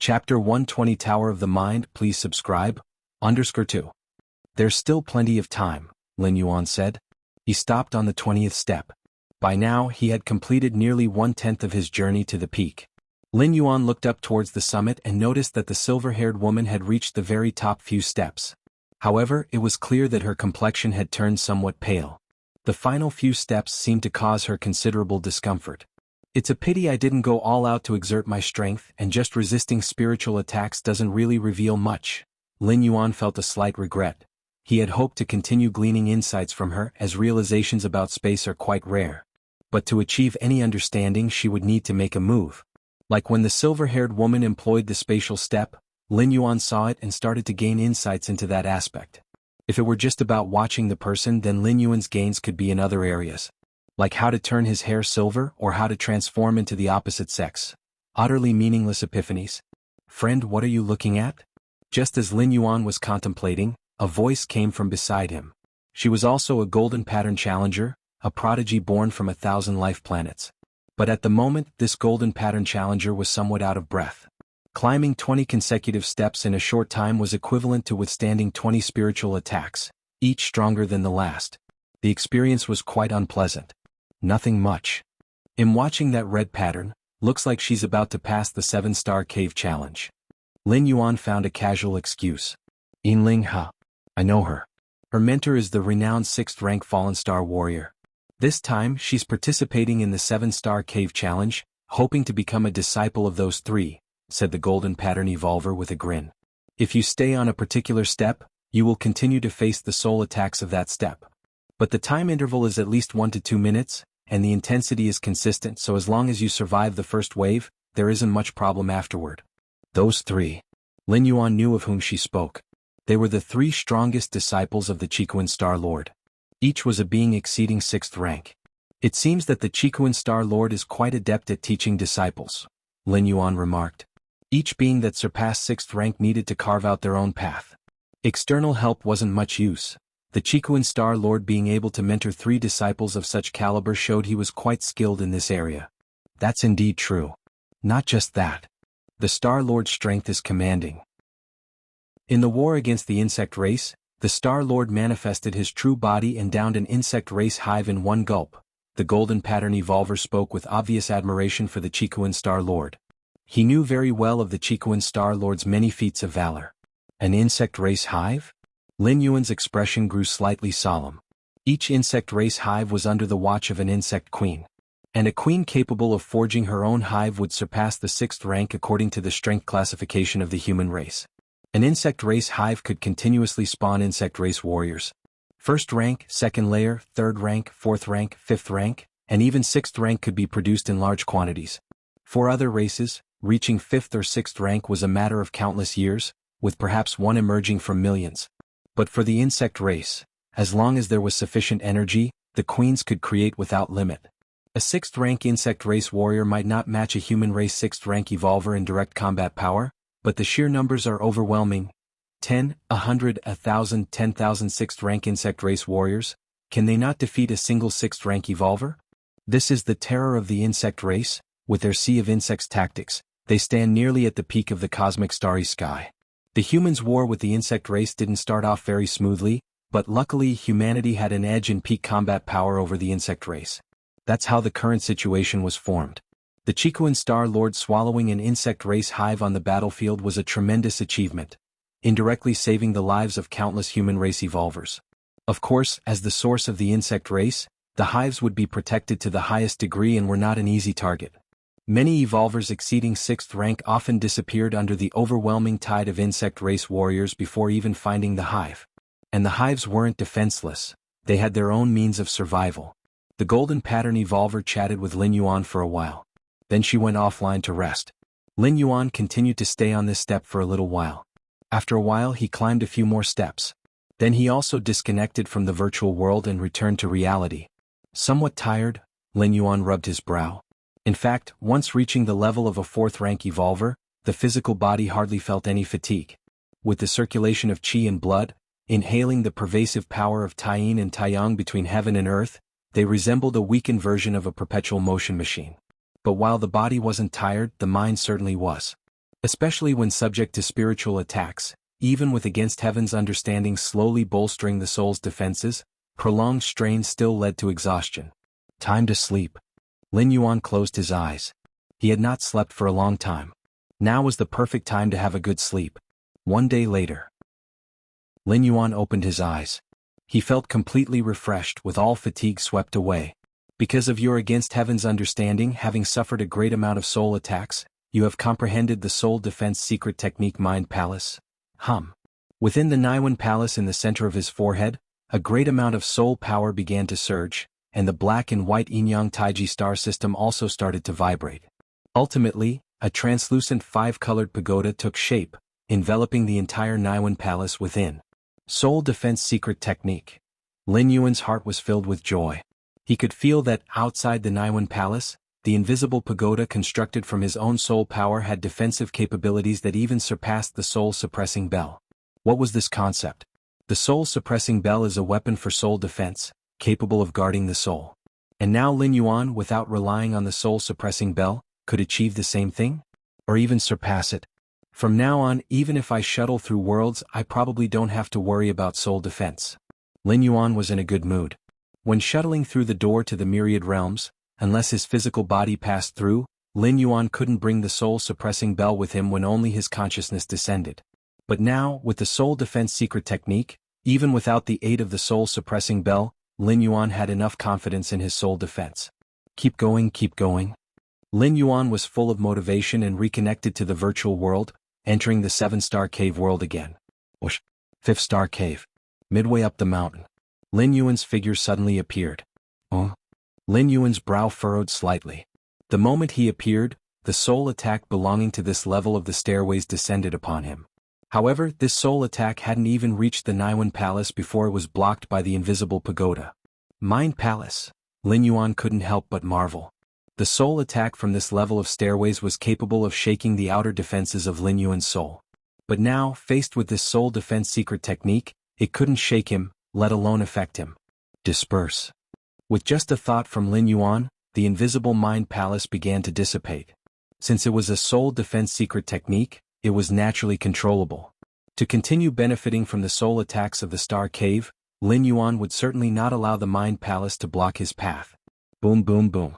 Chapter 120 Tower of the Mind. Please subscribe. _2. There's still plenty of time, Lin Yuan said. He stopped on the 20th step. By now he had completed nearly 1/10 of his journey to the peak. Lin Yuan looked up towards the summit and noticed that the silver-haired woman had reached the very top few steps. However, it was clear that her complexion had turned somewhat pale. The final few steps seemed to cause her considerable discomfort. It's a pity I didn't go all out to exert my strength, and just resisting spiritual attacks doesn't really reveal much. Lin Yuan felt a slight regret. He had hoped to continue gleaning insights from her, as realizations about space are quite rare. But to achieve any understanding she would need to make a move. Like when the silver-haired woman employed the spatial step, Lin Yuan saw it and started to gain insights into that aspect. If it were just about watching the person, then Lin Yuan's gains could be in other areas. Like how to turn his hair silver or how to transform into the opposite sex. Utterly meaningless epiphanies. Friend, what are you looking at? Just as Lin Yuan was contemplating, a voice came from beside him. She was also a golden pattern challenger, a prodigy born from 1,000 life planets. But at the moment, this golden pattern challenger was somewhat out of breath. Climbing 20 consecutive steps in a short time was equivalent to withstanding 20 spiritual attacks, each stronger than the last. The experience was quite unpleasant. Nothing much. In watching that red pattern, looks like she's about to pass the 7-star cave challenge. Lin Yuan found a casual excuse. Yinling Ha. I know her. Her mentor is the renowned 6th rank Fallen Star warrior. This time she's participating in the 7-star cave challenge, hoping to become a disciple of those 3, said the golden pattern evolver with a grin. If you stay on a particular step, you will continue to face the soul attacks of that step. But the time interval is at least 1 to 2 minutes, and the intensity is consistent, so as long as you survive the first wave, there isn't much problem afterward. Those 3. Lin Yuan knew of whom she spoke. They were the 3 strongest disciples of the Chikuan Star Lord. Each was a being exceeding 6th rank. It seems that the Chikuan Star Lord is quite adept at teaching disciples, Lin Yuan remarked. Each being that surpassed 6th rank needed to carve out their own path. External help wasn't much use. The Chikuan Star Lord being able to mentor 3 disciples of such caliber showed he was quite skilled in this area. That's indeed true. Not just that. The Star Lord's strength is commanding. In the war against the insect race, the Star Lord manifested his true body and downed an insect race hive in one gulp. The golden pattern evolver spoke with obvious admiration for the Chikuan Star Lord. He knew very well of the Chikuan Star Lord's many feats of valor. An insect race hive? Lin Yuan's expression grew slightly solemn. Each insect race hive was under the watch of an insect queen. And a queen capable of forging her own hive would surpass the 6th rank according to the strength classification of the human race. An insect race hive could continuously spawn insect race warriors. 1st rank, 2nd layer, 3rd rank, 4th rank, 5th rank, and even 6th rank could be produced in large quantities. For other races, reaching 5th or 6th rank was a matter of countless years, with perhaps one emerging from millions. But for the insect race, as long as there was sufficient energy, the queens could create without limit. A 6th rank insect race warrior might not match a human race 6th rank evolver in direct combat power, but the sheer numbers are overwhelming. 10, 100, 1,000, 10,000 6th rank insect race warriors, can they not defeat a single 6th rank evolver? This is the terror of the insect race. With their sea of insects tactics, they stand nearly at the peak of the cosmic starry sky. The humans' war with the insect race didn't start off very smoothly, but luckily humanity had an edge in peak combat power over the insect race. That's how the current situation was formed. The Chikuan Star Lord swallowing an insect race hive on the battlefield was a tremendous achievement, indirectly saving the lives of countless human race evolvers. Of course, as the source of the insect race, the hives would be protected to the highest degree and were not an easy target. Many evolvers exceeding 6th rank often disappeared under the overwhelming tide of insect race warriors before even finding the hive. And the hives weren't defenseless, they had their own means of survival. The golden pattern evolver chatted with Lin Yuan for a while. Then she went offline to rest. Lin Yuan continued to stay on this step for a little while. After a while he climbed a few more steps. Then he also disconnected from the virtual world and returned to reality. Somewhat tired, Lin Yuan rubbed his brow. In fact, once reaching the level of a 4th rank evolver, the physical body hardly felt any fatigue. With the circulation of qi and blood, inhaling the pervasive power of Taiyin and Taiyang between heaven and earth, they resembled a weakened version of a perpetual motion machine. But while the body wasn't tired, the mind certainly was. especially when subject to spiritual attacks, even with against heaven's understanding slowly bolstering the soul's defenses. Prolonged strain still led to exhaustion. Time to sleep. Lin Yuan closed his eyes. He had not slept for a long time. Now was the perfect time to have a good sleep. One day later, Lin Yuan opened his eyes. He felt completely refreshed, with all fatigue swept away. Because of your against heaven's understanding, having suffered a great amount of soul attacks, you have comprehended the soul defense secret technique Mind Palace. Within the Naiwan Palace in the center of his forehead, a great amount of soul power began to surge, and the black and white yin-yang taiji star system also started to vibrate. Ultimately, a translucent five-colored pagoda took shape, enveloping the entire Naiwan Palace within. Soul defense secret technique. Lin Yuan's heart was filled with joy. He could feel that, outside the Naiwan Palace, the invisible pagoda constructed from his own soul power had defensive capabilities that even surpassed the soul-suppressing bell. What was this concept? The soul-suppressing bell is a weapon for soul defense, capable of guarding the soul. And now Lin Yuan, without relying on the soul-suppressing bell, could achieve the same thing? Or even surpass it? From now on, even if I shuttle through worlds, I probably don't have to worry about soul defense. Lin Yuan was in a good mood. When shuttling through the door to the myriad realms, unless his physical body passed through, Lin Yuan couldn't bring the soul-suppressing bell with him when only his consciousness descended. But now, with the soul defense secret technique, even without the aid of the soul-suppressing bell, Lin Yuan had enough confidence in his soul defense. Keep going, keep going. Lin Yuan was full of motivation and reconnected to the virtual world, entering the 7-star cave world again. Whoosh! 5th-star cave. Midway up the mountain, Lin Yuan's figure suddenly appeared. Oh? Lin Yuan's brow furrowed slightly. The moment he appeared, the soul attack belonging to this level of the stairways descended upon him. However, this soul attack hadn't even reached the Naiwan Palace before it was blocked by the invisible pagoda. Mind Palace. Lin Yuan couldn't help but marvel. The soul attack from this level of stairways was capable of shaking the outer defenses of Lin Yuan's soul. But now, faced with this soul defense secret technique, it couldn't shake him, let alone affect him. Disperse. With just a thought from Lin Yuan, the invisible Mind Palace began to dissipate. Since it was a soul defense secret technique, it was naturally controllable. To continue benefiting from the soul attacks of the Star Cave, Lin Yuan would certainly not allow the Mind Palace to block his path. Boom boom boom.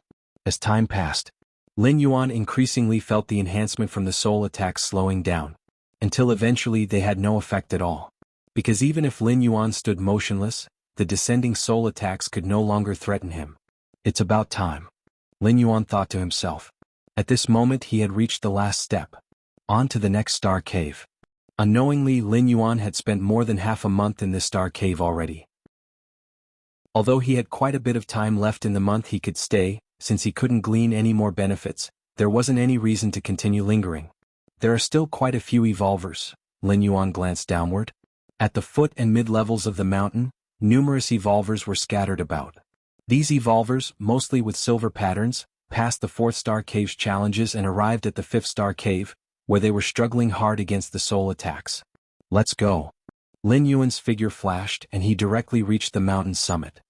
As time passed, Lin Yuan increasingly felt the enhancement from the soul attacks slowing down, until eventually they had no effect at all. Because even if Lin Yuan stood motionless, the descending soul attacks could no longer threaten him. It's about time, Lin Yuan thought to himself. At this moment he had reached the last step. On to the next star cave. Unknowingly, Lin Yuan had spent more than half a month in this star cave already. Although he had quite a bit of time left in the month he could stay, since he couldn't glean any more benefits, there wasn't any reason to continue lingering. There are still quite a few evolvers. Lin Yuan glanced downward. At the foot and mid-levels of the mountain, numerous evolvers were scattered about. These evolvers, mostly with silver patterns, passed the 4th star cave's challenges and arrived at the 5th star cave, where they were struggling hard against the soul attacks. Let's go. Lin Yuan's figure flashed and he directly reached the mountain's summit.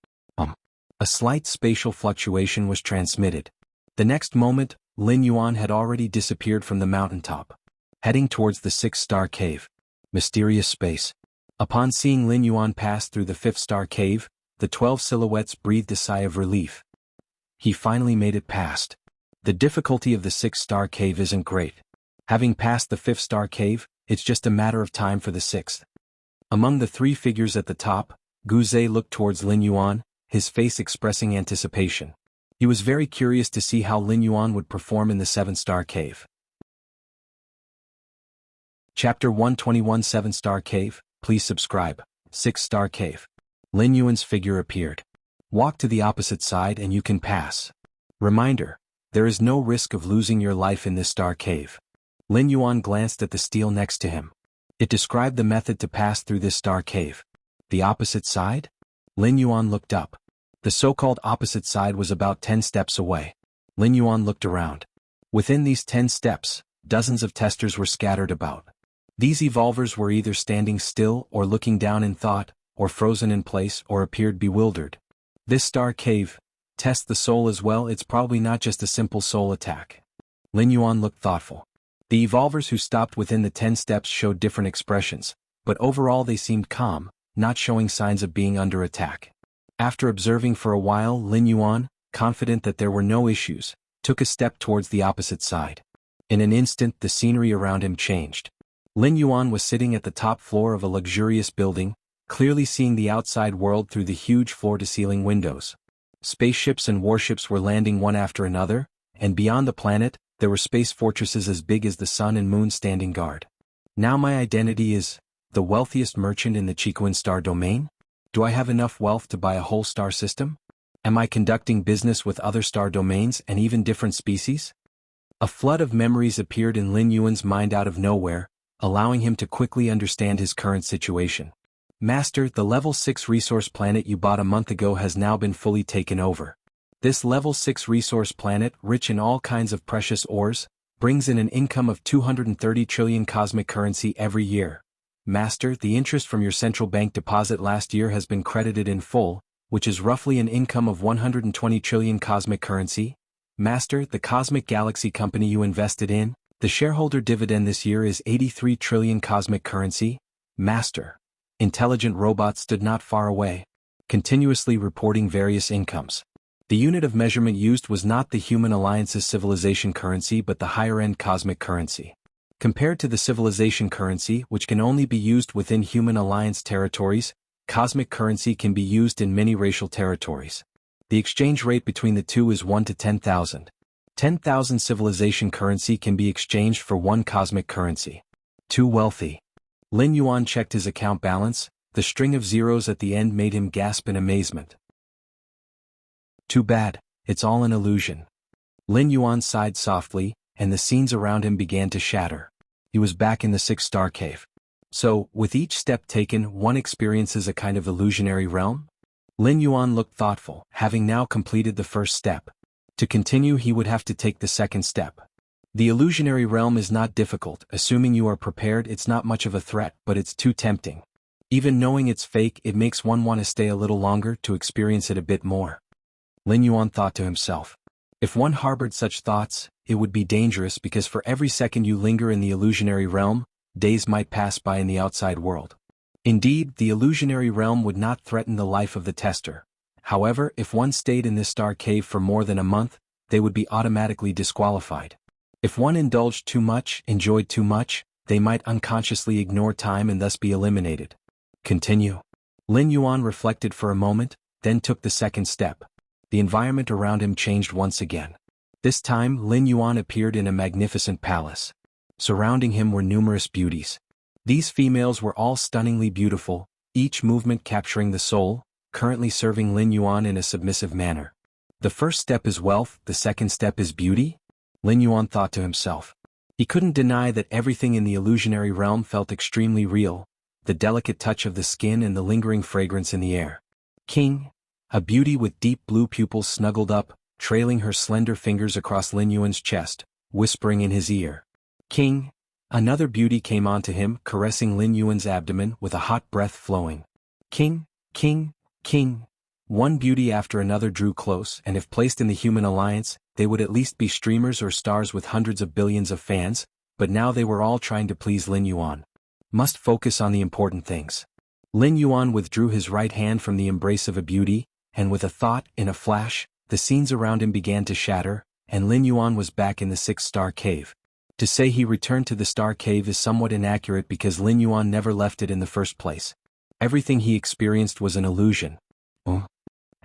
A slight spatial fluctuation was transmitted. The next moment, Lin Yuan had already disappeared from the mountaintop, heading towards the 6th star cave. Mysterious space. Upon seeing Lin Yuan pass through the 5th star cave, the 12 silhouettes breathed a sigh of relief. He finally made it past. The difficulty of the 6th star cave isn't great. Having passed the 5th star cave, it's just a matter of time for the 6th. Among the 3 figures at the top, Gu Zhe looked towards Lin Yuan, his face expressing anticipation. He was very curious to see how Lin Yuan would perform in the 7th star cave. Chapter 121 7 Star Cave, please subscribe. 6th star cave. Lin Yuan's figure appeared. Walk to the opposite side and you can pass. Reminder, there is no risk of losing your life in this star cave. Lin Yuan glanced at the stele next to him. It described the method to pass through this star cave. The opposite side? Lin Yuan looked up. The so-called opposite side was about 10 steps away. Lin Yuan looked around. Within these 10 steps, dozens of testers were scattered about. These evolvers were either standing still or looking down in thought, or frozen in place or appeared bewildered. This star cave, test the soul as well. It's probably not just a simple soul attack. Lin Yuan looked thoughtful. The evolvers who stopped within the 10 steps showed different expressions, but overall they seemed calm, not showing signs of being under attack. After observing for a while, Lin Yuan, confident that there were no issues, took a step towards the opposite side. In an instant, the scenery around him changed. Lin Yuan was sitting at the top floor of a luxurious building, clearly seeing the outside world through the huge floor-to-ceiling windows. Spaceships and warships were landing one after another, and beyond the planet, there were space fortresses as big as the sun and moon standing guard. Now my identity is the wealthiest merchant in the Chiquan star domain? Do I have enough wealth to buy a whole star system? Am I conducting business with other star domains and even different species? A flood of memories appeared in Lin Yuan's mind out of nowhere, allowing him to quickly understand his current situation. Master, the level 6 resource planet you bought a month ago has now been fully taken over. This level 6 resource planet, rich in all kinds of precious ores, brings in an income of 230 trillion cosmic currency every year. Master, the interest from your central bank deposit last year has been credited in full, which is roughly an income of 120 trillion cosmic currency. Master, the cosmic galaxy company you invested in, the shareholder dividend this year is 83 trillion cosmic currency. Master. Intelligent robots stood not far away, continuously reporting various incomes. The unit of measurement used was not the Human Alliance's civilization currency but the higher-end cosmic currency. Compared to the civilization currency, which can only be used within Human Alliance territories, cosmic currency can be used in many racial territories. The exchange rate between the two is 1 to 10,000. 10,000 civilization currency can be exchanged for 1 cosmic currency. Too wealthy. Lin Yuan checked his account balance. The string of zeros at the end made him gasp in amazement. Too bad, it's all an illusion. Lin Yuan sighed softly, and the scenes around him began to shatter. He was back in the 6-star cave. So, with each step taken, one experiences a kind of illusionary realm? Lin Yuan looked thoughtful, having now completed the first step. To continue, he would have to take the second step. The illusionary realm is not difficult, assuming you are prepared. It's not much of a threat, but it's too tempting. Even knowing it's fake, it makes one want to stay a little longer to experience it a bit more. Lin Yuan thought to himself. If one harbored such thoughts, it would be dangerous because for every second you linger in the illusionary realm, days might pass by in the outside world. Indeed, the illusionary realm would not threaten the life of the tester. However, if one stayed in this star cave for more than a month, they would be automatically disqualified. If one indulged too much, enjoyed too much, they might unconsciously ignore time and thus be eliminated. Continue. Lin Yuan reflected for a moment, then took the second step. The environment around him changed once again. This time, Lin Yuan appeared in a magnificent palace. Surrounding him were numerous beauties. These females were all stunningly beautiful, each movement capturing the soul, currently serving Lin Yuan in a submissive manner. The first step is wealth, the second step is beauty? Lin Yuan thought to himself. He couldn't deny that everything in the illusionary realm felt extremely real, the delicate touch of the skin and the lingering fragrance in the air. King. A beauty with deep blue pupils snuggled up, trailing her slender fingers across Lin Yuan's chest, whispering in his ear. King. Another beauty came onto him, caressing Lin Yuan's abdomen with a hot breath flowing. King, king, king. One beauty after another drew close, and if placed in the Human Alliance, they would at least be streamers or stars with hundreds of billions of fans, but now they were all trying to please Lin Yuan. Must focus on the important things. Lin Yuan withdrew his right hand from the embrace of a beauty, and with a thought, in a flash, the scenes around him began to shatter, and Lin Yuan was back in the 6-star cave. To say he returned to the star cave is somewhat inaccurate because Lin Yuan never left it in the first place. Everything he experienced was an illusion. Oh?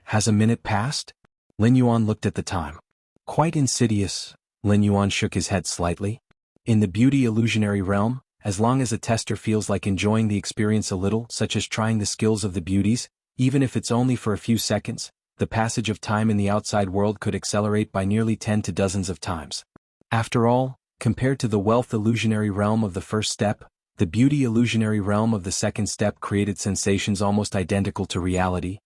Has a minute passed? Lin Yuan looked at the time. Quite insidious. Lin Yuan shook his head slightly. In the beauty illusionary realm, as long as a tester feels like enjoying the experience a little, such as trying the skills of the beauties, even if it's only for a few seconds, the passage of time in the outside world could accelerate by nearly 10 to dozens of times. After all, compared to the wealth illusionary realm of the first step, the beauty illusionary realm of the second step created sensations almost identical to reality.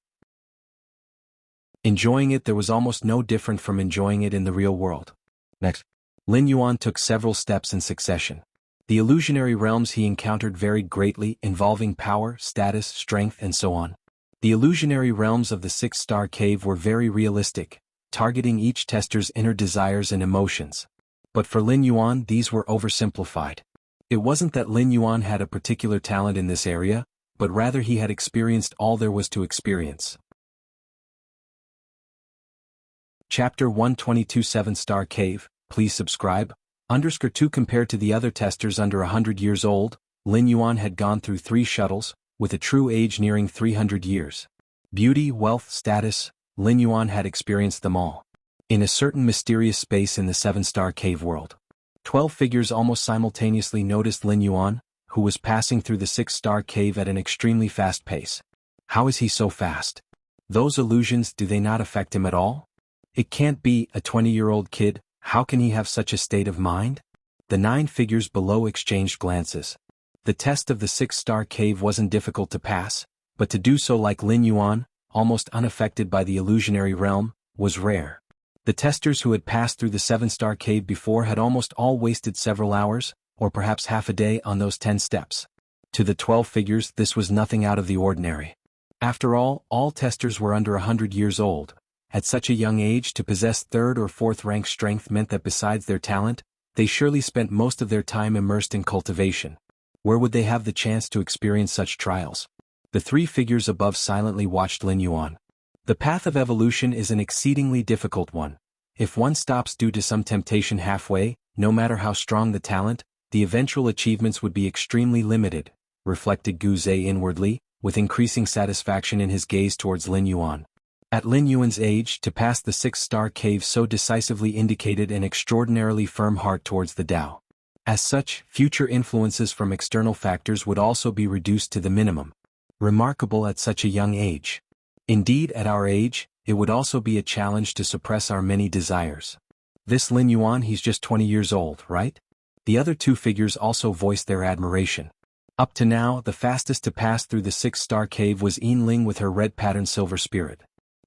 Enjoying it there was almost no different from enjoying it in the real world. Next, Lin Yuan took several steps in succession. The illusionary realms he encountered varied greatly, involving power, status, strength, and so on. The illusionary realms of the 6-star cave were very realistic, targeting each tester's inner desires and emotions. But for Lin Yuan these were oversimplified. It wasn't that Lin Yuan had a particular talent in this area, but rather he had experienced all there was to experience. Chapter 122 7-Star Cave, please subscribe. _2 Compared to the other testers under 100 years old, Lin Yuan had gone through 3 shuttles, with a true age nearing 300 years. Beauty, wealth, status, Lin Yuan had experienced them all. In a certain mysterious space in the 7-Star Cave world, 12 figures almost simultaneously noticed Lin Yuan, who was passing through the 6-Star Cave at an extremely fast pace. How is he so fast? Those illusions, do they not affect him at all? It can't be, a 20-year-old kid, how can he have such a state of mind? The 9 figures below exchanged glances. The test of the 6-Star Cave wasn't difficult to pass, but to do so like Lin Yuan, almost unaffected by the illusionary realm, was rare. The testers who had passed through the 7-Star Cave before had almost all wasted several hours, or perhaps half a day on those 10 steps. To the 12 figures this was nothing out of the ordinary. After all testers were under 100 years old. At such a young age to possess 3rd or 4th rank strength meant that besides their talent, they surely spent most of their time immersed in cultivation. Where would they have the chance to experience such trials? The 3 figures above silently watched Lin Yuan. The path of evolution is an exceedingly difficult one. If one stops due to some temptation halfway, no matter how strong the talent, the eventual achievements would be extremely limited, reflected Gu Zhe inwardly, with increasing satisfaction in his gaze towards Lin Yuan. At Lin Yuan's age, to pass the 6-Star Cave so decisively indicated an extraordinarily firm heart towards the Tao. As such, future influences from external factors would also be reduced to the minimum. Remarkable at such a young age. Indeed, at our age, it would also be a challenge to suppress our many desires. This Lin Yuan, he's just 20 years old, right? The other 2 figures also voiced their admiration. Up to now, the fastest to pass through the 6-Star Cave was Yin Ling with her red patterned silver spirit.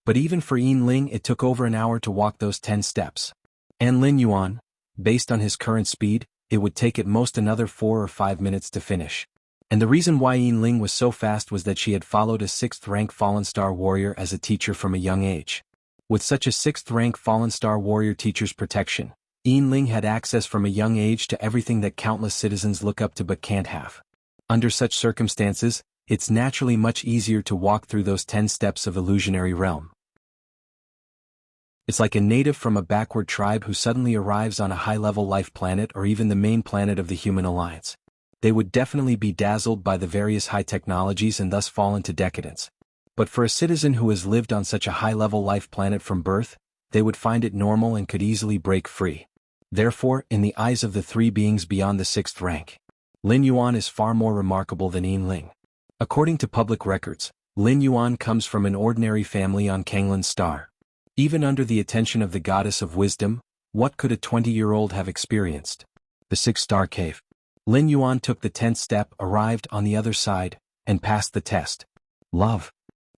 But even for Yin Ling it took over an hour to walk those 10 steps. And Lin Yuan, based on his current speed, it would take at most another 4 or 5 minutes to finish. And the reason why Yin Ling was so fast was that she had followed a 6th-rank Fallen Star warrior as a teacher from a young age. With such a 6th-rank Fallen Star warrior teacher's protection, Yin Ling had access from a young age to everything that countless citizens look up to but can't have. Under such circumstances, it's naturally much easier to walk through those 10 steps of illusionary realm. It's like a native from a backward tribe who suddenly arrives on a high-level life planet or even the main planet of the human alliance. They would definitely be dazzled by the various high technologies and thus fall into decadence. But for a citizen who has lived on such a high-level life planet from birth, they would find it normal and could easily break free. Therefore, in the eyes of the 3 beings beyond the 6th rank, Lin Yuan is far more remarkable than Yin Ling. According to public records, Lin Yuan comes from an ordinary family on Kanglin's star. Even under the attention of the goddess of wisdom, what could a 20-year-old have experienced? The 6-Star Cave. Lin Yuan took the 10th step, arrived on the other side, and passed the test. Love.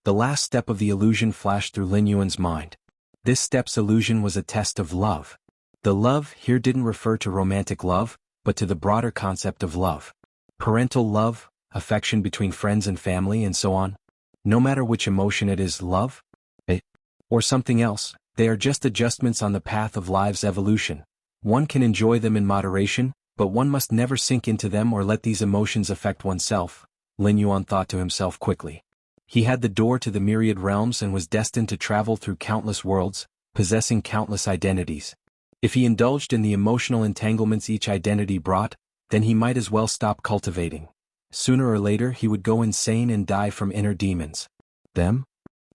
The last step of the illusion flashed through Lin Yuan's mind. This step's illusion was a test of love. The love here didn't refer to romantic love, but to the broader concept of love. Parental love, affection between friends and family and so on. No matter which emotion it is, love, or something else, they are just adjustments on the path of life's evolution. One can enjoy them in moderation, but one must never sink into them or let these emotions affect oneself, Lin Yuan thought to himself quickly. He had the door to the myriad realms and was destined to travel through countless worlds, possessing countless identities. If he indulged in the emotional entanglements each identity brought, then he might as well stop cultivating. Sooner or later he would go insane and die from inner demons. Them?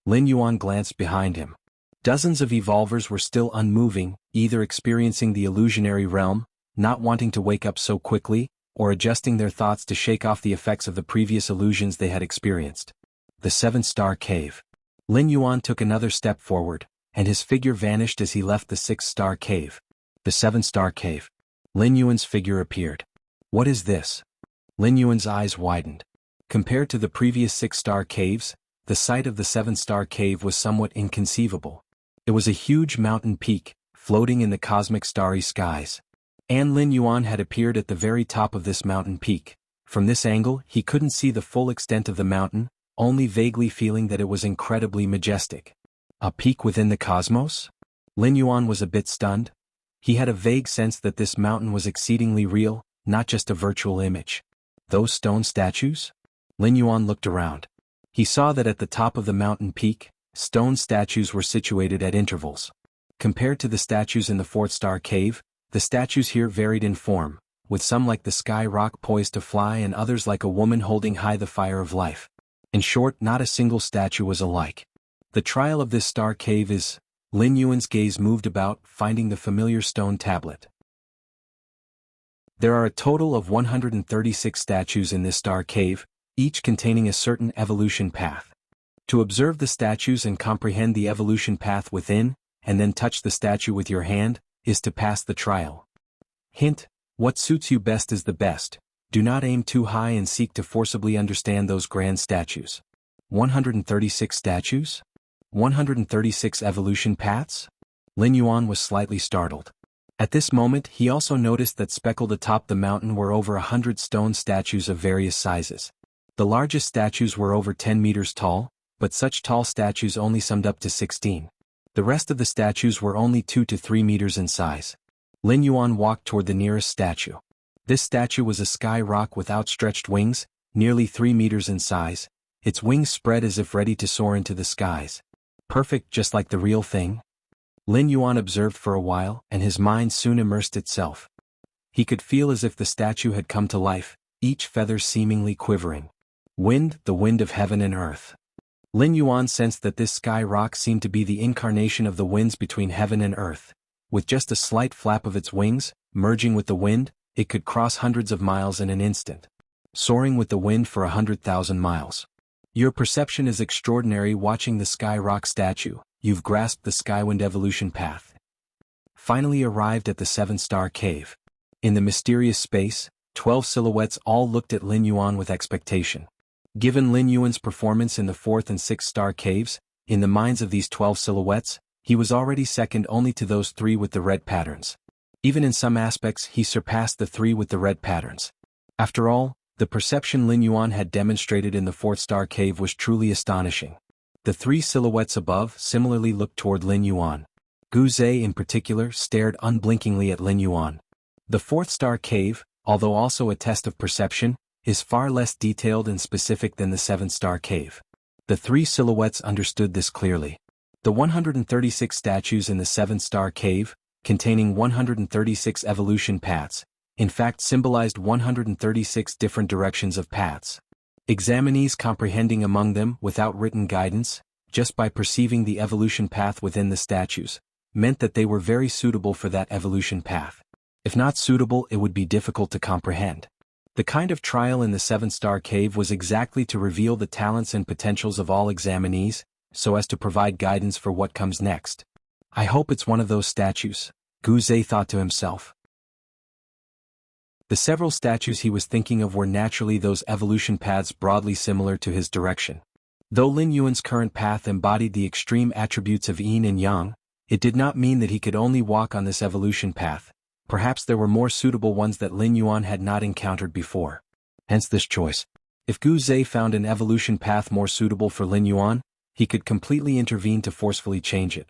Lin Yuan glanced behind him. Dozens of evolvers were still unmoving, either experiencing the illusionary realm, not wanting to wake up so quickly, or adjusting their thoughts to shake off the effects of the previous illusions they had experienced. The 7-Star Cave. Lin Yuan took another step forward, and his figure vanished as he left the 6-Star Cave. The 7-Star Cave. Lin Yuan's figure appeared. What is this? Lin Yuan's eyes widened. Compared to the previous 6-Star Caves, the sight of the 7-Star Cave was somewhat inconceivable. It was a huge mountain peak, floating in the cosmic starry skies. And Lin Yuan had appeared at the very top of this mountain peak. From this angle, he couldn't see the full extent of the mountain, only vaguely feeling that it was incredibly majestic. A peak within the cosmos? Lin Yuan was a bit stunned. He had a vague sense that this mountain was exceedingly real, not just a virtual image. Those stone statues? Lin Yuan looked around. He saw that at the top of the mountain peak, stone statues were situated at intervals. Compared to the statues in the Fourth Star Cave, the statues here varied in form, with some like the sky rock poised to fly and others like a woman holding high the fire of life. In short, not a single statue was alike. The trial of this star cave is... Lin Yuan's gaze moved about, finding the familiar stone tablet. There are a total of 136 statues in this star cave, each containing a certain evolution path. To observe the statues and comprehend the evolution path within, and then touch the statue with your hand, is to pass the trial. Hint: what suits you best is the best. Do not aim too high and seek to forcibly understand those grand statues. 136 statues? 136 evolution paths? Lin Yuan was slightly startled. At this moment he also noticed that speckled atop the mountain were over 100 stone statues of various sizes. The largest statues were over 10 meters tall, but such tall statues only summed up to 16. The rest of the statues were only 2 to 3 meters in size. Lin Yuan walked toward the nearest statue. This statue was a sky rock with outstretched wings, nearly 3 meters in size, its wings spread as if ready to soar into the skies. Perfect, just like the real thing? Lin Yuan observed for a while, and his mind soon immersed itself. He could feel as if the statue had come to life, each feather seemingly quivering. Wind, the wind of heaven and earth. Lin Yuan sensed that this sky rock seemed to be the incarnation of the winds between heaven and earth. With just a slight flap of its wings, merging with the wind, it could cross hundreds of miles in an instant. Soaring with the wind for 100,000 miles. Your perception is extraordinary watching the sky rock statue. You've grasped the Skywind evolution path. Finally arrived at the 7-star cave. In the mysterious space, 12 silhouettes all looked at Lin Yuan with expectation. Given Lin Yuan's performance in the 4th and 6th-star caves, in the minds of these 12 silhouettes, he was already second only to those 3 with the red patterns. Even in some aspects he surpassed the 3 with the red patterns. After all, the perception Lin Yuan had demonstrated in the 4th-star cave was truly astonishing. The 3 silhouettes above similarly looked toward Lin Yuan. Gu Zhe in particular stared unblinkingly at Lin Yuan. The 4th-star cave, although also a test of perception, is far less detailed and specific than the 7th-star cave. The 3 silhouettes understood this clearly. The 136 statues in the 7th-star cave, containing 136 evolution paths, in fact symbolized 136 different directions of paths. Examinees comprehending among them without written guidance, just by perceiving the evolution path within the statues, meant that they were very suitable for that evolution path. If not suitable, it would be difficult to comprehend. The kind of trial in the 7th-star cave was exactly to reveal the talents and potentials of all examinees, so as to provide guidance for what comes next. I hope it's one of those statues, Gu Zhe thought to himself. The several statues he was thinking of were naturally those evolution paths broadly similar to his direction. Though Lin Yuan's current path embodied the extreme attributes of yin and yang, it did not mean that he could only walk on this evolution path. Perhaps there were more suitable ones that Lin Yuan had not encountered before. Hence this choice. If Gu Zhe found an evolution path more suitable for Lin Yuan, he could completely intervene to forcefully change it.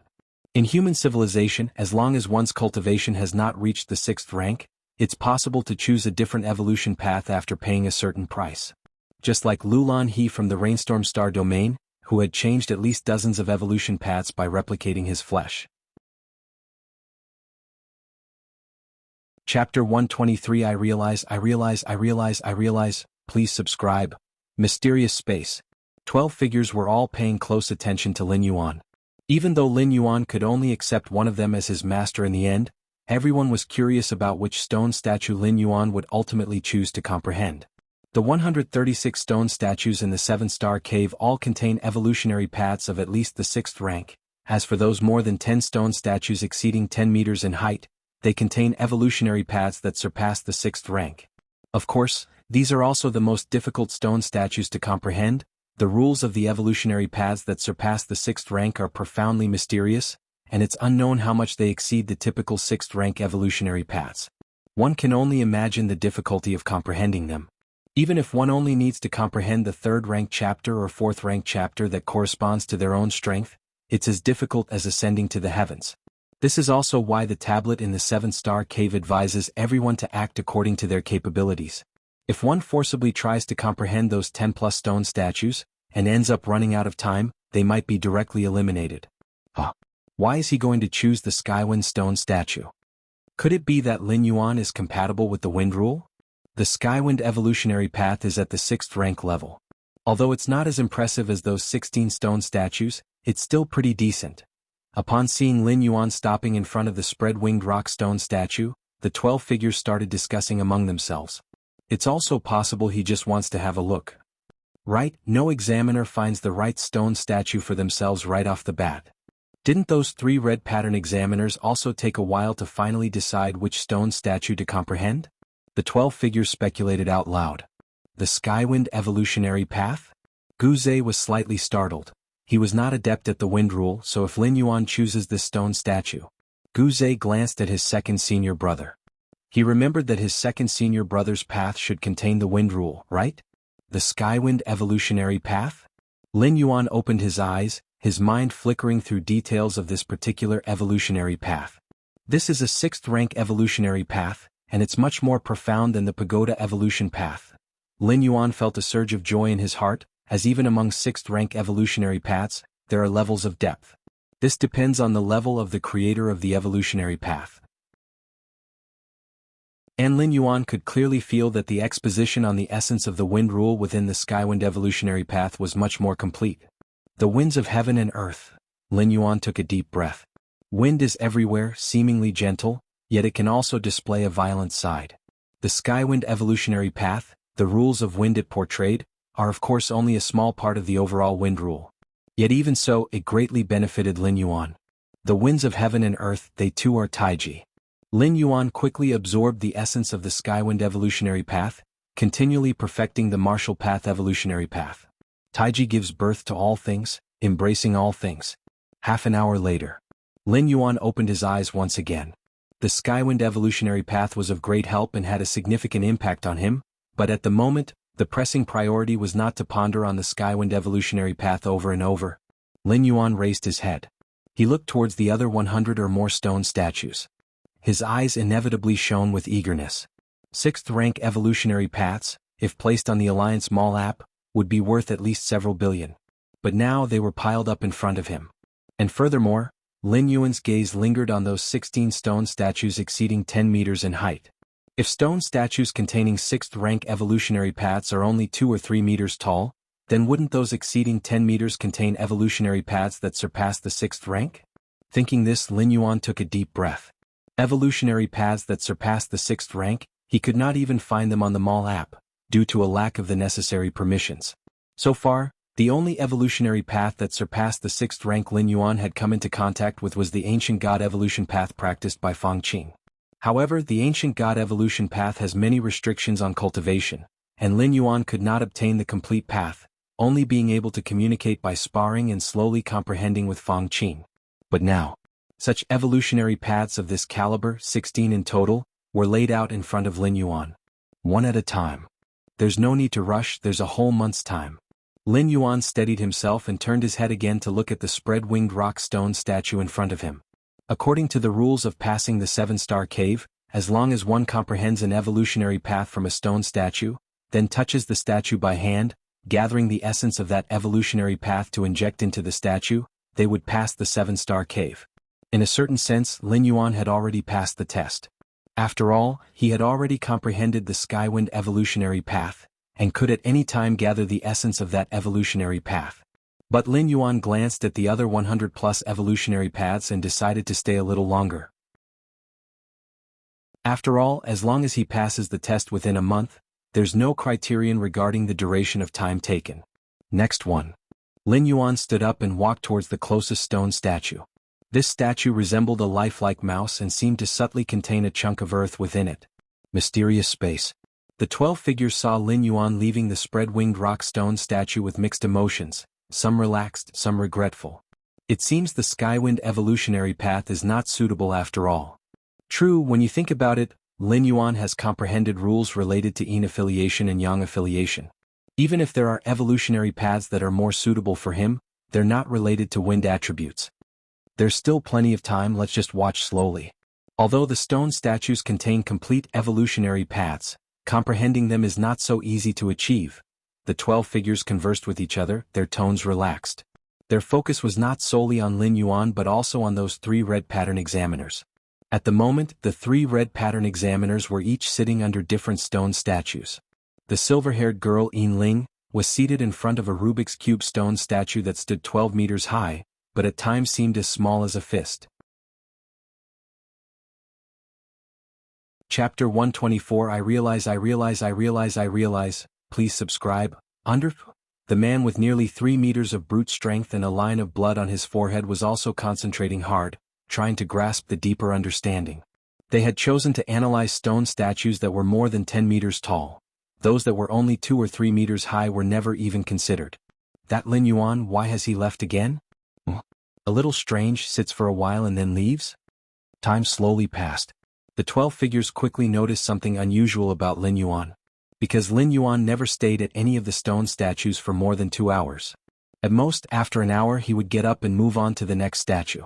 In human civilization, as long as one's cultivation has not reached the 6th rank, it's possible to choose a different evolution path after paying a certain price. Just like Lulan He from the Rainstorm Star domain, who had changed at least dozens of evolution paths by replicating his flesh. Chapter 123 I realize, please subscribe. Mysterious space. 12 figures were all paying close attention to Lin Yuan. Even though Lin Yuan could only accept one of them as his master in the end, everyone was curious about which stone statue Lin Yuan would ultimately choose to comprehend. The 136 stone statues in the 7-star cave all contain evolutionary paths of at least the 6th rank. As for those more than 10 stone statues exceeding 10 meters in height, they contain evolutionary paths that surpass the 6th rank. Of course, these are also the most difficult stone statues to comprehend. The rules of the evolutionary paths that surpass the 6th rank are profoundly mysterious, and it's unknown how much they exceed the typical 6th rank evolutionary paths. One can only imagine the difficulty of comprehending them. Even if one only needs to comprehend the 3rd rank chapter or 4th rank chapter that corresponds to their own strength, it's as difficult as ascending to the heavens. This is also why the tablet in the 7-star cave advises everyone to act according to their capabilities. If one forcibly tries to comprehend those 10+ stone statues, and ends up running out of time, they might be directly eliminated. Why is he going to choose the Skywind stone statue? Could it be that Lin Yuan is compatible with the wind rule? The Skywind evolutionary path is at the 6th rank level. Although it's not as impressive as those 16 stone statues, it's still pretty decent. Upon seeing Lin Yuan stopping in front of the spread-winged rock stone statue, the 12 figures started discussing among themselves. It's also possible he just wants to have a look. Right? No examiner finds the right stone statue for themselves right off the bat. Didn't those 3 red pattern examiners also take a while to finally decide which stone statue to comprehend? The 12 figures speculated out loud. The Skywind evolutionary path? Gu Zhe was slightly startled. He was not adept at the wind rule, so if Lin Yuan chooses this stone statue. Gu Zhe glanced at his second senior brother. He remembered that his second senior brother's path should contain the wind rule, right? The Skywind evolutionary path? Lin Yuan opened his eyes, his mind flickering through details of this particular evolutionary path. This is a 6th rank evolutionary path, and it's much more profound than the pagoda evolution path. Lin Yuan felt a surge of joy in his heart, as even among 6th rank evolutionary paths, there are levels of depth. This depends on the level of the creator of the evolutionary path. And Lin Yuan could clearly feel that the exposition on the essence of the wind rule within the Skywind evolutionary path was much more complete. The winds of heaven and earth. Lin Yuan took a deep breath. Wind is everywhere, seemingly gentle, yet it can also display a violent side. The Skywind evolutionary path, the rules of wind it portrayed, are of course only a small part of the overall wind rule. Yet even so, it greatly benefited Lin Yuan. The winds of heaven and earth, they too are Taiji. Lin Yuan quickly absorbed the essence of the Skywind evolutionary path, continually perfecting the martial path evolutionary path. Taiji gives birth to all things, embracing all things. Half an hour later, Lin Yuan opened his eyes once again. The Skywind evolutionary path was of great help and had a significant impact on him, but at the moment, the pressing priority was not to ponder on the Skywind evolutionary path over and over. Lin Yuan raised his head. He looked towards the other 100 or more stone statues. His eyes inevitably shone with eagerness. 6th rank evolutionary paths, if placed on the Alliance Mall app, would be worth at least several billion. But now they were piled up in front of him. And furthermore, Lin Yuan's gaze lingered on those 16 stone statues exceeding 10 meters in height. If stone statues containing 6th rank evolutionary paths are only 2 or 3 meters tall, then wouldn't those exceeding 10 meters contain evolutionary paths that surpass the 6th rank? Thinking this, Lin Yuan took a deep breath. Evolutionary paths that surpass the 6th rank, he could not even find them on the Mall app, due to a lack of the necessary permissions. So far, the only evolutionary path that surpassed the 6th rank Lin Yuan had come into contact with was the ancient god evolution path practiced by Fang Qing. However, the ancient god evolution path has many restrictions on cultivation, and Lin Yuan could not obtain the complete path, only being able to communicate by sparring and slowly comprehending with Fang Qing. But now, such evolutionary paths of this caliber, 16 in total, were laid out in front of Lin Yuan. One at a time. There's no need to rush, there's a whole month's time. Lin Yuan steadied himself and turned his head again to look at the spread-winged rock stone statue in front of him. According to the rules of passing the 7-star cave, as long as one comprehends an evolutionary path from a stone statue, then touches the statue by hand, gathering the essence of that evolutionary path to inject into the statue, they would pass the 7-star cave. In a certain sense, Lin Yuan had already passed the test. After all, he had already comprehended the Skywind evolutionary path, and could at any time gather the essence of that evolutionary path. But Lin Yuan glanced at the other 100+ evolutionary paths and decided to stay a little longer. After all, as long as he passes the test within a month, there's no criterion regarding the duration of time taken. Next one. Lin Yuan stood up and walked towards the closest stone statue. This statue resembled a lifelike mouse and seemed to subtly contain a chunk of earth within it. Mysterious space. The 12 figures saw Lin Yuan leaving the spread-winged rock stone statue with mixed emotions, some relaxed, some regretful. It seems the Skywind evolutionary path is not suitable after all. True, when you think about it, Lin Yuan has comprehended rules related to yin affiliation and yang affiliation. Even if there are evolutionary paths that are more suitable for him, they're not related to wind attributes. There's still plenty of time, let's just watch slowly. Although the stone statues contain complete evolutionary paths, comprehending them is not so easy to achieve. The 12 figures conversed with each other, their tones relaxed. Their focus was not solely on Lin Yuan but also on those 3 red pattern examiners. At the moment, the 3 red pattern examiners were each sitting under different stone statues. The silver-haired girl Yin Ling was seated in front of a Rubik's Cube stone statue that stood 12 meters high, but at times seemed as small as a fist. Chapter 124 I realize, please subscribe. The man with nearly 3 meters of brute strength and a line of blood on his forehead was also concentrating hard, trying to grasp the deeper understanding. They had chosen to analyze stone statues that were more than 10 meters tall. Those that were only 2 or 3 meters high were never even considered. That Lin Yuan, why has he left again? A little strange, sits for a while and then leaves? Time slowly passed. The 12 figures quickly noticed something unusual about Lin Yuan. Because Lin Yuan never stayed at any of the stone statues for more than 2 hours. At most, after an hour he would get up and move on to the next statue.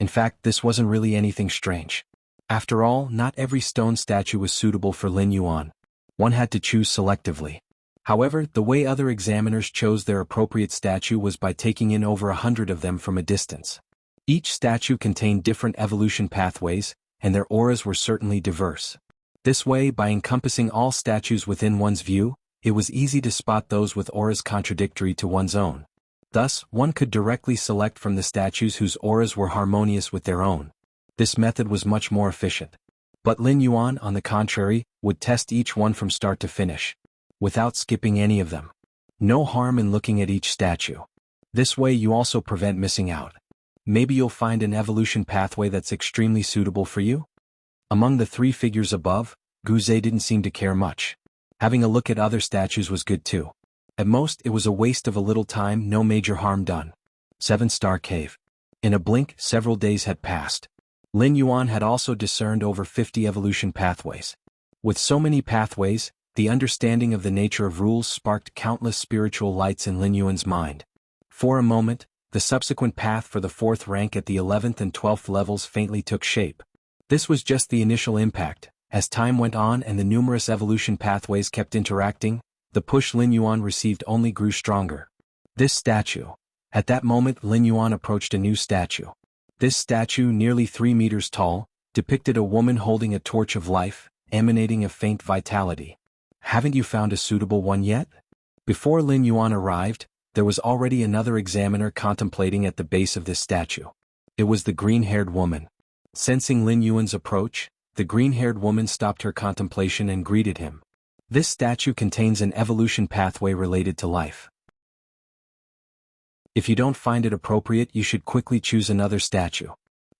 In fact, this wasn't really anything strange. After all, not every stone statue was suitable for Lin Yuan. One had to choose selectively. However, the way other examiners chose their appropriate statue was by taking in over 100 of them from a distance. Each statue contained different evolution pathways, and their auras were certainly diverse. This way, by encompassing all statues within one's view, it was easy to spot those with auras contradictory to one's own. Thus, one could directly select from the statues whose auras were harmonious with their own. This method was much more efficient. But Lin Yuan, on the contrary, would test each one from start to finish, without skipping any of them. No harm in looking at each statue. This way you also prevent missing out. Maybe you'll find an evolution pathway that's extremely suitable for you? Among the 3 figures above, Guze didn't seem to care much. Having a look at other statues was good too. At most, it was a waste of a little time, no major harm done. 7-star cave. In a blink, several days had passed. Lin Yuan had also discerned over 50 evolution pathways. With so many pathways, the understanding of the nature of rules sparked countless spiritual lights in Lin Yuan's mind. For a moment, the subsequent path for the 4th rank at the 11th and 12th levels faintly took shape. This was just the initial impact. As time went on and the numerous evolution pathways kept interacting, the push Lin Yuan received only grew stronger. This statue. At that moment Lin Yuan approached a new statue. This statue, nearly 3 meters tall, depicted a woman holding a torch of life, emanating a faint vitality. Haven't you found a suitable one yet? Before Lin Yuan arrived, there was already another examiner contemplating at the base of this statue. It was the green-haired woman. Sensing Lin Yuan's approach, the green-haired woman stopped her contemplation and greeted him. This statue contains an evolution pathway related to life. If you don't find it appropriate, you should quickly choose another statue.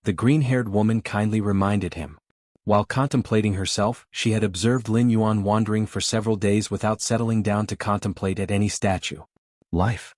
The green-haired woman kindly reminded him. While contemplating herself, she had observed Lin Yuan wandering for several days without settling down to contemplate at any statue. Life.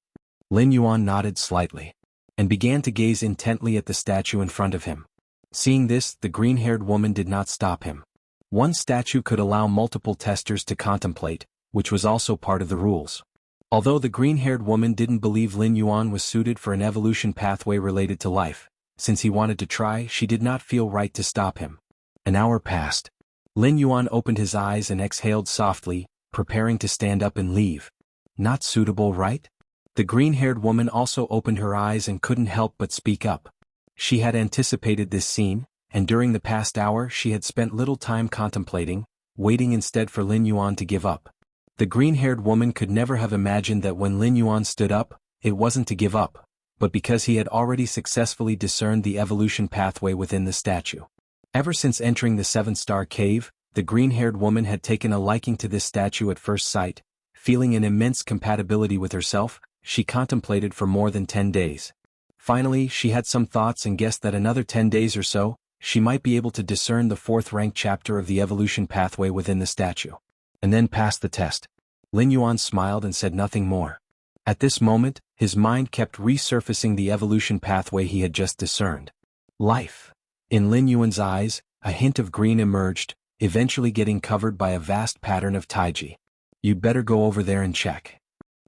Lin Yuan nodded slightly, and began to gaze intently at the statue in front of him. Seeing this, the green-haired woman did not stop him. One statue could allow multiple testers to contemplate, which was also part of the rules. Although the green-haired woman didn't believe Lin Yuan was suited for an evolution pathway related to life, since he wanted to try, she did not feel right to stop him. An hour passed. Lin Yuan opened his eyes and exhaled softly, preparing to stand up and leave. Not suitable, right? The green-haired woman also opened her eyes and couldn't help but speak up. She had anticipated this scene, and during the past hour she had spent little time contemplating, waiting instead for Lin Yuan to give up. The green-haired woman could never have imagined that when Lin Yuan stood up, it wasn't to give up, but because he had already successfully discerned the evolution pathway within the statue. Ever since entering the 7-star cave, the green-haired woman had taken a liking to this statue at first sight. Feeling an immense compatibility with herself, she contemplated for more than 10 days. Finally, she had some thoughts and guessed that another 10 days or so, she might be able to discern the 4th-rank chapter of the evolution pathway within the statue. And then pass the test. Lin Yuan smiled and said nothing more. At this moment, his mind kept resurfacing the evolution pathway he had just discerned. Life. In Lin Yuan's eyes, a hint of green emerged, eventually getting covered by a vast pattern of taiji. You'd better go over there and check.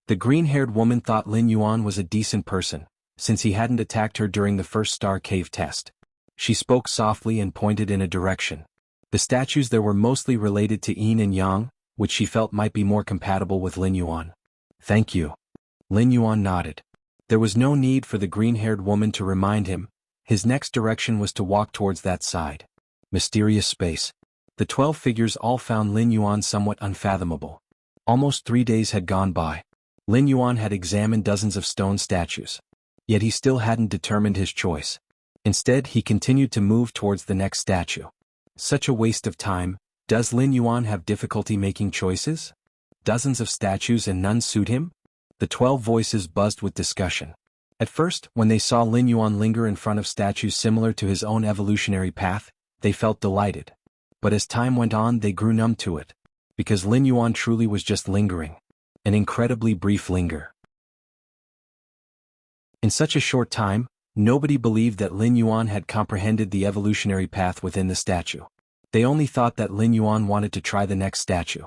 The green-haired woman thought Lin Yuan was a decent person, since he hadn't attacked her during the first star cave test. She spoke softly and pointed in a direction. The statues there were mostly related to yin and yang, which she felt might be more compatible with Lin Yuan. Thank you. Lin Yuan nodded. There was no need for the green-haired woman to remind him. His next direction was to walk towards that side. Mysterious space. The 12 figures all found Lin Yuan somewhat unfathomable. Almost 3 days had gone by. Lin Yuan had examined dozens of stone statues. Yet he still hadn't determined his choice. Instead, he continued to move towards the next statue. Such a waste of time. Does Lin Yuan have difficulty making choices? Dozens of statues and none suit him? The 12 voices buzzed with discussion. At first, when they saw Lin Yuan linger in front of statues similar to his own evolutionary path, they felt delighted. But as time went on, they grew numb to it. Because Lin Yuan truly was just lingering. An incredibly brief linger. In such a short time, nobody believed that Lin Yuan had comprehended the evolutionary path within the statue. They only thought that Lin Yuan wanted to try the next statue.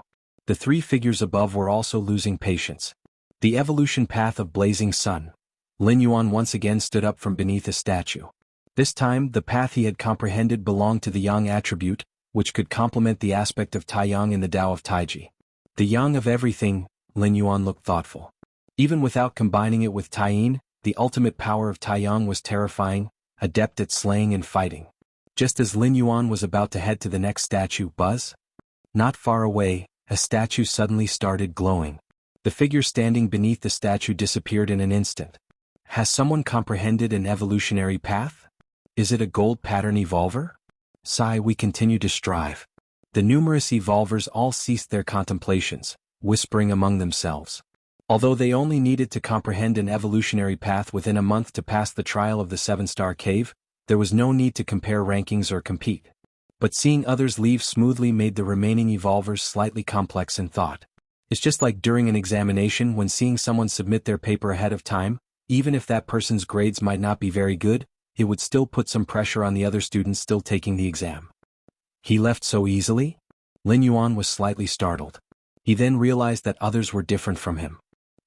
The 3 figures above were also losing patience. The evolution path of blazing sun. Lin Yuan once again stood up from beneath a statue. This time, the path he had comprehended belonged to the yang attribute, which could complement the aspect of Taiyang in the Tao of Taiji. The yang of everything. Lin Yuan looked thoughtful. Even without combining it with Taiyin, the ultimate power of Taiyang was terrifying, adept at slaying and fighting. Just as Lin Yuan was about to head to the next statue, buzz? Not far away, a statue suddenly started glowing. The figure standing beneath the statue disappeared in an instant. Has someone comprehended an evolutionary path? Is it a gold pattern evolver? Sigh, we continue to strive. The numerous evolvers all ceased their contemplations, whispering among themselves. Although they only needed to comprehend an evolutionary path within a month to pass the trial of the 7-star cave, there was no need to compare rankings or compete. But seeing others leave smoothly made the remaining evolvers slightly complex in thought. It's just like during an examination when seeing someone submit their paper ahead of time, even if that person's grades might not be very good, it would still put some pressure on the other students still taking the exam. He left so easily? Lin Yuan was slightly startled. He then realized that others were different from him.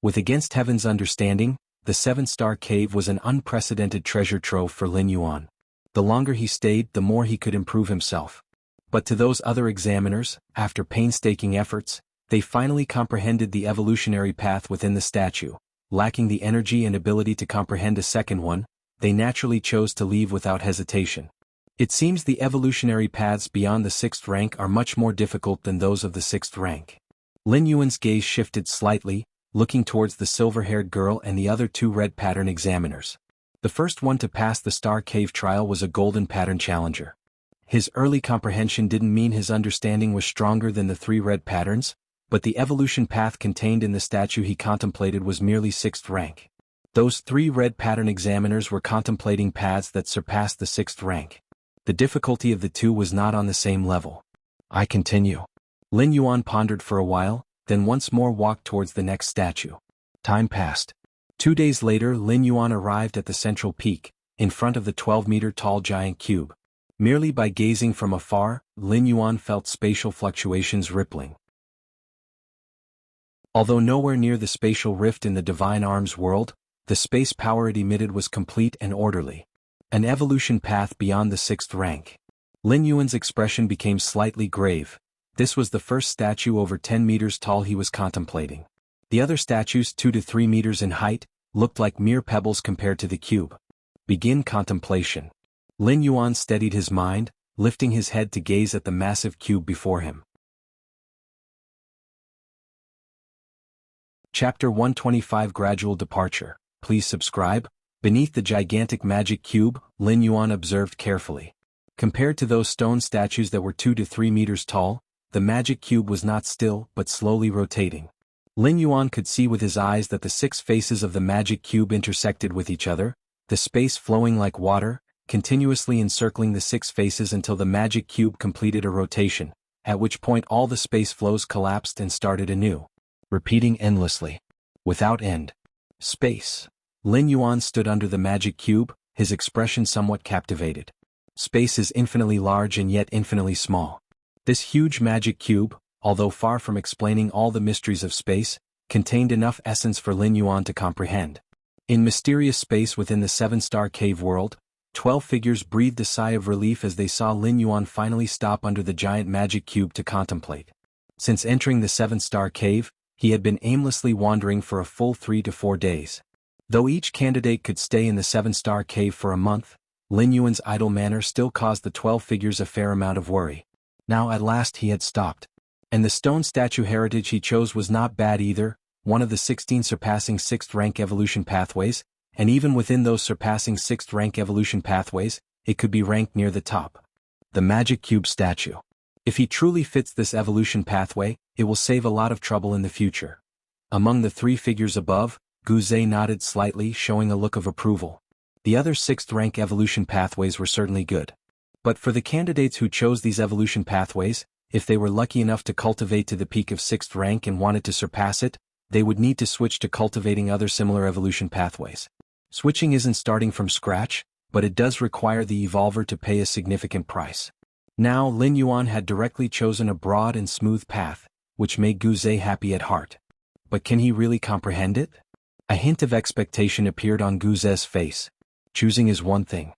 With Against Heaven's understanding, the 7-star cave was an unprecedented treasure trove for Lin Yuan. The longer he stayed, the more he could improve himself. But to those other examiners, after painstaking efforts, they finally comprehended the evolutionary path within the statue. Lacking the energy and ability to comprehend a second one, they naturally chose to leave without hesitation. It seems the evolutionary paths beyond the 6th rank are much more difficult than those of the 6th rank. Lin Yuan's gaze shifted slightly, looking towards the silver-haired girl and the other 2 red pattern examiners. The first one to pass the Star Cave trial was a golden pattern challenger. His early comprehension didn't mean his understanding was stronger than the 3 red patterns, but the evolution path contained in the statue he contemplated was merely 6th rank. Those 3 red pattern examiners were contemplating paths that surpassed the 6th rank. The difficulty of the 2 was not on the same level. I continue. Lin Yuan pondered for a while, then once more walked towards the next statue. Time passed. 2 days later, Lin Yuan arrived at the central peak, in front of the 12-meter-tall giant cube. Merely by gazing from afar, Lin Yuan felt spatial fluctuations rippling. Although nowhere near the spatial rift in the Divine Arms world, the space power it emitted was complete and orderly. An evolution path beyond the 6th rank. Lin Yuan's expression became slightly grave. This was the first statue over 10 meters tall he was contemplating. The other statues, 2 to 3 meters in height, looked like mere pebbles compared to the cube. Begin contemplation. Lin Yuan steadied his mind, lifting his head to gaze at the massive cube before him. Chapter 125 Gradual Departure. Please subscribe. Beneath the gigantic magic cube, Lin Yuan observed carefully. Compared to those stone statues that were 2 to 3 meters tall, the magic cube was not still but slowly rotating. Lin Yuan could see with his eyes that the 6 faces of the magic cube intersected with each other, the space flowing like water, continuously encircling the 6 faces until the magic cube completed a rotation, at which point all the space flows collapsed and started anew. Repeating endlessly. Without end. Space. Lin Yuan stood under the magic cube, his expression somewhat captivated. Space is infinitely large and yet infinitely small. This huge magic cube, although far from explaining all the mysteries of space, contained enough essence for Lin Yuan to comprehend. In mysterious space within the seven-star cave world, 12 figures breathed a sigh of relief as they saw Lin Yuan finally stop under the giant magic cube to contemplate. Since entering the seven-star cave, he had been aimlessly wandering for a full 3 to 4 days. Though each candidate could stay in the seven-star cave for a month, Lin Yuan's idle manner still caused the 12 figures a fair amount of worry. Now at last he had stopped. And the stone statue heritage he chose was not bad either, one of the 16 surpassing 6th rank evolution pathways, and even within those surpassing 6th rank evolution pathways, it could be ranked near the top. The Magic Cube statue. If he truly fits this evolution pathway, it will save a lot of trouble in the future. Among the 3 figures above, Guze nodded slightly, showing a look of approval. The other 6th rank evolution pathways were certainly good. But for the candidates who chose these evolution pathways, if they were lucky enough to cultivate to the peak of 6th rank and wanted to surpass it, they would need to switch to cultivating other similar evolution pathways. Switching isn't starting from scratch, but it does require the evolver to pay a significant price. Now Lin Yuan had directly chosen a broad and smooth path, which made Guze happy at heart. But can he really comprehend it? A hint of expectation appeared on Guze's face. Choosing is one thing.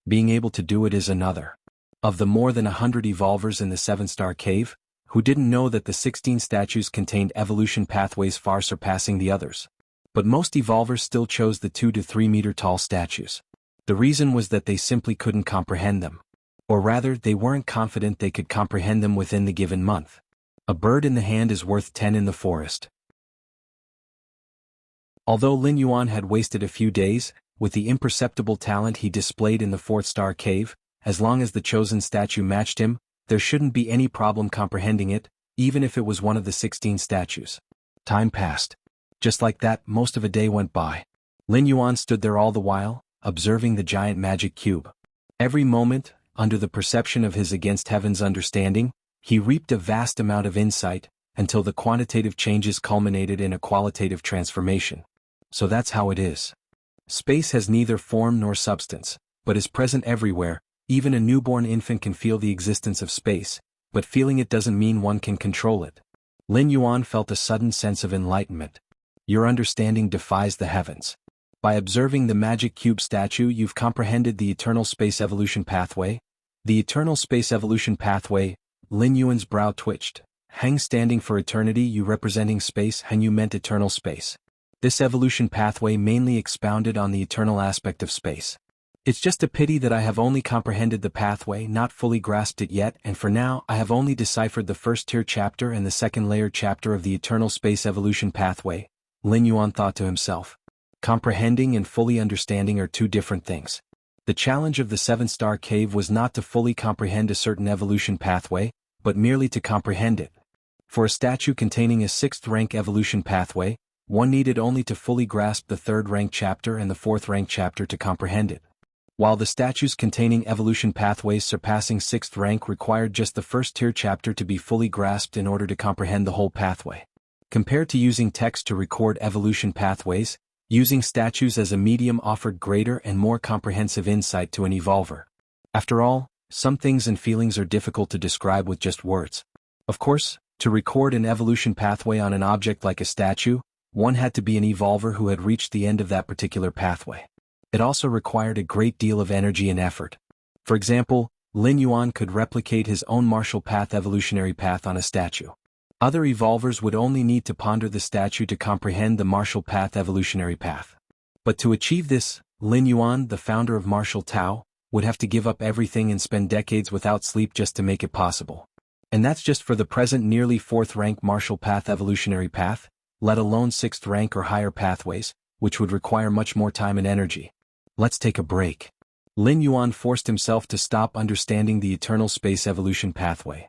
Being able to do it is another. Of the more than 100 evolvers in the 7-star cave, who didn't know that the 16 statues contained evolution pathways far surpassing the others? But most evolvers still chose the 2 to 3 meter tall statues. The reason was that they simply couldn't comprehend them. Or rather, they weren't confident they could comprehend them within the given month. A bird in the hand is worth 10 in the forest. Although Lin Yuan had wasted a few days, with the imperceptible talent he displayed in the 4th-star cave, as long as the chosen statue matched him, there shouldn't be any problem comprehending it, even if it was one of the 16 statues. Time passed. Just like that, most of a day went by. Lin Yuan stood there all the while, observing the giant magic cube. Every moment, under the perception of his against heaven's understanding, he reaped a vast amount of insight, until the quantitative changes culminated in a qualitative transformation. So that's how it is. Space has neither form nor substance, but is present everywhere. Even a newborn infant can feel the existence of space, but feeling it doesn't mean one can control it. Lin Yuan felt a sudden sense of enlightenment. Your understanding defies the heavens. By observing the magic cube statue, you've comprehended the eternal space evolution pathway. The eternal space evolution pathway. Lin Yuan's brow twitched. Hang standing for eternity, you representing space, Hang you meant eternal space. This evolution pathway mainly expounded on the eternal aspect of space. It's just a pity that I have only comprehended the pathway, not fully grasped it yet, and for now I have only deciphered the first-tier chapter and the second-layer chapter of the eternal space evolution pathway, Lin Yuan thought to himself. Comprehending and fully understanding are two different things. The challenge of the 7-star cave was not to fully comprehend a certain evolution pathway, but merely to comprehend it. For a statue containing a 6th-rank evolution pathway, one needed only to fully grasp the 3rd-rank chapter and the 4th-rank chapter to comprehend it. While the statues containing evolution pathways surpassing 6th rank required just the first-tier chapter to be fully grasped in order to comprehend the whole pathway. Compared to using text to record evolution pathways, using statues as a medium offered greater and more comprehensive insight to an evolver. After all, some things and feelings are difficult to describe with just words. Of course, to record an evolution pathway on an object like a statue, one had to be an evolver who had reached the end of that particular pathway. It also required a great deal of energy and effort. For example, Lin Yuan could replicate his own martial path evolutionary path on a statue. Other evolvers would only need to ponder the statue to comprehend the martial path evolutionary path. But to achieve this, Lin Yuan, the founder of martial Tao, would have to give up everything and spend decades without sleep just to make it possible. And that's just for the present nearly 4th rank martial path evolutionary path, let alone 6th rank or higher pathways, which would require much more time and energy. Let's take a break. Lin Yuan forced himself to stop understanding the eternal space evolution pathway.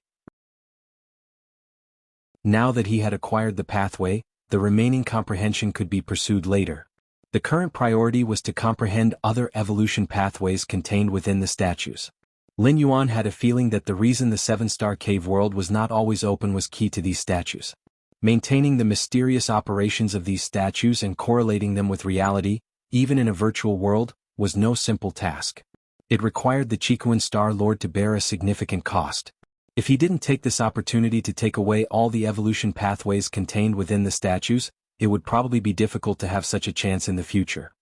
Now that he had acquired the pathway, the remaining comprehension could be pursued later. The current priority was to comprehend other evolution pathways contained within the statues. Lin Yuan had a feeling that the reason the 7-star cave world was not always open was key to these statues. Maintaining the mysterious operations of these statues and correlating them with reality, even in a virtual world, was no simple task. It required the Chikuan Star Lord to bear a significant cost. If he didn't take this opportunity to take away all the evolution pathways contained within the statues, it would probably be difficult to have such a chance in the future.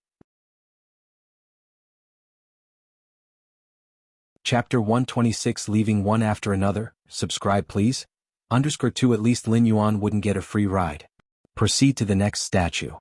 Chapter 126 Leaving one after another, subscribe please. _2 At least Lin Yuan wouldn't get a free ride. Proceed to the next statue.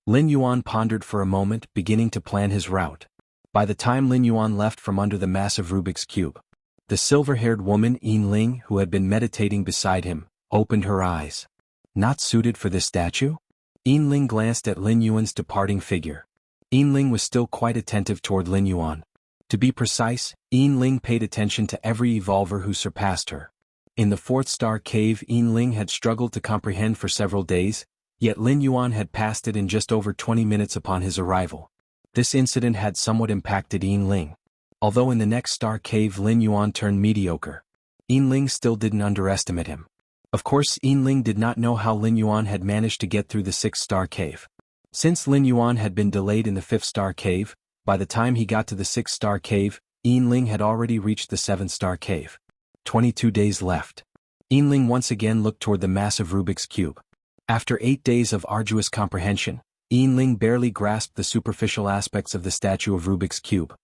Lin Yuan pondered for a moment, beginning to plan his route. By the time Lin Yuan left from under the massive Rubik's Cube, the silver-haired woman Yin Ling, who had been meditating beside him, opened her eyes. Not suited for this statue? Yin Ling glanced at Lin Yuan's departing figure. Yin Ling was still quite attentive toward Lin Yuan. To be precise, Yin Ling paid attention to every evolver who surpassed her. In the fourth star cave, Yin Ling had struggled to comprehend for several days, yet Lin Yuan had passed it in just over 20 minutes upon his arrival. This incident had somewhat impacted Yin Ling. Although in the next star cave Lin Yuan turned mediocre, Yin Ling still didn't underestimate him. Of course, Yin Ling did not know how Lin Yuan had managed to get through the sixth star cave. Since Lin Yuan had been delayed in the fifth star cave, by the time he got to the sixth star cave, Yin Ling had already reached the seventh star cave. 22 days left. Yin Ling once again looked toward the massive Rubik's Cube. After 8 days of arduous comprehension, Yin Ling barely grasped the superficial aspects of the statue of Rubik's Cube.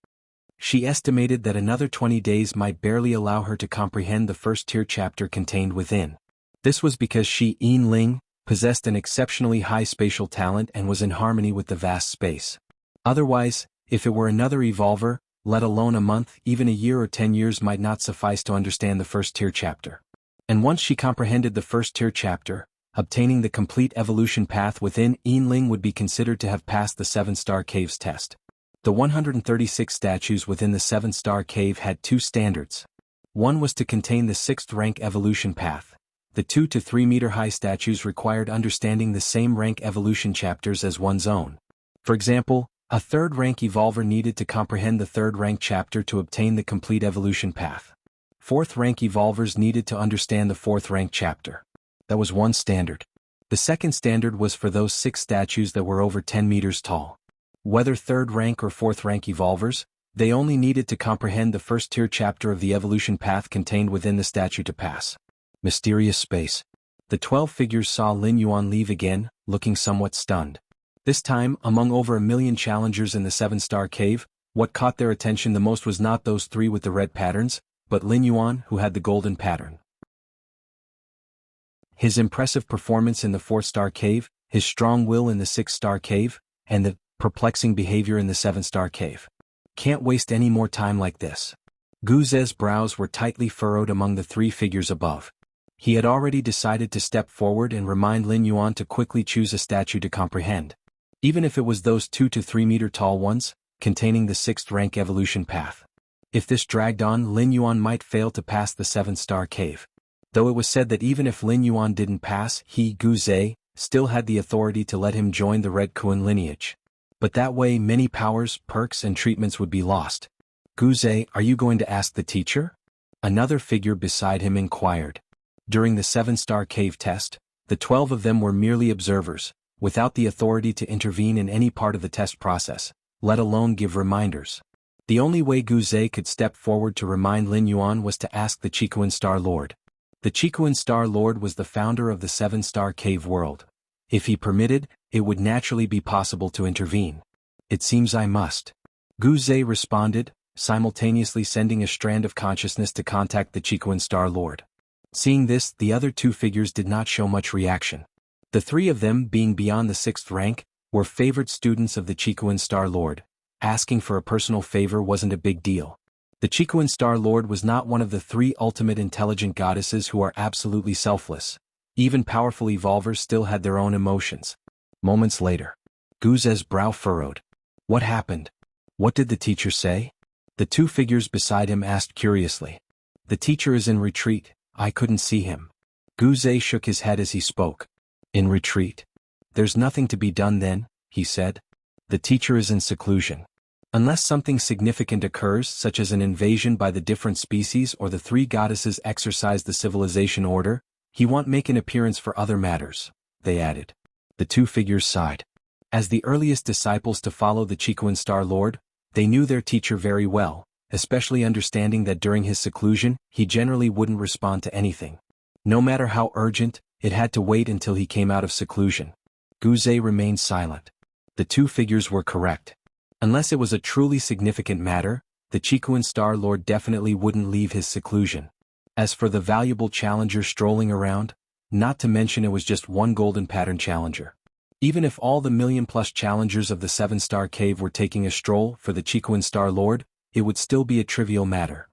She estimated that another 20 days might barely allow her to comprehend the first-tier chapter contained within. This was because she, Yin Ling, possessed an exceptionally high spatial talent and was in harmony with the vast space. Otherwise, if it were another evolver, let alone a month, even a year or 10 years might not suffice to understand the first-tier chapter. And once she comprehended the first-tier chapter, obtaining the complete evolution path within, Yin Ling would be considered to have passed the 7-star cave's test. The 136 statues within the 7-star cave had two standards. One was to contain the 6th rank evolution path. The 2 to 3 meter high statues required understanding the same rank evolution chapters as one's own. For example, a 3rd rank evolver needed to comprehend the 3rd rank chapter to obtain the complete evolution path. 4th rank evolvers needed to understand the 4th rank chapter. That was one standard. The second standard was for those 6 statues that were over 10 meters tall. Whether 3rd rank or 4th rank evolvers, they only needed to comprehend the first-tier chapter of the evolution path contained within the statue to pass. Mysterious space. The 12 figures saw Lin Yuan leave again, looking somewhat stunned. This time, among over 1 million challengers in the 7-star cave, what caught their attention the most was not those 3 with the red patterns, but Lin Yuan, who had the golden pattern. His impressive performance in the 4-star cave, his strong will in the 6-star cave, and the perplexing behavior in the 7-star cave. Can't waste any more time like this. Gu Ze's brows were tightly furrowed among the 3 figures above. He had already decided to step forward and remind Lin Yuan to quickly choose a statue to comprehend. Even if it was those 2 to 3 meter tall ones, containing the 6th rank evolution path. If this dragged on, Lin Yuan might fail to pass the 7-star cave. Though it was said that even if Lin Yuan didn't pass, he, Gu Ze, still had the authority to let him join the Red Kuan lineage. But that way many powers, perks and treatments would be lost. Gu Ze, are you going to ask the teacher? Another figure beside him inquired. During the 7-star cave test, the 12 of them were merely observers, without the authority to intervene in any part of the test process, let alone give reminders. The only way Gu Ze could step forward to remind Lin Yuan was to ask the Chikuan Star Lord. The Chikuan Star Lord was the founder of the 7-star cave world. If he permitted, it would naturally be possible to intervene. It seems I must. Gu Ze responded, simultaneously sending a strand of consciousness to contact the Chikuan Star Lord. Seeing this, the other 2 figures did not show much reaction. The 3 of them, being beyond the 6th rank, were favored students of the Chikuan Star Lord. Asking for a personal favor wasn't a big deal. The Chikuan Star Lord was not one of the 3 ultimate intelligent goddesses who are absolutely selfless. Even powerful evolvers still had their own emotions. Moments later, Gu Ze's brow furrowed. What happened? What did the teacher say? The 2 figures beside him asked curiously. The teacher is in retreat. I couldn't see him. Gu Ze shook his head as he spoke. In retreat? There's nothing to be done then, he said. The teacher is in seclusion. Unless something significant occurs, such as an invasion by the different species or the 3 goddesses exercise the civilization order, he won't make an appearance for other matters, they added. The 2 figures sighed. As the earliest disciples to follow the Chikuan Star Lord, they knew their teacher very well, especially understanding that during his seclusion, he generally wouldn't respond to anything. No matter how urgent, it had to wait until he came out of seclusion. Gu Ze remained silent. The 2 figures were correct. Unless it was a truly significant matter, the Chikuan Star Lord definitely wouldn't leave his seclusion. As for the valuable challenger strolling around, not to mention it was just one golden pattern challenger. Even if all the million-plus challengers of the 7-star cave were taking a stroll for the Chikuan Star Lord, it would still be a trivial matter.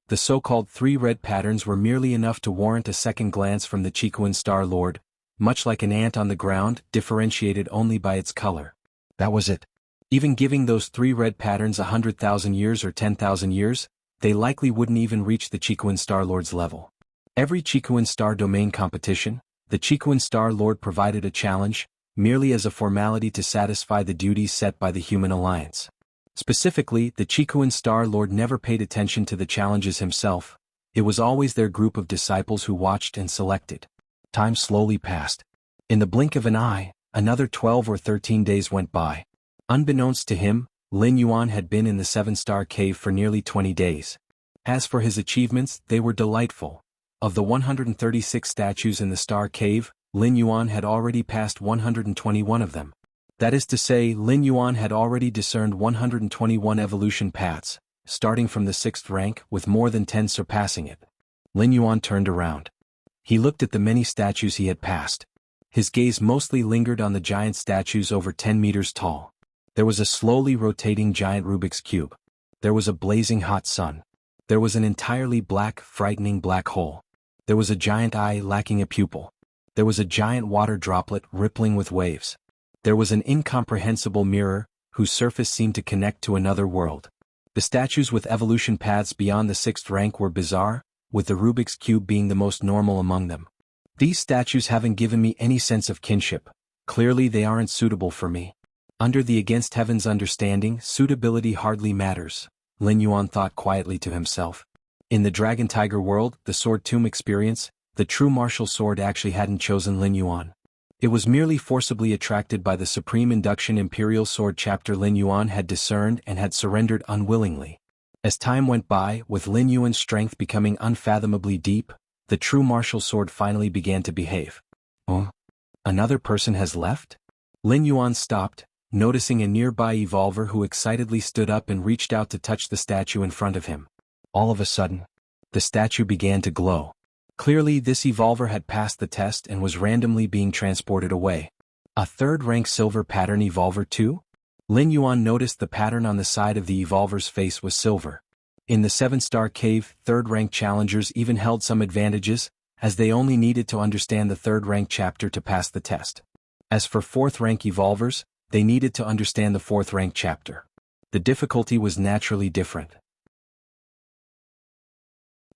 The so-called 3 red patterns were merely enough to warrant a second glance from the Chikuan Star Lord, much like an ant on the ground, differentiated only by its color. That was it. Even giving those 3 red patterns 100,000 years or 10,000 years, they likely wouldn't even reach the Chikuan Star Lord's level. Every Chikuan Star Domain competition, the Chikuan Star Lord provided a challenge, merely as a formality to satisfy the duties set by the Human Alliance. Specifically, the Chikuan Star Lord never paid attention to the challenges himself. It was always their group of disciples who watched and selected. Time slowly passed. In the blink of an eye, another 12 or 13 days went by. Unbeknownst to him, Lin Yuan had been in the 7-star cave for nearly 20 days. As for his achievements, they were delightful. Of the 136 statues in the Star Cave, Lin Yuan had already passed 121 of them. That is to say, Lin Yuan had already discerned 121 evolution paths, starting from the 6th rank with more than 10 surpassing it. Lin Yuan turned around. He looked at the many statues he had passed. His gaze mostly lingered on the giant statues over 10 meters tall. There was a slowly rotating giant Rubik's Cube. There was a blazing hot sun. There was an entirely black, frightening black hole. There was a giant eye lacking a pupil. There was a giant water droplet rippling with waves. There was an incomprehensible mirror, whose surface seemed to connect to another world. The statues with evolution paths beyond the 6th rank were bizarre, with the Rubik's Cube being the most normal among them. These statues haven't given me any sense of kinship. Clearly they aren't suitable for me. Under the Against Heaven's understanding, suitability hardly matters, Lin Yuan thought quietly to himself. In the Dragon Tiger world, the Sword Tomb experience, the true martial sword actually hadn't chosen Lin Yuan. It was merely forcibly attracted by the Supreme Induction Imperial Sword chapter Lin Yuan had discerned and had surrendered unwillingly. As time went by, with Lin Yuan's strength becoming unfathomably deep, the true martial sword finally began to behave. Oh? Another person has left? Lin Yuan stopped, noticing a nearby evolver who excitedly stood up and reached out to touch the statue in front of him. All of a sudden, the statue began to glow. Clearly this evolver had passed the test and was randomly being transported away. A 3rd-rank silver pattern evolver too? Lin Yuan noticed the pattern on the side of the evolver's face was silver. In the 7-star cave, 3rd-rank challengers even held some advantages, as they only needed to understand the 3rd-rank chapter to pass the test. As for 4th-rank evolvers, they needed to understand the 4th-rank chapter. The difficulty was naturally different.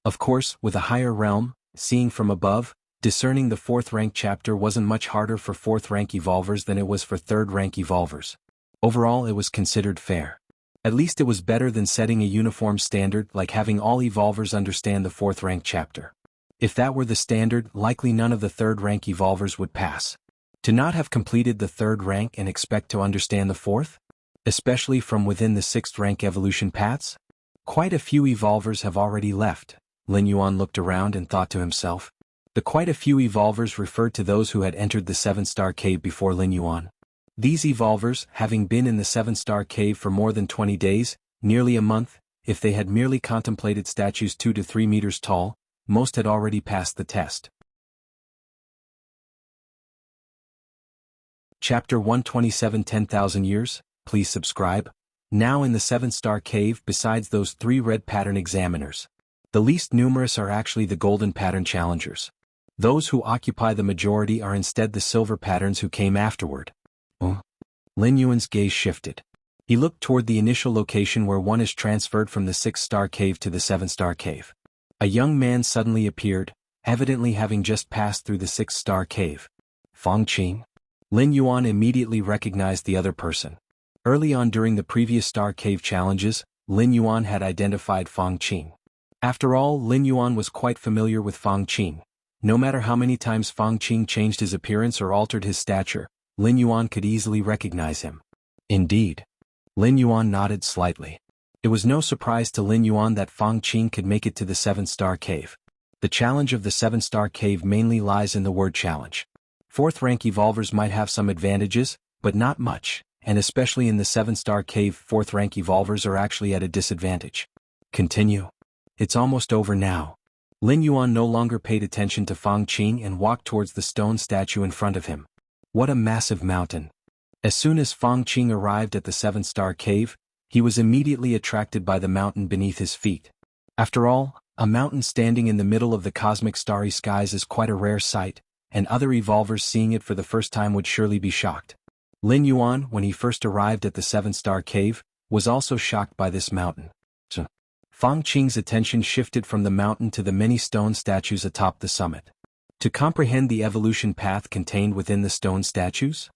Of course, with a higher realm, seeing from above, discerning the 4th-rank chapter wasn't much harder for 4th-rank evolvers than it was for 3rd-rank evolvers. Overall, it was considered fair. At least it was better than setting a uniform standard like having all evolvers understand the 4th-rank chapter. If that were the standard, likely none of the 3rd-rank evolvers would pass. To not have completed the 3rd rank and expect to understand the 4th? Especially from within the 6th-rank evolution paths? Quite a few evolvers have already left. Lin Yuan looked around and thought to himself. The quite a few evolvers referred to those who had entered the 7-star cave before Lin Yuan. These evolvers, having been in the 7-star cave for more than 20 days, nearly a month, if they had merely contemplated statues 2 to 3 meters tall, most had already passed the test. Chapter 127 10,000 Years, please subscribe. Now in the 7-star cave besides those 3 red pattern examiners. The least numerous are actually the golden pattern challengers. Those who occupy the majority are instead the silver patterns who came afterward. Oh? Lin Yuan's gaze shifted. He looked toward the initial location where one is transferred from the 6-star cave to the 7-star cave. A young man suddenly appeared, evidently having just passed through the 6-star cave. Fang Qing? Lin Yuan immediately recognized the other person. Early on during the previous Star Cave challenges, Lin Yuan had identified Fang Qing. After all, Lin Yuan was quite familiar with Fang Qing. No matter how many times Fang Qing changed his appearance or altered his stature, Lin Yuan could easily recognize him. Indeed. Lin Yuan nodded slightly. It was no surprise to Lin Yuan that Fang Qing could make it to the 7-star cave. The challenge of the 7-star cave mainly lies in the word challenge. 4th-rank evolvers might have some advantages, but not much, and especially in the 7-star cave, 4th rank evolvers are actually at a disadvantage. Continue. It's almost over now. Lin Yuan no longer paid attention to Fang Qing and walked towards the stone statue in front of him. What a massive mountain. As soon as Fang Qing arrived at the 7-star cave, he was immediately attracted by the mountain beneath his feet. After all, a mountain standing in the middle of the cosmic starry skies is quite a rare sight, and other evolvers seeing it for the first time would surely be shocked. Lin Yuan, when he first arrived at the 7-star cave, was also shocked by this mountain. Fang Qing's attention shifted from the mountain to the many stone statues atop the summit. To comprehend the evolution path contained within the stone statues?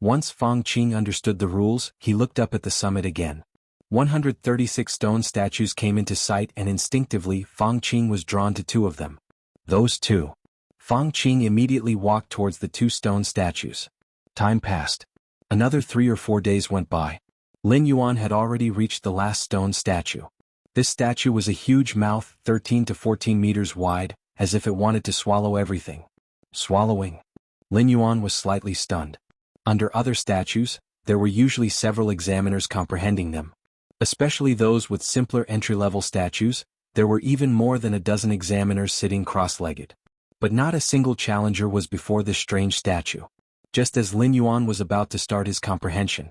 Once Fang Qing understood the rules, he looked up at the summit again. 136 stone statues came into sight and instinctively Fang Qing was drawn to 2 of them. Those 2. Fang Qing immediately walked towards the 2 stone statues. Time passed. Another 3 or 4 days went by. Lin Yuan had already reached the last stone statue. This statue was a huge mouth, 13 to 14 meters wide, as if it wanted to swallow everything. Swallowing. Lin Yuan was slightly stunned. Under other statues, there were usually several examiners comprehending them. Especially those with simpler entry-level statues, there were even more than a dozen examiners sitting cross-legged. But not a single challenger was before this strange statue. Just as Lin Yuan was about to start his comprehension.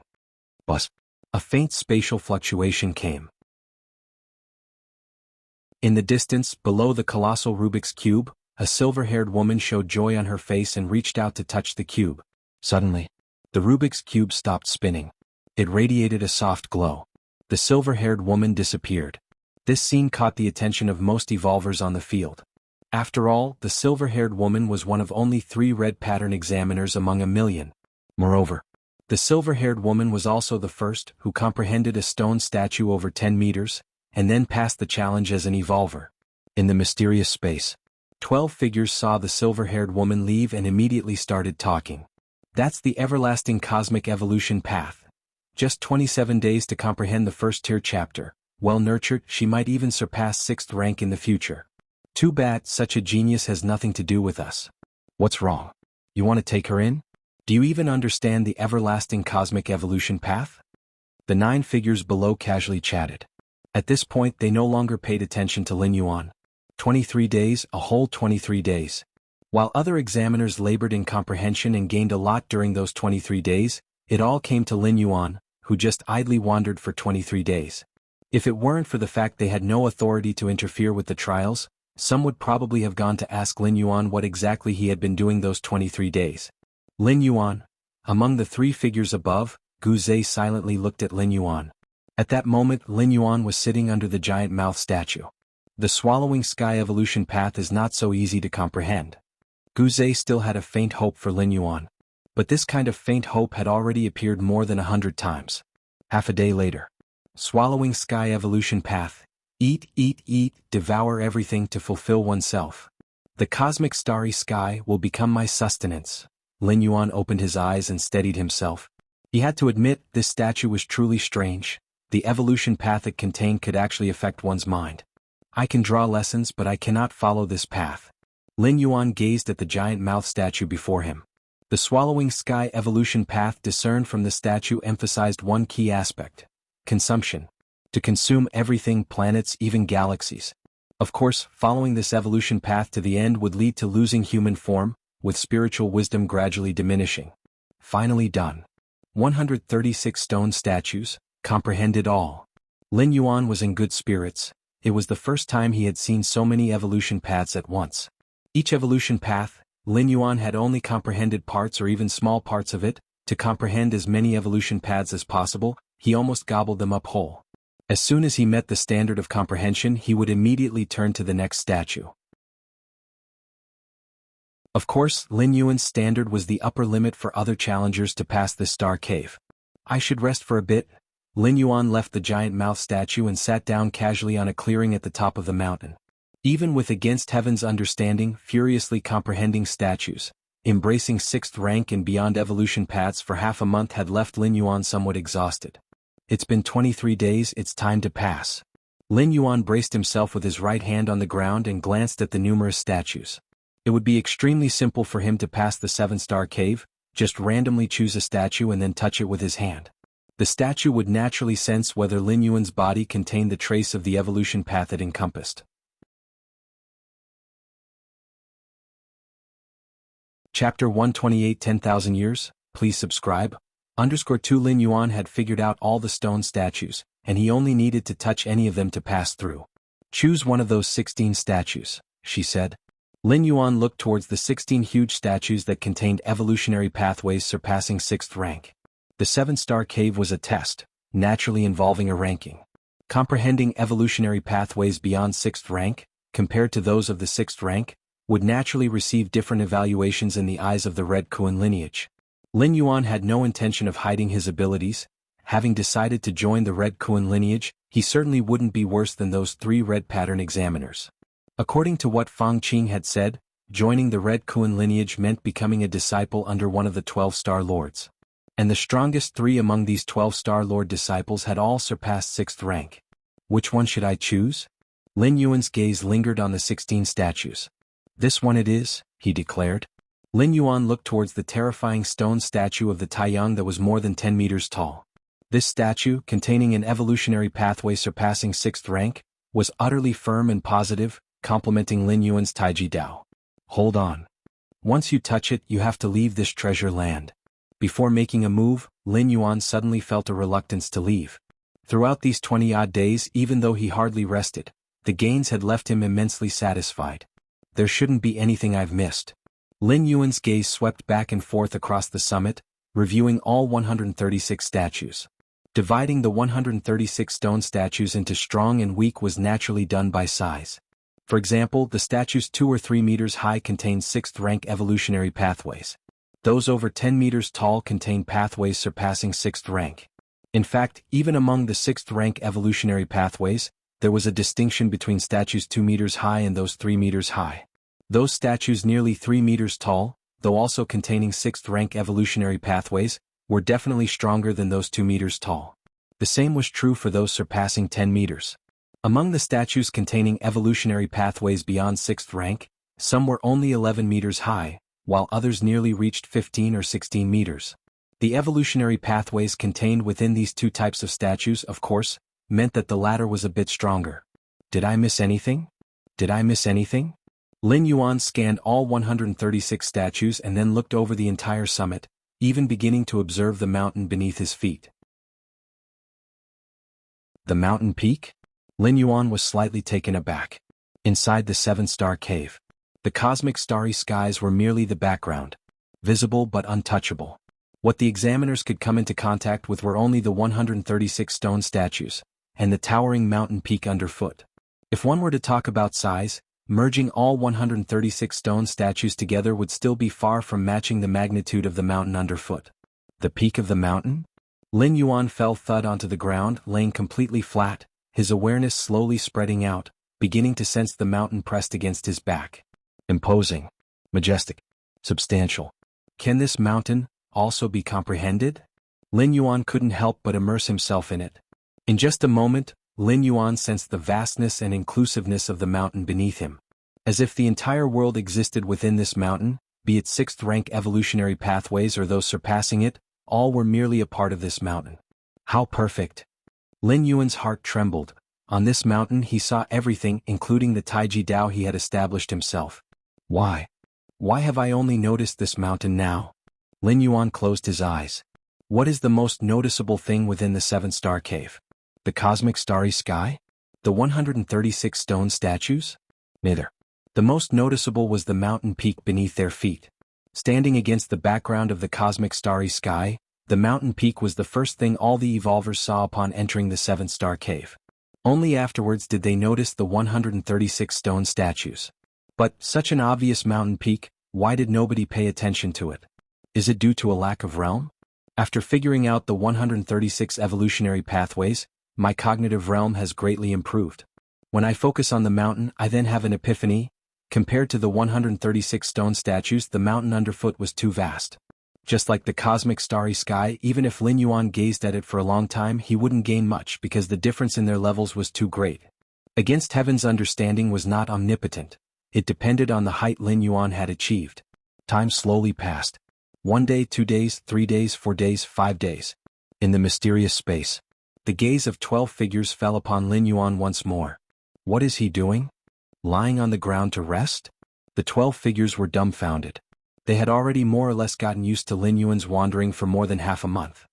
Buzz. A faint spatial fluctuation came. In the distance, below the colossal Rubik's Cube, a silver-haired woman showed joy on her face and reached out to touch the cube. Suddenly, the Rubik's Cube stopped spinning. It radiated a soft glow. The silver-haired woman disappeared. This scene caught the attention of most evolvers on the field. After all, the silver-haired woman was one of only 3 red pattern examiners among a million. Moreover, the silver-haired woman was also the first who comprehended a stone statue over 10 meters, and then passed the challenge as an evolver. In the mysterious space, 12 figures saw the silver-haired woman leave and immediately started talking. That's the everlasting cosmic evolution path. Just 27 days to comprehend the first-tier chapter. Well nurtured, she might even surpass 6th rank in the future. Too bad such a genius has nothing to do with us. What's wrong? You want to take her in? Do you even understand the everlasting cosmic evolution path? The 9 figures below casually chatted. At this point they no longer paid attention to Lin Yuan. 23 days, a whole 23 days. While other examiners labored in comprehension and gained a lot during those 23 days, it all came to Lin Yuan, who just idly wandered for 23 days. If it weren't for the fact they had no authority to interfere with the trials, some would probably have gone to ask Lin Yuan what exactly he had been doing those 23 days. Lin Yuan. Among the 3 figures above, Gu Zhe silently looked at Lin Yuan. At that moment Lin Yuan was sitting under the giant mouth statue. The swallowing sky evolution path is not so easy to comprehend. Gu Zhe still had a faint hope for Lin Yuan. But this kind of faint hope had already appeared more than 100 times. Half a day later. Swallowing sky evolution path. Eat, eat, eat, devour everything to fulfill oneself. The cosmic starry sky will become my sustenance. Lin Yuan opened his eyes and steadied himself. He had to admit this statue was truly strange. The evolution path it contained could actually affect one's mind. I can draw lessons but I cannot follow this path. Lin Yuan gazed at the giant mouth statue before him. The swallowing sky evolution path discerned from the statue emphasized one key aspect. Consumption. To consume everything, planets, even galaxies. Of course, following this evolution path to the end would lead to losing human form, with spiritual wisdom gradually diminishing. Finally done. 136 stone statues, comprehended all. Lin Yuan was in good spirits. It was the first time he had seen so many evolution paths at once. Each evolution path, Lin Yuan had only comprehended parts or even small parts of it. To comprehend as many evolution paths as possible, he almost gobbled them up whole. As soon as he met the standard of comprehension, he would immediately turn to the next statue. Of course, Lin Yuan's standard was the upper limit for other challengers to pass this star cave. I should rest for a bit. Lin Yuan left the giant mouth statue and sat down casually on a clearing at the top of the mountain. Even with Against Heaven's understanding, furiously comprehending statues, embracing 6th rank and beyond evolution paths for half a month had left Lin Yuan somewhat exhausted. It's been 23 days, it's time to pass. Lin Yuan braced himself with his right hand on the ground and glanced at the numerous statues. It would be extremely simple for him to pass the 7-star cave, just randomly choose a statue and then touch it with his hand. The statue would naturally sense whether Lin Yuan's body contained the trace of the evolution path it encompassed. Chapter 128 10,000 Years, please subscribe. _2 Lin Yuan had figured out all the stone statues, and he only needed to touch any of them to pass through. Choose one of those 16 statues, she said. Lin Yuan looked towards the 16 huge statues that contained evolutionary pathways surpassing 6th rank. The 7-star cave was a test, naturally involving a ranking. Comprehending evolutionary pathways beyond 6th rank, compared to those of the 6th rank, would naturally receive different evaluations in the eyes of the Red Kuan lineage. Lin Yuan had no intention of hiding his abilities. Having decided to join the Red Kuan lineage, he certainly wouldn't be worse than those 3 red pattern examiners. According to what Fang Qing had said, joining the Red Kuan lineage meant becoming a disciple under one of the 12-star lords. And the strongest 3 among these 12-star lord disciples had all surpassed 6th rank. Which one should I choose? Lin Yuan's gaze lingered on the 16 statues. This one it is, he declared. Lin Yuan looked towards the terrifying stone statue of the Taiyang that was more than 10 meters tall. This statue, containing an evolutionary pathway surpassing 6th rank, was utterly firm and positive, complementing Lin Yuan's Taiji Dao. Hold on. Once you touch it, you have to leave this treasure land. Before making a move, Lin Yuan suddenly felt a reluctance to leave. Throughout these 20-odd days, even though he hardly rested, the gains had left him immensely satisfied. There shouldn't be anything I've missed. Lin Yuan's gaze swept back and forth across the summit, reviewing all 136 statues. Dividing the 136 stone statues into strong and weak was naturally done by size. For example, the statues 2 or 3 meters high contained 6th rank evolutionary pathways. Those over 10 meters tall contained pathways surpassing 6th rank. In fact, even among the 6th rank evolutionary pathways, there was a distinction between statues 2 meters high and those 3 meters high. Those statues nearly 3 meters tall, though also containing 6th rank evolutionary pathways, were definitely stronger than those 2 meters tall. The same was true for those surpassing 10 meters. Among the statues containing evolutionary pathways beyond 6th rank, some were only 11 meters high, while others nearly reached 15 or 16 meters. The evolutionary pathways contained within these 2 types of statues, of course, meant that the latter was a bit stronger. Did I miss anything? Did I miss anything? Lin Yuan scanned all 136 statues and then looked over the entire summit, even beginning to observe the mountain beneath his feet. The mountain peak? Lin Yuan was slightly taken aback. Inside the 7-star cave, the cosmic starry skies were merely the background, visible but untouchable. What the examiners could come into contact with were only the 136 stone statues, and the towering mountain peak underfoot. If one were to talk about size, merging all 136 stone statues together would still be far from matching the magnitude of the mountain underfoot. The peak of the mountain? Lin Yuan fell thud onto the ground, laying completely flat, his awareness slowly spreading out, beginning to sense the mountain pressed against his back. Imposing, majestic, substantial. Can this mountain also be comprehended? Lin Yuan couldn't help but immerse himself in it. In just a moment, Lin Yuan sensed the vastness and inclusiveness of the mountain beneath him. As if the entire world existed within this mountain, be it 6th rank evolutionary pathways or those surpassing it, all were merely a part of this mountain. How perfect! Lin Yuan's heart trembled. On this mountain he saw everything, including the Taiji Dao he had established himself. Why? Why have I only noticed this mountain now? Lin Yuan closed his eyes. What is the most noticeable thing within the 7-star cave? The cosmic starry sky? The 136 stone statues? Neither. The most noticeable was the mountain peak beneath their feet. Standing against the background of the cosmic starry sky, the mountain peak was the first thing all the evolvers saw upon entering the 7-star cave. Only afterwards did they notice the 136 stone statues. But, such an obvious mountain peak, why did nobody pay attention to it? Is it due to a lack of realm? After figuring out the 136 evolutionary pathways, my cognitive realm has greatly improved. When I focus on the mountain, I then have an epiphany. Compared to the 136 stone statues, the mountain underfoot was too vast. Just like the cosmic starry sky, even if Lin Yuan gazed at it for a long time, he wouldn't gain much because the difference in their levels was too great. Against heaven's understanding was not omnipotent. It depended on the height Lin Yuan had achieved. Time slowly passed. 1 day, 2 days, 3 days, 4 days, 5 days. In the mysterious space, the gaze of 12 figures fell upon Lin Yuan once more. What is he doing? Lying on the ground to rest? The 12 figures were dumbfounded. They had already more or less gotten used to Lin Yuan's wandering for more than half a month.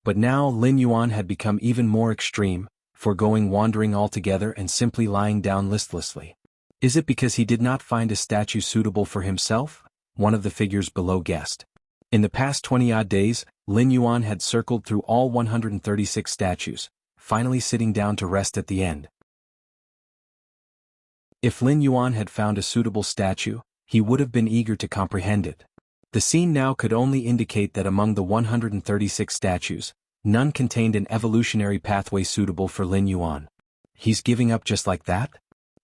But now Lin Yuan had become even more extreme, foregoing wandering altogether and simply lying down listlessly. Is it because he did not find a statue suitable for himself? One of the figures below guessed. In the past 20-odd days, Lin Yuan had circled through all 136 statues, finally sitting down to rest at the end. If Lin Yuan had found a suitable statue, he would have been eager to comprehend it. The scene now could only indicate that among the 136 statues, none contained an evolutionary pathway suitable for Lin Yuan. He's giving up just like that?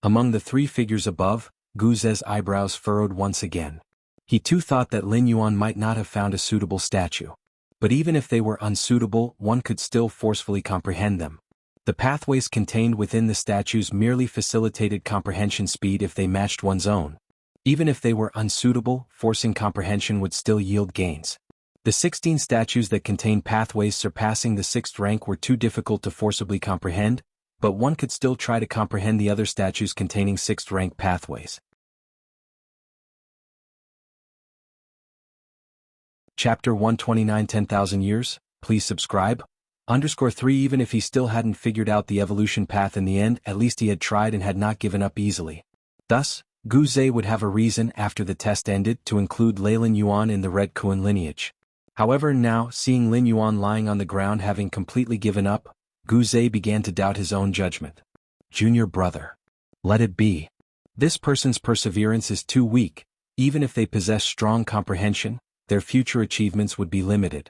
Among the 3 figures above, Gu Ze's eyebrows furrowed once again. He too thought that Lin Yuan might not have found a suitable statue. But even if they were unsuitable, one could still forcefully comprehend them. The pathways contained within the statues merely facilitated comprehension speed if they matched one's own. Even if they were unsuitable, forcing comprehension would still yield gains. The 16 statues that contained pathways surpassing the 6th rank were too difficult to forcibly comprehend, but one could still try to comprehend the other statues containing 6th rank pathways. Chapter 129 10,000 Years, please subscribe. _3 Even if he still hadn't figured out the evolution path in the end, at least he had tried and had not given up easily. Thus, Gu Ze would have a reason after the test ended to include Lin Yuan in the Red Kuan lineage. However, now, seeing Lin Yuan lying on the ground having completely given up, Gu Ze began to doubt his own judgment. Junior brother. Let it be. This person's perseverance is too weak. Even if they possess strong comprehension, their future achievements would be limited.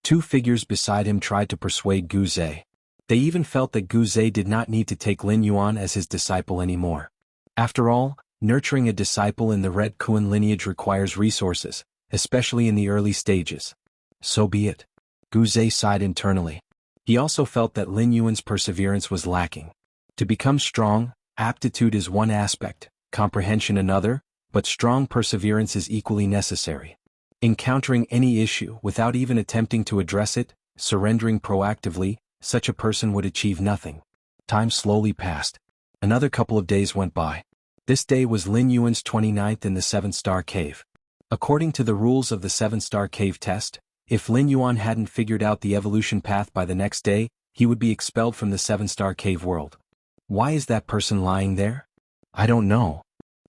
2 figures beside him tried to persuade Gu Ze. They even felt that Gu Ze did not need to take Lin Yuan as his disciple anymore. After all, nurturing a disciple in the Red Kuan lineage requires resources, especially in the early stages. So be it. Gu Ze sighed internally. He also felt that Lin Yuan's perseverance was lacking. To become strong, aptitude is one aspect, comprehension another, but strong perseverance is equally necessary. Encountering any issue without even attempting to address it, surrendering proactively, such a person would achieve nothing. Time slowly passed. Another couple of days went by. This day was Lin Yuan's 29th in the 7-star cave. According to the rules of the 7-star cave test, if Lin Yuan hadn't figured out the evolution path by the next day, he would be expelled from the 7-star cave world. Why is that person lying there? I don't know.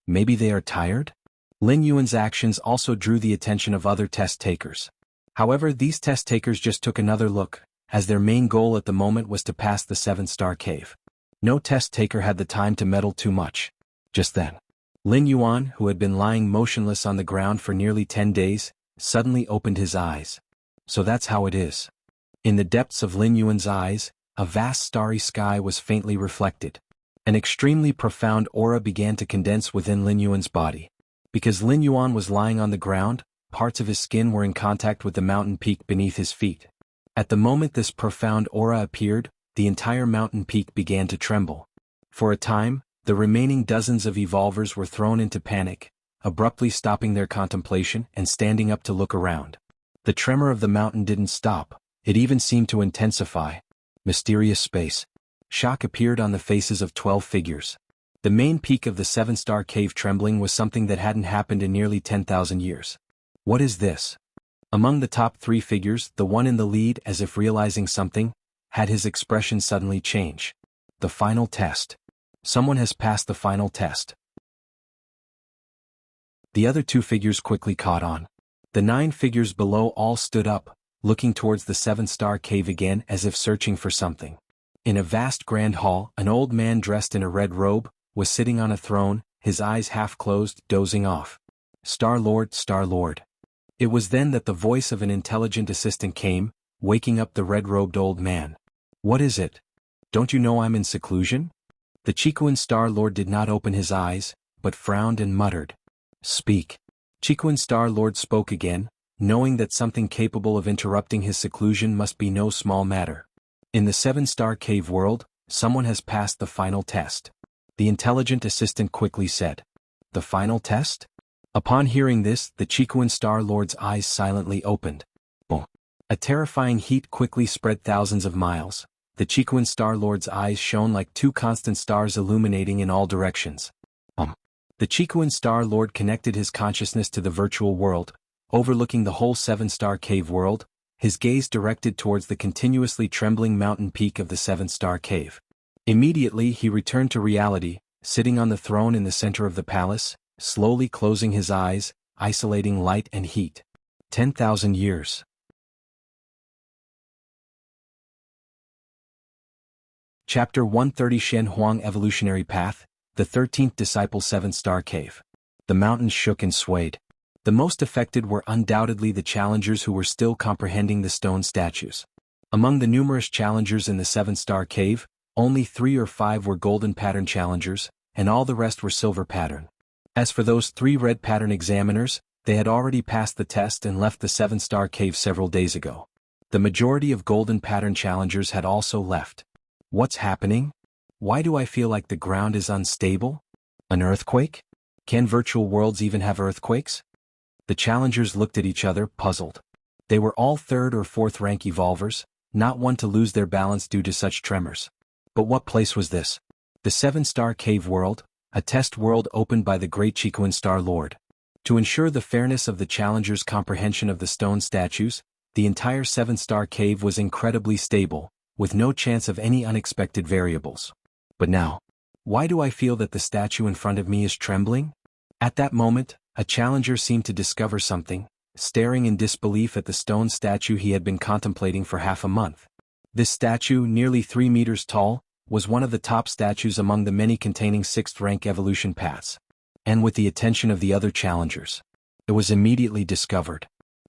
Maybe they are tired? Lin Yuan's actions also drew the attention of other test takers. However, these test takers just took another look, as their main goal at the moment was to pass the 7-star cave. No test taker had the time to meddle too much. Just then, Lin Yuan, who had been lying motionless on the ground for nearly 10 days, suddenly opened his eyes. So that's how it is. In the depths of Lin Yuan's eyes, a vast starry sky was faintly reflected. An extremely profound aura began to condense within Lin Yuan's body. Because Lin Yuan was lying on the ground, parts of his skin were in contact with the mountain peak beneath his feet. At the moment this profound aura appeared, the entire mountain peak began to tremble. For a time, the remaining dozens of evolvers were thrown into panic, abruptly stopping their contemplation and standing up to look around. The tremor of the mountain didn't stop, it even seemed to intensify. Mysterious space. Shock appeared on the faces of 12 figures. The main peak of the 7-star cave trembling was something that hadn't happened in nearly 10,000 years. What is this? Among the top 3 figures, the one in the lead, as if realizing something, had his expression suddenly change. The final test. Someone has passed the final test. The other 2 figures quickly caught on. The 9 figures below all stood up, looking towards the 7-star cave again as if searching for something. In a vast grand hall, an old man dressed in a red robe was sitting on a throne, his eyes half closed, dozing off. Star-Lord, Star-Lord. It was then that the voice of an intelligent assistant came, waking up the red-robed old man. What is it? Don't you know I'm in seclusion? The Chikuan Star-Lord did not open his eyes, but frowned and muttered. Speak. Chikuan Star-Lord spoke again, knowing that something capable of interrupting his seclusion must be no small matter. In the 7-star cave world, someone has passed the final test. The intelligent assistant quickly said. The final test? Upon hearing this, the Chikuan Star-Lord's eyes silently opened. Oh. A terrifying heat quickly spread thousands of miles. The Chiquan Star Lord's eyes shone like two constant stars illuminating in all directions. The Chiquan Star Lord connected his consciousness to the virtual world, overlooking the whole seven-star cave world, his gaze directed towards the continuously trembling mountain peak of the seven-star cave. Immediately he returned to reality, sitting on the throne in the center of the palace, slowly closing his eyes, isolating light and heat. 10,000 years. Chapter 130 Shen Huang Evolutionary Path, the 13th Disciple 7-Star Cave. The mountains shook and swayed. The most affected were undoubtedly the challengers who were still comprehending the stone statues. Among the numerous challengers in the 7-Star Cave, only 3 or 5 were golden pattern challengers, and all the rest were silver pattern. As for those 3 red pattern examiners, they had already passed the test and left the 7-Star Cave several days ago. The majority of golden pattern challengers had also left. What's happening? Why do I feel like the ground is unstable? An earthquake? Can virtual worlds even have earthquakes? The challengers looked at each other, puzzled. They were all 3rd or 4th rank evolvers, not one to lose their balance due to such tremors. But what place was this? The 7-Star Cave world, a test world opened by the great Chiquan Star Lord. To ensure the fairness of the challengers' comprehension of the stone statues, the entire 7-Star Cave was incredibly stable, with no chance of any unexpected variables. But now, why do I feel that the statue in front of me is trembling? At that moment, a challenger seemed to discover something, staring in disbelief at the stone statue he had been contemplating for half a month. This statue, nearly 3 meters tall, was one of the top statues among the many containing 6th-rank evolution paths. And with the attention of the other challengers, it was immediately discovered.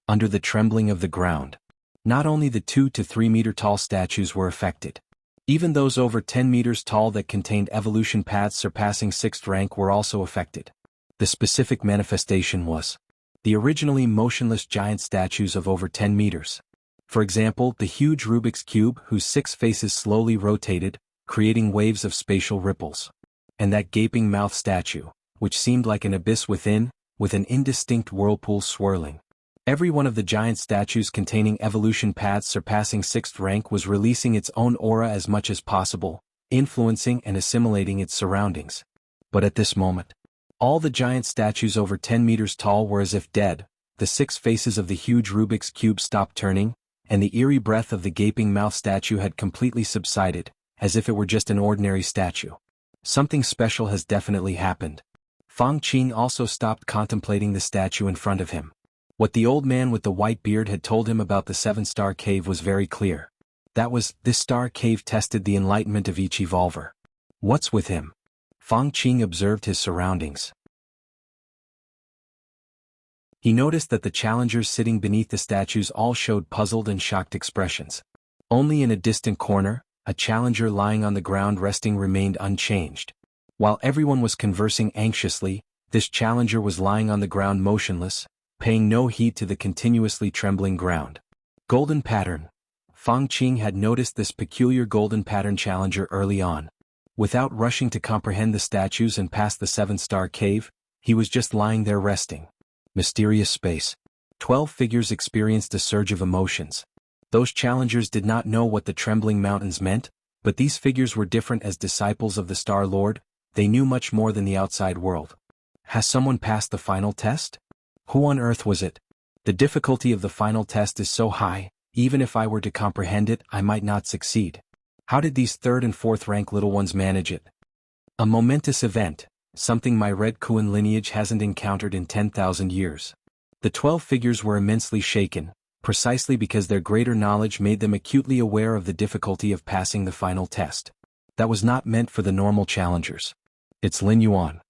Under the trembling of the ground, not only the 2 to 3 meter tall statues were affected. Even those over 10 meters tall that contained evolution paths surpassing 6th rank were also affected. The specific manifestation was the originally motionless giant statues of over 10 meters. For example, the huge Rubik's Cube whose 6 faces slowly rotated, creating waves of spatial ripples. And that gaping mouth statue, which seemed like an abyss within, with an indistinct whirlpool swirling. Every one of the giant statues containing evolution paths surpassing 6th rank was releasing its own aura as much as possible, influencing and assimilating its surroundings. But at this moment, all the giant statues over 10 meters tall were as if dead, the 6 faces of the huge Rubik's Cube stopped turning, and the eerie breath of the gaping mouth statue had completely subsided, as if it were just an ordinary statue. Something special has definitely happened. Fang Qing also stopped contemplating the statue in front of him. What the old man with the white beard had told him about the 7-Star Cave was very clear. That was, this star cave tested the enlightenment of each evolver. What's with him? Fang Qing observed his surroundings. He noticed that the challengers sitting beneath the statues all showed puzzled and shocked expressions. Only in a distant corner, a challenger lying on the ground resting remained unchanged. While everyone was conversing anxiously, this challenger was lying on the ground motionless, paying no heed to the continuously trembling ground. Golden pattern. Fang Qing had noticed this peculiar golden pattern challenger early on. Without rushing to comprehend the statues and past the 7-Star Cave, he was just lying there resting. Mysterious space. 12 figures experienced a surge of emotions. Those challengers did not know what the trembling mountains meant, but these figures were different as disciples of the Star Lord. They knew much more than the outside world. Has someone passed the final test? Who on earth was it? The difficulty of the final test is so high, even if I were to comprehend it, I might not succeed. How did these 3rd and 4th rank little ones manage it? A momentous event, something my Red Kuan lineage hasn't encountered in 10,000 years. The 12 figures were immensely shaken, precisely because their greater knowledge made them acutely aware of the difficulty of passing the final test. That was not meant for the normal challengers. It's Lin Yuan.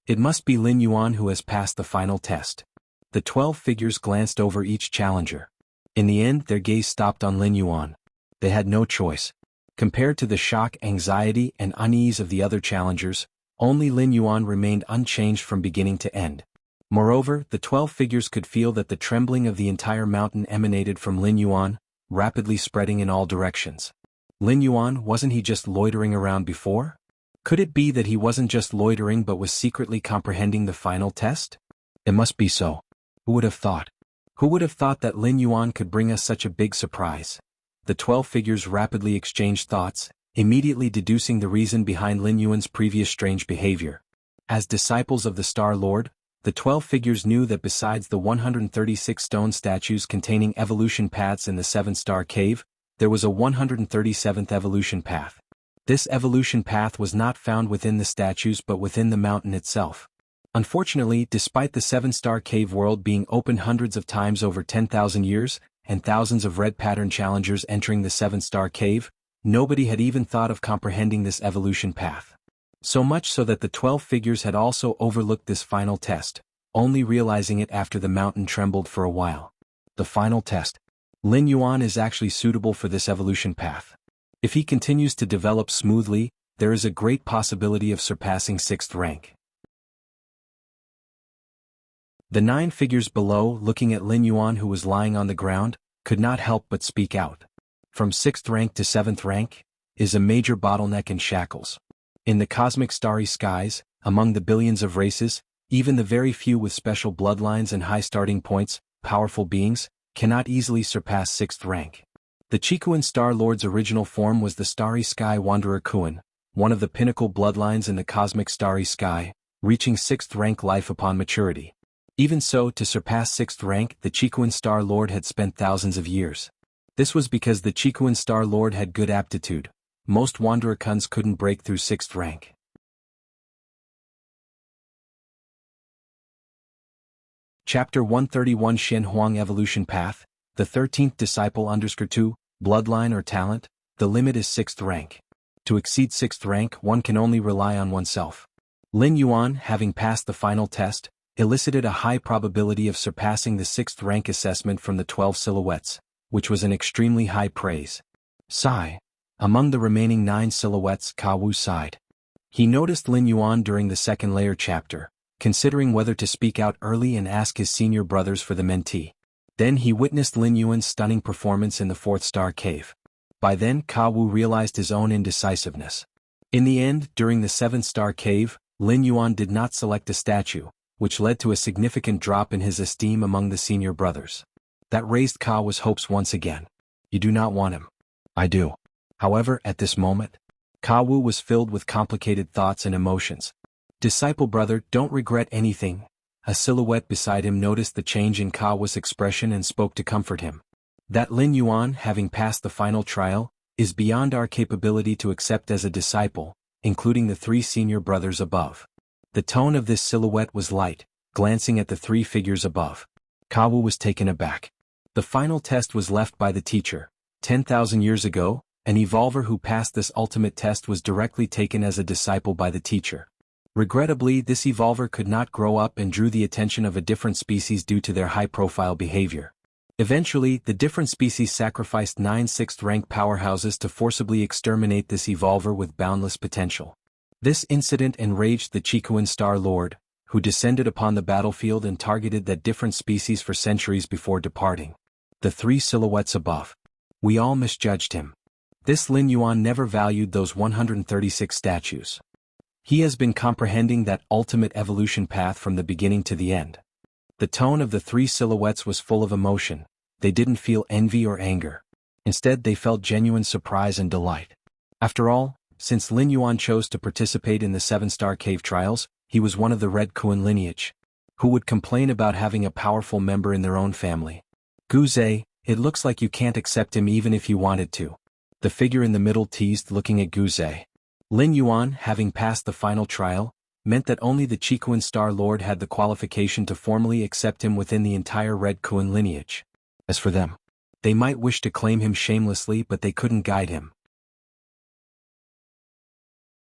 It must be Lin Yuan who has passed the final test. The 12 figures glanced over each challenger. In the end, their gaze stopped on Lin Yuan. They had no choice. Compared to the shock, anxiety, and unease of the other challengers, only Lin Yuan remained unchanged from beginning to end. Moreover, the 12 figures could feel that the trembling of the entire mountain emanated from Lin Yuan, rapidly spreading in all directions. Lin Yuan, wasn't he just loitering around before? Could it be that he wasn't just loitering but was secretly comprehending the final test? It must be so. Who would have thought? Who would have thought that Lin Yuan could bring us such a big surprise? The 12 figures rapidly exchanged thoughts, immediately deducing the reason behind Lin Yuan's previous strange behavior. As disciples of the Star Lord, the 12 figures knew that besides the 136 stone statues containing evolution paths in the 7-star cave, there was a 137th evolution path. This evolution path was not found within the statues but within the mountain itself. Unfortunately, despite the 7-star cave world being opened hundreds of times over 10,000 years, and thousands of red pattern challengers entering the 7-star cave, nobody had even thought of comprehending this evolution path. So much so that the 12 figures had also overlooked this final test, only realizing it after the mountain trembled for a while. The final test. Lin Yuan is actually suitable for this evolution path. If he continues to develop smoothly, there is a great possibility of surpassing 6th rank. The 9 figures below, looking at Lin Yuan who was lying on the ground, could not help but speak out. From 6th rank to 7th rank is a major bottleneck in shackles. In the cosmic starry skies, among the billions of races, even the very few with special bloodlines and high starting points, powerful beings, cannot easily surpass 6th rank. The Chikuan Star Lord's original form was the Starry Sky Wanderer Kuan, one of the pinnacle bloodlines in the cosmic starry sky, reaching 6th rank life upon maturity. Even so, to surpass 6th rank, the Chikuan Star Lord had spent thousands of years. This was because the Chikuan Star Lord had good aptitude. Most Wanderer Kuns couldn't break through 6th rank. Chapter 131 Shen Huang Evolution Path, the 13th Disciple _2, Bloodline or Talent, the limit is 6th rank. To exceed 6th rank, one can only rely on oneself. Lin Yuan, having passed the final test, elicited a high probability of surpassing the 6th rank assessment from the 12 silhouettes, which was an extremely high praise. Sigh. Among the remaining 9 silhouettes, Ka Wu sighed. He noticed Lin Yuan during the 2nd layer chapter, considering whether to speak out early and ask his senior brothers for the mentee. Then he witnessed Lin Yuan's stunning performance in the 4th star cave. By then Ka Wu realized his own indecisiveness. In the end, during the 7th star cave, Lin Yuan did not select a statue, which led to a significant drop in his esteem among the senior brothers. That raised Ka Wu's hopes once again. You do not want him. I do. However, at this moment, Ka Wu was filled with complicated thoughts and emotions. Disciple brother, don't regret anything. A silhouette beside him noticed the change in Ka Wu's expression and spoke to comfort him. That Lin Yuan, having passed the final trial, is beyond our capability to accept as a disciple, including the 3 senior brothers above. The tone of this silhouette was light, glancing at the 3 figures above. Ka Wu was taken aback. The final test was left by the teacher. 10,000 years ago, an evolver who passed this ultimate test was directly taken as a disciple by the teacher. Regrettably, this evolver could not grow up and drew the attention of a different species due to their high-profile behavior. Eventually, the different species sacrificed 9 6th-rank powerhouses to forcibly exterminate this evolver with boundless potential. This incident enraged the Chikuan Star Lord, who descended upon the battlefield and targeted that different species for centuries before departing. The 3 silhouettes above. We all misjudged him. This Lin Yuan never valued those 136 statues. He has been comprehending that ultimate evolution path from the beginning to the end. The tone of the 3 silhouettes was full of emotion. They didn't feel envy or anger. Instead, they felt genuine surprise and delight. After all, since Lin Yuan chose to participate in the 7-star cave trials, he was one of the Red Kuan lineage. Who would complain about having a powerful member in their own family? Guze, it looks like you can't accept him even if you wanted to. The figure in the middle teased, looking at Guze. Lin Yuan, having passed the final trial, meant that only the Chikuan Star Lord had the qualification to formally accept him within the entire Red Kuan lineage. As for them, they might wish to claim him shamelessly, but they couldn't guide him.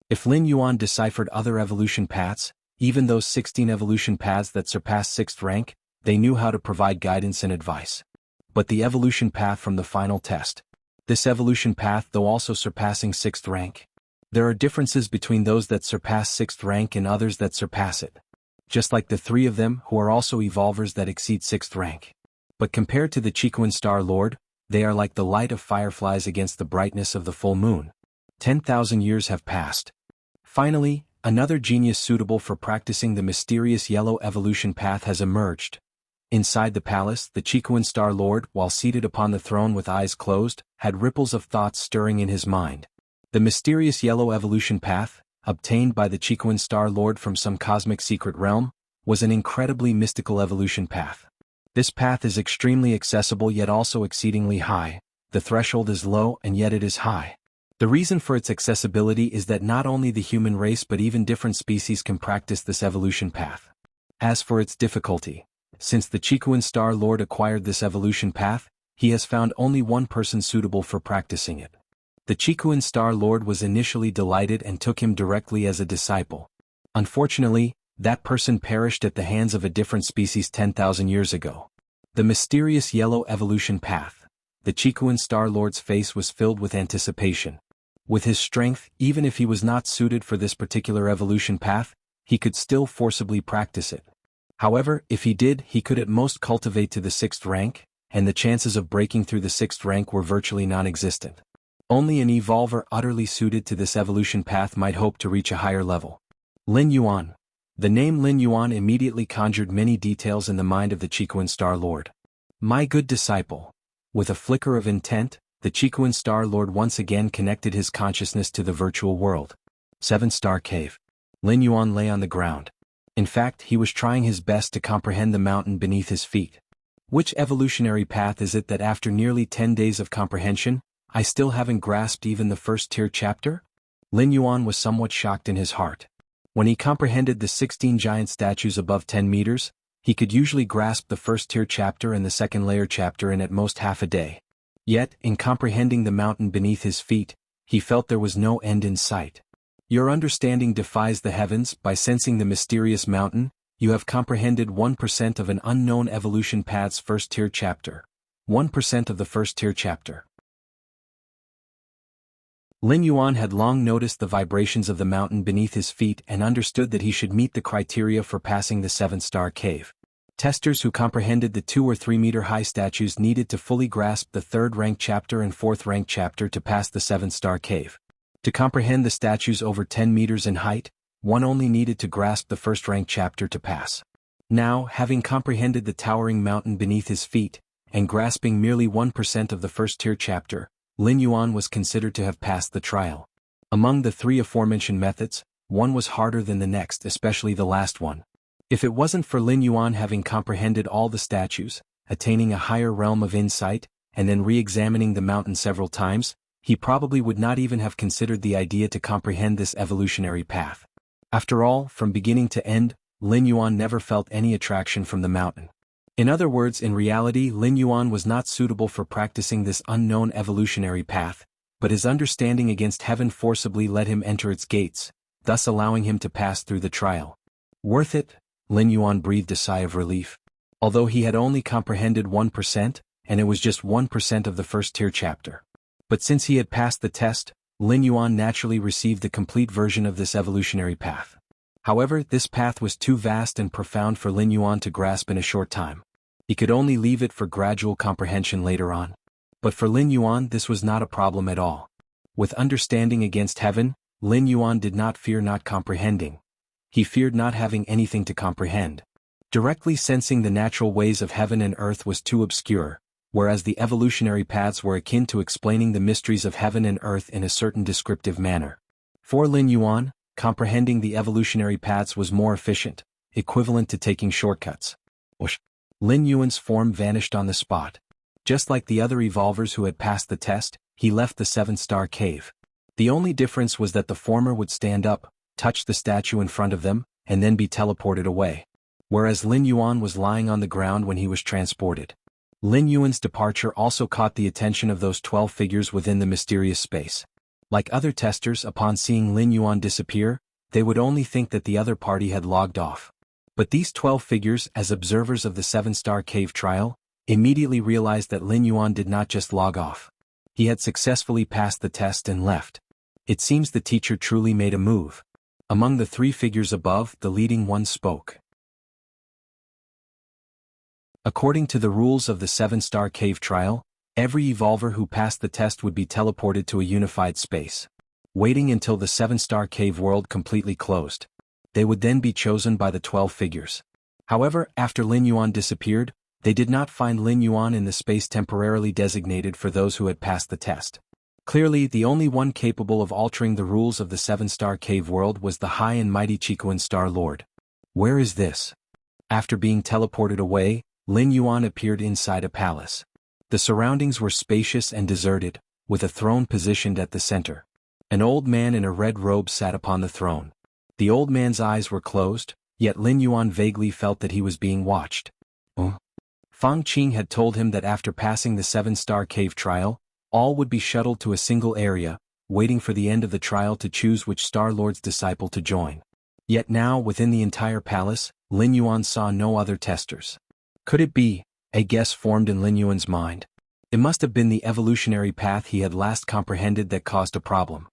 If Lin Yuan deciphered other evolution paths, even those 16 evolution paths that surpassed 6th rank, they knew how to provide guidance and advice. But the evolution path from the final test. This evolution path, though also surpassing 6th rank, there are differences between those that surpass 6th rank and others that surpass it. Just like the 3 of them who are also evolvers that exceed 6th rank. But compared to the Chikuan Star Lord, they are like the light of fireflies against the brightness of the full moon. 10,000 years have passed. Finally, another genius suitable for practicing the mysterious yellow evolution path has emerged. Inside the palace, the Chiquan Star Lord, while seated upon the throne with eyes closed, had ripples of thoughts stirring in his mind. The mysterious yellow evolution path, obtained by the Chiquan Star Lord from some cosmic secret realm, was an incredibly mystical evolution path. This path is extremely accessible yet also exceedingly high. The threshold is low and yet it is high. The reason for its accessibility is that not only the human race but even different species can practice this evolution path. As for its difficulty, since the Chiquan Star Lord acquired this evolution path, he has found only one person suitable for practicing it. The Chiquan Star Lord was initially delighted and took him directly as a disciple. Unfortunately, that person perished at the hands of a different species 10,000 years ago. The mysterious yellow evolution path. The Chiquan Star Lord's face was filled with anticipation. With his strength, even if he was not suited for this particular evolution path, he could still forcibly practice it. However, if he did, he could at most cultivate to the 6th rank, and the chances of breaking through the 6th rank were virtually non-existent. Only an evolver utterly suited to this evolution path might hope to reach a higher level. Lin Yuan. The name Lin Yuan immediately conjured many details in the mind of the Chiquan Star Lord. My good disciple. With a flicker of intent, the Chiquan Star Lord once again connected his consciousness to the virtual world. 7-star cave. Lin Yuan lay on the ground. In fact, he was trying his best to comprehend the mountain beneath his feet. Which evolutionary path is it that after nearly 10 days of comprehension, I still haven't grasped even the first-tier chapter? Lin Yuan was somewhat shocked in his heart. When he comprehended the 16 giant statues above 10 meters, he could usually grasp the first-tier chapter and the second-layer chapter in at most half a day. Yet, in comprehending the mountain beneath his feet, he felt there was no end in sight. Your understanding defies the heavens. By sensing the mysterious mountain, you have comprehended 1% of an unknown evolution path's first-tier chapter. 1% of the first-tier chapter. Lin Yuan had long noticed the vibrations of the mountain beneath his feet and understood that he should meet the criteria for passing the 7-star cave. Testers who comprehended the 2 or 3 meter high statues needed to fully grasp the 3rd rank chapter and 4th rank chapter to pass the 7-star cave. To comprehend the statues over 10 meters in height, one only needed to grasp the 1st rank chapter to pass. Now, having comprehended the towering mountain beneath his feet, and grasping merely 1% of the first-tier chapter, Lin Yuan was considered to have passed the trial. Among the 3 aforementioned methods, one was harder than the next, especially the last one. If it wasn't for Lin Yuan having comprehended all the statues, attaining a higher realm of insight, and then re-examining the mountain several times, he probably would not even have considered the idea to comprehend this evolutionary path. After all, from beginning to end, Lin Yuan never felt any attraction from the mountain. In other words, in reality, Lin Yuan was not suitable for practicing this unknown evolutionary path, but his understanding against heaven forcibly let him enter its gates, thus allowing him to pass through the trial. Worth it? Lin Yuan breathed a sigh of relief. Although he had only comprehended 1%, and it was just 1% of the first-tier chapter. But since he had passed the test, Lin Yuan naturally received the complete version of this evolutionary path. However, this path was too vast and profound for Lin Yuan to grasp in a short time. He could only leave it for gradual comprehension later on. But for Lin Yuan this was not a problem at all. With understanding against heaven, Lin Yuan did not fear not comprehending. He feared not having anything to comprehend. Directly sensing the natural ways of heaven and earth was too obscure, whereas the evolutionary paths were akin to explaining the mysteries of heaven and earth in a certain descriptive manner. For Lin Yuan, comprehending the evolutionary paths was more efficient, equivalent to taking shortcuts. Whoosh! Lin Yuan's form vanished on the spot. Just like the other evolvers who had passed the test, he left the 7-star cave. The only difference was that the former would stand up, touch the statue in front of them, and then be teleported away. Whereas Lin Yuan was lying on the ground when he was transported. Lin Yuan's departure also caught the attention of those 12 figures within the mysterious space. Like other testers, upon seeing Lin Yuan disappear, they would only think that the other party had logged off. But these 12 figures, as observers of the 7-star cave trial, immediately realized that Lin Yuan did not just log off. He had successfully passed the test and left. It seems the teacher truly made a move. Among the 3 figures above, the leading one spoke. According to the rules of the 7-star cave trial, every evolver who passed the test would be teleported to a unified space, waiting until the 7-star cave world completely closed. They would then be chosen by the 12 figures. However, after Lin Yuan disappeared, They did not find Lin Yuan in the space temporarily designated for those who had passed the test. Clearly, the only one capable of altering the rules of the seven-star cave world was the high and mighty Chiquan Star Lord. Where is this? After being teleported away, Lin Yuan appeared inside a palace. The surroundings were spacious and deserted, with a throne positioned at the center. An old man in a red robe sat upon the throne. The old man's eyes were closed, yet Lin Yuan vaguely felt that he was being watched. Fang Qing had told him that after passing the seven-star cave trial, all would be shuttled to a single area, waiting for the end of the trial to choose which Star Lord's disciple to join. Yet now, within the entire palace, Lin Yuan saw no other testers. Could it be? A guess formed in Lin Yuan's mind. It must have been the evolutionary path he had last comprehended that caused a problem.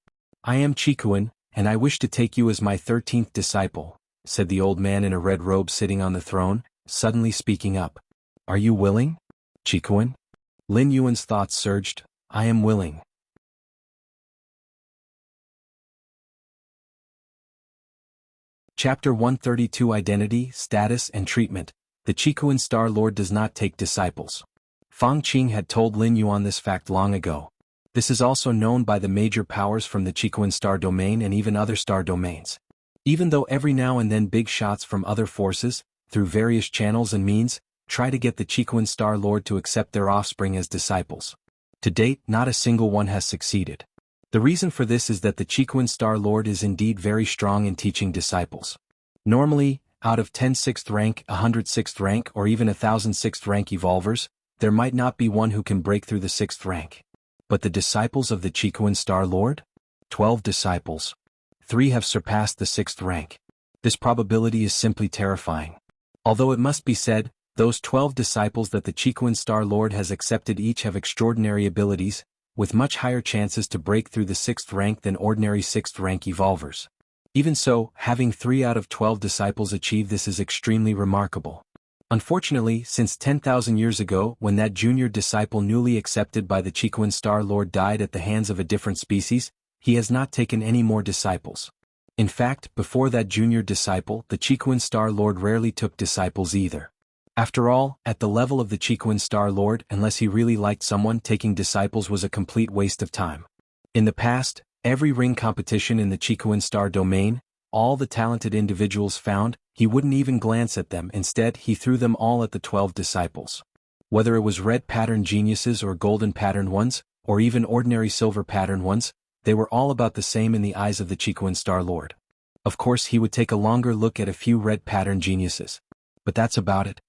I am Chiquan, and I wish to take you as my 13th disciple, said the old man in a red robe sitting on the throne, suddenly speaking up. Are you willing? Chiquan? Lin Yuan's thoughts surged. I am willing. Chapter 132 Identity, Status and Treatment. The Chiquan Star Lord does not take disciples. Fang Qing had told Lin Yuan this fact long ago. This is also known by the major powers from the Chiquan Star Domain and even other star domains. Even though every now and then big shots from other forces, through various channels and means, try to get the Chiquan Star Lord to accept their offspring as disciples. To date, not a single one has succeeded. The reason for this is that the Chiquan Star Lord is indeed very strong in teaching disciples. Normally, out of 10 6th rank, 100 6th rank or even 1,000 6th rank evolvers, there might not be one who can break through the 6th rank. But the disciples of the Chiquan Star Lord? 12 disciples. 3 have surpassed the 6th rank. This probability is simply terrifying. Although it must be said, those 12 disciples that the Chiquan Star Lord has accepted each have extraordinary abilities, with much higher chances to break through the 6th rank than ordinary 6th rank evolvers. Even so, having 3 out of 12 disciples achieve this is extremely remarkable. Unfortunately, since 10,000 years ago, when that junior disciple newly accepted by the Chiquan Star Lord died at the hands of a different species, he has not taken any more disciples. In fact, before that junior disciple, the Chiquan Star Lord rarely took disciples either. After all, at the level of the Chiquan Star Lord, unless he really liked someone, taking disciples was a complete waste of time. In the past, every ring competition in the Chiquan Star Domain, all the talented individuals found, he wouldn't even glance at them. Instead, he threw them all at the 12 disciples. Whether it was red pattern geniuses or golden pattern ones, or even ordinary silver pattern ones, they were all about the same in the eyes of the Chiquan Star Lord. Of course, he would take a longer look at a few red pattern geniuses. But that's about it.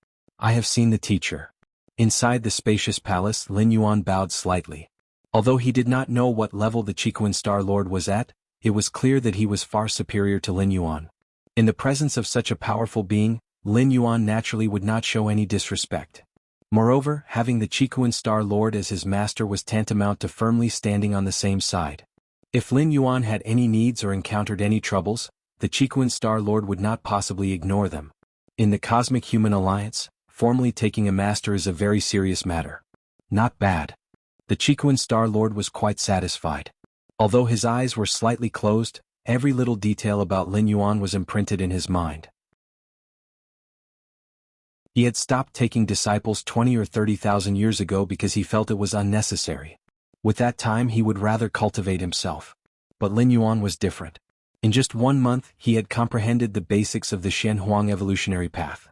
I have seen the teacher. Inside the spacious palace, Lin Yuan bowed slightly. Although he did not know what level the Chiquan Star Lord was at, it was clear that he was far superior to Lin Yuan. In the presence of such a powerful being, Lin Yuan naturally would not show any disrespect. Moreover, having the Chiquan Star Lord as his master was tantamount to firmly standing on the same side. If Lin Yuan had any needs or encountered any troubles, the Chiquan Star Lord would not possibly ignore them. In the Cosmic Human Alliance, formally taking a master is a very serious matter. Not bad. The Chiquan Star Lord was quite satisfied. Although his eyes were slightly closed, every little detail about Lin Yuan was imprinted in his mind. He had stopped taking disciples 20 or 30,000 years ago because he felt it was unnecessary. With that time he would rather cultivate himself. But Lin Yuan was different. In just 1 month he had comprehended the basics of the Shen Huang evolutionary path.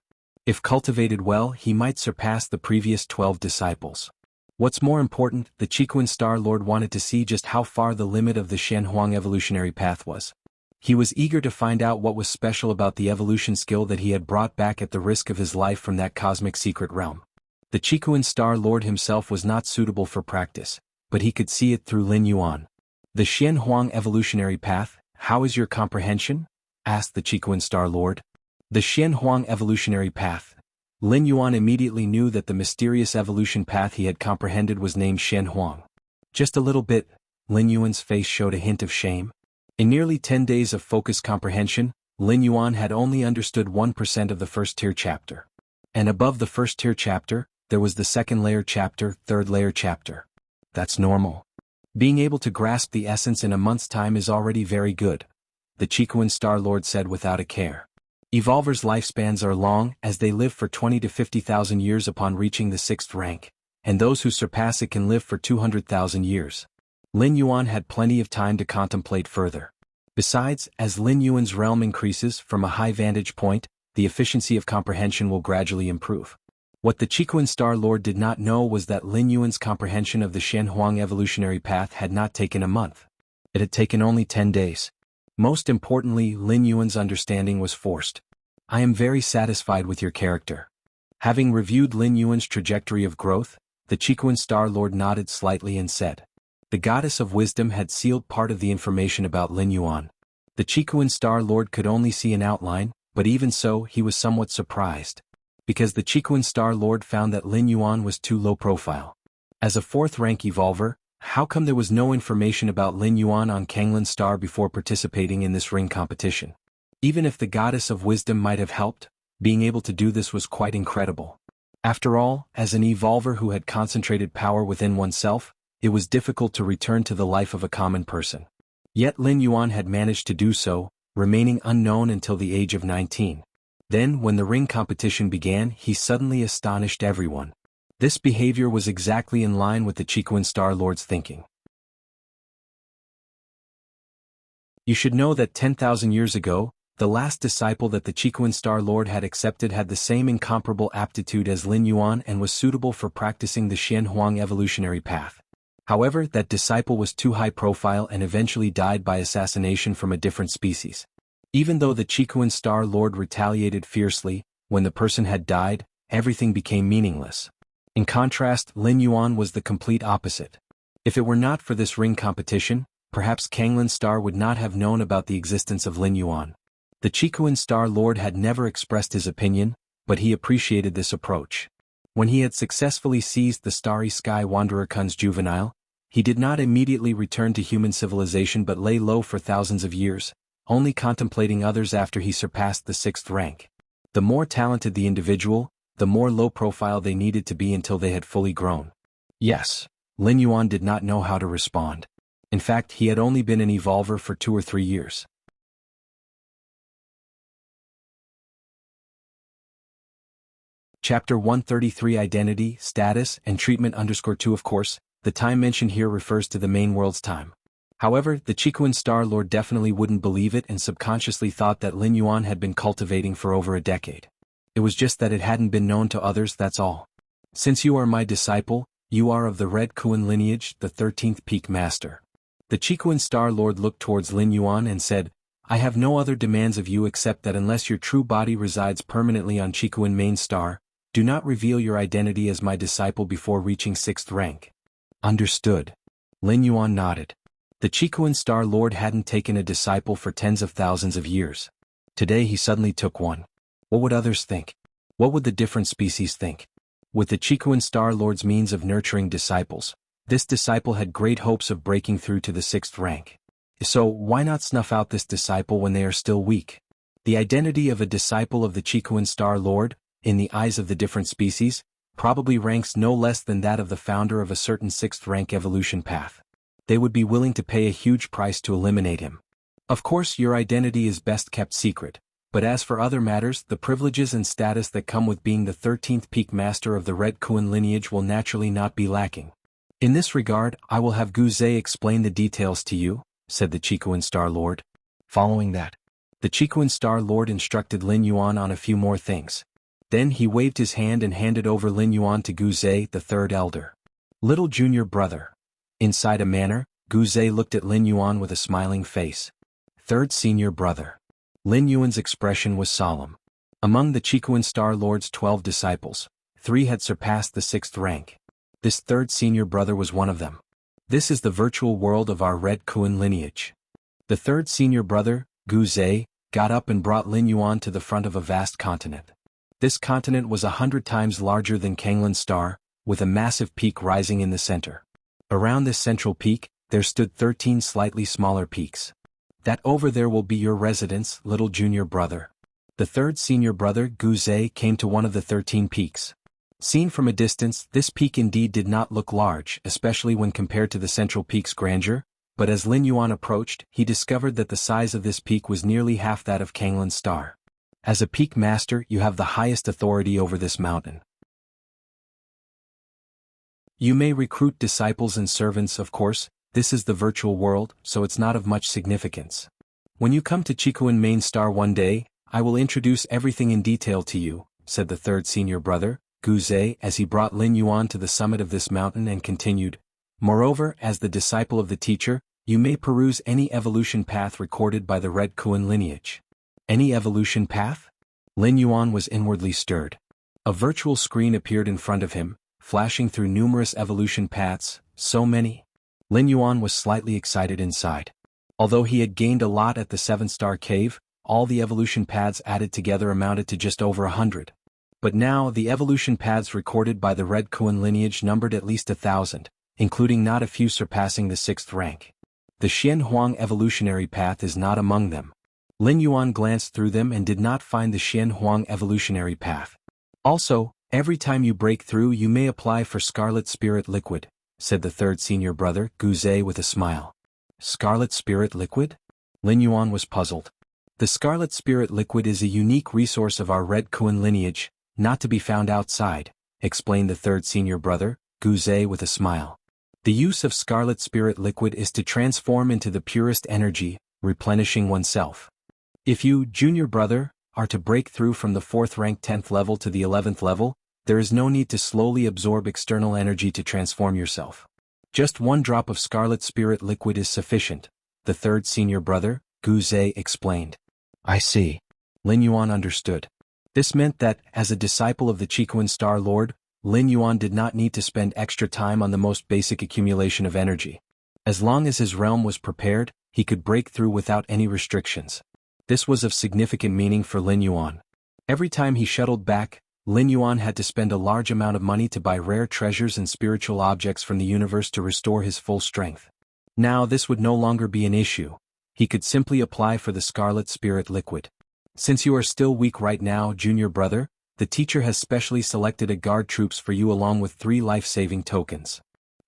If cultivated well, he might surpass the previous 12 disciples. What's more important, the Chiquan Star Lord wanted to see just how far the limit of the Shen Huang evolutionary path was. He was eager to find out what was special about the evolution skill that he had brought back at the risk of his life from that cosmic secret realm. The Chiquan Star Lord himself was not suitable for practice, but he could see it through Lin Yuan. The Shen Huang evolutionary path, how is your comprehension? Asked the Chiquan Star Lord. The Shen Huang evolutionary path. Lin Yuan immediately knew that the mysterious evolution path he had comprehended was named Shen Huang. Just a little bit, Lin Yuan's face showed a hint of shame. In nearly 10 days of focused comprehension, Lin Yuan had only understood 1% of the first tier chapter. And above the first tier chapter, there was the second layer chapter, third layer chapter. That's normal. Being able to grasp the essence in a month's time is already very good, the Chiquan Star Lord said without a care. Evolvers' lifespans are long, as they live for 20 to 50,000 years upon reaching the 6th rank, and those who surpass it can live for 200,000 years. Lin Yuan had plenty of time to contemplate further. Besides, as Lin Yuan's realm increases from a high vantage point, the efficiency of comprehension will gradually improve. What the Qikuan Star Lord did not know was that Lin Yuan's comprehension of the Shenhuang evolutionary path had not taken a month. It had taken only 10 days. Most importantly, Lin Yuan's understanding was forced. I am very satisfied with your character. Having reviewed Lin Yuan's trajectory of growth, the Qikuan Star Lord nodded slightly and said, the Goddess of Wisdom had sealed part of the information about Lin Yuan. The Qikuan Star Lord could only see an outline, but even so he was somewhat surprised. Because the Qikuan Star Lord found that Lin Yuan was too low profile. As a 4th rank evolver, how come there was no information about Lin Yuan on Kanglin Star before participating in this ring competition? Even if the Goddess of Wisdom might have helped, being able to do this was quite incredible. After all, as an evolver who had concentrated power within oneself, it was difficult to return to the life of a common person. Yet Lin Yuan had managed to do so, remaining unknown until the age of 19. Then, when the ring competition began, he suddenly astonished everyone. This behavior was exactly in line with the Qikuan Star Lord's thinking. You should know that 10,000 years ago, the last disciple that the Qikuan Star Lord had accepted had the same incomparable aptitude as Lin Yuan and was suitable for practicing the Shenhuang evolutionary path. However, that disciple was too high profile and eventually died by assassination from a different species. Even though the Qikuan Star Lord retaliated fiercely, when the person had died, everything became meaningless. In contrast, Lin Yuan was the complete opposite. If it were not for this ring competition, perhaps Kanglin Star would not have known about the existence of Lin Yuan. The Qikuan Star Lord had never expressed his opinion, but he appreciated this approach. When he had successfully seized the Starry Sky Wanderer Kun's juvenile, he did not immediately return to human civilization but lay low for thousands of years, only contemplating others after he surpassed the 6th rank. The more talented the individual, the more low profile they needed to be until they had fully grown. Yes, Lin Yuan did not know how to respond. In fact, he had only been an evolver for 2 or 3 years. Chapter 133 Identity, Status, and Treatment _2 Of course, the time mentioned here refers to the main world's time. However, the Qikuan Star Lord definitely wouldn't believe it and subconsciously thought that Lin Yuan had been cultivating for over a decade. It was just that it hadn't been known to others, that's all. Since you are my disciple, you are of the Red Kuan lineage, the 13th Peak Master. The Qikuan Star Lord looked towards Lin Yuan and said, I have no other demands of you except that unless your true body resides permanently on Qikuan Main Star, do not reveal your identity as my disciple before reaching 6th rank. Understood. Lin Yuan nodded. The Qikuan Star Lord hadn't taken a disciple for tens of thousands of years. Today he suddenly took one. What would others think? What would the different species think? With the Qikuan Star Lord's means of nurturing disciples, this disciple had great hopes of breaking through to the 6th rank. So, why not snuff out this disciple when they are still weak? The identity of a disciple of the Qikuan Star Lord, in the eyes of the different species, probably ranks no less than that of the founder of a certain 6th rank evolution path. They would be willing to pay a huge price to eliminate him. Of course, your identity is best kept secret. But as for other matters, the privileges and status that come with being the 13th Peak Master of the Red Kuan lineage will naturally not be lacking. In this regard, I will have Gu Zhe explain the details to you, said the Qikuan Star Lord. Following that, the Qikuan Star Lord instructed Lin Yuan on a few more things. Then he waved his hand and handed over Lin Yuan to Gu Zhe, the 3rd elder. Little junior brother. Inside a manner, Gu Zhe looked at Lin Yuan with a smiling face. 3rd senior brother. Lin Yuan's expression was solemn. Among the Qikuan Star Lord's 12 disciples, 3 had surpassed the 6th rank. This 3rd senior brother was one of them. This is the virtual world of our Red Kuan lineage. The 3rd senior brother, Gu Zhe, got up and brought Lin Yuan to the front of a vast continent. This continent was 100 times larger than Kanglin Star, with a massive peak rising in the center. Around this central peak, there stood 13 slightly smaller peaks. That over there will be your residence, little junior brother. The 3rd senior brother, Gu Zhe, came to one of the 13 peaks. Seen from a distance, this peak indeed did not look large, especially when compared to the central peak's grandeur, but as Lin Yuan approached, he discovered that the size of this peak was nearly half that of Kanglin Star. As a peak master, you have the highest authority over this mountain. You may recruit disciples and servants, of course. This is the virtual world, so it's not of much significance. When you come to Chikuan Main Star one day, I will introduce everything in detail to you, said the third senior brother, Guze, as he brought Lin Yuan to the summit of this mountain and continued. Moreover, as the disciple of the teacher, you may peruse any evolution path recorded by the Red Kuan lineage. Any evolution path? Lin Yuan was inwardly stirred. A virtual screen appeared in front of him, flashing through numerous evolution paths, so many. Lin Yuan was slightly excited inside. Although he had gained a lot at the 7-star cave, all the evolution paths added together amounted to just over 100. But now the evolution paths recorded by the Red Kuan lineage numbered at least 1,000, including not a few surpassing the 6th rank. The Xian Huang evolutionary path is not among them. Lin Yuan glanced through them and did not find the Xian Huang evolutionary path. Also, every time you break through you may apply for Scarlet Spirit Liquid, said the third senior brother, Guze, with a smile. Scarlet Spirit Liquid? Lin Yuan was puzzled. The Scarlet Spirit Liquid is a unique resource of our Red Kuan lineage, not to be found outside, explained the third senior brother, Guze, with a smile. The use of Scarlet Spirit Liquid is to transform into the purest energy, replenishing oneself. If you, junior brother, are to break through from the 4th rank 10th level to the 11th level, there is no need to slowly absorb external energy to transform yourself. Just 1 drop of Scarlet Spirit Liquid is sufficient, the third senior brother, Guze, explained. I see. Lin Yuan understood. This meant that, as a disciple of the Chikuan Star Lord, Lin Yuan did not need to spend extra time on the most basic accumulation of energy. As long as his realm was prepared, he could break through without any restrictions. This was of significant meaning for Lin Yuan. Every time he shuttled back, Lin Yuan had to spend a large amount of money to buy rare treasures and spiritual objects from the universe to restore his full strength. Now this would no longer be an issue. He could simply apply for the Scarlet Spirit Liquid. Since you are still weak right now, junior brother, the teacher has specially selected a guard troops for you along with 3 life-saving tokens.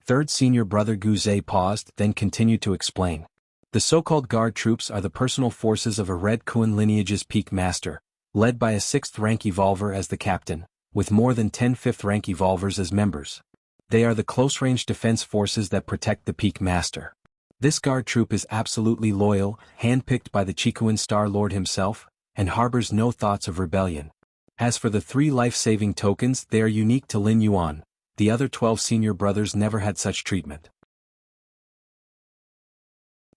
Third senior brother Guze paused, then continued to explain. The so-called guard troops are the personal forces of a Red Kuan lineage's peak master, led by a 6th rank evolver as the captain, with more than 10 5th rank evolvers as members. They are the close-range defense forces that protect the peak master. This guard troop is absolutely loyal, handpicked by the Chikuan Star Lord himself, and harbors no thoughts of rebellion. As for the 3 life-saving tokens, they are unique to Lin Yuan. The other 12 senior brothers never had such treatment.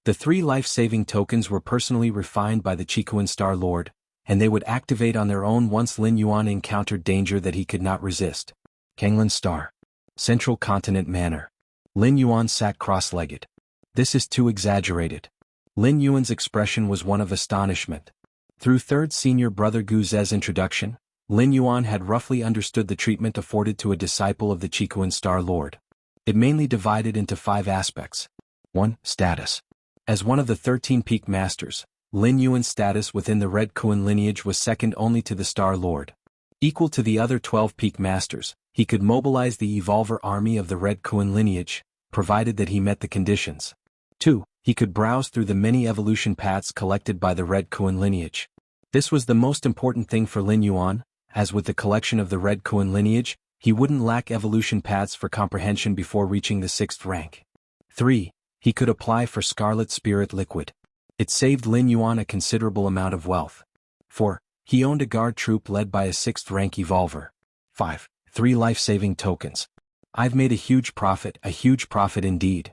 The 3 life-saving tokens were personally refined by the Chikuan Star Lord, and they would activate on their own once Lin Yuan encountered danger that he could not resist. Kanglan Star. Central Continent Manor. Lin Yuan sat cross-legged. This is too exaggerated. Lin Yuan's expression was one of astonishment. Through third senior brother Guze's introduction, Lin Yuan had roughly understood the treatment afforded to a disciple of the Chikuan Star Lord. It mainly divided into 5 aspects. 1. Status. As one of the 13 peak masters, Lin Yuan's status within the Red Kuan lineage was second only to the Star Lord. Equal to the other 12 peak masters, he could mobilize the Evolver army of the Red Kuan lineage, provided that he met the conditions. 2. He could browse through the many evolution paths collected by the Red Kuan lineage. This was the most important thing for Lin Yuan, as with the collection of the Red Kuan lineage, he wouldn't lack evolution paths for comprehension before reaching the 6th rank. 3. He could apply for Scarlet Spirit Liquid. It saved Lin Yuan a considerable amount of wealth. 4. He owned a guard troop led by a 6th rank evolver. 5. 3 life-saving tokens. I've made a huge profit indeed.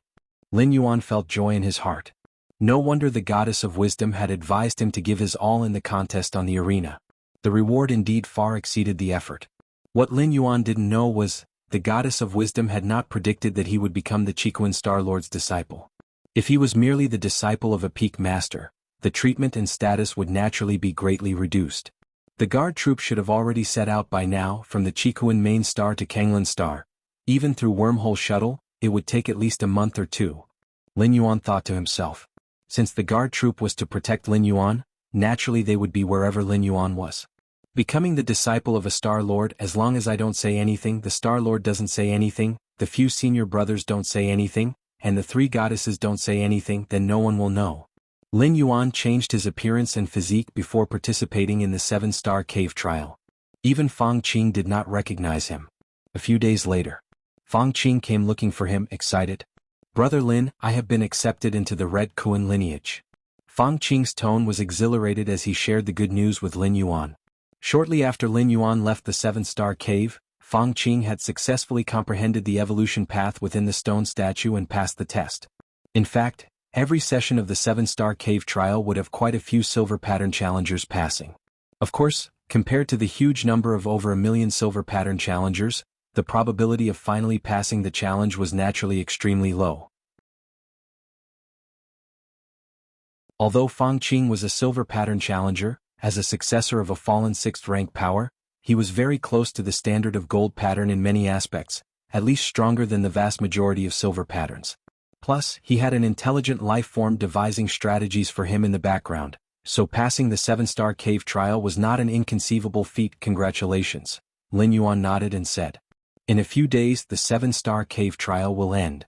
Lin Yuan felt joy in his heart. No wonder the goddess of wisdom had advised him to give his all in the contest on the arena. The reward indeed far exceeded the effort. What Lin Yuan didn't know was, the goddess of wisdom had not predicted that he would become the Chikuan Star Lord's disciple. If he was merely the disciple of a peak master, the treatment and status would naturally be greatly reduced. The guard troop should have already set out by now from the Chikuan main star to Kanglan Star. Even through wormhole shuttle, it would take at least a month or 2. Lin Yuan thought to himself. Since the guard troop was to protect Lin Yuan, naturally they would be wherever Lin Yuan was. Becoming the disciple of a Star Lord, as long as I don't say anything, the Star Lord doesn't say anything, the few senior brothers don't say anything, and the 3 goddesses don't say anything, then no one will know. Lin Yuan changed his appearance and physique before participating in the 7-star cave trial. Even Fang Qing did not recognize him. A few days later, Fang Qing came looking for him, excited. "Brother Lin, I have been accepted into the Red Kuan lineage." Fang Qing's tone was exhilarated as he shared the good news with Lin Yuan. Shortly after Lin Yuan left the 7-star cave, Fang Qing had successfully comprehended the evolution path within the stone statue and passed the test. In fact, every session of the 7-star cave trial would have quite a few silver pattern challengers passing. Of course, compared to the huge number of over 1 million silver pattern challengers, the probability of finally passing the challenge was naturally extremely low. Although Fang Qing was a silver pattern challenger, as a successor of a fallen 6th rank power, he was very close to the standard of gold pattern in many aspects, at least stronger than the vast majority of silver patterns. Plus, he had an intelligent life form devising strategies for him in the background, so passing the 7-star cave trial was not an inconceivable feat. "Congratulations," Lin Yuan nodded and said. "In a few days the 7-star cave trial will end.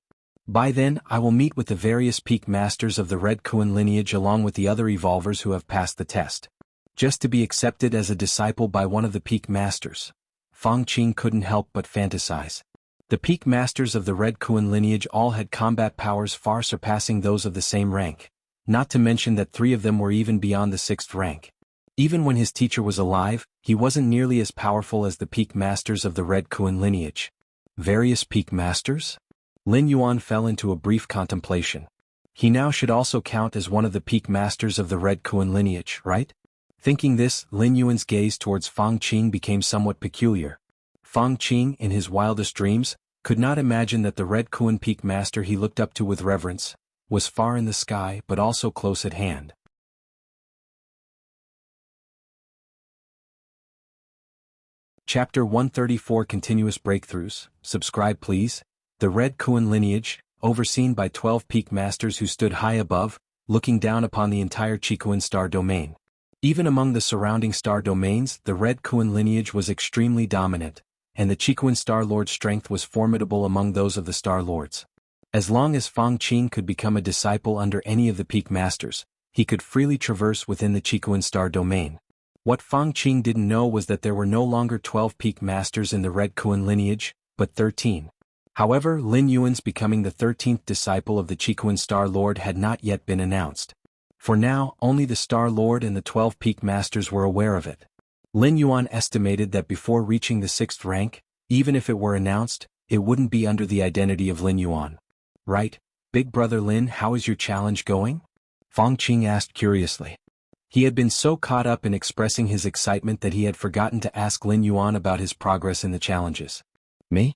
By then I will meet with the various peak masters of the Red Kuan lineage along with the other evolvers who have passed the test. Just to be accepted as a disciple by one of the peak masters." Fang Qing couldn't help but fantasize. The peak masters of the Red Kuan lineage all had combat powers far surpassing those of the same rank, not to mention that 3 of them were even beyond the 6th rank. Even when his teacher was alive, he wasn't nearly as powerful as the peak masters of the Red Kuan lineage. Various peak masters? Lin Yuan fell into a brief contemplation. He now should also count as one of the peak masters of the Red Kuan lineage, right? Thinking this, Lin Yuan's gaze towards Fang Qing became somewhat peculiar. Fang Qing, in his wildest dreams, could not imagine that the Red Kuan peak master he looked up to with reverence was far in the sky but also close at hand. Chapter 134 Continuous Breakthroughs. Subscribe please. The Red Kuan lineage, overseen by 12 peak masters who stood high above, looking down upon the entire Chikuan star domain. Even among the surrounding star domains, the Red Kuan lineage was extremely dominant, and the Chikuan Star Lord's strength was formidable among those of the Star Lords. As long as Fang Qing could become a disciple under any of the peak masters, he could freely traverse within the Chikuan Star domain. What Fang Qing didn't know was that there were no longer 12 peak masters in the Red Kuan lineage, but 13. However, Lin Yuan's becoming the 13th disciple of the Chikuan Star Lord had not yet been announced. For now, only the Star Lord and the 12 peak masters were aware of it. Lin Yuan estimated that before reaching the 6th rank, even if it were announced, it wouldn't be under the identity of Lin Yuan. "Right, big brother Lin, how is your challenge going?" Fang Qing asked curiously. He had been so caught up in expressing his excitement that he had forgotten to ask Lin Yuan about his progress in the challenges. "Me?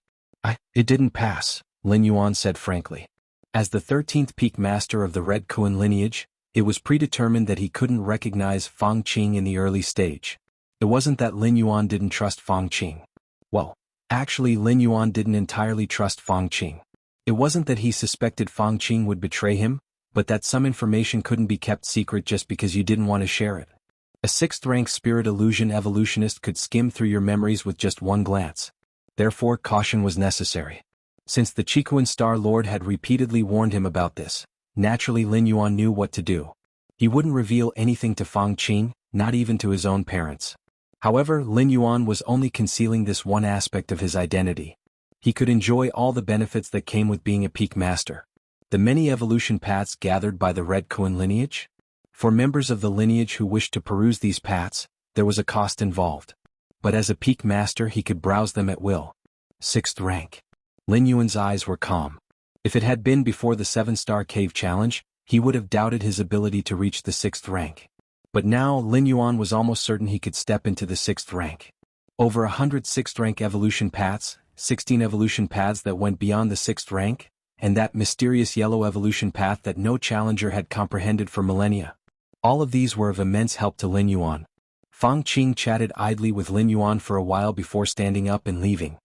It didn't pass," Lin Yuan said frankly. As the 13th peak master of the Red Kuan lineage, it was predetermined that he couldn't recognize Fang Qing in the early stage. It wasn't that Lin Yuan didn't trust Fang Qing. Well, actually Lin Yuan didn't entirely trust Fang Qing. It wasn't that he suspected Fang Qing would betray him, but that some information couldn't be kept secret just because you didn't want to share it. A 6th rank spirit illusion evolutionist could skim through your memories with just one glance. Therefore caution was necessary. Since the Chikuan Star Lord had repeatedly warned him about this, naturally Lin Yuan knew what to do. He wouldn't reveal anything to Fang Qing, not even to his own parents. However, Lin Yuan was only concealing this one aspect of his identity. He could enjoy all the benefits that came with being a peak master. The many evolution paths gathered by the Red Kuan lineage? For members of the lineage who wished to peruse these paths, there was a cost involved. But as a peak master he could browse them at will. 6th rank. Lin Yuan's eyes were calm. If it had been before the 7-star cave challenge, he would have doubted his ability to reach the 6th rank. But now Lin Yuan was almost certain he could step into the 6th rank. Over 100 6th rank evolution paths, 16 evolution paths that went beyond the 6th rank, and that mysterious yellow evolution path that no challenger had comprehended for millennia. All of these were of immense help to Lin Yuan. Fang Qing chatted idly with Lin Yuan for a while before standing up and leaving.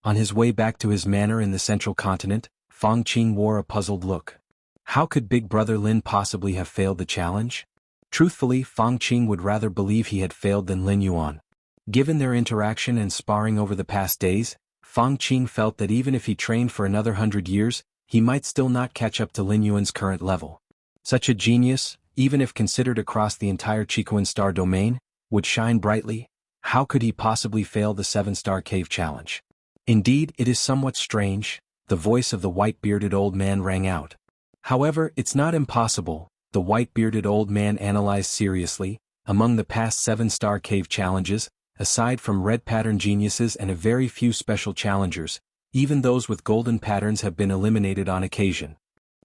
On his way back to his manor in the central continent, Fang Qing wore a puzzled look. How could Big Brother Lin possibly have failed the challenge? Truthfully, Fang Qing would rather believe he had failed than Lin Yuan. Given their interaction and sparring over the past days, Fang Qing felt that even if he trained for another 100 years, he might still not catch up to Lin Yuan's current level. Such a genius, even if considered across the entire Chiquan Star domain, would shine brightly. How could he possibly fail the 7-star cave challenge? Indeed, it is somewhat strange, the voice of the white-bearded old man rang out. However, it's not impossible, the white-bearded old man analyzed seriously. Among the past 7-star cave challenges, aside from red pattern geniuses and a very few special challengers, even those with golden patterns have been eliminated on occasion.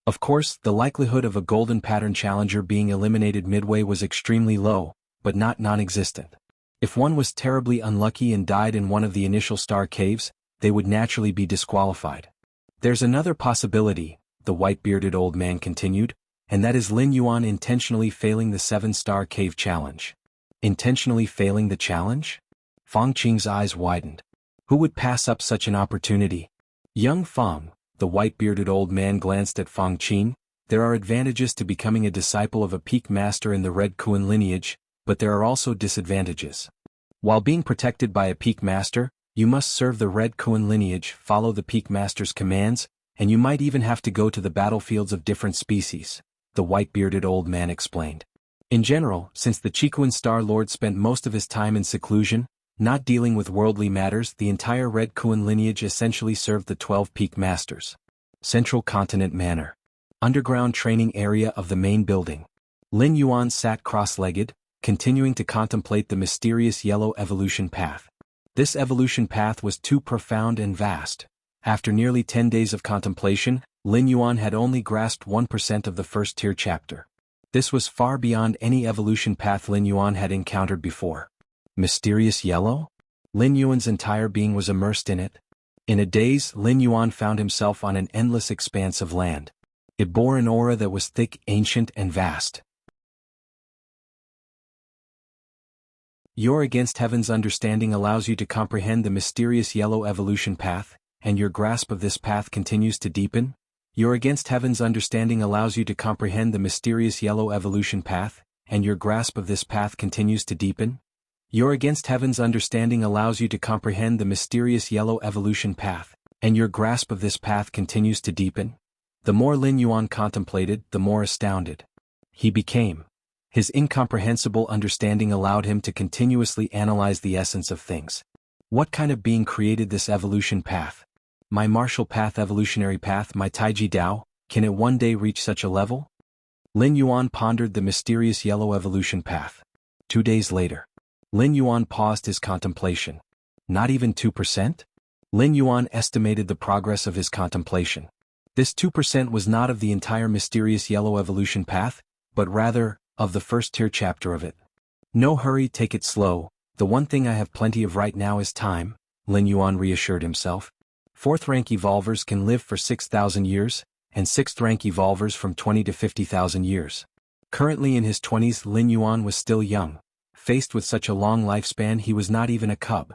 Of course, the likelihood of a golden pattern challenger being eliminated midway was extremely low, but not non-existent. If one was terribly unlucky and died in one of the initial star caves, they would naturally be disqualified. There's another possibility, the white-bearded old man continued, and that is Lin Yuan intentionally failing the 7-star cave challenge. Intentionally failing the challenge? Fang Qing's eyes widened. Who would pass up such an opportunity? Young Fang, the white-bearded old man glanced at Fang Qing. There are advantages to becoming a disciple of a peak master in the Red Kuan lineage, but there are also disadvantages. While being protected by a peak master, you must serve the Red Kuan lineage, follow the peak master's commands, and you might even have to go to the battlefields of different species, the white-bearded old man explained. In general, since the Chiquan Star Lord spent most of his time in seclusion, not dealing with worldly matters, the entire Red Kuan lineage essentially served the 12 peak masters. Central Continent Manor. Underground training area of the main building. Lin Yuan sat cross-legged, continuing to contemplate the mysterious yellow evolution path. This evolution path was too profound and vast. After nearly 10 days of contemplation, Lin Yuan had only grasped 1% of the first-tier chapter. This was far beyond any evolution path Lin Yuan had encountered before. Mysterious yellow? Lin Yuan's entire being was immersed in it. In a daze, Lin Yuan found himself on an endless expanse of land. It bore an aura that was thick, ancient, and vast. Your against heaven's understanding allows you to comprehend the mysterious yellow evolution path, and your grasp of this path continues to deepen. Your against heaven's understanding allows you to comprehend the mysterious yellow evolution path, and your grasp of this path continues to deepen. Your against heaven's understanding allows you to comprehend the mysterious yellow evolution path, and your grasp of this path continues to deepen. The more Lin Yuan contemplated, the more astounded he became. His incomprehensible understanding allowed him to continuously analyze the essence of things. What kind of being created this evolution path? My martial path, evolutionary path, my Taiji Dao, can it one day reach such a level? Lin Yuan pondered the mysterious yellow evolution path. 2 days later. Lin Yuan paused his contemplation. Not even 2%? Lin Yuan estimated the progress of his contemplation. This 2% was not of the entire mysterious yellow evolution path, but rather, of the first-tier chapter of it. No hurry, take it slow, the one thing I have plenty of right now is time, Lin Yuan reassured himself. 4th-rank evolvers can live for 6,000 years, and 6th-rank evolvers from 20 to 50,000 years. Currently in his 20s, Lin Yuan was still young. Faced with such a long lifespan, he was not even a cub.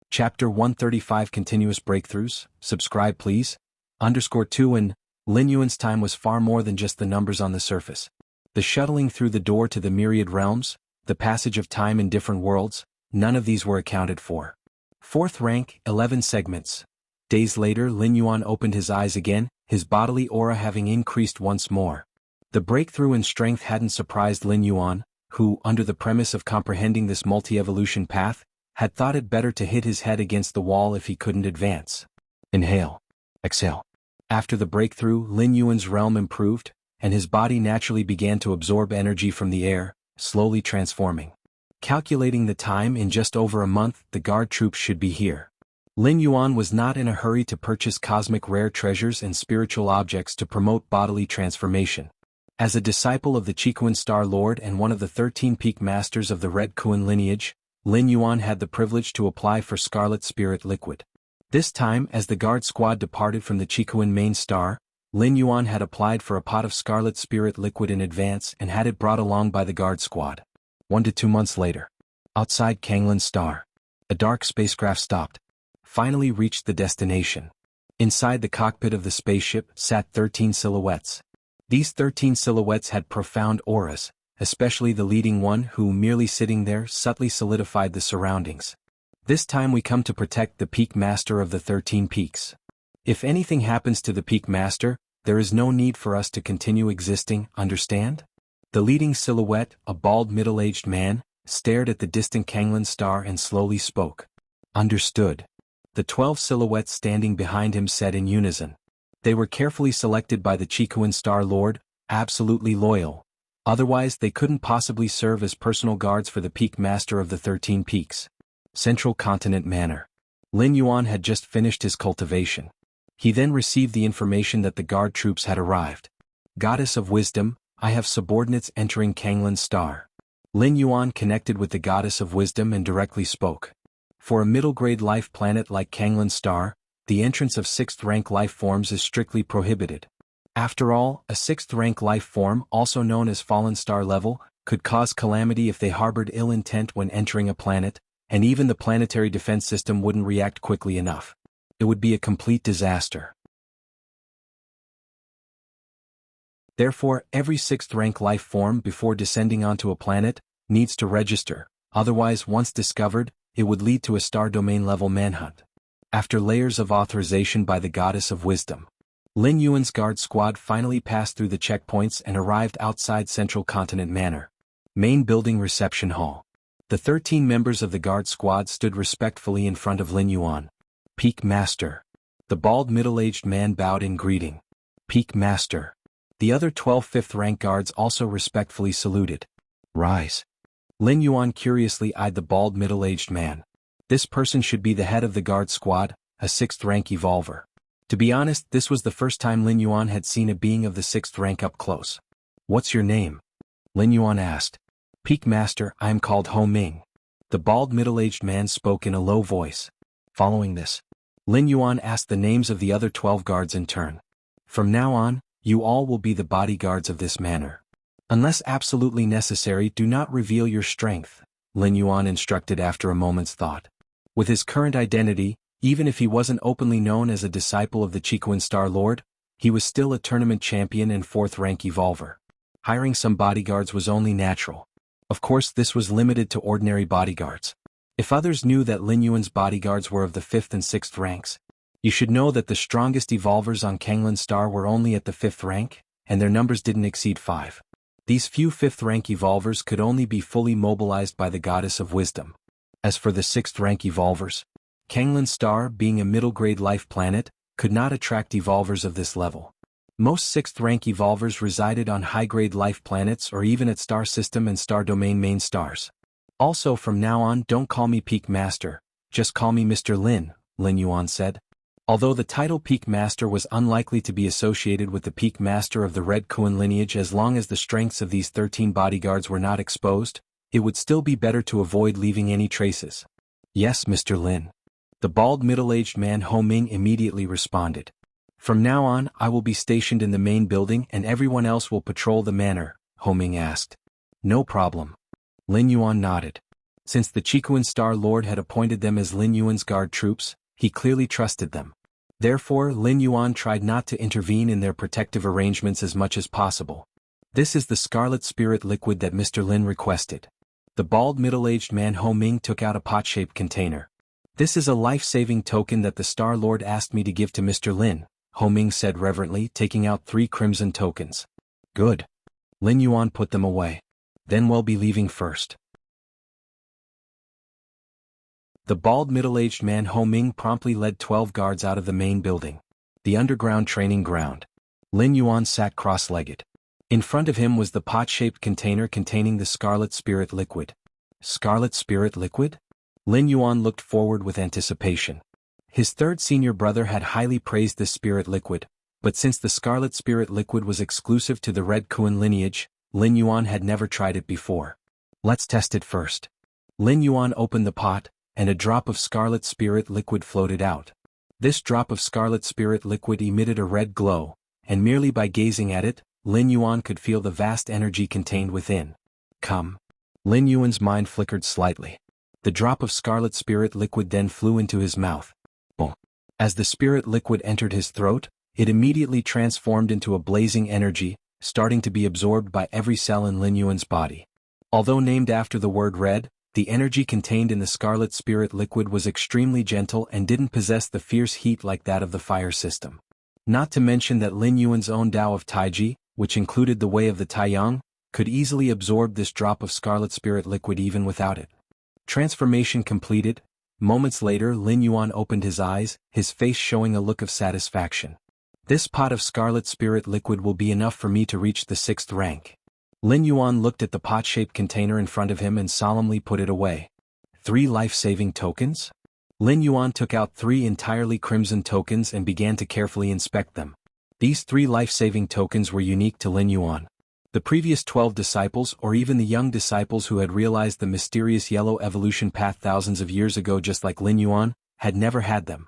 Chapter 135 Continuous Breakthroughs, subscribe please. _2 and Lin Yuan's time was far more than just the numbers on the surface. The shuttling through the door to the myriad realms, the passage of time in different worlds, none of these were accounted for. 4th rank, 11 segments. Days later, Lin Yuan opened his eyes again, his bodily aura having increased once more. The breakthrough in strength hadn't surprised Lin Yuan, who, under the premise of comprehending this multi-evolution path, had thought it better to hit his head against the wall if he couldn't advance. Inhale. Exhale. After the breakthrough, Lin Yuan's realm improved, and his body naturally began to absorb energy from the air, slowly transforming. Calculating the time, in just over a month, the guard troops should be here. Lin Yuan was not in a hurry to purchase cosmic rare treasures and spiritual objects to promote bodily transformation. As a disciple of the Chiquan Star Lord and one of the 13 peak masters of the Red Kuan lineage, Lin Yuan had the privilege to apply for Scarlet Spirit Liquid. This time, as the guard squad departed from the Chiquan main star, Lin Yuan had applied for a pot of Scarlet Spirit Liquid in advance and had it brought along by the guard squad. 1 to 2 months later. Outside Kanglin's star. A dark spacecraft stopped. Finally reached the destination. Inside the cockpit of the spaceship sat 13 silhouettes. These 13 silhouettes had profound auras, especially the leading one who, merely sitting there, subtly solidified the surroundings. This time we come to protect the Peak Master of the 13 Peaks. If anything happens to the Peak Master, there is no need for us to continue existing, understand? The leading silhouette, a bald middle-aged man, stared at the distant Kanglan star and slowly spoke. Understood. The 12 silhouettes standing behind him said in unison. They were carefully selected by the Chikuan Star Lord, absolutely loyal. Otherwise they couldn't possibly serve as personal guards for the Peak Master of the 13 Peaks. Central Continent Manor. Lin Yuan had just finished his cultivation. He then received the information that the guard troops had arrived. Goddess of Wisdom, I have subordinates entering Kanglan Star. Lin Yuan connected with the Goddess of Wisdom and directly spoke. For a middle-grade life planet like Kanglan Star, the entrance of 6th-rank life forms is strictly prohibited. After all, a 6th-rank life form, also known as Fallen Star level, could cause calamity if they harbored ill intent when entering a planet, and even the planetary defense system wouldn't react quickly enough. It would be a complete disaster. Therefore, every 6th-rank life form before descending onto a planet needs to register, otherwise once discovered, it would lead to a star domain level manhunt. After layers of authorization by the Goddess of Wisdom, Lin Yuan's guard squad finally passed through the checkpoints and arrived outside Central Continent Manor. Main Building Reception Hall. The 13 members of the guard squad stood respectfully in front of Lin Yuan. Peak Master. The bald middle-aged man bowed in greeting. Peak Master. The other 12 5th-rank guards also respectfully saluted. Rise. Lin Yuan curiously eyed the bald middle-aged man. This person should be the head of the guard squad, a 6th-rank evolver. To be honest, this was the first time Lin Yuan had seen a being of the 6th rank up close. What's your name? Lin Yuan asked. Peak Master, I am called Ho Ming. The bald middle-aged man spoke in a low voice. Following this, Lin Yuan asked the names of the other 12 guards in turn. From now on, you all will be the bodyguards of this manor. Unless absolutely necessary, do not reveal your strength, Lin Yuan instructed after a moment's thought. With his current identity, even if he wasn't openly known as a disciple of the Chikuan Star Lord, he was still a tournament champion and 4th-rank evolver. Hiring some bodyguards was only natural. Of course, this was limited to ordinary bodyguards. If others knew that Lin Yuan's bodyguards were of the 5th and 6th ranks, you should know that the strongest evolvers on Kanglan Star were only at the 5th rank, and their numbers didn't exceed 5. These few 5th-rank evolvers could only be fully mobilized by the Goddess of Wisdom. As for the 6th-rank evolvers, Kanglan Star, being a middle-grade life planet, could not attract evolvers of this level. Most 6th-rank evolvers resided on high-grade life planets or even at star system and star domain main stars. Also, from now on, don't call me Peak Master, just call me Mr. Lin, Lin Yuan said. Although the title Peak Master was unlikely to be associated with the Peak Master of the Red Kuan lineage as long as the strengths of these 13 bodyguards were not exposed, it would still be better to avoid leaving any traces. Yes, Mr. Lin. The bald middle-aged man Ho Ming immediately responded. From now on, I will be stationed in the main building and everyone else will patrol the manor, Ho Ming asked. No problem. Lin Yuan nodded. Since the Chikuan Star Lord had appointed them as Lin Yuan's guard troops, he clearly trusted them. Therefore, Lin Yuan tried not to intervene in their protective arrangements as much as possible. This is the Scarlet Spirit liquid that Mr. Lin requested. The bald middle-aged man Ho Ming took out a pot-shaped container. This is a life-saving token that the Star Lord asked me to give to Mr. Lin, Ho Ming said reverently, taking out 3 crimson tokens. Good. Lin Yuan put them away. Then we'll be leaving first. The bald middle-aged man Ho Ming promptly led 12 guards out of the main building, the underground training ground. Lin Yuan sat cross-legged. In front of him was the pot-shaped container containing the Scarlet Spirit liquid. Scarlet Spirit liquid? Lin Yuan looked forward with anticipation. His third senior brother had highly praised this spirit liquid, but since the Scarlet Spirit liquid was exclusive to the Red Kuan lineage, Lin Yuan had never tried it before. Let's test it first. Lin Yuan opened the pot, and a drop of Scarlet Spirit liquid floated out. This drop of Scarlet Spirit liquid emitted a red glow, and merely by gazing at it, Lin Yuan could feel the vast energy contained within. Come. Lin Yuan's mind flickered slightly. The drop of Scarlet Spirit liquid then flew into his mouth. Boom. As the spirit liquid entered his throat, it immediately transformed into a blazing energy, starting to be absorbed by every cell in Lin Yuan's body. Although named after the word red, The energy contained in the scarlet spirit liquid was extremely gentle and didn't possess the fierce heat like that of the fire system. Not to mention that Lin Yuan's own Tao of Taiji, which included the way of the Taiyang, could easily absorb this drop of scarlet spirit liquid even without it. Transformation completed. Moments later, Lin Yuan opened his eyes, his face showing a look of satisfaction. This pot of scarlet spirit liquid will be enough for me to reach the 6th rank. Lin Yuan looked at the pot-shaped container in front of him and solemnly put it away. 3 life-saving tokens? Lin Yuan took out 3 entirely crimson tokens and began to carefully inspect them. These 3 life-saving tokens were unique to Lin Yuan. The previous 12 disciples or even the young disciples who had realized the mysterious yellow evolution path thousands of years ago just like Lin Yuan, had never had them.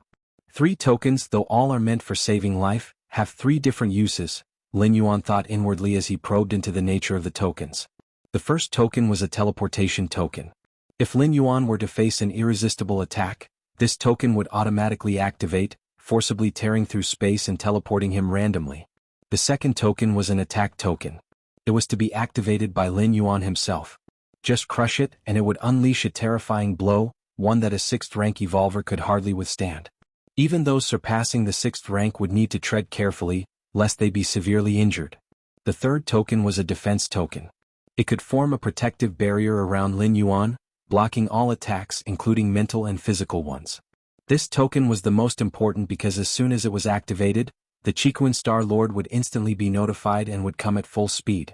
3 tokens, though all are meant for saving life, have 3 different uses, Lin Yuan thought inwardly as he probed into the nature of the tokens. The first token was a teleportation token. If Lin Yuan were to face an irresistible attack, this token would automatically activate, forcibly tearing through space and teleporting him randomly. The second token was an attack token. It was to be activated by Lin Yuan himself. Just crush it and it would unleash a terrifying blow, one that a 6th rank evolver could hardly withstand. Even those surpassing the 6th rank would need to tread carefully, lest they be severely injured. The third token was a defense token. It could form a protective barrier around Lin Yuan, blocking all attacks including mental and physical ones. This token was the most important because as soon as it was activated, the Qikuan Star Lord would instantly be notified and would come at full speed.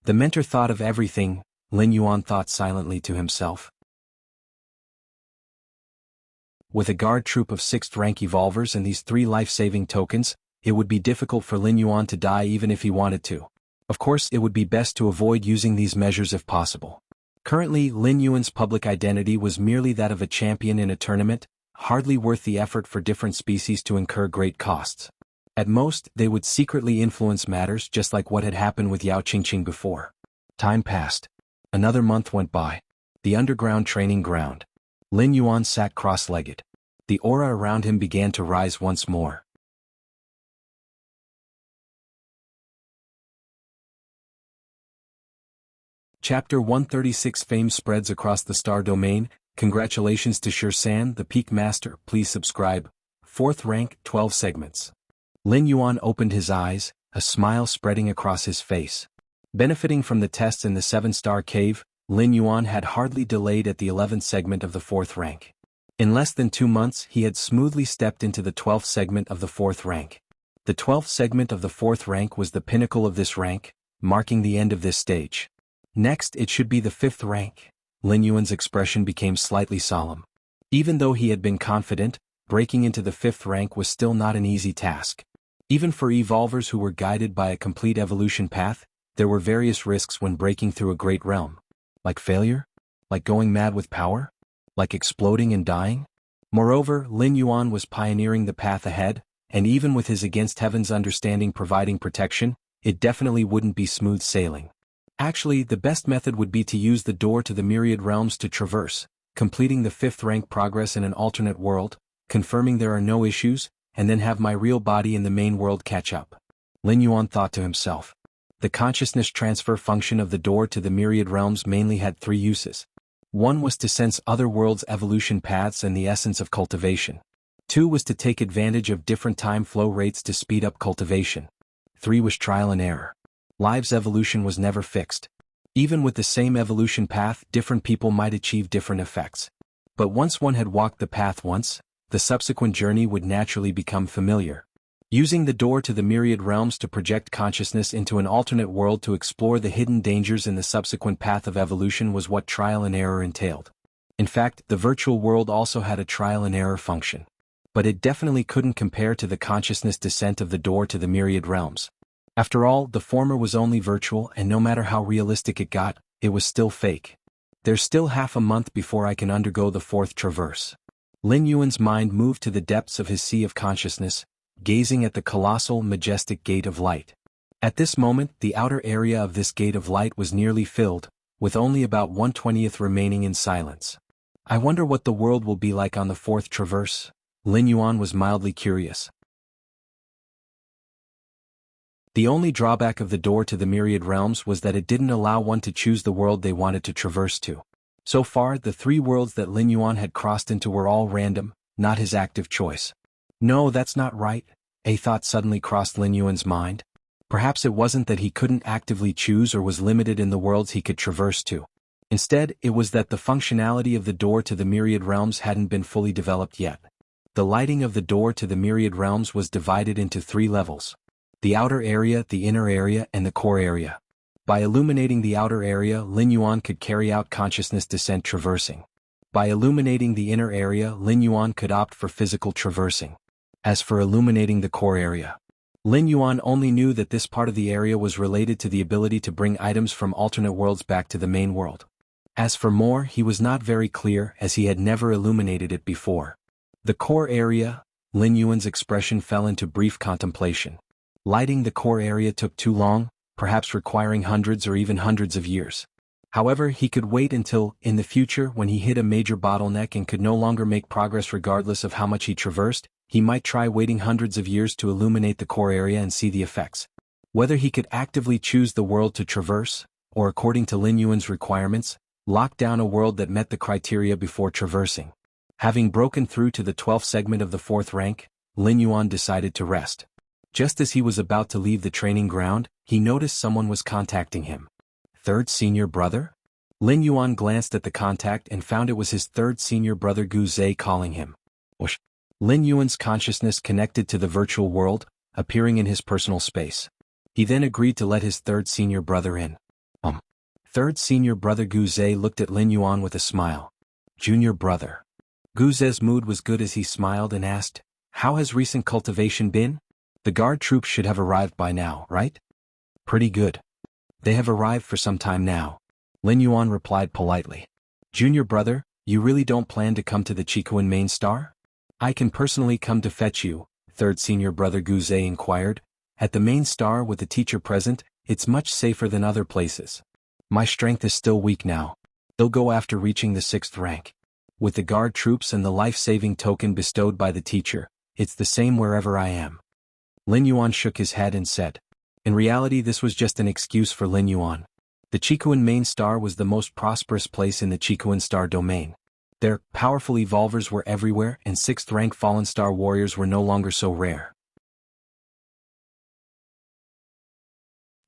The mentor thought of everything, Lin Yuan thought silently to himself. With a guard troop of 6th rank evolvers and these 3 life-saving tokens, it would be difficult for Lin Yuan to die even if he wanted to. Of course, it would be best to avoid using these measures if possible. Currently, Lin Yuan's public identity was merely that of a champion in a tournament, hardly worth the effort for different species to incur great costs. At most, they would secretly influence matters just like what had happened with Yao Qingqing before. Time passed. Another month went by. The underground training ground. Lin Yuan sat cross-legged. The aura around him began to rise once more. Chapter 136 Fame spreads across the star domain. Congratulations to Shirsan, the Peak Master. Please subscribe. 4th rank, 12 segments. Lin Yuan opened his eyes, a smile spreading across his face. Benefiting from the tests in the 7-star cave, Lin Yuan had hardly delayed at the 11th segment of the 4th rank. In less than 2 months he had smoothly stepped into the 12th segment of the 4th rank. The 12th segment of the 4th rank was the pinnacle of this rank, marking the end of this stage. Next it should be the 5th rank. Lin Yuan's expression became slightly solemn. Even though he had been confident, breaking into the 5th rank was still not an easy task. Even for evolvers who were guided by a complete evolution path, there were various risks when breaking through a great realm. Like failure? Like going mad with power? Like exploding and dying? Moreover, Lin Yuan was pioneering the path ahead, and even with his against heaven's understanding providing protection, it definitely wouldn't be smooth sailing. Actually, the best method would be to use the door to the myriad realms to traverse, completing the 5th rank progress in an alternate world, confirming there are no issues, and then have my real body in the main world catch up. Lin Yuan thought to himself. The consciousness transfer function of the door to the myriad realms mainly had 3 uses. 1 was to sense other worlds' evolution paths and the essence of cultivation. 2 was to take advantage of different time flow rates to speed up cultivation. 3 was trial and error. Life's evolution was never fixed. Even with the same evolution path, different people might achieve different effects. But once one had walked the path once, the subsequent journey would naturally become familiar. Using the door to the myriad realms to project consciousness into an alternate world to explore the hidden dangers in the subsequent path of evolution was what trial and error entailed. In fact, the virtual world also had a trial and error function. But it definitely couldn't compare to the consciousness descent of the door to the myriad realms. After all, the former was only virtual and no matter how realistic it got, it was still fake. There's still half a month before I can undergo the 4th traverse. Lin Yuan's mind moved to the depths of his sea of consciousness, gazing at the colossal, majestic gate of light. At this moment, the outer area of this gate of light was nearly filled, with only about 1/20th remaining in silence. I wonder what the world will be like on the 4th traverse? Lin Yuan was mildly curious. The only drawback of the door to the myriad realms was that it didn't allow one to choose the world they wanted to traverse to. So far, the three worlds that Lin Yuan had crossed into were all random, not his active choice. No, that's not right, a thought suddenly crossed Lin Yuan's mind. Perhaps it wasn't that he couldn't actively choose or was limited in the worlds he could traverse to. Instead, it was that the functionality of the door to the myriad realms hadn't been fully developed yet. The lighting of the door to the myriad realms was divided into three levels: the outer area, the inner area, and the core area. By illuminating the outer area, Lin Yuan could carry out consciousness descent traversing. By illuminating the inner area, Lin Yuan could opt for physical traversing. As for illuminating the core area, Lin Yuan only knew that this part of the area was related to the ability to bring items from alternate worlds back to the main world. As for more, he was not very clear, as he had never illuminated it before. The core area, Lin Yuan's expression fell into brief contemplation. Lighting the core area took too long, perhaps requiring hundreds or even hundreds of years. However, he could wait until, in the future, when he hit a major bottleneck and could no longer make progress regardless of how much he traversed, he might try waiting hundreds of years to illuminate the core area and see the effects. Whether he could actively choose the world to traverse, or according to Lin Yuan's requirements, lock down a world that met the criteria before traversing. Having broken through to the 12th segment of the 4th rank, Lin Yuan decided to rest. Just as he was about to leave the training ground, he noticed someone was contacting him. Third senior brother? Lin Yuan glanced at the contact and found it was his third senior brother Gu Zhe calling him. Whoosh. Lin Yuan's consciousness connected to the virtual world, appearing in his personal space. He then agreed to let his third senior brother in. Third senior brother Gu Zhe looked at Lin Yuan with a smile. Junior brother. Gu Zhe's mood was good as he smiled and asked, "How has recent cultivation been? The guard troops should have arrived by now, right?" "Pretty good. They have arrived for some time now," Lin Yuan replied politely. "Junior brother, you really don't plan to come to the Chikuan main star?" "I can personally come to fetch you," third senior brother Gu Zhe inquired. "At the main star with the teacher present, it's much safer than other places. My strength is still weak now. They'll go after reaching the 6th rank. With the guard troops and the life-saving token bestowed by the teacher, it's the same wherever I am." Lin Yuan shook his head and said. In reality, this was just an excuse for Lin Yuan. The Chikuan main star was the most prosperous place in the Chikuan star domain. Their powerful evolvers were everywhere, and 6th rank fallen star warriors were no longer so rare.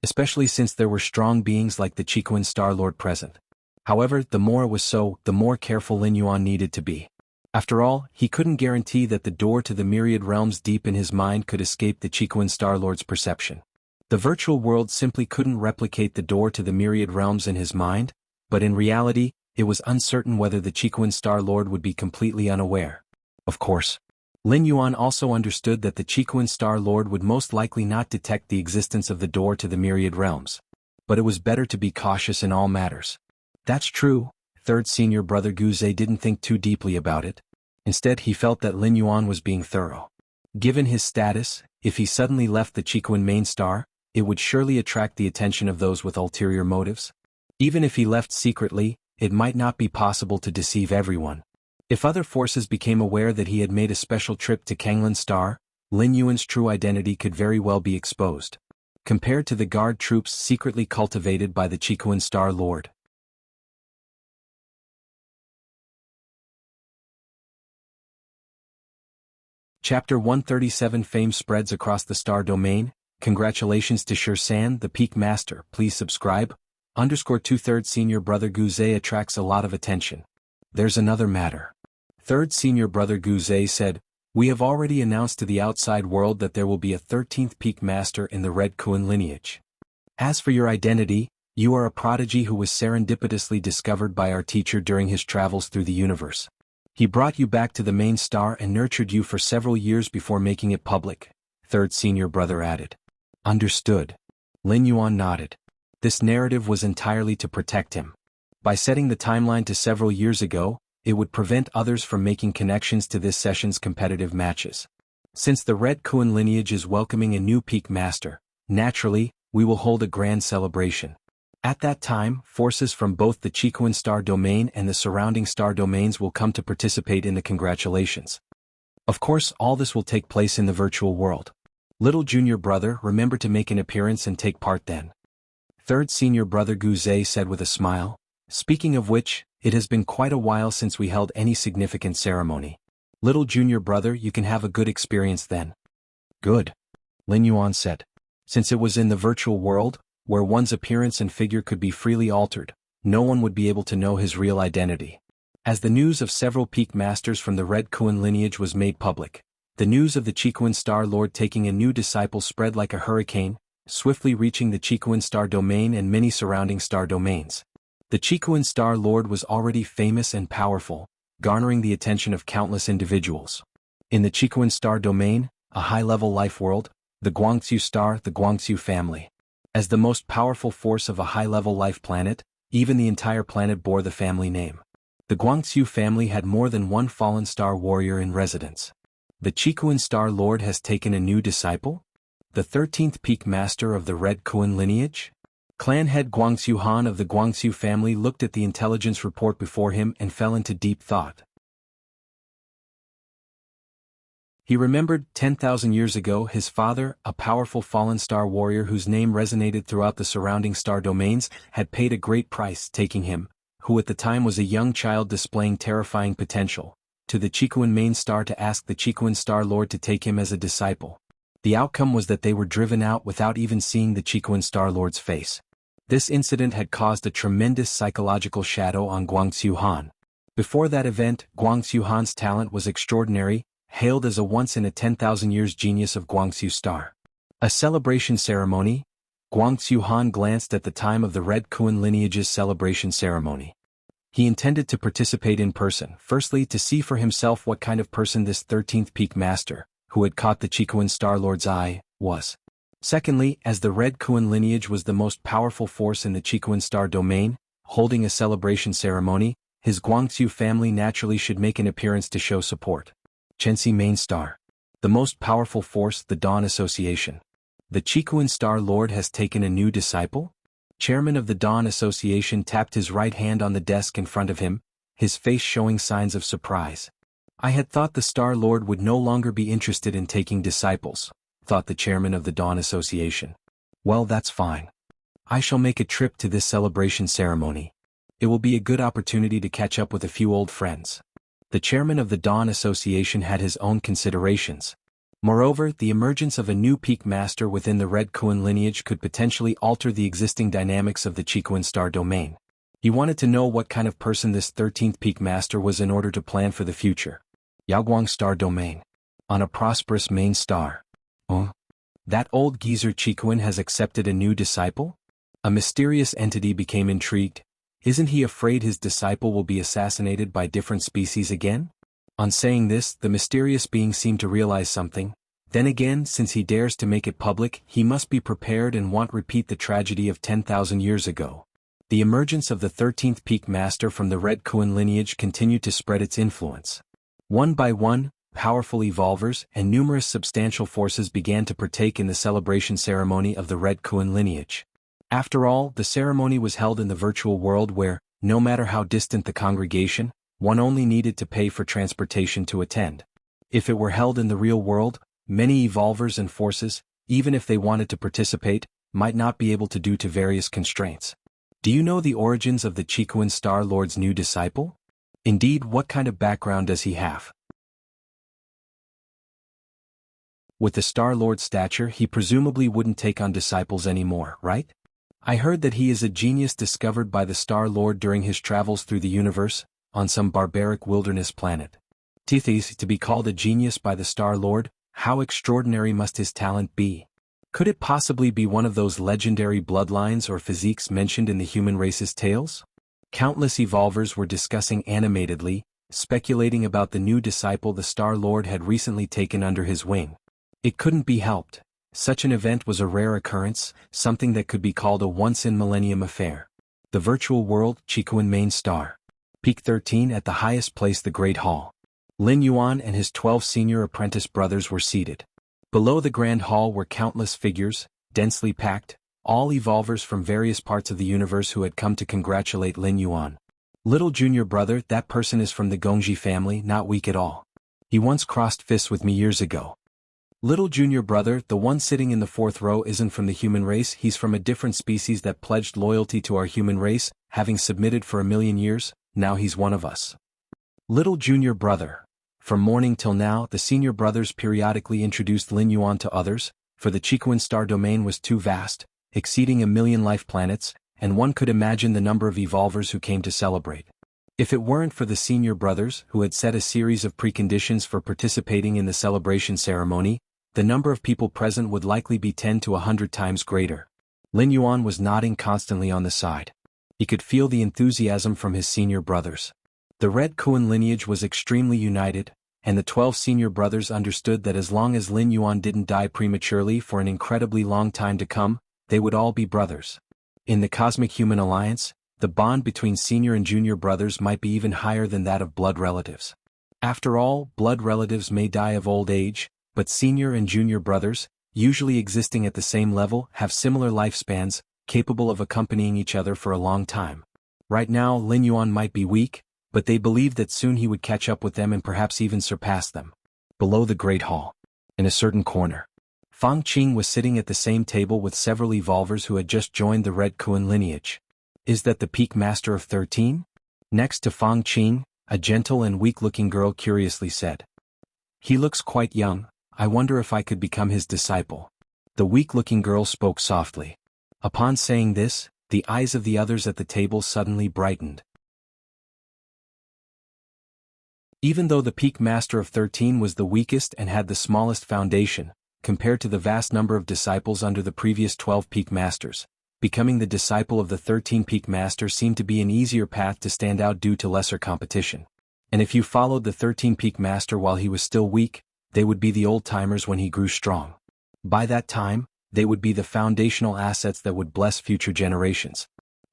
Especially since there were strong beings like the Chikuan Star Lord present. However, the more it was so, the more careful Lin Yuan needed to be. After all, he couldn't guarantee that the door to the myriad realms deep in his mind could escape the Chikuan Star Lord's perception. The virtual world simply couldn't replicate the door to the myriad realms in his mind, but in reality, it was uncertain whether the Chikuan Star Lord would be completely unaware. Of course, Lin Yuan also understood that the Chikuan Star Lord would most likely not detect the existence of the door to the myriad realms. But it was better to be cautious in all matters. That's true, third senior brother Gu Zhe didn't think too deeply about it. Instead, he felt that Lin Yuan was being thorough. Given his status, if he suddenly left the Chikuan main star, it would surely attract the attention of those with ulterior motives. Even if he left secretly, it might not be possible to deceive everyone. If other forces became aware that he had made a special trip to Kanglan Star, Lin Yuan's true identity could very well be exposed. Compared to the guard troops secretly cultivated by the Chikuan Star Lord. Chapter 137 Fame spreads across the star domain. Congratulations to Shirsan, the Peak Master. Please subscribe. _2 senior brother Gu Zhe attracts a lot of attention. There's another matter. Third senior brother Gu Zhe said, "We have already announced to the outside world that there will be a 13th Peak Master in the Red Kuan lineage. As for your identity, you are a prodigy who was serendipitously discovered by our teacher during his travels through the universe. He brought you back to the main star and nurtured you for several years before making it public," third senior brother added. Understood. Lin Yuan nodded. This narrative was entirely to protect him. By setting the timeline to several years ago, it would prevent others from making connections to this session's competitive matches. Since the Red Kuan lineage is welcoming a new Peak Master, naturally, we will hold a grand celebration. At that time, forces from both the Chikuan star domain and the surrounding star domains will come to participate in the congratulations. Of course, all this will take place in the virtual world. Little junior brother, remember to make an appearance and take part then. Third senior brother Gu Zhe said with a smile. Speaking of which, it has been quite a while since we held any significant ceremony. Little junior brother, you can have a good experience then. Good. Lin Yuan said. Since it was in the virtual world, where one's appearance and figure could be freely altered, no one would be able to know his real identity. As the news of several peak masters from the Red Kuan lineage was made public, the news of the Chikuan Star Lord taking a new disciple spread like a hurricane, swiftly reaching the Chikuan Star Domain and many surrounding star domains. The Chikuan Star Lord was already famous and powerful, garnering the attention of countless individuals. In the Chikuan Star Domain, a high-level life world, the Guangxu Star, the Guangxu family. As the most powerful force of a high-level life planet, even the entire planet bore the family name. The Guangxu family had more than one fallen star warrior in residence. The Chikuan Star Lord has taken a new disciple? The 13th peak master of the Red Kuan lineage? Clan head Guangxu Han of the Guangxu family looked at the intelligence report before him and fell into deep thought. He remembered 10,000 years ago his father, a powerful fallen star warrior whose name resonated throughout the surrounding star domains, had paid a great price taking him, who at the time was a young child displaying terrifying potential, to the Chikuan main star to ask the Chikuan Star Lord to take him as a disciple. The outcome was that they were driven out without even seeing the Chikuan Star Lord's face. This incident had caused a tremendous psychological shadow on Guangxu Han. Before that event, Guangxu Han's talent was extraordinary, hailed as a once-in-a-10,000-years genius of Guangxu Star. A celebration ceremony? Guangxu Han glanced at the time of the Red Kuan lineage's celebration ceremony. He intended to participate in person, firstly to see for himself what kind of person this 13th peak master, who had caught the Chikuan Star Lord's eye, was. Secondly, as the Red Kuan lineage was the most powerful force in the Chikuan Star domain, holding a celebration ceremony, his Guangxu family naturally should make an appearance to show support. Chenxi Main Star. The most powerful force, the Dawn Association. The Chikuan Star Lord has taken a new disciple? Chairman of the Dawn Association tapped his right hand on the desk in front of him, his face showing signs of surprise. I had thought the Star Lord would no longer be interested in taking disciples, thought the chairman of the Dawn Association. Well, that's fine. I shall make a trip to this celebration ceremony. It will be a good opportunity to catch up with a few old friends. The chairman of the Dawn Association had his own considerations. Moreover, the emergence of a new peak master within the Red Kuan lineage could potentially alter the existing dynamics of the Chikuan Star domain. He wanted to know what kind of person this 13th peak master was in order to plan for the future. Yaoguang Star Domain. On a prosperous main star. That old geezer Chikuan has accepted a new disciple? A mysterious entity became intrigued. Isn't he afraid his disciple will be assassinated by different species again? On saying this, the mysterious being seemed to realize something. Then again, since he dares to make it public, he must be prepared and won't repeat the tragedy of 10,000 years ago. The emergence of the 13th peak master from the Red Kuan lineage continued to spread its influence. One by one, powerful evolvers and numerous substantial forces began to partake in the celebration ceremony of the Red Kuan lineage. After all, the ceremony was held in the virtual world where, no matter how distant the congregation, one only needed to pay for transportation to attend. If it were held in the real world, many evolvers and forces, even if they wanted to participate, might not be able to due to various constraints. Do you know the origins of the Chikuan Star Lord's new disciple? Indeed, what kind of background does he have? With the Star Lord's stature, he presumably wouldn't take on disciples anymore, right? I heard that he is a genius discovered by the Star Lord during his travels through the universe, on some barbaric wilderness planet. Tethys, to be called a genius by the Star Lord, how extraordinary must his talent be? Could it possibly be one of those legendary bloodlines or physiques mentioned in the human race's tales? Countless evolvers were discussing animatedly, speculating about the new disciple the Star Lord had recently taken under his wing. It couldn't be helped. Such an event was a rare occurrence, something that could be called a once-in-millennium affair. The virtual world, Chikuan Main Star. Peak 13 at the highest place, the Great Hall. Lin Yuan and his 12 senior apprentice brothers were seated. Below the Grand Hall were countless figures, densely packed, all evolvers from various parts of the universe who had come to congratulate Lin Yuan. Little junior brother, that person is from the Gongji family, not weak at all. He once crossed fists with me years ago. Little junior brother, the one sitting in the fourth row isn't from the human race, he's from a different species that pledged loyalty to our human race, having submitted for 1,000,000 years, now he's one of us. Little junior brother. From morning till now, the senior brothers periodically introduced Lin Yuan to others, for the Chiquan star domain was too vast, exceeding 1,000,000 life planets, and one could imagine the number of evolvers who came to celebrate. If it weren't for the senior brothers who had set a series of preconditions for participating in the celebration ceremony, the number of people present would likely be 10 to 100 times greater. Lin Yuan was nodding constantly on the side. He could feel the enthusiasm from his senior brothers. The Red Kuan lineage was extremely united, and the 12 senior brothers understood that as long as Lin Yuan didn't die prematurely for an incredibly long time to come, they would all be brothers. In the Cosmic Human Alliance, the bond between senior and junior brothers might be even higher than that of blood relatives. After all, blood relatives may die of old age, but senior and junior brothers, usually existing at the same level, have similar lifespans, capable of accompanying each other for a long time. Right now, Lin Yuan might be weak, but they believed that soon he would catch up with them and perhaps even surpass them. Below the Great Hall, in a certain corner, Fang Qing was sitting at the same table with several evolvers who had just joined the Red Kuan lineage. Is that the Peak Master of 13? Next to Fang Qing, a gentle and weak-looking girl curiously said. He looks quite young, I wonder if I could become his disciple. The weak-looking girl spoke softly. Upon saying this, the eyes of the others at the table suddenly brightened. Even though the Peak Master of 13 was the weakest and had the smallest foundation, compared to the vast number of disciples under the previous 12 Peak Masters, becoming the disciple of the 13 Peak Master seemed to be an easier path to stand out due to lesser competition. And if you followed the 13 Peak Master while he was still weak, they would be the old-timers when he grew strong. By that time, they would be the foundational assets that would bless future generations.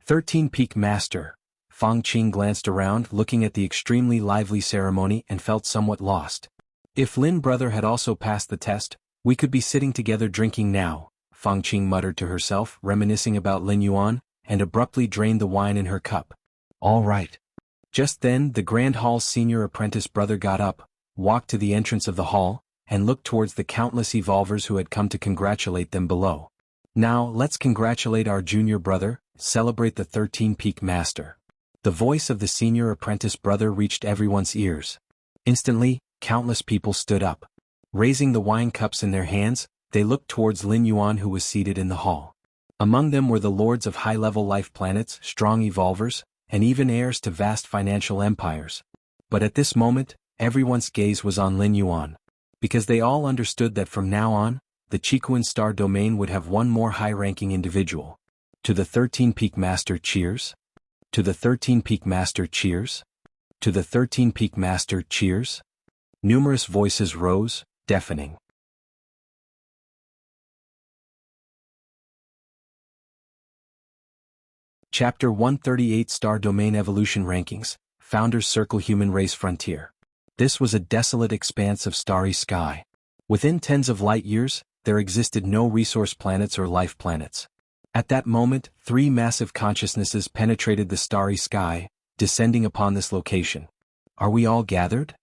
13 Peak Master. Fang Qing glanced around, looking at the extremely lively ceremony, and felt somewhat lost. If Lin brother had also passed the test, we could be sitting together drinking now, Fang Qing muttered to herself, reminiscing about Lin Yuan, and abruptly drained the wine in her cup. All right. Just then, the Grand Hall's senior apprentice brother got up, walked to the entrance of the hall, and looked towards the countless evolvers who had come to congratulate them below. Now, let's congratulate our junior brother, celebrate the 13 Peak Master. The voice of the senior apprentice brother reached everyone's ears. Instantly, countless people stood up. Raising the wine cups in their hands, they looked towards Lin Yuan who was seated in the hall. Among them were the lords of high-level life planets, strong evolvers, and even heirs to vast financial empires. But at this moment, everyone's gaze was on Lin Yuan, because they all understood that from now on, the Chiquan star domain would have one more high-ranking individual. To the 13 Peak Master, cheers. To the 13 Peak Master, cheers. To the 13 Peak Master, cheers. Numerous voices rose, deafening. Chapter 138 Star Domain Evolution Rankings, Founders Circle Human Race Frontier. This was a desolate expanse of starry sky. Within tens of light years, there existed no resource planets or life planets. At that moment, 3 massive consciousnesses penetrated the starry sky, descending upon this location. Are we all gathered?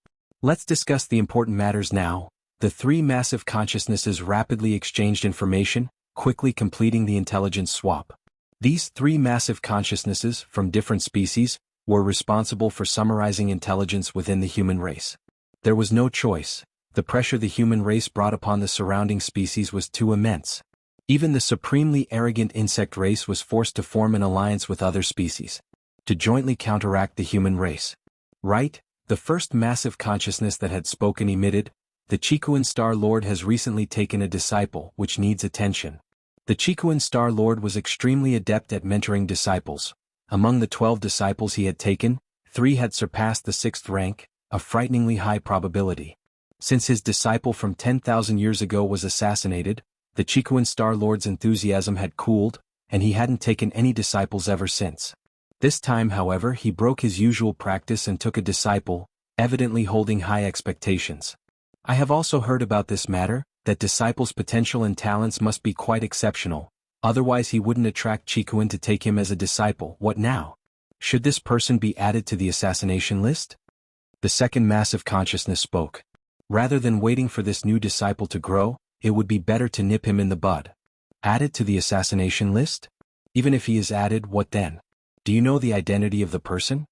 Let's discuss the important matters now. The 3 massive consciousnesses rapidly exchanged information, quickly completing the intelligence swap. These 3 massive consciousnesses, from different species, were responsible for summarizing intelligence within the human race. There was no choice. The pressure the human race brought upon the surrounding species was too immense. Even the supremely arrogant insect race was forced to form an alliance with other species to jointly counteract the human race. Right? The first massive consciousness that had spoken emitted, the Chiquan Star Lord has recently taken a disciple which needs attention. The Chiquan Star Lord was extremely adept at mentoring disciples. Among the 12 disciples he had taken, 3 had surpassed the 6th rank, a frighteningly high probability. Since his disciple from 10,000 years ago was assassinated, the Chiquan Star Lord's enthusiasm had cooled, and he hadn't taken any disciples ever since. This time, however, he broke his usual practice and took a disciple, evidently holding high expectations. I have also heard about this matter, that disciples' potential and talents must be quite exceptional, otherwise he wouldn't attract Chiquan to take him as a disciple. What now? Should this person be added to the assassination list? The second massive consciousness spoke. Rather than waiting for this new disciple to grow, it would be better to nip him in the bud. Added to the assassination list? Even if he is added, what then? Do you know the identity of the person?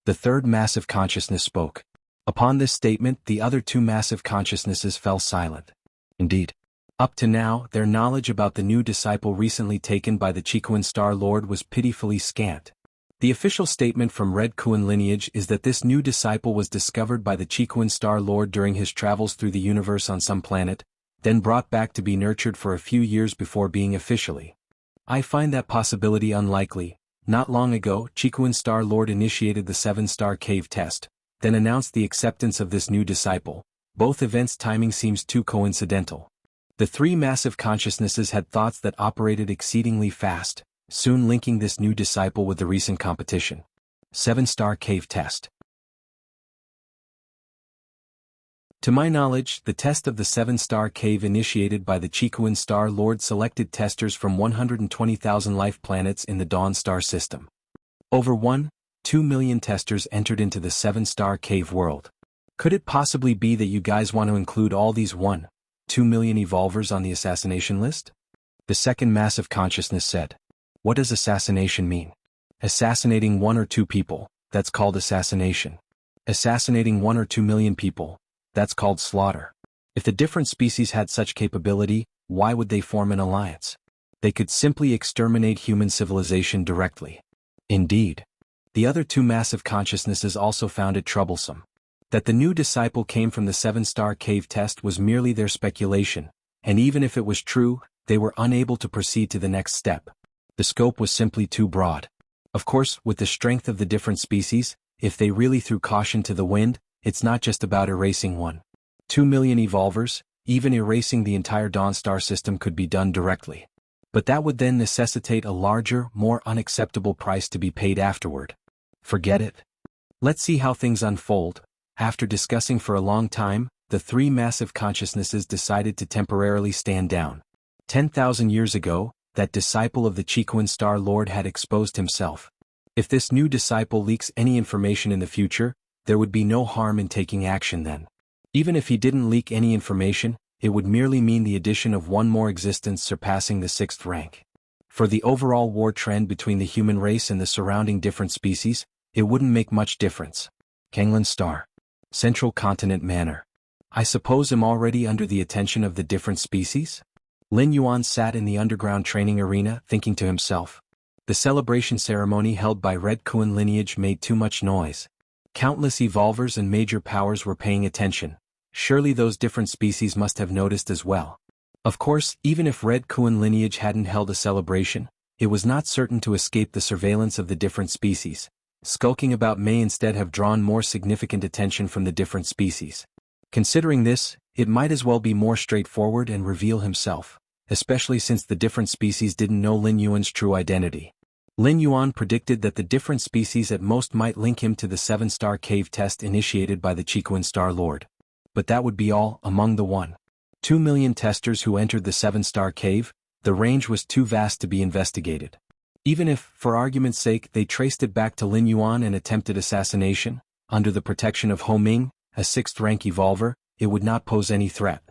The third massive consciousness spoke. Upon this statement, the other two massive consciousnesses fell silent. Indeed, up to now, their knowledge about the new disciple recently taken by the Chikuan Star Lord was pitifully scant. The official statement from Red Kuan lineage is that this new disciple was discovered by the Chikuan Star Lord during his travels through the universe on some planet, then brought back to be nurtured for a few years before being officially. I find that possibility unlikely. Not long ago, Chikuan Star Lord initiated the 7-star cave test, then announced the acceptance of this new disciple. Both events' timing seems too coincidental. The three massive consciousnesses had thoughts that operated exceedingly fast, soon linking this new disciple with the recent competition. 7-star cave test. To my knowledge, the test of the 7-star cave initiated by the Chikuan Star Lord selected testers from 120,000 life planets in the Dawn star system. Over 1.2 million testers entered into the 7-star cave world. Could it possibly be that you guys want to include all these 1.2 million evolvers on the assassination list? The second massive consciousness said. What does assassination mean? Assassinating 1 or 2 people, that's called assassination. Assassinating 1 or 2 million people, that's called slaughter. If the different species had such capability, why would they form an alliance? They could simply exterminate human civilization directly. Indeed. The other two massive consciousnesses also found it troublesome. That the new disciple came from the 7-star cave test was merely their speculation, and even if it was true, they were unable to proceed to the next step. The scope was simply too broad. Of course, with the strength of the different species, if they really threw caution to the wind, it's not just about erasing 1.2 million evolvers, even erasing the entire Dawn star system could be done directly. But that would then necessitate a larger, more unacceptable price to be paid afterward. Forget it. Let's see how things unfold. After discussing for a long time, the three massive consciousnesses decided to temporarily stand down. 10,000 years ago, that disciple of the Chikuan Star Lord had exposed himself. If this new disciple leaks any information in the future, there would be no harm in taking action then. Even if he didn't leak any information, it would merely mean the addition of one more existence surpassing the 6th rank. For the overall war trend between the human race and the surrounding different species, it wouldn't make much difference. Kanglan Star. Central Continent Manor. I suppose I'm already under the attention of the different species? Lin Yuan sat in the underground training arena thinking to himself. The celebration ceremony held by Red Kuan lineage made too much noise. Countless evolvers and major powers were paying attention. Surely those different species must have noticed as well. Of course, even if Red Kuan lineage hadn't held a celebration, it was not certain to escape the surveillance of the different species. Skulking about may instead have drawn more significant attention from the different species. Considering this, it might as well be more straightforward and reveal himself, especially since the different species didn't know Lin Yuan's true identity. Lin Yuan predicted that the different species at most might link him to the 7-star cave test initiated by the Chikuan Star Lord. But that would be all. Among the 1.2 million testers who entered the 7-star cave, the range was too vast to be investigated. Even if, for argument's sake, they traced it back to Lin Yuan and attempted assassination, under the protection of Ho Ming, a 6th-rank evolver, it would not pose any threat.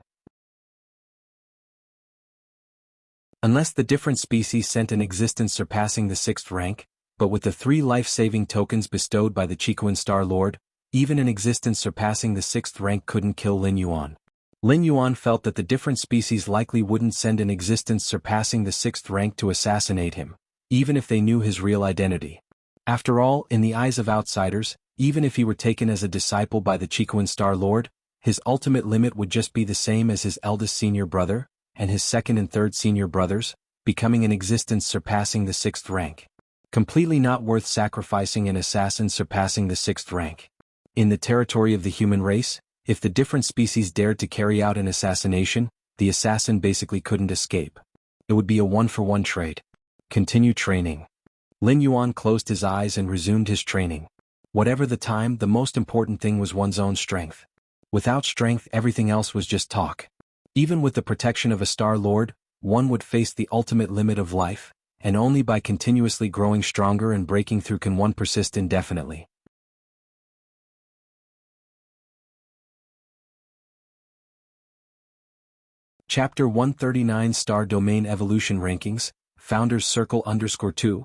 Unless the different species sent an existence surpassing the 6th rank, but with the 3 life-saving tokens bestowed by the Chikuan Star Lord, even an existence surpassing the 6th rank couldn't kill Lin Yuan. Lin Yuan felt that the different species likely wouldn't send an existence surpassing the 6th rank to assassinate him, even if they knew his real identity. After all, in the eyes of outsiders, even if he were taken as a disciple by the Chikuan Star Lord, his ultimate limit would just be the same as his eldest senior brother, and his second and third senior brothers, becoming an existence surpassing the 6th rank. Completely not worth sacrificing an assassin surpassing the 6th rank. In the territory of the human race, if the different species dared to carry out an assassination, the assassin basically couldn't escape. It would be a 1-for-1 trade. Continue training. Lin Yuan closed his eyes and resumed his training. Whatever the time, the most important thing was one's own strength. Without strength, everything else was just talk. Even with the protection of a Star Lord, one would face the ultimate limit of life, and only by continuously growing stronger and breaking through can one persist indefinitely. Chapter 139 Star Domain Evolution Rankings, Founders Circle _2,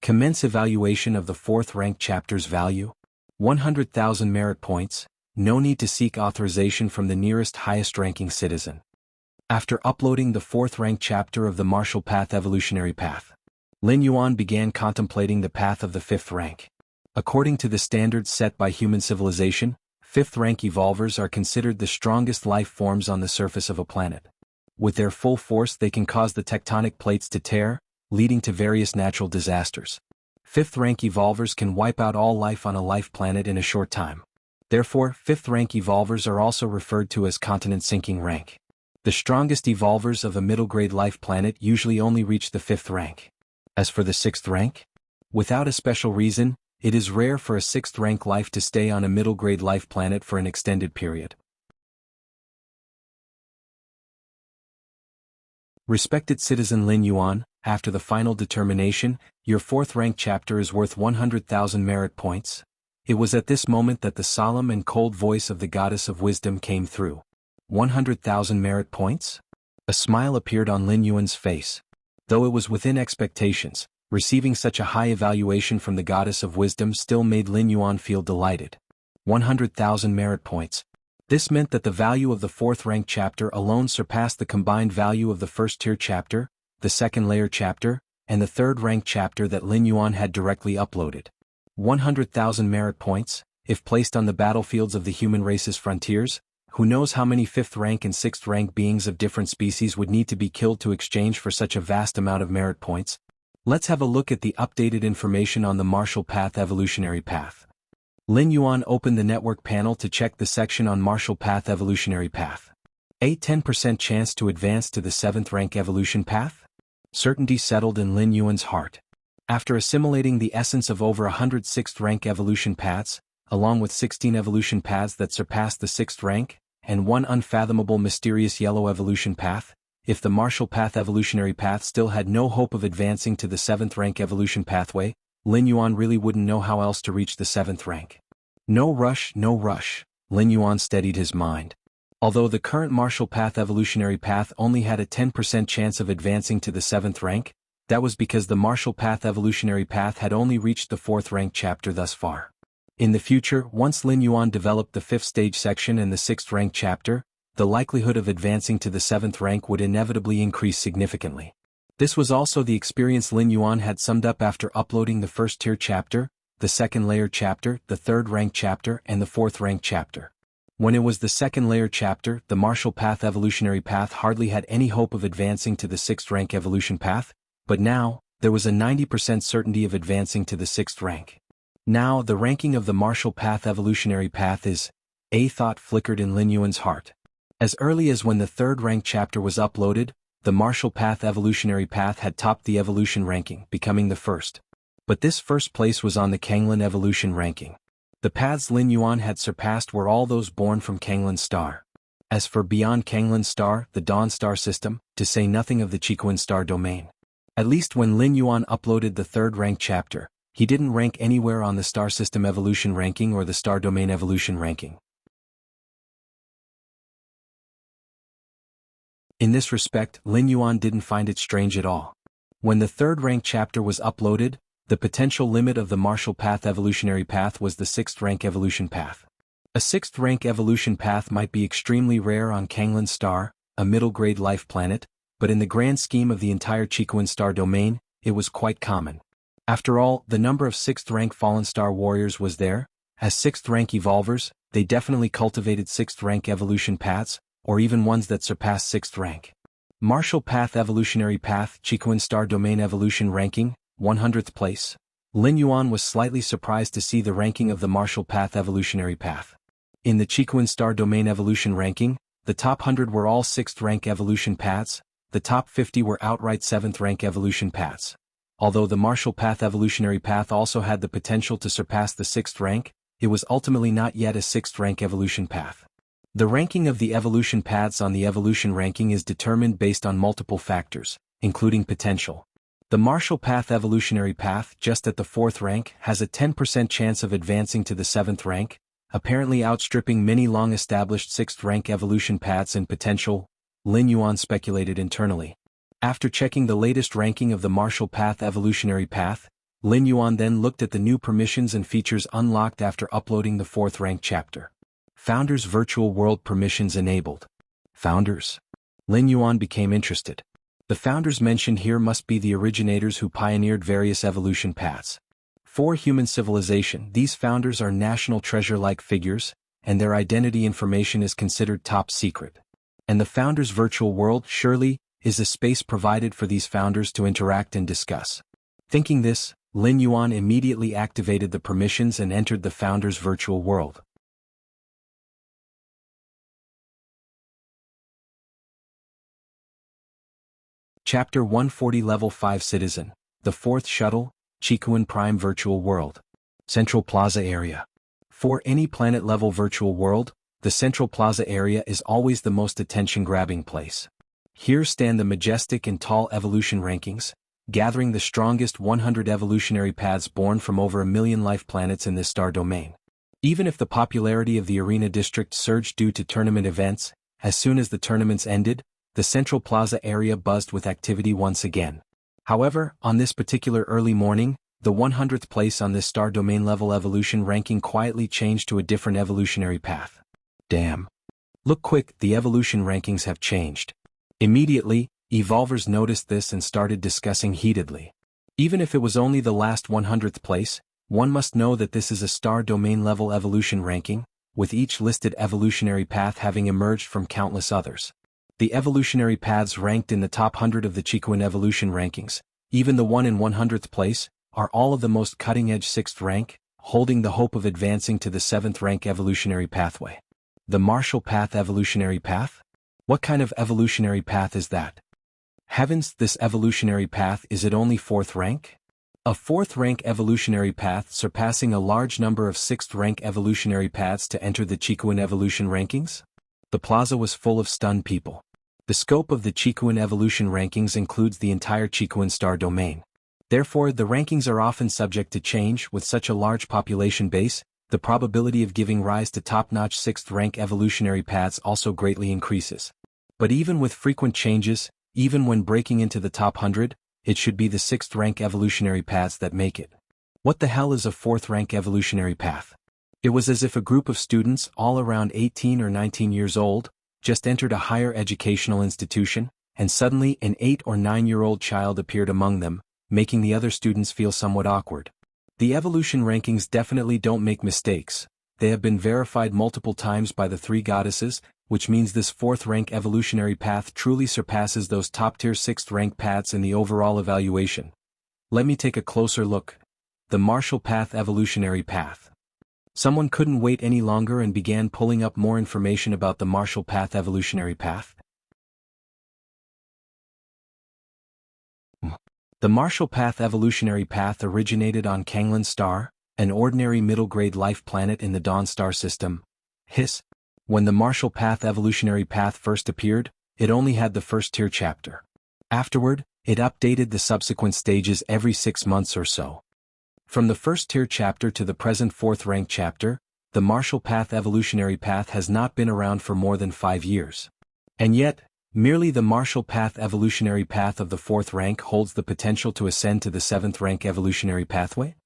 Commence evaluation of the 4th rank chapter's value. 100,000 merit points, no need to seek authorization from the nearest highest-ranking citizen. After uploading the 4th rank chapter of the Martial Path Evolutionary Path, Lin Yuan began contemplating the path of the 5th rank. According to the standards set by human civilization, 5th rank evolvers are considered the strongest life forms on the surface of a planet. With their full force they can cause the tectonic plates to tear, leading to various natural disasters. 5th rank evolvers can wipe out all life on a life planet in a short time. Therefore, 5th rank evolvers are also referred to as continent sinking rank. The strongest evolvers of a middle-grade life planet usually only reach the 5th rank. As for the 6th rank, without a special reason, it is rare for a 6th rank life to stay on a middle-grade life planet for an extended period. Respected citizen Lin Yuan, after the final determination, your 4th rank chapter is worth 100,000 merit points. It was at this moment that the solemn and cold voice of the goddess of wisdom came through. 100,000 merit points? A smile appeared on Lin Yuan's face. Though it was within expectations, receiving such a high evaluation from the goddess of wisdom still made Lin Yuan feel delighted. 100,000 merit points. This meant that the value of the 4th rank chapter alone surpassed the combined value of the 1st tier chapter, the 2nd layer chapter, and the 3rd rank chapter that Lin Yuan had directly uploaded. 100,000 merit points, if placed on the battlefields of the human race's frontiers, who knows how many 5th rank and 6th rank beings of different species would need to be killed to exchange for such a vast amount of merit points? Let's have a look at the updated information on the Martial Path Evolutionary Path. Lin Yuan opened the network panel to check the section on Martial Path Evolutionary Path. A 10% chance to advance to the 7th rank evolution path? Certainty settled in Lin Yuan's heart. After assimilating the essence of over 100 6th rank evolution paths, along with 16 evolution paths that surpassed the 6th rank, and one unfathomable mysterious yellow evolution path, if the Martial Path Evolutionary Path still had no hope of advancing to the 7th rank evolution pathway, Lin Yuan really wouldn't know how else to reach the 7th rank. No rush, no rush, Lin Yuan steadied his mind. Although the current Martial Path Evolutionary Path only had a 10% chance of advancing to the 7th rank, that was because the Martial Path Evolutionary Path had only reached the 4th rank chapter thus far. In the future, once Lin Yuan developed the 5th stage section and the 6th rank chapter, the likelihood of advancing to the 7th rank would inevitably increase significantly. This was also the experience Lin Yuan had summed up after uploading the 1st tier chapter, the 2nd layer chapter, the 3rd rank chapter, and the 4th rank chapter. When it was the 2nd layer chapter, the Martial Path Evolutionary Path hardly had any hope of advancing to the 6th rank evolution path, but now, there was a 90% certainty of advancing to the 6th rank. Now, the ranking of the Martial Path Evolutionary Path is, a thought flickered in Lin Yuan's heart. As early as when the 3rd rank chapter was uploaded, the Martial Path Evolutionary Path had topped the evolution ranking, becoming the 1st. But this 1st place was on the Kanglin evolution ranking. The paths Lin Yuan had surpassed were all those born from Kanglin star. As for beyond Kanglin star, the Dawn star system, to say nothing of the Chiquin star domain. At least when Lin Yuan uploaded the 3rd rank chapter, he didn't rank anywhere on the star system evolution ranking or the star domain evolution ranking. In this respect, Lin Yuan didn't find it strange at all. When the 3rd rank chapter was uploaded, the potential limit of the Martial Path Evolutionary Path was the 6th rank evolution path. A 6th rank evolution path might be extremely rare on Kanglin star, a middle-grade life planet, but in the grand scheme of the entire Chiquin star domain, it was quite common. After all, the number of 6th rank fallen star warriors was there. As 6th rank evolvers, they definitely cultivated 6th rank evolution paths, or even ones that surpassed 6th rank. Martial Path Evolutionary Path Chiquin Star Domain Evolution Ranking, 100th place. Lin Yuan was slightly surprised to see the ranking of the Martial Path Evolutionary Path. In the Chiquin Star Domain Evolution Ranking, the top 100 were all 6th rank evolution paths, the top 50 were outright 7th rank evolution paths. Although the Martial Path Evolutionary Path also had the potential to surpass the 6th rank, it was ultimately not yet a 6th rank evolution path. The ranking of the evolution paths on the evolution ranking is determined based on multiple factors, including potential. The Martial Path Evolutionary Path, just at the 4th rank, has a 10% chance of advancing to the 7th rank, apparently outstripping many long-established 6th rank evolution paths in potential, Lin Yuan speculated internally. After checking the latest ranking of the Martial Path Evolutionary Path, Lin Yuan then looked at the new permissions and features unlocked after uploading the 4th rank chapter. Founders Virtual World Permissions Enabled. Founders? Lin Yuan became interested. The founders mentioned here must be the originators who pioneered various evolution paths. For human civilization, these founders are national treasure-like figures, and their identity information is considered top secret. And the founders' virtual world, surely, is a space provided for these founders to interact and discuss. Thinking this, Lin Yuan immediately activated the permissions and entered the founders' virtual world. Chapter 140 Level 5 Citizen, the 4th Shuttle, Chikuan Prime Virtual World. Central Plaza Area. For any planet-level virtual world, the Central Plaza area is always the most attention-grabbing place. Here stand the majestic and tall evolution rankings, gathering the strongest 100 evolutionary paths born from over 1 million life planets in this star domain. Even if the popularity of the Arena District surged due to tournament events, as soon as the tournaments ended, the Central Plaza area buzzed with activity once again. However, on this particular early morning, the 100th place on this star domain level evolution ranking quietly changed to a different evolutionary path. Damn. Look quick, the evolution rankings have changed. Immediately, evolvers noticed this and started discussing heatedly. Even if it was only the last 100th place, one must know that this is a star domain level evolution ranking, with each listed evolutionary path having emerged from countless others. The evolutionary paths ranked in the top 100 of the Chikuan evolution rankings, even the one in 100th place, are all of the most cutting-edge 6th rank, holding the hope of advancing to the 7th rank evolutionary pathway. The Martial Path evolutionary path? What kind of evolutionary path is that? Heavens, this evolutionary path, is it only 4th rank? A 4th rank evolutionary path surpassing a large number of 6th rank evolutionary paths to enter the Chikuan evolution rankings? The plaza was full of stunned people. The scope of the Chikuan evolution rankings includes the entire Chikuan star domain. Therefore, the rankings are often subject to change. With such a large population base, the probability of giving rise to top-notch 6th rank evolutionary paths also greatly increases. But even with frequent changes, even when breaking into the top 100, it should be the 6th rank evolutionary paths that make it. What the hell is a 4th rank evolutionary path? It was as if a group of students, all around 18 or 19 years old, just entered a higher educational institution, and suddenly an 8 or 9-year-old child appeared among them, making the other students feel somewhat awkward. The evolution rankings definitely don't make mistakes. They have been verified multiple times by the 3 goddesses, which means this 4th rank evolutionary path truly surpasses those top-tier 6th rank paths in the overall evaluation. Let me take a closer look. The Martial Path evolutionary path. Someone couldn't wait any longer and began pulling up more information about the Martial Path evolutionary path. The Martial Path evolutionary path originated on Kanglan Star, an ordinary middle-grade life planet in the Dawn Star system. Hiss. When the Martial Path evolutionary path first appeared, it only had the first-tier chapter. Afterward, it updated the subsequent stages every 6 months or so. From the first-tier chapter to the present 4th rank chapter, the Martial Path evolutionary path has not been around for more than 5 years. And yet, merely the Martial Path evolutionary path of the 4th rank holds the potential to ascend to the 7th rank evolutionary pathway?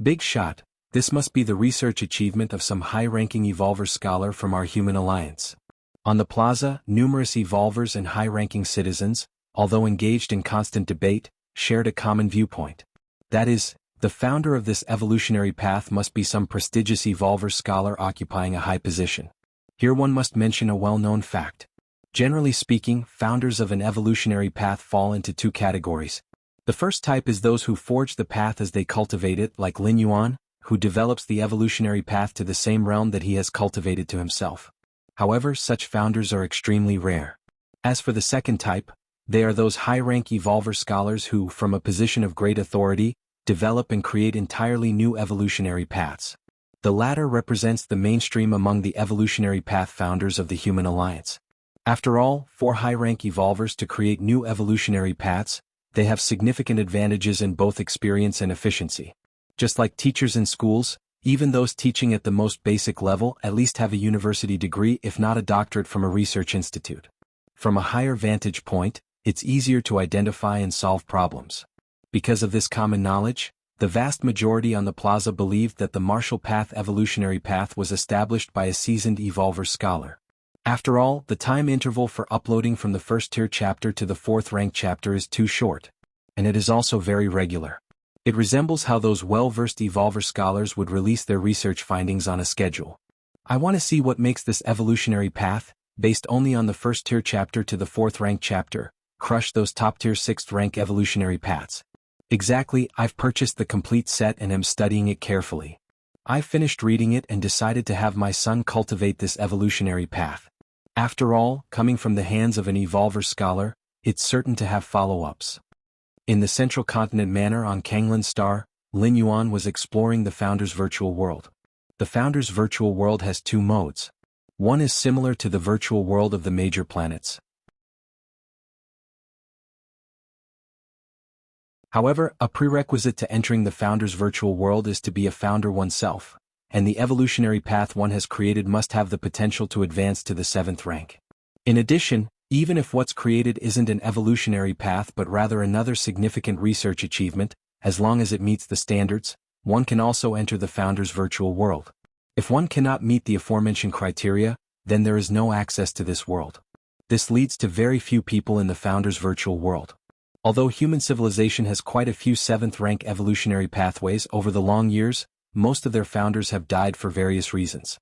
Big shot, this must be the research achievement of some high-ranking evolver scholar from our human alliance. On the plaza, numerous evolvers and high-ranking citizens, although engaged in constant debate, shared a common viewpoint. That is, the founder of this evolutionary path must be some prestigious evolver scholar occupying a high position. Here one must mention a well-known fact. Generally speaking, founders of an evolutionary path fall into 2 categories. The first type is those who forge the path as they cultivate it, like Lin Yuan, who develops the evolutionary path to the same realm that he has cultivated to himself. However, such founders are extremely rare. As for the second type, they are those high-rank evolver scholars who, from a position of great authority, develop and create entirely new evolutionary paths. The latter represents the mainstream among the evolutionary path founders of the Human Alliance. After all, for high-rank evolvers to create new evolutionary paths, they have significant advantages in both experience and efficiency. Just like teachers in schools, even those teaching at the most basic level at least have a university degree if not a doctorate from a research institute. From a higher vantage point, it's easier to identify and solve problems. Because of this common knowledge, the vast majority on the plaza believed that the Martial Path evolutionary path was established by a seasoned evolver scholar. After all, the time interval for uploading from the first-tier chapter to the 4th rank chapter is too short. And it is also very regular. It resembles how those well-versed evolver scholars would release their research findings on a schedule. I want to see what makes this evolutionary path, based only on the first-tier chapter to the 4th rank chapter, crush those top-tier 6th rank evolutionary paths. Exactly, I've purchased the complete set and am studying it carefully. I finished reading it and decided to have my son cultivate this evolutionary path. After all, coming from the hands of an evolver scholar, it's certain to have follow-ups. In the Central Continent Manor on Kanglin's star, Lin Yuan was exploring the Founder's virtual world. The Founder's virtual world has two modes. One is similar to the virtual world of the major planets. However, a prerequisite to entering the Founder's virtual world is to be a Founder oneself, and the evolutionary path one has created must have the potential to advance to the 7th rank. In addition, even if what's created isn't an evolutionary path but rather another significant research achievement, as long as it meets the standards, one can also enter the Founder's virtual world. If one cannot meet the aforementioned criteria, then there is no access to this world. This leads to very few people in the Founder's virtual world. Although human civilization has quite a few 7th rank evolutionary pathways over the long years, most of their founders have died for various reasons.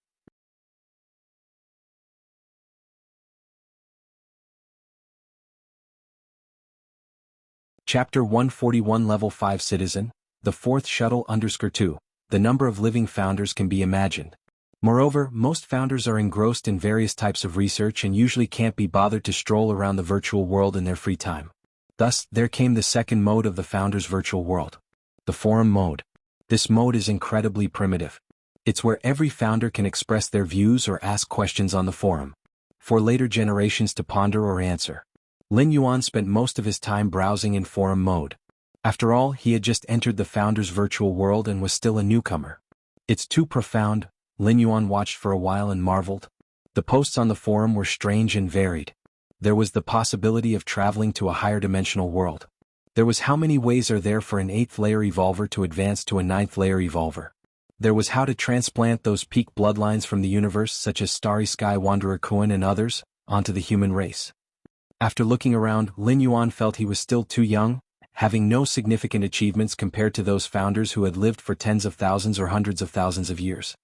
Chapter 141 Level 5 Citizen, the 4th Shuttle _2, the number of living founders can be imagined. Moreover, most founders are engrossed in various types of research and usually can't be bothered to stroll around the virtual world in their free time. Thus, there came the second mode of the Founder's virtual world. The Forum mode. This mode is incredibly primitive. It's where every founder can express their views or ask questions on the forum, for later generations to ponder or answer. Lin Yuan spent most of his time browsing in Forum mode. After all, he had just entered the Founder's virtual world and was still a newcomer. It's too profound, Lin Yuan watched for a while and marveled. The posts on the forum were strange and varied. There was the possibility of traveling to a higher dimensional world. There was how many ways are there for an 8th layer evolver to advance to a 9th layer evolver. There was how to transplant those peak bloodlines from the universe such as Starry Sky Wanderer Kuan and others, onto the human race. After looking around, Lin Yuan felt he was still too young, having no significant achievements compared to those founders who had lived for tens of thousands or hundreds of thousands of years.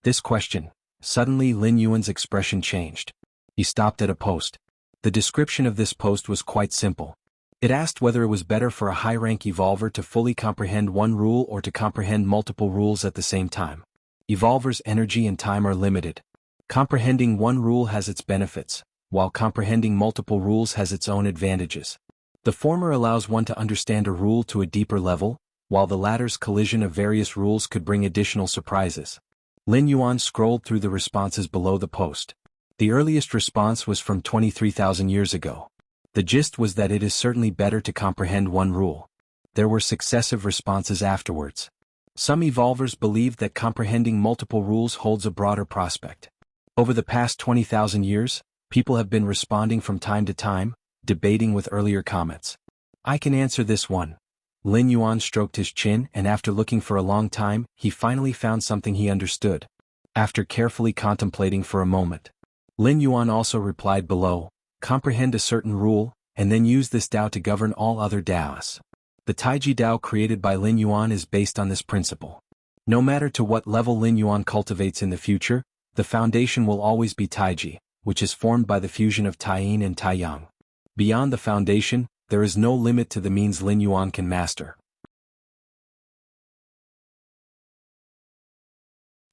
This question. Suddenly Lin Yuan's expression changed. He stopped at a post. The description of this post was quite simple. It asked whether it was better for a high-rank evolver to fully comprehend one rule or to comprehend multiple rules at the same time. Evolvers' energy and time are limited. Comprehending one rule has its benefits, while comprehending multiple rules has its own advantages. The former allows one to understand a rule to a deeper level, while the latter's collision of various rules could bring additional surprises. Lin Yuan scrolled through the responses below the post. The earliest response was from 23,000 years ago. The gist was that it is certainly better to comprehend one rule. There were successive responses afterwards. Some evolvers believed that comprehending multiple rules holds a broader prospect. Over the past 20,000 years, people have been responding from time to time, debating with earlier comments. I can answer this one. Lin Yuan stroked his chin and after looking for a long time, he finally found something he understood. After carefully contemplating for a moment, Lin Yuan also replied below, comprehend a certain rule, and then use this Dao to govern all other Daos. The Taiji Dao created by Lin Yuan is based on this principle. No matter to what level Lin Yuan cultivates in the future, the foundation will always be Taiji, which is formed by the fusion of Tai-Yin and Tai-Yang. Beyond the foundation, there is no limit to the means Lin Yuan can master.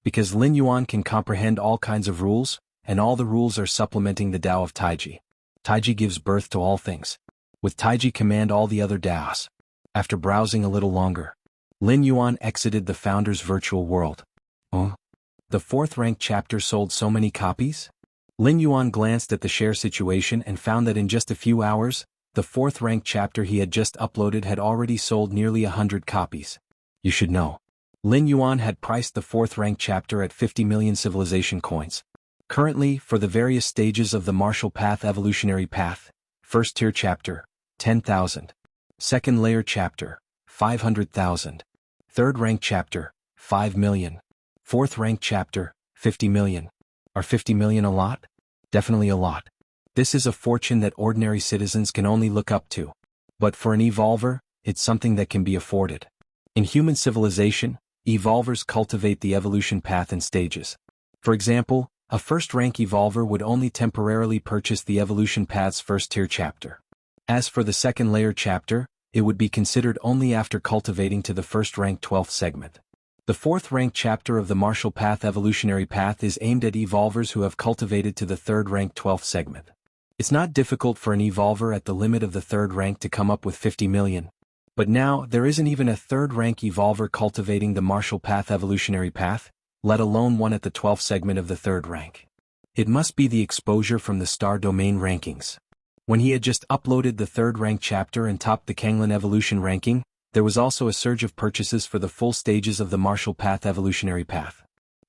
Because Lin Yuan can comprehend all kinds of rules, and all the rules are supplementing the Dao of Taiji. Taiji gives birth to all things. With Taiji command all the other Daos. After browsing a little longer, Lin Yuan exited the Founder's virtual world. The 4th rank chapter sold so many copies? Lin Yuan glanced at the share situation and found that in just a few hours, the 4th rank chapter he had just uploaded had already sold nearly 100 copies. You should know. Lin Yuan had priced the 4th rank chapter at 50 million civilization coins. Currently, for the various stages of the Martial Path Evolutionary Path, 1st tier chapter, 10,000. 2nd layer chapter, 500,000. 3rd rank chapter, 5 million. 4th rank chapter, 50 million. Are 50 million a lot? Definitely a lot. This is a fortune that ordinary citizens can only look up to. But for an evolver, it's something that can be afforded. In human civilization, evolvers cultivate the evolution path in stages. For example, a 1st rank evolver would only temporarily purchase the evolution path's 1st tier chapter. As for the 2nd layer chapter, it would be considered only after cultivating to the 1st rank 12th segment. The 4th rank chapter of the Martial Path Evolutionary Path is aimed at evolvers who have cultivated to the 3rd rank 12th segment. It's not difficult for an evolver at the limit of the third rank to come up with 50 million. But now, there isn't even a third rank evolver cultivating the martial path evolutionary path, let alone one at the 12th segment of the third rank. It must be the exposure from the star domain rankings. When he had just uploaded the third rank chapter and topped the Kanglan evolution ranking, there was also a surge of purchases for the full stages of the martial path evolutionary path.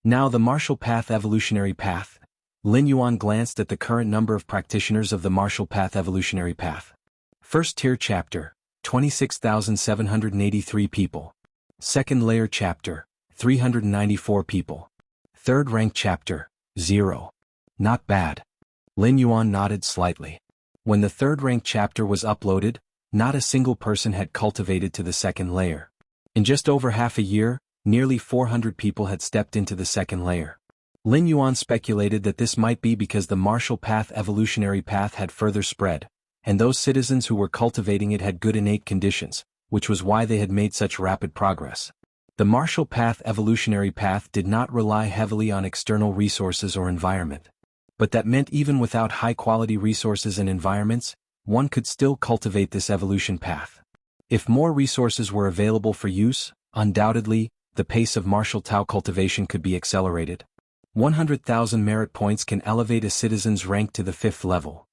Now the martial path evolutionary path. Lin Yuan glanced at the current number of practitioners of the martial path evolutionary path. First tier chapter, 26,783 people. Second layer chapter, 394 people. Third rank chapter, 0. Not bad. Lin Yuan nodded slightly. When the third rank chapter was uploaded, not a single person had cultivated to the second layer. In just over half a year, nearly 400 people had stepped into the second layer. Lin Yuan speculated that this might be because the martial path evolutionary path had further spread, and those citizens who were cultivating it had good innate conditions, which was why they had made such rapid progress. The martial path evolutionary path did not rely heavily on external resources or environment. But that meant even without high-quality resources and environments, one could still cultivate this evolution path. If more resources were available for use, undoubtedly, the pace of martial Tao cultivation could be accelerated. 100,000 merit points can elevate a citizen's rank to the 5th level.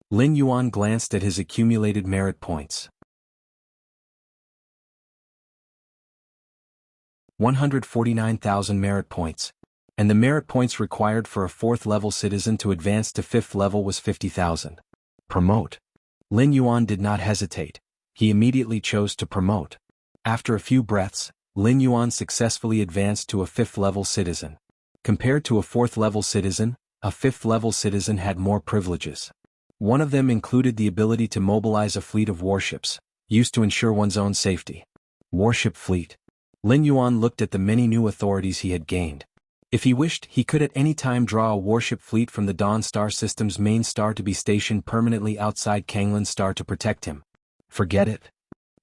Lin Yuan glanced at his accumulated merit points. 149,000 merit points. And the merit points required for a 4th level citizen to advance to 5th level was 50,000. Promote. Lin Yuan did not hesitate. He immediately chose to promote. After a few breaths, Lin Yuan successfully advanced to a 5th level citizen. Compared to a 4th level citizen, a 5th level citizen had more privileges. One of them included the ability to mobilize a fleet of warships, used to ensure one's own safety. Warship fleet. Lin Yuan looked at the many new authorities he had gained. If he wished, he could at any time draw a warship fleet from the Dawn Star System's main star to be stationed permanently outside Kanglan's star to protect him. Forget it.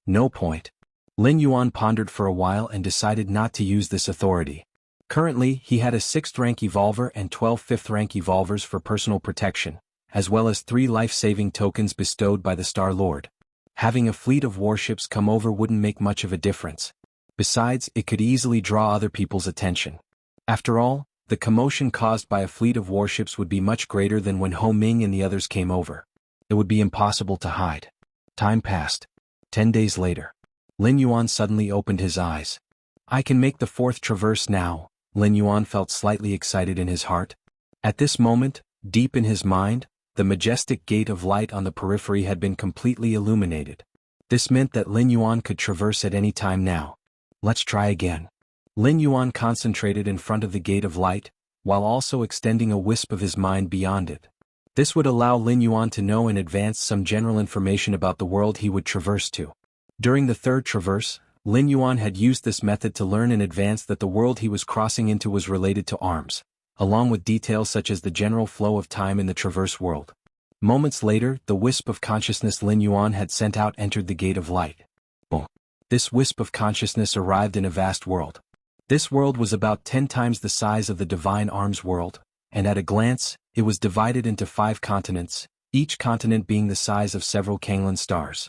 No point. Lin Yuan pondered for a while and decided not to use this authority. Currently, he had a 6th rank evolver and 12 5th rank evolvers for personal protection, as well as 3 life-saving tokens bestowed by the Star Lord. Having a fleet of warships come over wouldn't make much of a difference. Besides, it could easily draw other people's attention. After all, the commotion caused by a fleet of warships would be much greater than when Ho Ming and the others came over. It would be impossible to hide. Time passed. 10 days later. Lin Yuan suddenly opened his eyes. I can make the 4th traverse now. Lin Yuan felt slightly excited in his heart. At this moment, deep in his mind, the majestic gate of light on the periphery had been completely illuminated. This meant that Lin Yuan could traverse at any time now. Let's try again. Lin Yuan concentrated in front of the gate of light, while also extending a wisp of his mind beyond it. This would allow Lin Yuan to know in advance some general information about the world he would traverse to. During the 3rd traverse, Lin Yuan had used this method to learn in advance that the world he was crossing into was related to arms, along with details such as the general flow of time in the traverse world. Moments later, the wisp of consciousness Lin Yuan had sent out entered the gate of light. Boom. This wisp of consciousness arrived in a vast world. This world was about 10 times the size of the Divine Arms world, and at a glance, it was divided into 5 continents, each continent being the size of several Kanglan stars.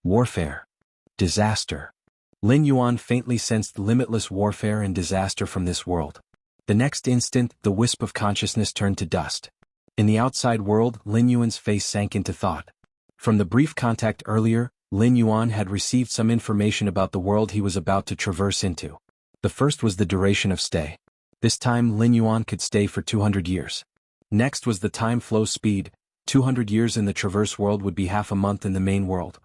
Warfare. Disaster. Lin Yuan faintly sensed limitless warfare and disaster from this world. The next instant, the wisp of consciousness turned to dust. In the outside world, Lin Yuan's face sank into thought. From the brief contact earlier, Lin Yuan had received some information about the world he was about to traverse into. The first was the duration of stay. This time Lin Yuan could stay for 200 years. Next was the time flow speed. 200 years in the traverse world would be half a month in the main world.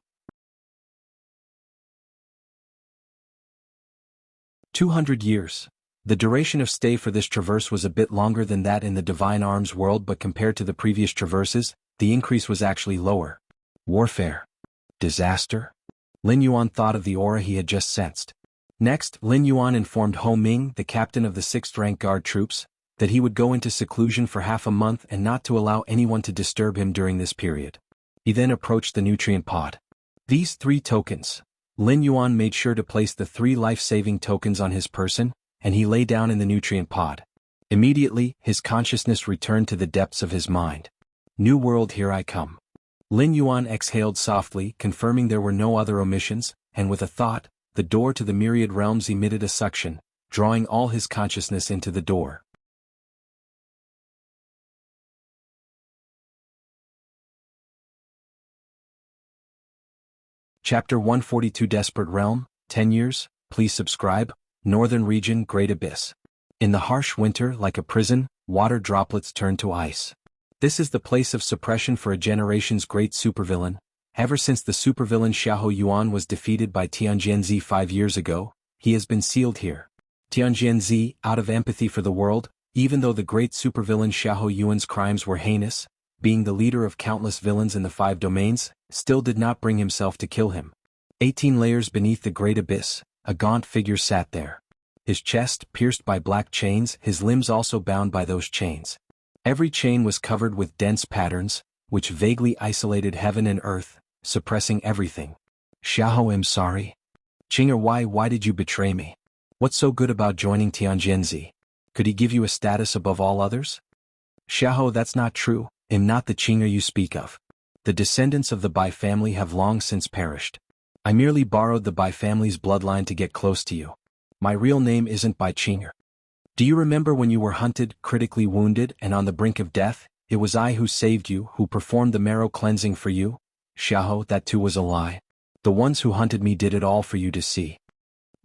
200 years. The duration of stay for this traverse was a bit longer than that in the Divine Arms world, but compared to the previous traverses, the increase was actually lower. Warfare. Disaster? Lin Yuan thought of the aura he had just sensed. Next, Lin Yuan informed Ho Ming, the captain of the 6th rank guard troops, that he would go into seclusion for half a month and not to allow anyone to disturb him during this period. He then approached the nutrient pod. These 3 tokens. Lin Yuan made sure to place the 3 life-saving tokens on his person, and he lay down in the nutrient pod. Immediately, his consciousness returned to the depths of his mind. New world, here I come. Lin Yuan exhaled softly, confirming there were no other omissions, and with a thought, the door to the myriad realms emitted a suction, drawing all his consciousness into the door. Chapter 142, Desperate Realm, 10 years, please subscribe, Northern Region, Great Abyss. In the harsh winter, like a prison, water droplets turn to ice. This is the place of suppression for a generation's great supervillain. Ever since the supervillain Xiahou Yuan was defeated by Tianjianzi 5 years ago, he has been sealed here. Tianjianzi, out of empathy for the world, even though the great supervillain Xiahou Yuan's crimes were heinous, being the leader of countless villains in the 5 domains, still did not bring himself to kill him. 18 layers beneath the great abyss, a gaunt figure sat there. His chest pierced by black chains, his limbs also bound by those chains. Every chain was covered with dense patterns, which vaguely isolated heaven and earth, suppressing everything. Xiahou, I'm sorry. Qing'er, why did you betray me? What's so good about joining Tianjianzi? Could he give you a status above all others? Xiahou, that's not true. I'm not the Qing'er you speak of. The descendants of the Bai family have long since perished. I merely borrowed the Bai family's bloodline to get close to you. My real name isn't Bai Qing'er. Do you remember when you were hunted, critically wounded, and on the brink of death? It was I who saved you, who performed the marrow cleansing for you. Xiahou, that too was a lie. The ones who hunted me did it all for you to see.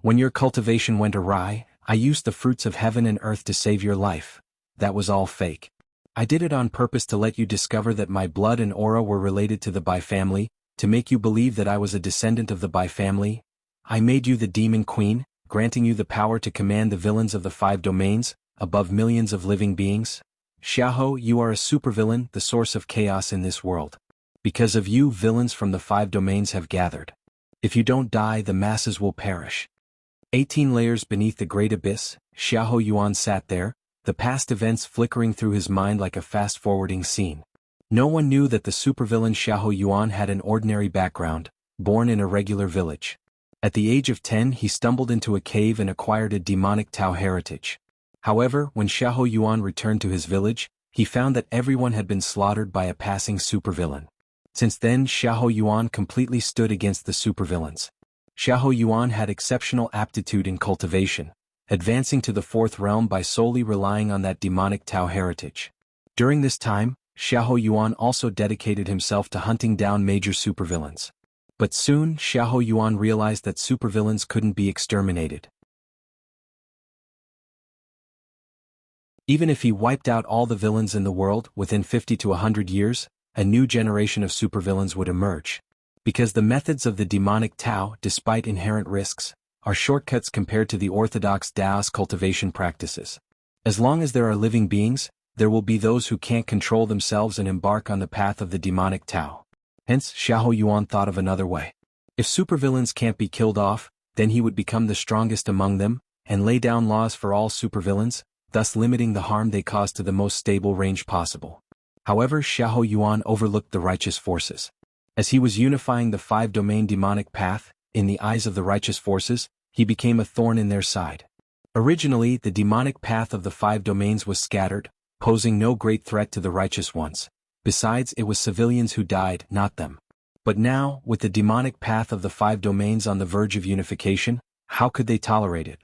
When your cultivation went awry, I used the fruits of heaven and earth to save your life. That was all fake. I did it on purpose to let you discover that my blood and aura were related to the Bai family, to make you believe that I was a descendant of the Bai family. I made you the demon queen, granting you the power to command the villains of the 5 domains, above millions of living beings. Xiahou, you are a supervillain, the source of chaos in this world. Because of you, villains from the 5 domains have gathered. If you don't die, the masses will perish. 18 layers beneath the great abyss, Xiahou Yuan sat there, the past events flickering through his mind like a fast-forwarding scene. No one knew that the supervillain Xiahou Yuan had an ordinary background, born in a regular village. At the age of 10, he stumbled into a cave and acquired a demonic Tao heritage. However, when Xiahou Yuan returned to his village, he found that everyone had been slaughtered by a passing supervillain. Since then, Xiahou Yuan completely stood against the supervillains. Xiahou Yuan had exceptional aptitude in cultivation, advancing to the 4th realm by solely relying on that demonic Tao heritage. During this time, Xiahou Yuan also dedicated himself to hunting down major supervillains. But soon, Xiahou Yuan realized that supervillains couldn't be exterminated. Even if he wiped out all the villains in the world, within 50 to 100 years, a new generation of supervillains would emerge. Because the methods of the demonic Tao, despite inherent risks, are shortcuts compared to the orthodox Taoist cultivation practices. As long as there are living beings, there will be those who can't control themselves and embark on the path of the demonic Tao. Hence, Xiahou Yuan thought of another way. If supervillains can't be killed off, then he would become the strongest among them, and lay down laws for all supervillains, thus limiting the harm they cause to the most stable range possible. However, Xiahou Yuan overlooked the righteous forces. As he was unifying the 5-domain demonic path, in the eyes of the righteous forces, he became a thorn in their side. Originally, the demonic path of the 5 domains was scattered, posing no great threat to the righteous ones. Besides, it was civilians who died, not them. But now, with the demonic path of the 5 domains on the verge of unification, how could they tolerate it?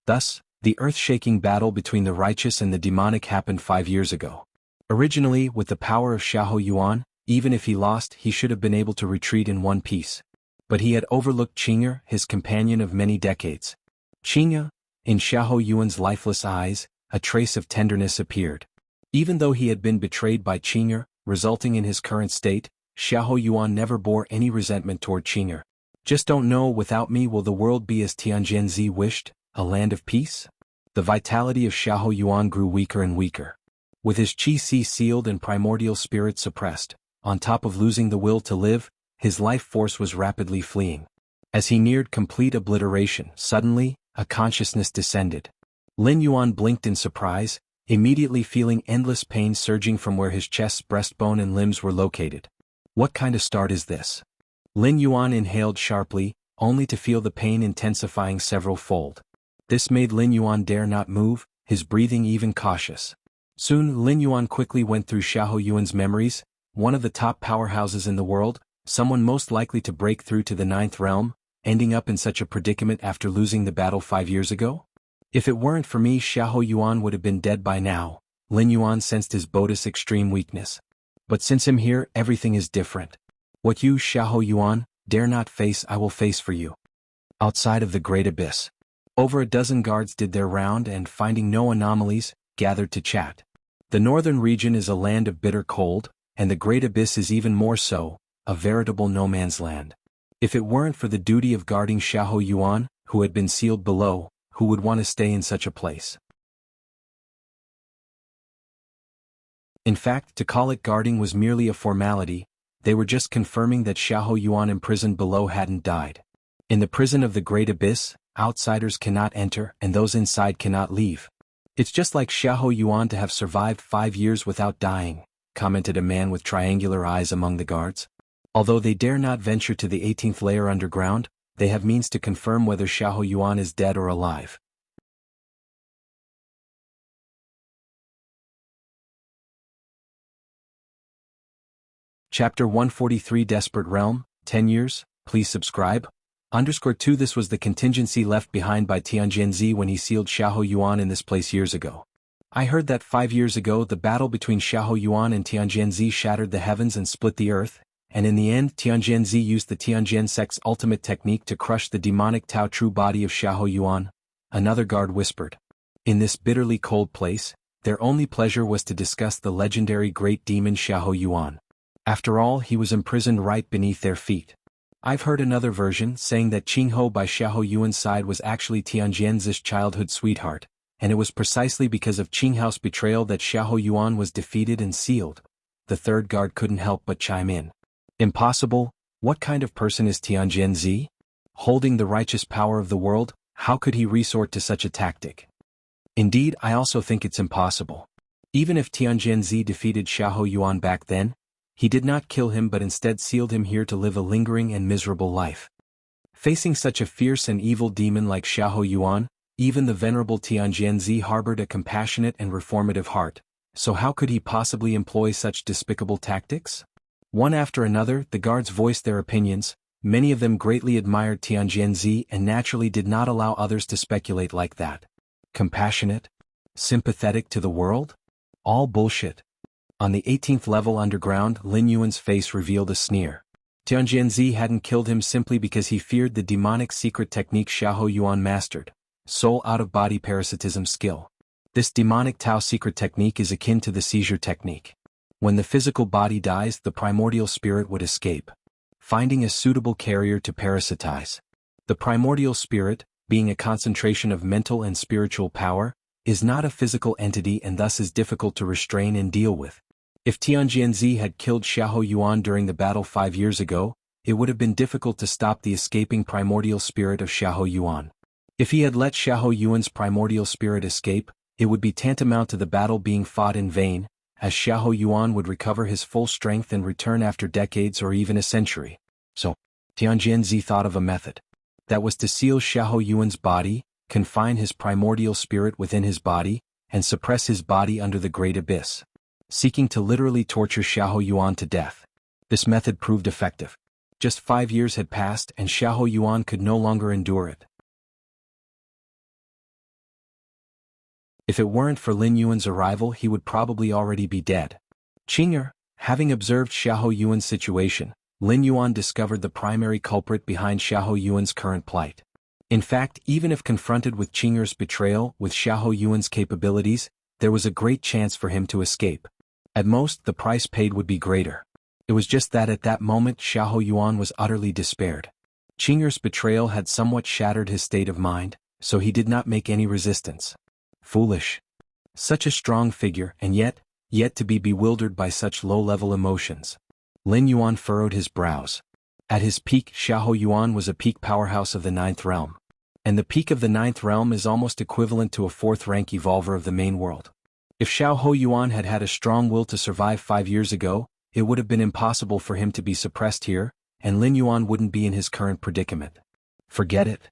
Thus, the earth-shaking battle between the righteous and the demonic happened 5 years ago. Originally, with the power of Xiahou Yuan, even if he lost, he should have been able to retreat in one piece. But he had overlooked Qing'er, his companion of many decades. Qing'er, in Xiahou Yuan's lifeless eyes, a trace of tenderness appeared. Even though he had been betrayed by Qing'er, resulting in his current state, Xiahou Yuan never bore any resentment toward Qing'er. Just don't know, without me will the world be as Tianjianzi wished, a land of peace? The vitality of Xiahou Yuan grew weaker and weaker. With his qi sealed and primordial spirit suppressed, on top of losing the will to live, his life force was rapidly fleeing. As he neared complete obliteration, suddenly, a consciousness descended. Lin Yuan blinked in surprise, immediately feeling endless pain surging from where his chest, breastbone and limbs were located. What kind of start is this? Lin Yuan inhaled sharply, only to feel the pain intensifying several-fold. This made Lin Yuan dare not move, his breathing even cautious. Soon Lin Yuan quickly went through Xiahou Yuan's memories, one of the top powerhouses in the world, someone most likely to break through to the ninth realm, ending up in such a predicament after losing the battle 5 years ago? If it weren't for me, Xiahou Yuan would have been dead by now. Lin Yuan sensed his Buddhist extreme weakness. But since I'm here, everything is different. What you, Xiahou Yuan, dare not face, I will face for you. Outside of the Great Abyss. Over a dozen guards did their round and, finding no anomalies, gathered to chat. The northern region is a land of bitter cold, and the Great Abyss is even more so, a veritable no-man's land. If it weren't for the duty of guarding Xiahou Yuan, who had been sealed below, who would want to stay in such a place? In fact, to call it guarding was merely a formality. They were just confirming that Xiahou Yuan imprisoned below hadn't died. In the prison of the Great Abyss, outsiders cannot enter and those inside cannot leave. It's just like Xiahou Yuan to have survived 5 years without dying, commented a man with triangular eyes among the guards. Although they dare not venture to the 18th layer underground, they have means to confirm whether Xiahou Yuan is dead or alive. Chapter 143 Desperate Realm, 10 years, please subscribe. _2 This was the contingency left behind by Tianjinzi when he sealed Xiahou Yuan in this place years ago. I heard that 5 years ago the battle between Xiahou Yuan and Tianjinzi shattered the heavens and split the earth, and in the end Tianjinzi used the Tianjin sect's ultimate technique to crush the demonic Tao true body of Xiahou Yuan. Another guard whispered. In this bitterly cold place, their only pleasure was to discuss the legendary great demon Xiahou Yuan. After all, he was imprisoned right beneath their feet. I've heard another version saying that Qingho by Xiahou Yuan's side was actually Tianjinzi's childhood sweetheart, and it was precisely because of Qinghao's betrayal that Xiahou Yuan was defeated and sealed. The third guard couldn't help but chime in. Impossible? What kind of person is Tianjinzi? Holding the righteous power of the world, how could he resort to such a tactic? Indeed, I also think it's impossible. Even if Tianjinzi defeated Xiahou Yuan back then, he did not kill him but instead sealed him here to live a lingering and miserable life. Facing such a fierce and evil demon like Xiahou Yuan, even the venerable Tianjinzi harbored a compassionate and reformative heart, so how could he possibly employ such despicable tactics? One after another, the guards voiced their opinions. Many of them greatly admired Tianjinzi and naturally did not allow others to speculate like that. Compassionate? Sympathetic to the world? All bullshit. On the 18th level underground, Lin Yuan's face revealed a sneer. Tianjinzi hadn't killed him simply because he feared the demonic secret technique Xiahou Yuan mastered, soul out-of-body parasitism skill. This demonic Tao secret technique is akin to the seizure technique. When the physical body dies, the primordial spirit would escape, finding a suitable carrier to parasitize. The primordial spirit, being a concentration of mental and spiritual power, is not a physical entity and thus is difficult to restrain and deal with. If Tianjinzi had killed Xiahou Yuan during the battle 5 years ago, it would have been difficult to stop the escaping primordial spirit of Xiahou Yuan. If he had let Xiahou Yuan's primordial spirit escape, it would be tantamount to the battle being fought in vain, as Xiahou Yuan would recover his full strength and return after decades or even a century. So, Tianjinzi thought of a method. That was to seal Xiahou Yuan's body, confine his primordial spirit within his body, and suppress his body under the Great Abyss, seeking to literally torture Xiahou Yuan to death. This method proved effective. Just 5 years had passed and Xiahou Yuan could no longer endure it. If it weren't for Lin Yuan's arrival, he would probably already be dead. Qing'er, having observed Xiahou Yuan's situation, Lin Yuan discovered the primary culprit behind Xiahou Yuan's current plight. In fact, even if confronted with Qing'er's betrayal with Xiahou Yuan's capabilities, there was a great chance for him to escape. At most, the price paid would be greater. It was just that at that moment Xiahou Yuan was utterly despaired. Qing'er's betrayal had somewhat shattered his state of mind, so he did not make any resistance. Foolish. Such a strong figure and yet to be bewildered by such low-level emotions. Lin Yuan furrowed his brows. At his peak, Xiahou Yuan was a peak powerhouse of the 9th realm. And the peak of the 9th realm is almost equivalent to a 4th-rank evolver of the main world. If Xiahou Yuan had had a strong will to survive 5 years ago, it would have been impossible for him to be suppressed here, and Lin Yuan wouldn't be in his current predicament. Forget it.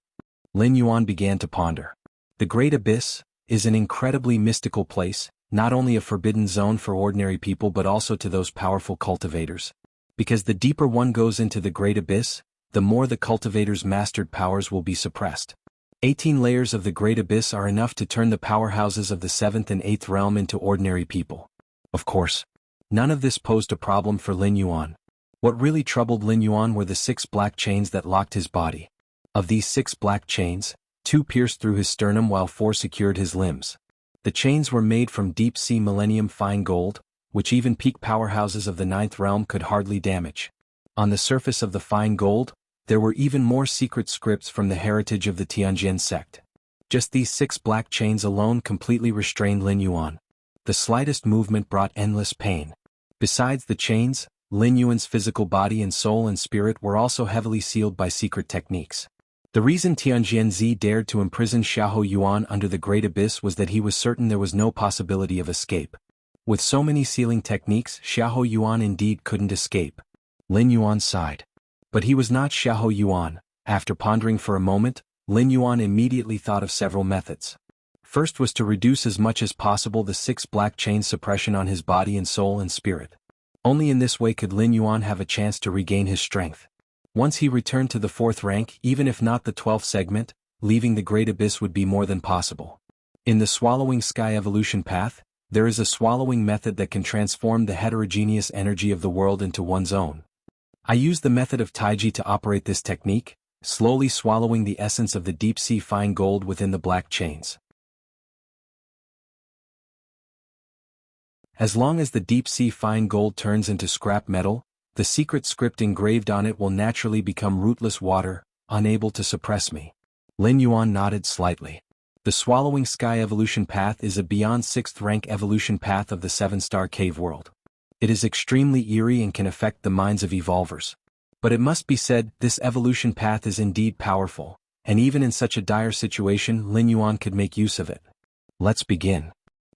Lin Yuan began to ponder. The Great Abyss is an incredibly mystical place, not only a forbidden zone for ordinary people but also to those powerful cultivators. Because the deeper one goes into the Great Abyss, the more the cultivator's mastered powers will be suppressed. 18 layers of the Great Abyss are enough to turn the powerhouses of the 7th and 8th realm into ordinary people. Of course, none of this posed a problem for Lin Yuan. What really troubled Lin Yuan were the 6 black chains that locked his body. Of these 6 black chains, 2 pierced through his sternum while 4 secured his limbs. The chains were made from deep-sea millennium fine gold, which even peak powerhouses of the 9th realm could hardly damage. On the surface of the fine gold, there were even more secret scripts from the heritage of the Tianjin sect. Just these 6 black chains alone completely restrained Lin Yuan. The slightest movement brought endless pain. Besides the chains, Lin Yuan's physical body and soul and spirit were also heavily sealed by secret techniques. The reason Tianjin dared to imprison Xiahou Yuan under the Great Abyss was that he was certain there was no possibility of escape. With so many sealing techniques, Xiahou Yuan indeed couldn't escape. Lin Yuan sighed. But he was not Xiahou Yuan. After pondering for a moment, Lin Yuan immediately thought of several methods. First was to reduce as much as possible the 6 black chains' suppression on his body and soul and spirit. Only in this way could Lin Yuan have a chance to regain his strength. Once he returned to the 4th rank, even if not the 12th segment, leaving the Great Abyss would be more than possible. In the Swallowing Sky evolution path, there is a swallowing method that can transform the heterogeneous energy of the world into one's own. I used the method of Taiji to operate this technique, slowly swallowing the essence of the deep-sea fine gold within the black chains. As long as the deep-sea fine gold turns into scrap metal, the secret script engraved on it will naturally become rootless water, unable to suppress me. Lin Yuan nodded slightly. The Swallowing Sky evolution path is a beyond 6th rank evolution path of the 7-star cave world. It is extremely eerie and can affect the minds of evolvers. But it must be said, this evolution path is indeed powerful, and even in such a dire situation Lin Yuan could make use of it. Let's begin.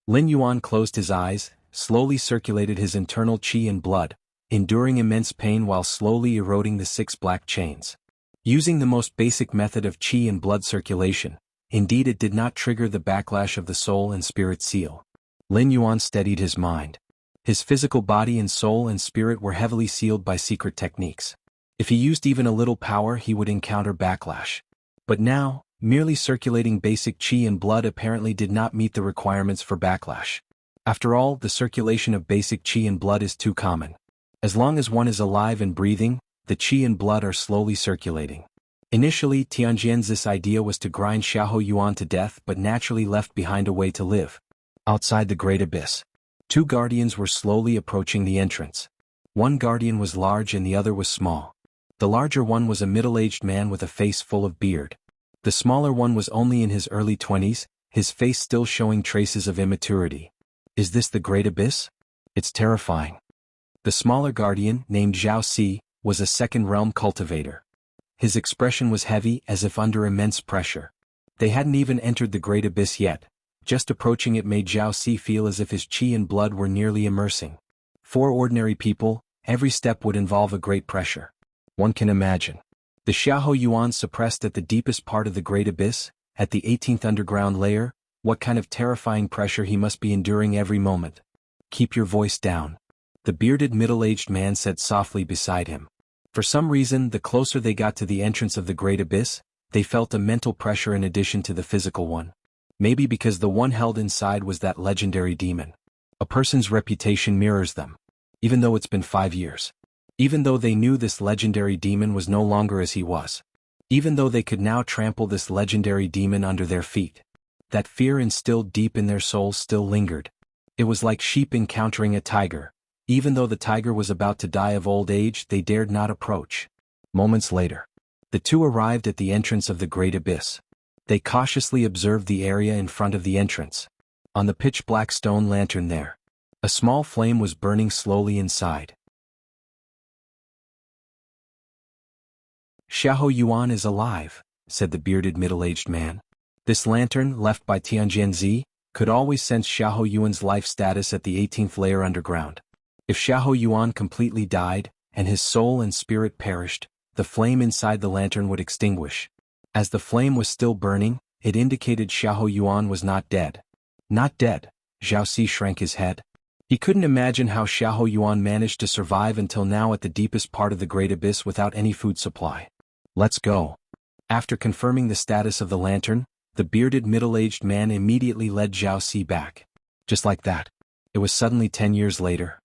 Lin Yuan closed his eyes, slowly circulated his internal qi and blood, enduring immense pain while slowly eroding the 6 black chains. Using the most basic method of qi and blood circulation, indeed it did not trigger the backlash of the soul and spirit seal. Lin Yuan steadied his mind. His physical body and soul and spirit were heavily sealed by secret techniques. If he used even a little power he would encounter backlash. But now, merely circulating basic qi and blood apparently did not meet the requirements for backlash. After all, the circulation of basic qi and blood is too common. As long as one is alive and breathing, the qi and blood are slowly circulating. Initially, Tianjin's idea was to grind Xiahou Yuan to death but naturally left behind a way to live. Outside the Great Abyss, 2 guardians were slowly approaching the entrance. One guardian was large and the other was small. The larger one was a middle-aged man with a face full of beard. The smaller one was only in his early 20s, his face still showing traces of immaturity. Is this the Great Abyss? It's terrifying. The smaller guardian, named Zhao Si, was a 2nd realm cultivator. His expression was heavy, as if under immense pressure. They hadn't even entered the Great Abyss yet. Just approaching it made Zhao Si feel as if his qi and blood were nearly immersing. For ordinary people, every step would involve a great pressure. One can imagine. The Xiahou Yuan suppressed at the deepest part of the Great Abyss, at the 18th underground layer, what kind of terrifying pressure he must be enduring every moment. Keep your voice down. The bearded middle-aged man said softly beside him. For some reason, the closer they got to the entrance of the Great Abyss, they felt a mental pressure in addition to the physical one. Maybe because the one held inside was that legendary demon. A person's reputation mirrors them. Even though it's been 5 years. Even though they knew this legendary demon was no longer as he was. Even though they could now trample this legendary demon under their feet. That fear instilled deep in their souls still lingered. It was like sheep encountering a tiger. Even though the tiger was about to die of old age, they dared not approach. Moments later, the 2 arrived at the entrance of the Great Abyss. They cautiously observed the area in front of the entrance. On the pitch-black stone lantern there, a small flame was burning slowly inside. Xiahou Yuan is alive, said the bearded middle-aged man. This lantern, left by Tianjin, could always sense Xiahou Yuan's life status at the 18th layer underground. If Xiahou Yuan completely died, and his soul and spirit perished, the flame inside the lantern would extinguish. As the flame was still burning, it indicated Xiahou Yuan was not dead. Not dead. Zhao Si shrank his head. He couldn't imagine how Xiahou Yuan managed to survive until now at the deepest part of the Great Abyss without any food supply. Let's go. After confirming the status of the lantern, the bearded middle-aged man immediately led Zhao Si back. Just like that. It was suddenly 10 years later.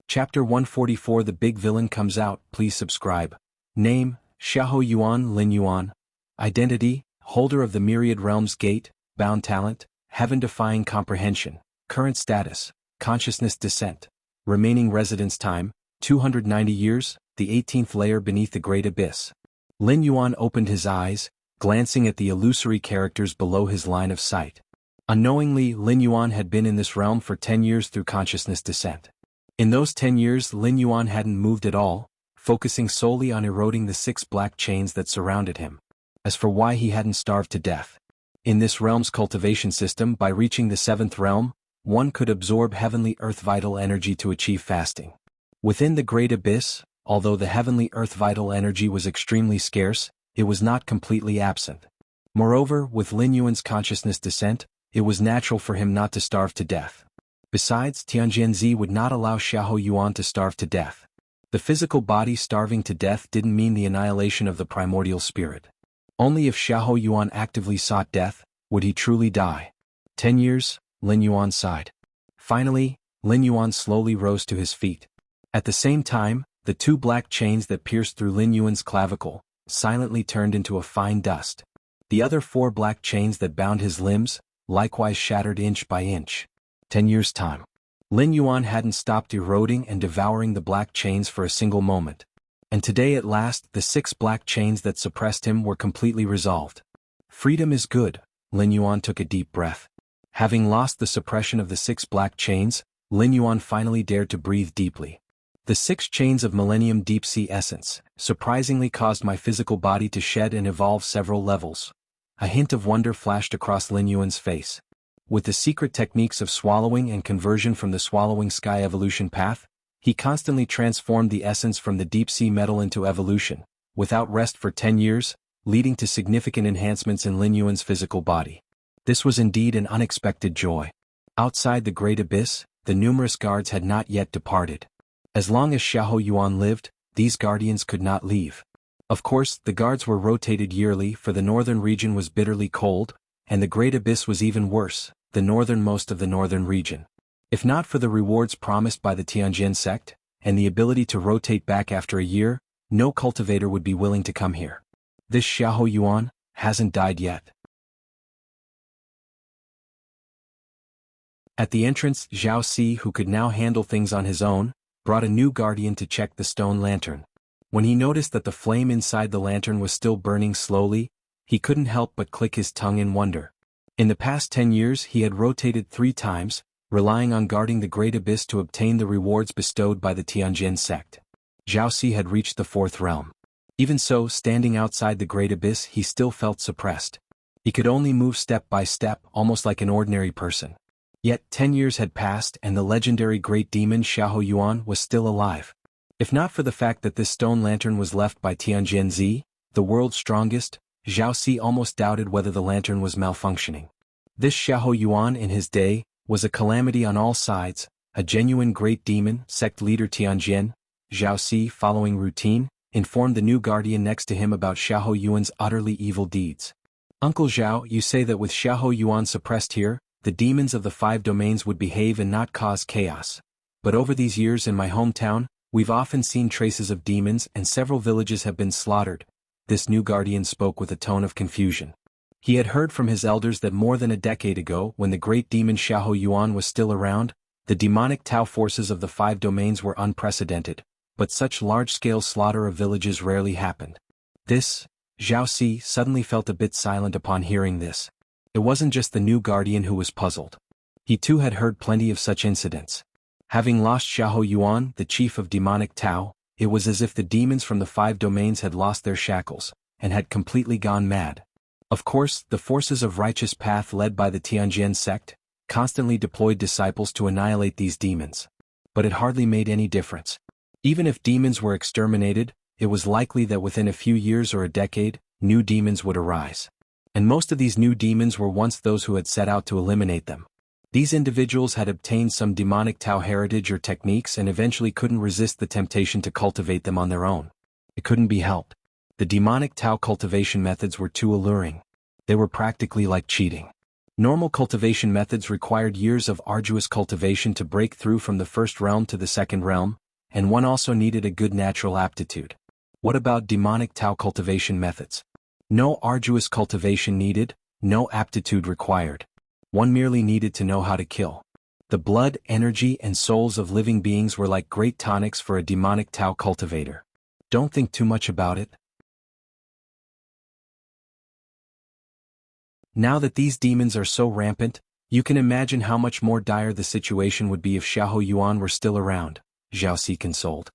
Chapter 144 The Big Villain Comes Out. Please subscribe. Name, Xiahou Yuan Lin Yuan. Identity, Holder of the Myriad Realms Gate, Bound Talent, Heaven-Defying Comprehension. Current status, Consciousness Descent. Remaining residence time, 290 years, the 18th layer beneath the Great Abyss. Lin Yuan opened his eyes, glancing at the illusory characters below his line of sight. Unknowingly, Lin Yuan had been in this realm for 10 years through Consciousness Descent. In those 10 years Lin Yuan hadn't moved at all, focusing solely on eroding the 6 black chains that surrounded him. As for why he hadn't starved to death. In this realm's cultivation system, by reaching the 7th realm, one could absorb heavenly earth vital energy to achieve fasting. Within the Great Abyss, although the heavenly earth vital energy was extremely scarce, it was not completely absent. Moreover, with Lin Yuan's consciousness descent, it was natural for him not to starve to death. Besides, Tianjianzi would not allow Xiahou Yuan to starve to death. The physical body starving to death didn't mean the annihilation of the primordial spirit. Only if Xiahou Yuan actively sought death, would he truly die. 10 years, Lin Yuan sighed. Finally, Lin Yuan slowly rose to his feet. At the same time, the 2 black chains that pierced through Lin Yuan's clavicle silently turned into a fine dust. The other 4 black chains that bound his limbs likewise shattered inch by inch. 10 years' time. Lin Yuan hadn't stopped eroding and devouring the black chains for a single moment. And today at last the 6 black chains that suppressed him were completely resolved. Freedom is good, Lin Yuan took a deep breath. Having lost the suppression of the 6 black chains, Lin Yuan finally dared to breathe deeply. The 6 chains of Millennium Deep Sea Essence surprisingly caused my physical body to shed and evolve several levels. A hint of wonder flashed across Lin Yuan's face. With the secret techniques of swallowing and conversion from the swallowing sky evolution path, he constantly transformed the essence from the deep sea metal into evolution, without rest for 10 years, leading to significant enhancements in Lin Yuan's physical body. This was indeed an unexpected joy. Outside the Great Abyss, the numerous guards had not yet departed. As long as Xiahou Yuan lived, these guardians could not leave. Of course, the guards were rotated yearly, for the northern region was bitterly cold, and the Great Abyss was even worse, the northernmost of the northern region. If not for the rewards promised by the Tianjin sect, and the ability to rotate back after a year, no cultivator would be willing to come here. This Xiahou Yuan hasn't died yet. At the entrance, Zhao Si, who could now handle things on his own, brought a new guardian to check the stone lantern. When he noticed that the flame inside the lantern was still burning slowly, he couldn't help but click his tongue in wonder. In the past 10 years he had rotated 3 times, relying on guarding the Great Abyss to obtain the rewards bestowed by the Tianjin sect. Zhao Si had reached the 4th realm. Even so, standing outside the Great Abyss he still felt suppressed. He could only move step by step, almost like an ordinary person. Yet 10 years had passed and the legendary great demon Xiahou Yuan was still alive. If not for the fact that this stone lantern was left by Tianjianzi, the world's strongest, Zhao Si almost doubted whether the lantern was malfunctioning. This Xiahou Yuan in his day was a calamity on all sides, a genuine great demon. Sect leader Tianjin, Zhao Si, following routine, informed the new guardian next to him about Xiahou Yuan's utterly evil deeds. Uncle Zhao, you say that with Xiahou Yuan suppressed here, the demons of the 5 domains would behave and not cause chaos. But over these years in my hometown, we've often seen traces of demons and several villages have been slaughtered. This new guardian spoke with a tone of confusion. He had heard from his elders that more than a decade ago, when the great demon Xiahou Yuan was still around, the demonic Tao forces of the 5 domains were unprecedented, but such large-scale slaughter of villages rarely happened. Zhao Si suddenly felt a bit silent upon hearing this. It wasn't just the new guardian who was puzzled. He too had heard plenty of such incidents. Having lost Xiahou Yuan, the chief of demonic Tao, it was as if the demons from the 5 domains had lost their shackles, and had completely gone mad. Of course, the forces of righteous path led by the Tianjin sect constantly deployed disciples to annihilate these demons. But it hardly made any difference. Even if demons were exterminated, it was likely that within a few years or a decade, new demons would arise. And most of these new demons were once those who had set out to eliminate them. These individuals had obtained some demonic Tao heritage or techniques and eventually couldn't resist the temptation to cultivate them on their own. It couldn't be helped. The demonic Tao cultivation methods were too alluring. They were practically like cheating. Normal cultivation methods required years of arduous cultivation to break through from the first realm to the second realm, and one also needed a good natural aptitude. What about demonic Tao cultivation methods? No arduous cultivation needed, no aptitude required. One merely needed to know how to kill. The blood, energy, and souls of living beings were like great tonics for a demonic Tao cultivator. Don't think too much about it. Now that these demons are so rampant, you can imagine how much more dire the situation would be if Xiahou Yuan were still around, Zhao Si consoled.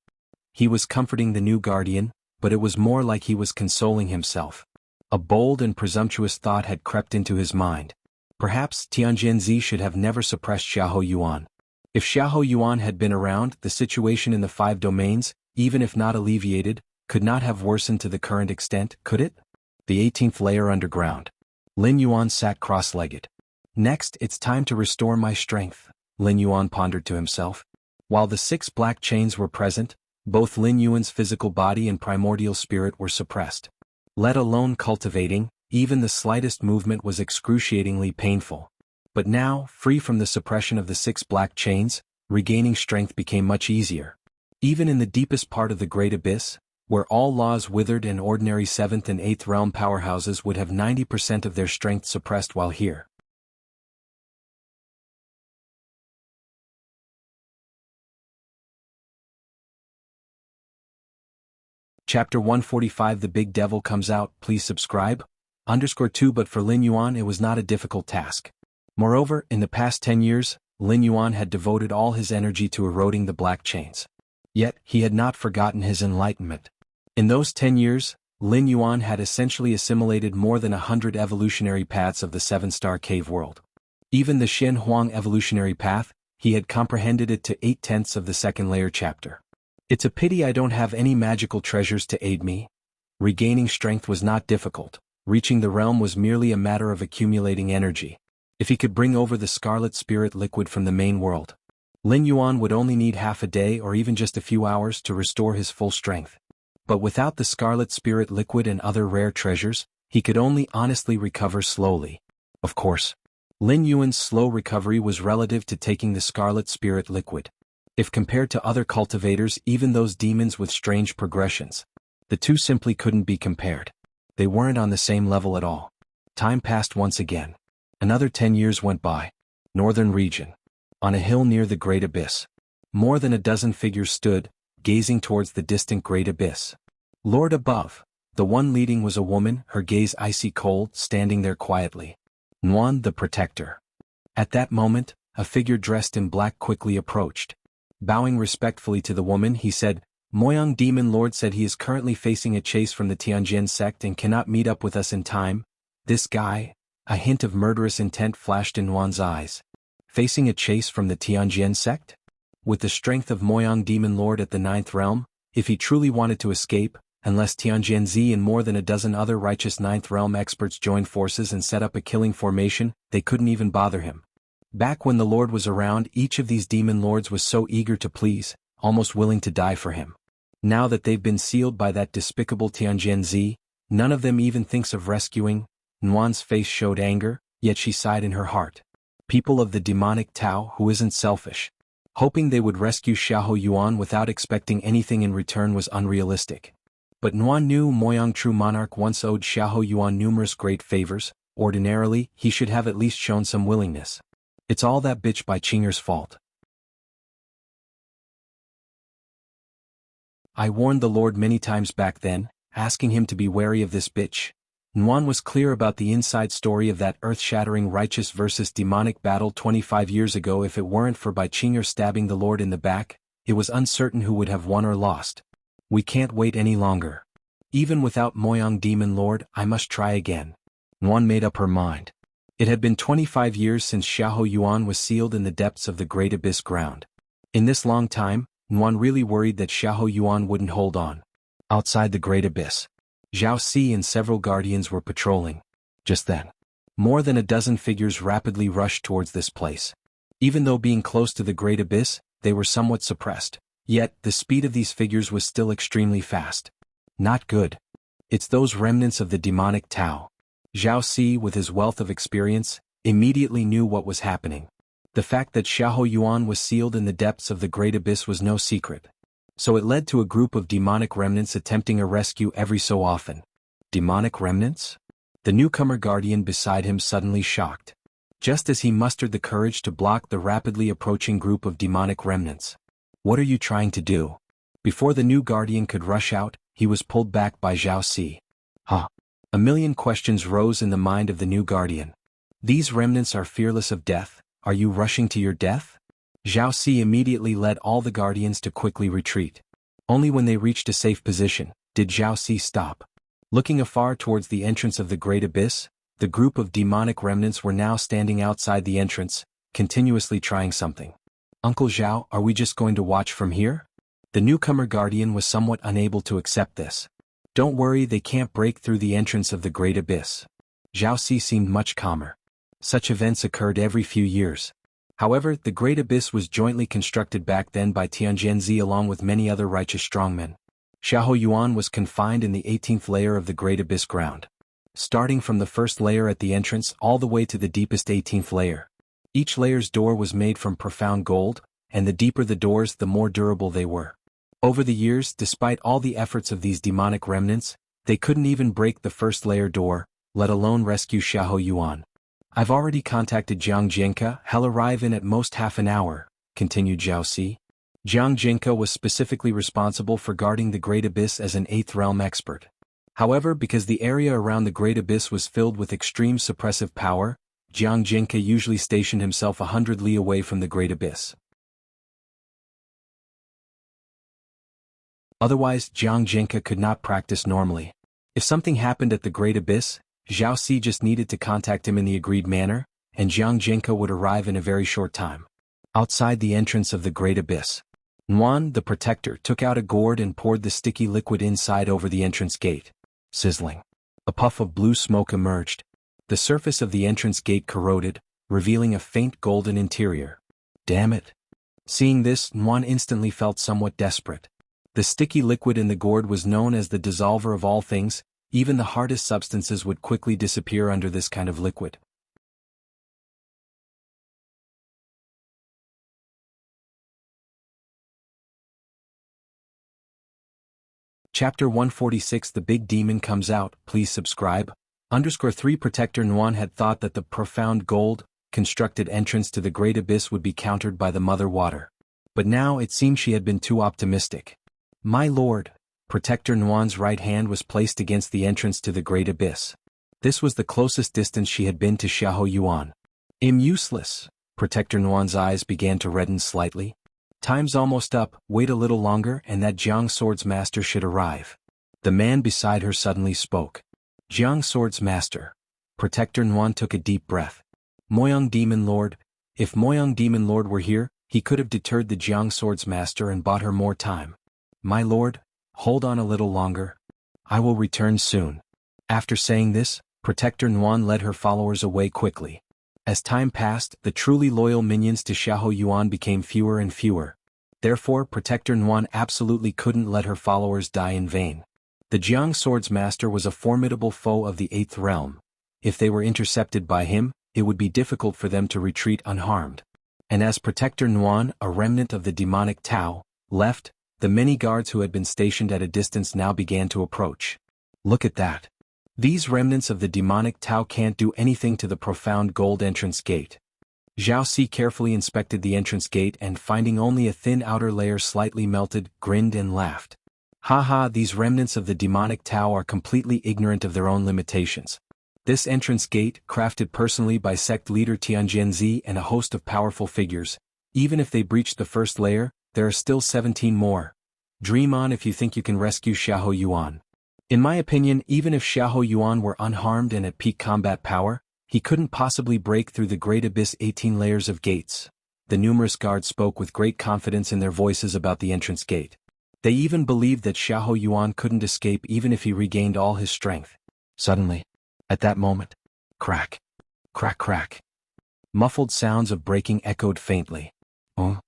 He was comforting the new guardian, but it was more like he was consoling himself. A bold and presumptuous thought had crept into his mind. Perhaps Tianjianzi should have never suppressed Xiahou Yuan. If Xiahou Yuan had been around, the situation in the 5 domains, even if not alleviated, could not have worsened to the current extent, could it? The 18th layer underground. Lin Yuan sat cross-legged. Next, it's time to restore my strength, Lin Yuan pondered to himself. While the 6 black chains were present, both Lin Yuan's physical body and primordial spirit were suppressed. Let alone cultivating, even the slightest movement was excruciatingly painful. But now, free from the suppression of the 6 black chains, regaining strength became much easier. Even in the deepest part of the Great Abyss, where all laws withered and ordinary 7th and 8th realm powerhouses would have 90% of their strength suppressed while here. Chapter 145 The Big Devil Comes Out, please subscribe. _2 But for Lin Yuan it was not a difficult task. Moreover, in the past 10 years, Lin Yuan had devoted all his energy to eroding the black chains. Yet, he had not forgotten his enlightenment. In those 10 years, Lin Yuan had essentially assimilated more than 100 evolutionary paths of the 7-star cave world. Even the Shen Huang evolutionary path, he had comprehended it to 8/10 of the 2nd layer chapter. It's a pity I don't have any magical treasures to aid me. Regaining strength was not difficult. Reaching the realm was merely a matter of accumulating energy. If he could bring over the scarlet spirit liquid from the main world, Lin Yuan would only need half a day or even just a few hours to restore his full strength. But without the scarlet spirit liquid and other rare treasures, he could only honestly recover slowly. Of course, Lin Yuan's slow recovery was relative to taking the scarlet spirit liquid. If compared to other cultivators, even those demons with strange progressions, the two simply couldn't be compared. They weren't on the same level at all. Time passed once again. Another 10 years went by. Northern region. On a hill near the Great Abyss. More than a dozen figures stood, gazing towards the distant Great Abyss. Lord above. The one leading was a woman, her gaze icy cold, standing there quietly. Nuan the Protector. At that moment, a figure dressed in black quickly approached. Bowing respectfully to the woman, he said, Moyang Demon Lord said he is currently facing a chase from the Tianjin sect and cannot meet up with us in time. This guy, a hint of murderous intent flashed in Nuan's eyes. Facing a chase from the Tianjin sect? With the strength of Moyang Demon Lord at the 9th realm, if he truly wanted to escape, unless Tianjianzi and more than a dozen other righteous 9th realm experts joined forces and set up a killing formation, they couldn't even bother him. Back when the Lord was around, each of these demon lords was so eager to please, almost willing to die for him. Now that they've been sealed by that despicable Tianjianzi, none of them even thinks of rescuing. Nuan's face showed anger, yet she sighed in her heart. People of the demonic Tao who isn't selfish. Hoping they would rescue Xiahou Yuan without expecting anything in return was unrealistic. But Nuan knew Moyang True Monarch once owed Xiahou Yuan numerous great favors. Ordinarily, he should have at least shown some willingness. It's all that bitch by Chinger's fault. I warned the Lord many times back then, asking him to be wary of this bitch. Nuan was clear about the inside story of that earth-shattering righteous versus demonic battle 25 years ago. If it weren't for Bai Chinger stabbing the Lord in the back, it was uncertain who would have won or lost. We can't wait any longer. Even without Moyang Demon Lord, I must try again. Nuan made up her mind. It had been 25 years since Xiahou Yuan was sealed in the depths of the Great Abyss ground. In this long time, Nuan really worried that Xiahou Yuan wouldn't hold on. Outside the Great Abyss, Zhao Si and several guardians were patrolling. Just then, more than a dozen figures rapidly rushed towards this place. Even though being close to the Great Abyss, they were somewhat suppressed. Yet, the speed of these figures was still extremely fast. Not good. It's those remnants of the demonic Tao. Zhao Si, with his wealth of experience, immediately knew what was happening. The fact that Xiahou Yuan was sealed in the depths of the Great Abyss was no secret. So it led to a group of demonic remnants attempting a rescue every so often. Demonic remnants? The newcomer guardian beside him suddenly shocked. Just as he mustered the courage to block the rapidly approaching group of demonic remnants. What are you trying to do? Before the new guardian could rush out, he was pulled back by Zhao Si. Huh? A million questions rose in the mind of the new guardian. These remnants are fearless of death. Are you rushing to your death? Zhao Si immediately led all the guardians to quickly retreat. Only when they reached a safe position, did Zhao Si stop. Looking afar towards the entrance of the Great Abyss, the group of demonic remnants were now standing outside the entrance, continuously trying something. Uncle Zhao, are we just going to watch from here? The newcomer guardian was somewhat unable to accept this. Don't worry, they can't break through the entrance of the Great Abyss. Zhao Si seemed much calmer. Such events occurred every few years. However, the Great Abyss was jointly constructed back then by Tianzhenzi along with many other righteous strongmen. Xiahou Yuan was confined in the 18th layer of the Great Abyss ground. Starting from the first layer at the entrance all the way to the deepest 18th layer. Each layer's door was made from profound gold, and the deeper the doors the more durable they were. Over the years, despite all the efforts of these demonic remnants, they couldn't even break the first layer door, let alone rescue Xiahou Yuan. I've already contacted Jiang Jinke, he'll arrive in at most half an hour, continued Zhao Si. Jiang Jinke was specifically responsible for guarding the Great Abyss as an 8th realm expert. However, because the area around the Great Abyss was filled with extreme suppressive power, Jiang Jinke usually stationed himself 100 li away from the Great Abyss. Otherwise, Jiang Jinke could not practice normally. If something happened at the Great Abyss, Zhao Si just needed to contact him in the agreed manner, and Jiang Jinke would arrive in a very short time. Outside the entrance of the Great Abyss, Nguyen, the protector, took out a gourd and poured the sticky liquid inside over the entrance gate. Sizzling. A puff of blue smoke emerged. The surface of the entrance gate corroded, revealing a faint golden interior. Damn it. Seeing this, Nguyen instantly felt somewhat desperate. The sticky liquid in the gourd was known as the dissolver of all things. Even the hardest substances would quickly disappear under this kind of liquid. Chapter 146 The Big Demon Comes Out, please subscribe. _3 Protector Nguyen had thought that the profound gold, constructed entrance to the Great Abyss would be countered by the Mother Water. But now it seemed she had been too optimistic. My lord. Protector Nguyen's right hand was placed against the entrance to the Great Abyss. This was the closest distance she had been to Xiahou Yuan. Useless. Protector Nguyen's eyes began to redden slightly. Time's almost up, wait a little longer and that Jiang Sword's master should arrive. The man beside her suddenly spoke. Jiang Sword's master. Protector Nguyen took a deep breath. Moyang Demon Lord. If Moyang Demon Lord were here, he could have deterred the Jiang Sword's master and bought her more time. My lord. Hold on a little longer. I will return soon. After saying this, Protector Nguyen led her followers away quickly. As time passed, the truly loyal minions to Xiahou Yuan became fewer and fewer. Therefore, Protector Nguyen absolutely couldn't let her followers die in vain. The Jiang Sword's master was a formidable foe of the 8th realm. If they were intercepted by him, it would be difficult for them to retreat unharmed. And as Protector Nguyen, a remnant of the demonic Tao, left, the many guards who had been stationed at a distance now began to approach. Look at that. These remnants of the demonic Tao can't do anything to the profound gold entrance gate. Zhao Si carefully inspected the entrance gate and finding only a thin outer layer slightly melted, grinned and laughed. Haha, these remnants of the demonic Tao are completely ignorant of their own limitations. This entrance gate, crafted personally by sect leader Tianzhenzi and a host of powerful figures, even if they breach the first layer, there are still 17 more. Dream on if you think you can rescue Xiahou Yuan. In my opinion, even if Xiahou Yuan were unharmed and at peak combat power, he couldn't possibly break through the Great Abyss 18 layers of gates. The numerous guards spoke with great confidence in their voices about the entrance gate. They even believed that Xiahou Yuan couldn't escape even if he regained all his strength. Suddenly, at that moment, crack, crack, crack. Muffled sounds of breaking echoed faintly. Oh?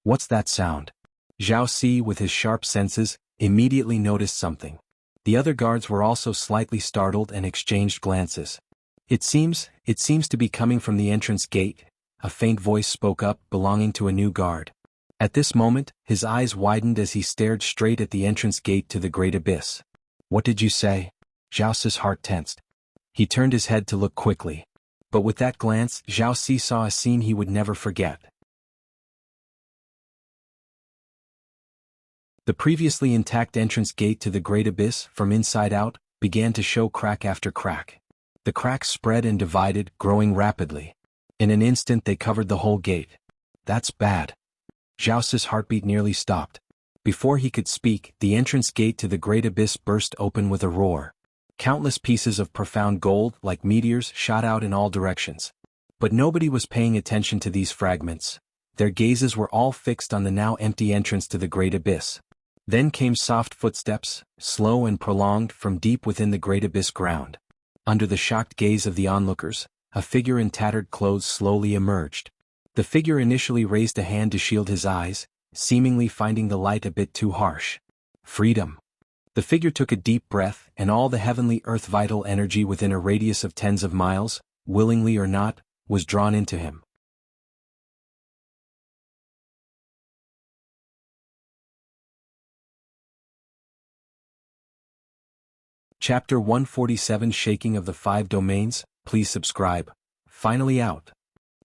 What's that sound? Zhao Si, with his sharp senses, immediately noticed something. The other guards were also slightly startled and exchanged glances. It seems to be coming from the entrance gate, a faint voice spoke up, belonging to a new guard. At this moment, his eyes widened as he stared straight at the entrance gate to the Great Abyss. What did you say? Zhao Si's heart tensed. He turned his head to look quickly. But with that glance, Zhao Si saw a scene he would never forget. The previously intact entrance gate to the Great Abyss, from inside out, began to show crack after crack. The cracks spread and divided, growing rapidly. In an instant they covered the whole gate. That's bad. Zhao Si's heartbeat nearly stopped. Before he could speak, the entrance gate to the Great Abyss burst open with a roar. Countless pieces of profound gold, like meteors, shot out in all directions. But nobody was paying attention to these fragments. Their gazes were all fixed on the now empty entrance to the Great Abyss. Then came soft footsteps, slow and prolonged, from deep within the Great Abyss ground. Under the shocked gaze of the onlookers, a figure in tattered clothes slowly emerged. The figure initially raised a hand to shield his eyes, seemingly finding the light a bit too harsh. Freedom. The figure took a deep breath, and all the heavenly earth vital energy within a radius of tens of miles, willingly or not, was drawn into him. Chapter 147, Shaking of the Five Domains. Please subscribe. Finally out.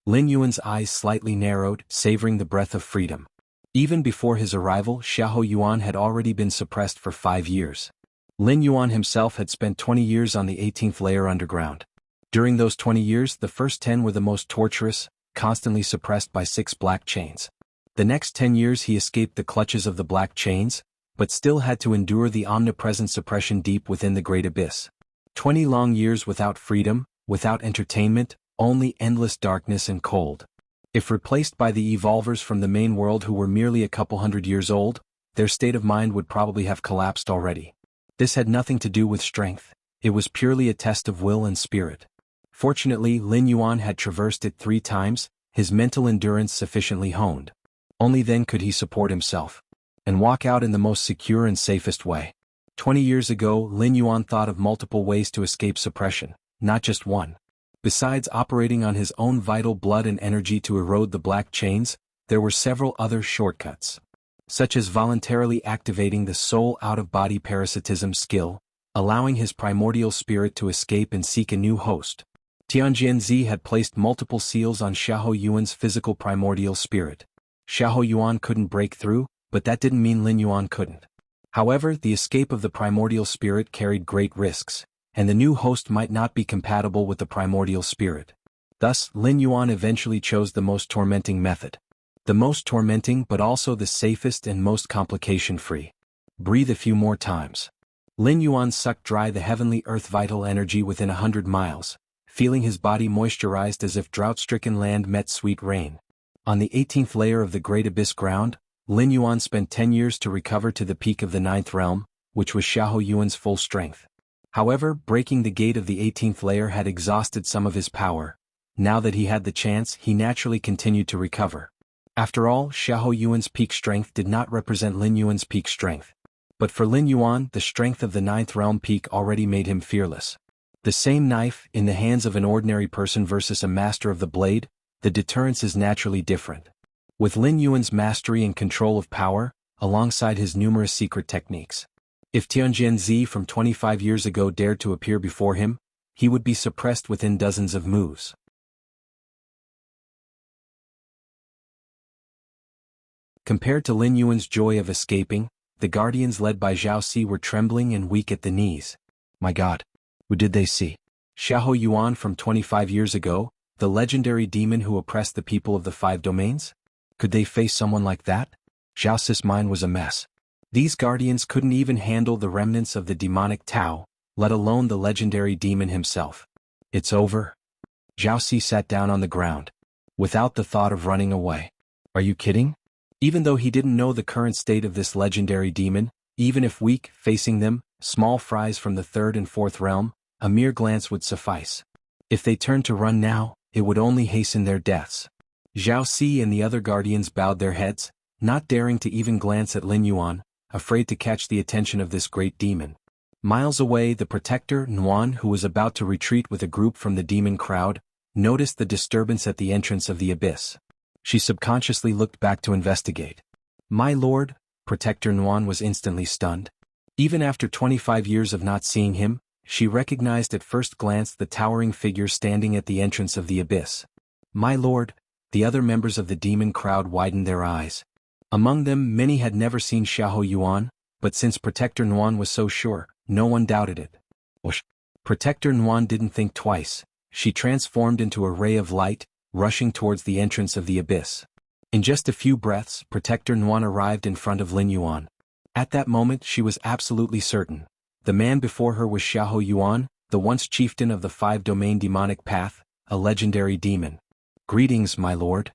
Lin Yuan's eyes slightly narrowed, savoring the breath of freedom. Even before his arrival, Xiahou Yuan had already been suppressed for 5 years. Lin Yuan himself had spent 20 years on the 18th layer underground. During those 20 years, the first 10 were the most torturous, constantly suppressed by 6 black chains. The next 10 years he escaped the clutches of the black chains, but still had to endure the omnipresent suppression deep within the Great Abyss. 20 long years without freedom, without entertainment, only endless darkness and cold. If replaced by the evolvers from the main world who were merely a couple hundred years old, their state of mind would probably have collapsed already. This had nothing to do with strength, it was purely a test of will and spirit. Fortunately, Lin Yuan had traversed it 3 times, his mental endurance sufficiently honed. Only then could he support himself and walk out in the most secure and safest way. 20 years ago, Lin Yuan thought of multiple ways to escape suppression, not just one. Besides operating on his own vital blood and energy to erode the black chains, there were several other shortcuts, such as voluntarily activating the soul out-of-body parasitism skill, allowing his primordial spirit to escape and seek a new host. Tianjianzi had placed multiple seals on Xiahou Yuan's physical primordial spirit. Xiahou Yuan couldn't break through, but that didn't mean Lin Yuan couldn't. However, the escape of the primordial spirit carried great risks, and the new host might not be compatible with the primordial spirit. Thus, Lin Yuan eventually chose the most tormenting method. The most tormenting but also the safest and most complication-free. Breathe a few more times. Lin Yuan sucked dry the heavenly earth vital energy within 100 miles, feeling his body moisturized as if drought-stricken land met sweet rain. On the 18th layer of the Great Abyss ground, Lin Yuan spent 10 years to recover to the peak of the 9th realm, which was Xiahou Yuan's full strength. However, breaking the gate of the 18th layer had exhausted some of his power. Now that he had the chance, he naturally continued to recover. After all, Xiahou Yuan's peak strength did not represent Lin Yuan's peak strength. But for Lin Yuan, the strength of the 9th realm peak already made him fearless. The same knife, in the hands of an ordinary person versus a master of the blade, the deterrence is naturally different. With Lin Yuan's mastery and control of power, alongside his numerous secret techniques, if Tianjianzi from 25 years ago dared to appear before him, he would be suppressed within dozens of moves. Compared to Lin Yuan's joy of escaping, the guardians led by Zhao Si were trembling and weak at the knees. My God, who did they see? Xiahou Yuan from 25 years ago, the legendary demon who oppressed the people of the 5 domains? Could they face someone like that? Zhao Si's mind was a mess. These guardians couldn't even handle the remnants of the demonic Tao, let alone the legendary demon himself. It's over. Zhao Si sat down on the ground, without the thought of running away. Are you kidding? Even though he didn't know the current state of this legendary demon, even if weak, facing them, small fries from the third and fourth realm, a mere glance would suffice. If they turned to run now, it would only hasten their deaths. Zhao Si and the other guardians bowed their heads, not daring to even glance at Lin Yuan, afraid to catch the attention of this great demon. Miles away, the protector, Nuan, who was about to retreat with a group from the demon crowd, noticed the disturbance at the entrance of the abyss. She subconsciously looked back to investigate. "My lord," Protector Nuan was instantly stunned. Even after 25 years of not seeing him, she recognized at first glance the towering figure standing at the entrance of the abyss. "My lord," the other members of the demon crowd widened their eyes. Among them, many had never seen Xiahou Yuan, but since Protector Nuan was so sure, no one doubted it. Whoosh! Protector Nuan didn't think twice. She transformed into a ray of light, rushing towards the entrance of the abyss. In just a few breaths, Protector Nuan arrived in front of Lin Yuan. At that moment she was absolutely certain. The man before her was Xiahou Yuan, the once chieftain of the five-domain demonic path, a legendary demon. "Greetings, my lord."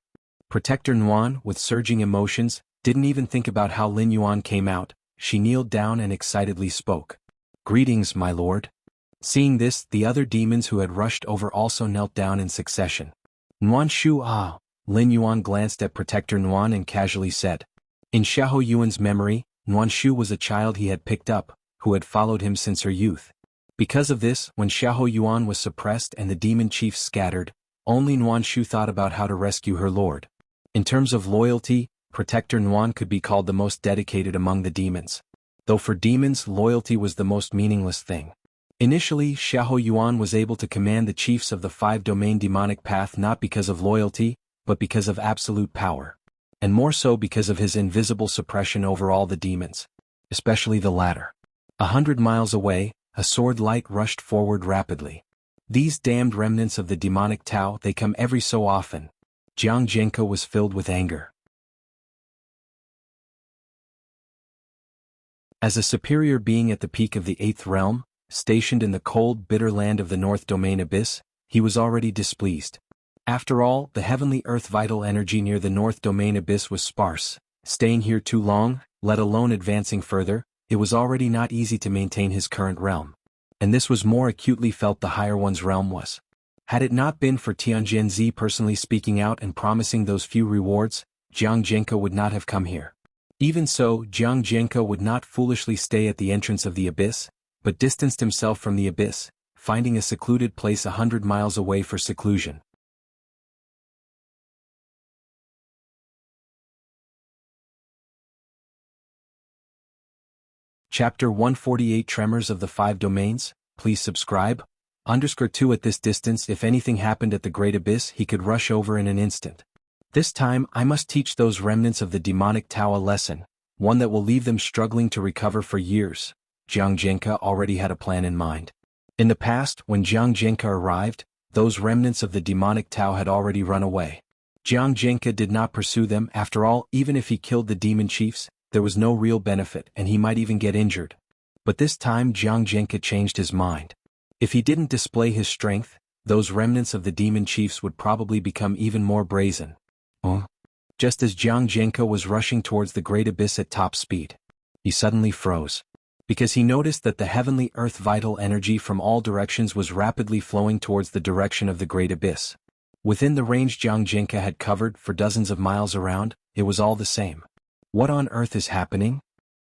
Protector Nuan, with surging emotions, didn't even think about how Lin Yuan came out. She kneeled down and excitedly spoke. "Greetings, my lord." Seeing this, the other demons who had rushed over also knelt down in succession. "Nuan Shu ah." Lin Yuan glanced at Protector Nuan and casually said. In Xiahou Yuan's memory, Nuan Shu was a child he had picked up, who had followed him since her youth. Because of this, when Xiahou Yuan was suppressed and the demon chiefs scattered, only Nuan Shu thought about how to rescue her lord. In terms of loyalty, Protector Nuan could be called the most dedicated among the demons. Though for demons, loyalty was the most meaningless thing. Initially, Xiahou Yuan was able to command the chiefs of the five-domain demonic path not because of loyalty, but because of absolute power. And more so because of his invisible suppression over all the demons. Especially the latter. 100 miles away, a sword light rushed forward rapidly. "These damned remnants of the demonic Tao, they come every so often." Jiang Zhenke was filled with anger. As a superior being at the peak of the 8th realm, stationed in the cold, bitter land of the North Domain Abyss, he was already displeased. After all, the heavenly earth vital energy near the North Domain Abyss was sparse. Staying here too long, let alone advancing further, it was already not easy to maintain his current realm. And this was more acutely felt the higher one's realm was. Had it not been for Tianjianzi personally speaking out and promising those few rewards, Jiang Zhenke would not have come here. Even so, Jiang Zhenke would not foolishly stay at the entrance of the abyss, but distanced himself from the abyss, finding a secluded place 100 miles away for seclusion. Chapter 148 Tremors of the Five Domains, please subscribe. _2 At this distance, if anything happened at the Great Abyss, he could rush over in an instant. This time, I must teach those remnants of the demonic Tao a lesson, one that will leave them struggling to recover for years. Jiang Zhenke already had a plan in mind. In the past, when Jiang Zhenke arrived, those remnants of the demonic Tao had already run away. Jiang Zhenke did not pursue them. After all, even if he killed the demon chiefs, there was no real benefit and he might even get injured. But this time Jiang Zhenke changed his mind. If he didn't display his strength, those remnants of the demon chiefs would probably become even more brazen. Just as Jiang Zhenke was rushing towards the great abyss at top speed, he suddenly froze. Because he noticed that the heavenly earth vital energy from all directions was rapidly flowing towards the direction of the great abyss. Within the range Jiang Zhenke had covered for dozens of miles around, it was all the same. What on earth is happening?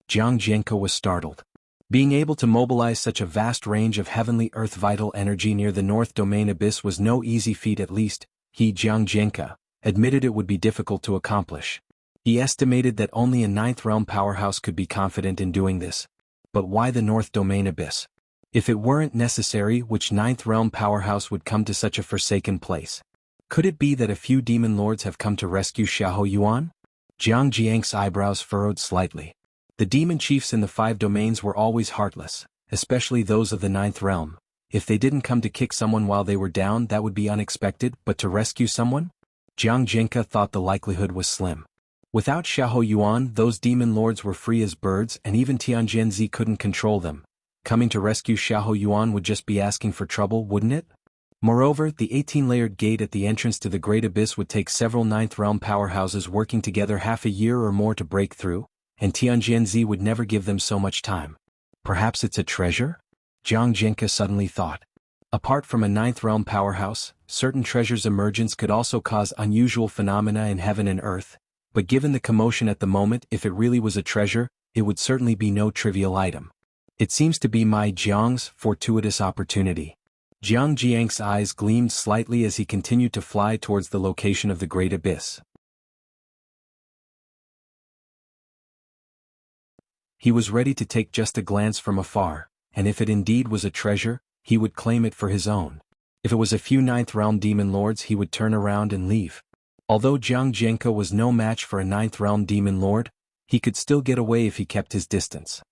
Jiang Zhenke was startled. Being able to mobilize such a vast range of heavenly earth vital energy near the North Domain Abyss was no easy feat. At least, he, Jiang Zhenke, admitted it would be difficult to accomplish. He estimated that only a 9th realm powerhouse could be confident in doing this. But why the North Domain Abyss? If it weren't necessary, which 9th realm powerhouse would come to such a forsaken place? Could it be that a few demon lords have come to rescue Xiahou Yuan? Jiang Jiang's eyebrows furrowed slightly. The demon chiefs in the 5 domains were always heartless, especially those of the 9th realm. If they didn't come to kick someone while they were down, that would be unexpected, but to rescue someone? Jiang Zhenke thought the likelihood was slim. Without Xiahou Yuan, those demon lords were free as birds and even Tianjianzi couldn't control them. Coming to rescue Xiahou Yuan would just be asking for trouble, wouldn't it? Moreover, the 18-layered gate at the entrance to the Great Abyss would take several Ninth Realm powerhouses working together half a year or more to break through, and Tianjianzi would never give them so much time. Perhaps it's a treasure? Jiang Jinke suddenly thought. Apart from a Ninth Realm powerhouse, certain treasures' emergence could also cause unusual phenomena in heaven and earth, but given the commotion at the moment, if it really was a treasure, it would certainly be no trivial item. It seems to be my Jiang's fortuitous opportunity. Jiang Jiang's eyes gleamed slightly as he continued to fly towards the location of the Great Abyss. He was ready to take just a glance from afar, and if it indeed was a treasure, he would claim it for his own. If it was a few Ninth Realm demon lords, he would turn around and leave. Although Jiang Jianke was no match for a Ninth Realm demon lord, he could still get away if he kept his distance.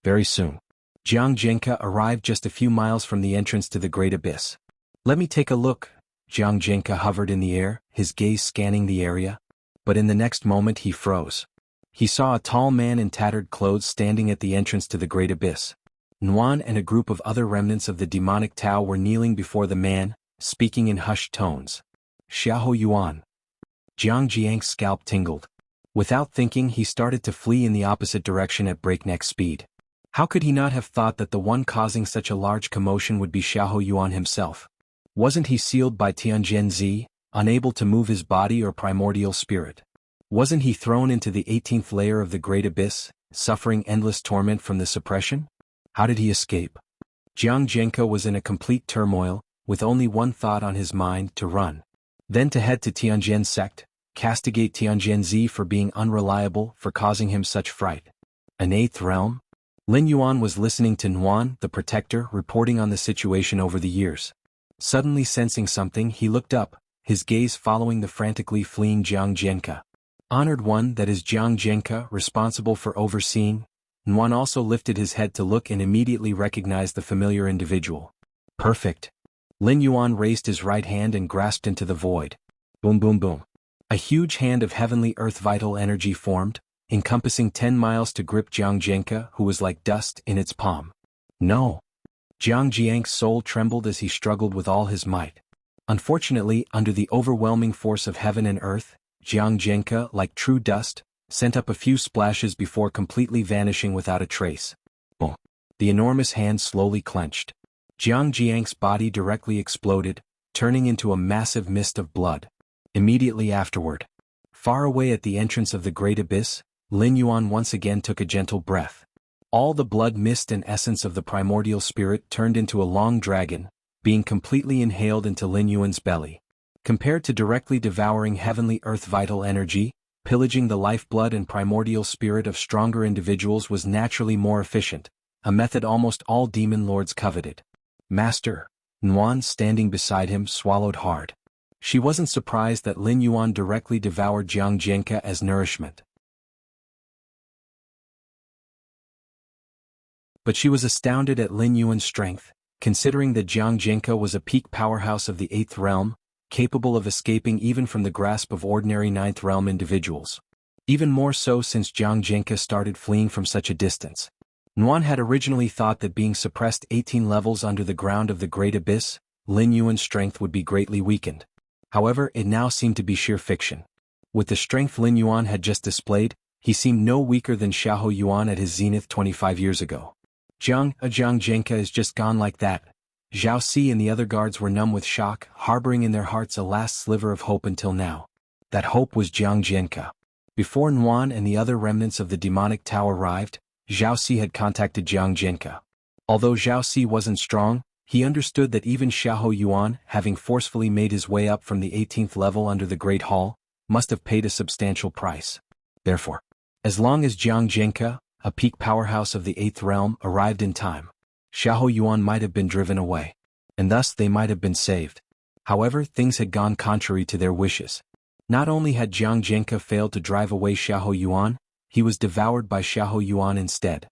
Very soon. Jiang Jianke arrived just a few miles from the entrance to the Great Abyss. Let me take a look. Jiang Jianke hovered in the air, his gaze scanning the area. But in the next moment he froze. He saw a tall man in tattered clothes standing at the entrance to the Great Abyss. Nuan and a group of other remnants of the demonic Tao were kneeling before the man, speaking in hushed tones. Xiahou Yuan. Jiang Jiang's scalp tingled. Without thinking, he started to flee in the opposite direction at breakneck speed. How could he not have thought that the one causing such a large commotion would be Xiahou Yuan himself? Wasn't he sealed by Tianjianzi, unable to move his body or primordial spirit? Wasn't he thrown into the 18th layer of the Great Abyss, suffering endless torment from the suppression? How did he escape? Jiang Jianke was in a complete turmoil, with only one thought on his mind: to run. Then to head to Tianjian sect, castigate Tianjianzi for being unreliable, for causing him such fright. An 8th realm? Lin Yuan was listening to Nuan, the protector, reporting on the situation over the years. Suddenly sensing something, he looked up, his gaze following the frantically fleeing Jiang Jianke. Honored one, that is Jiang Jianke, responsible for overseeing. Nuan also lifted his head to look and immediately recognized the familiar individual. Perfect. Lin Yuan raised his right hand and grasped into the void. Boom boom boom. A huge hand of heavenly earth vital energy formed, encompassing 10 miles to grip Jiang Jianke, who was like dust in its palm. No. Jiang Jiang's soul trembled as he struggled with all his might. Unfortunately, under the overwhelming force of heaven and earth, Jiang Jianke, like true dust, sent up a few splashes before completely vanishing without a trace. Boom. The enormous hand slowly clenched. Jiang Jiang's body directly exploded, turning into a massive mist of blood. Immediately afterward, far away at the entrance of the Great Abyss, Lin Yuan once again took a gentle breath. All the blood, mist and essence of the primordial spirit turned into a long dragon, being completely inhaled into Lin Yuan's belly. Compared to directly devouring heavenly earth vital energy, pillaging the lifeblood and primordial spirit of stronger individuals was naturally more efficient, a method almost all demon lords coveted. Master. Nuan, standing beside him, swallowed hard. She wasn't surprised that Lin Yuan directly devoured Jiang Jianke as nourishment. But she was astounded at Lin Yuan's strength, considering that Jiang Jianke was a peak powerhouse of the 8th realm, capable of escaping even from the grasp of ordinary 9th realm individuals. Even more so since Jiang Jianke started fleeing from such a distance. Nuan had originally thought that being suppressed 18 levels under the ground of the Great Abyss, Lin Yuan's strength would be greatly weakened. However, it now seemed to be sheer fiction. With the strength Lin Yuan had just displayed, he seemed no weaker than Xiahou Yuan at his zenith 25 years ago. Jiang Jianke is just gone like that. Zhao Si and the other guards were numb with shock, harboring in their hearts a last sliver of hope until now. That hope was Jiang Jianke. Before Nuan and the other remnants of the demonic Tao arrived, Zhao Si had contacted Jiang Jianke. Although Zhao Si wasn't strong, he understood that even Xiahou Yuan, having forcefully made his way up from the 18th level under the Great Hall, must have paid a substantial price. Therefore, as long as Jiang Jianke, a peak powerhouse of the 8th realm, arrived in time, Xiahou Yuan might have been driven away, and thus they might have been saved. However, things had gone contrary to their wishes. Not only had Jiang Jianke failed to drive away Xiahou Yuan, he was devoured by Xiahou Yuan instead.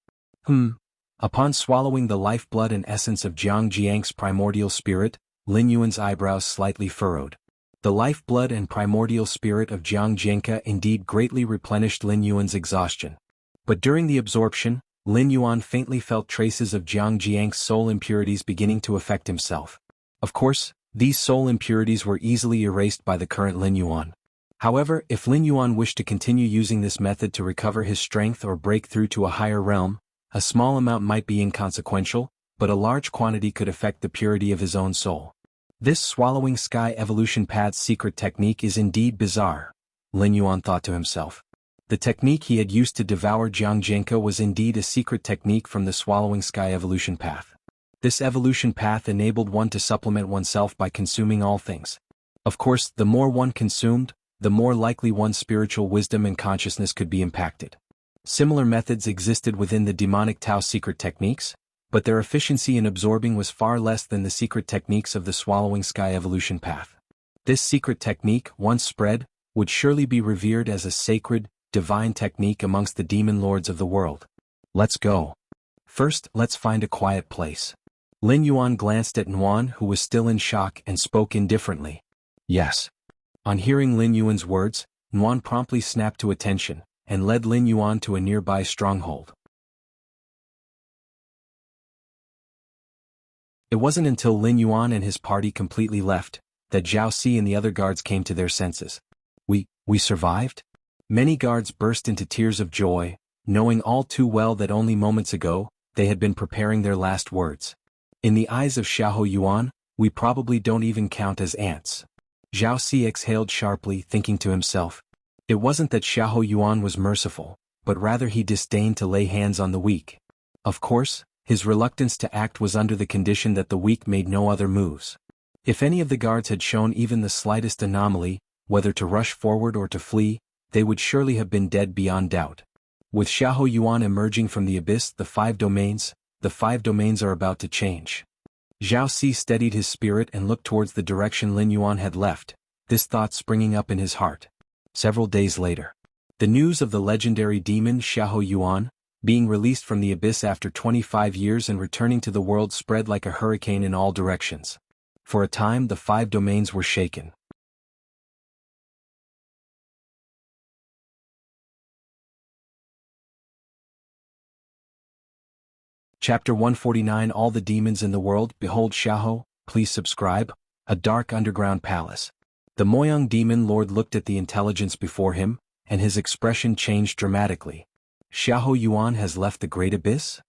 Upon swallowing the lifeblood and essence of Jiang Jiang's primordial spirit, Lin Yuan's eyebrows slightly furrowed. The lifeblood and primordial spirit of Jiang Jianke indeed greatly replenished Lin Yuan's exhaustion. But during the absorption, Lin Yuan faintly felt traces of Jiang Jiang's soul impurities beginning to affect himself. Of course, these soul impurities were easily erased by the current Lin Yuan. However, if Lin Yuan wished to continue using this method to recover his strength or break through to a higher realm, a small amount might be inconsequential, but a large quantity could affect the purity of his own soul. This swallowing sky evolution path's secret technique is indeed bizarre, Lin Yuan thought to himself. The technique he had used to devour Jiang Zhenke was indeed a secret technique from the swallowing sky evolution path. This evolution path enabled one to supplement oneself by consuming all things. Of course, the more one consumed, the more likely one's spiritual wisdom and consciousness could be impacted. Similar methods existed within the demonic Tao secret techniques, but their efficiency in absorbing was far less than the secret techniques of the swallowing sky evolution path. This secret technique, once spread, would surely be revered as a sacred, divine technique amongst the demon lords of the world. Let's go. First, let's find a quiet place. Lin Yuan glanced at Nuan, who was still in shock, and spoke indifferently. Yes. On hearing Lin Yuan's words, Nuan promptly snapped to attention, and led Lin Yuan to a nearby stronghold. It wasn't until Lin Yuan and his party completely left, that Zhao Si and the other guards came to their senses. We survived? Many guards burst into tears of joy, knowing all too well that only moments ago, they had been preparing their last words. In the eyes of Xiahou Yuan, we probably don't even count as ants. Zhao Si exhaled sharply, thinking to himself. It wasn't that Xiahou Yuan was merciful, but rather he disdained to lay hands on the weak. Of course, his reluctance to act was under the condition that the weak made no other moves. If any of the guards had shown even the slightest anomaly, whether to rush forward or to flee, they would surely have been dead beyond doubt. With Xiahou Yuan emerging from the abyss, the five domains are about to change. Zhao Si steadied his spirit and looked towards the direction Lin Yuan had left, this thought springing up in his heart. Several days later, the news of the legendary demon Xiahou Yuan, being released from the abyss after 25 years and returning to the world, spread like a hurricane in all directions. For a time, the five domains were shaken. Chapter 149 All the Demons in the World. Behold Xiahou, please subscribe. A dark underground palace. The Moyang demon lord looked at the intelligence before him, and his expression changed dramatically. Xiahou Yuan has left the great abyss?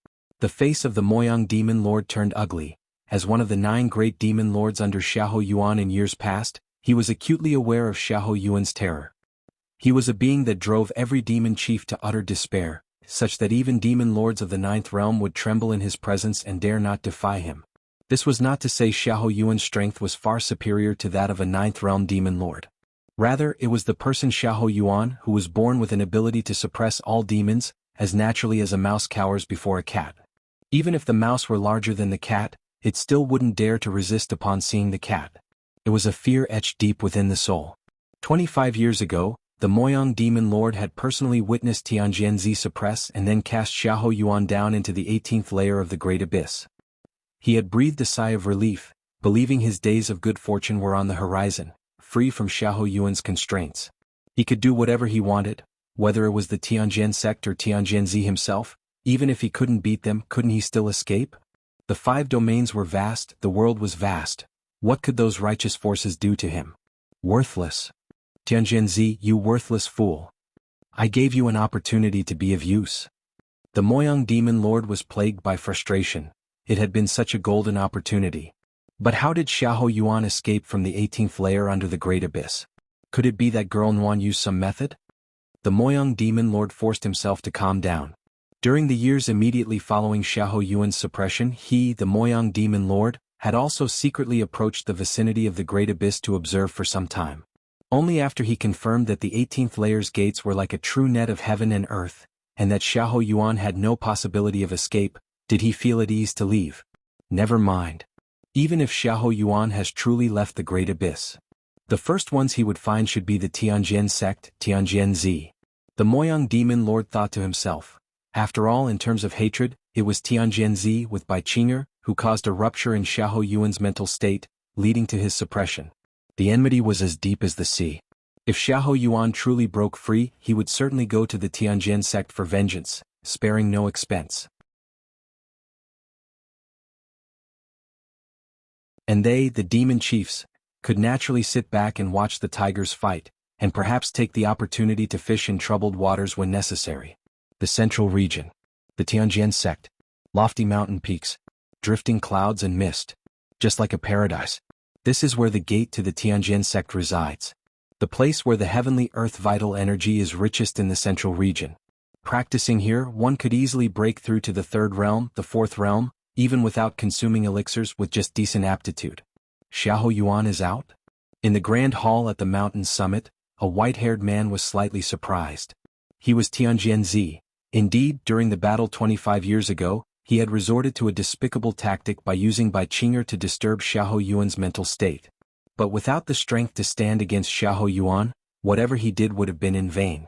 The face of the Moyang demon lord turned ugly. As one of the 9 great demon lords under Xiahou Yuan in years past, he was acutely aware of Xiahou Yuan's terror. He was a being that drove every demon chief to utter despair, such that even demon lords of the 9th realm would tremble in his presence and dare not defy him. This was not to say Xiahou Yuan's strength was far superior to that of a 9th realm demon lord. Rather, it was the person Xiahou Yuan who was born with an ability to suppress all demons, as naturally as a mouse cowers before a cat. Even if the mouse were larger than the cat, it still wouldn't dare to resist upon seeing the cat. It was a fear etched deep within the soul. 25 years ago, the Moyang demon lord had personally witnessed Tianjianzi suppress and then cast Xiahou Yuan down into the 18th layer of the great abyss. He had breathed a sigh of relief, believing his days of good fortune were on the horizon, free from Xiahou Yuan's constraints. He could do whatever he wanted, whether it was the Tianjian sect or Tianjianzi himself. Even if he couldn't beat them, couldn't he still escape? The 5 domains were vast, the world was vast. What could those righteous forces do to him? Worthless. Tianjianzi, you worthless fool. I gave you an opportunity to be of use. The Moyang demon lord was plagued by frustration. It had been such a golden opportunity. But how did Xiahou Yuan escape from the 18th layer under the great abyss? Could it be that girl Nuan used some method? The Moyang demon lord forced himself to calm down. During the years immediately following Xiahou Yuan's suppression, he, the Moyang demon lord, had also secretly approached the vicinity of the great abyss to observe for some time. Only after he confirmed that the 18th layer's gates were like a true net of heaven and earth, and that Xiahou Yuan had no possibility of escape, did he feel at ease to leave. Never mind. Even if Xiahou Yuan has truly left the great abyss, the first ones he would find should be the Tianjian sect, Tianjianzi. The Moyang demon lord thought to himself. After all, in terms of hatred, it was Tianjianzi with Bai Qing'er who caused a rupture in Xiahou Yuan's mental state, leading to his suppression. The enmity was as deep as the sea. If Xiahou Yuan truly broke free, he would certainly go to the Tianjian sect for vengeance, sparing no expense. And they, the demon chiefs, could naturally sit back and watch the tigers fight, and perhaps take the opportunity to fish in troubled waters when necessary. The central region. The Tianjian sect. Lofty mountain peaks. Drifting clouds and mist. Just like a paradise. This is where the gate to the Tianjian sect resides. The place where the heavenly earth vital energy is richest in the central region. Practicing here, one could easily break through to the third realm, the fourth realm, even without consuming elixirs with just decent aptitude. Xiahou Yuan is out? In the grand hall at the mountain's summit, a white-haired man was slightly surprised. He was Tianjian Zi. Indeed, during the battle 25 years ago, he had resorted to a despicable tactic by using Bai Qing'er to disturb Xiahou Yuan's mental state. But without the strength to stand against Xiahou Yuan, whatever he did would have been in vain.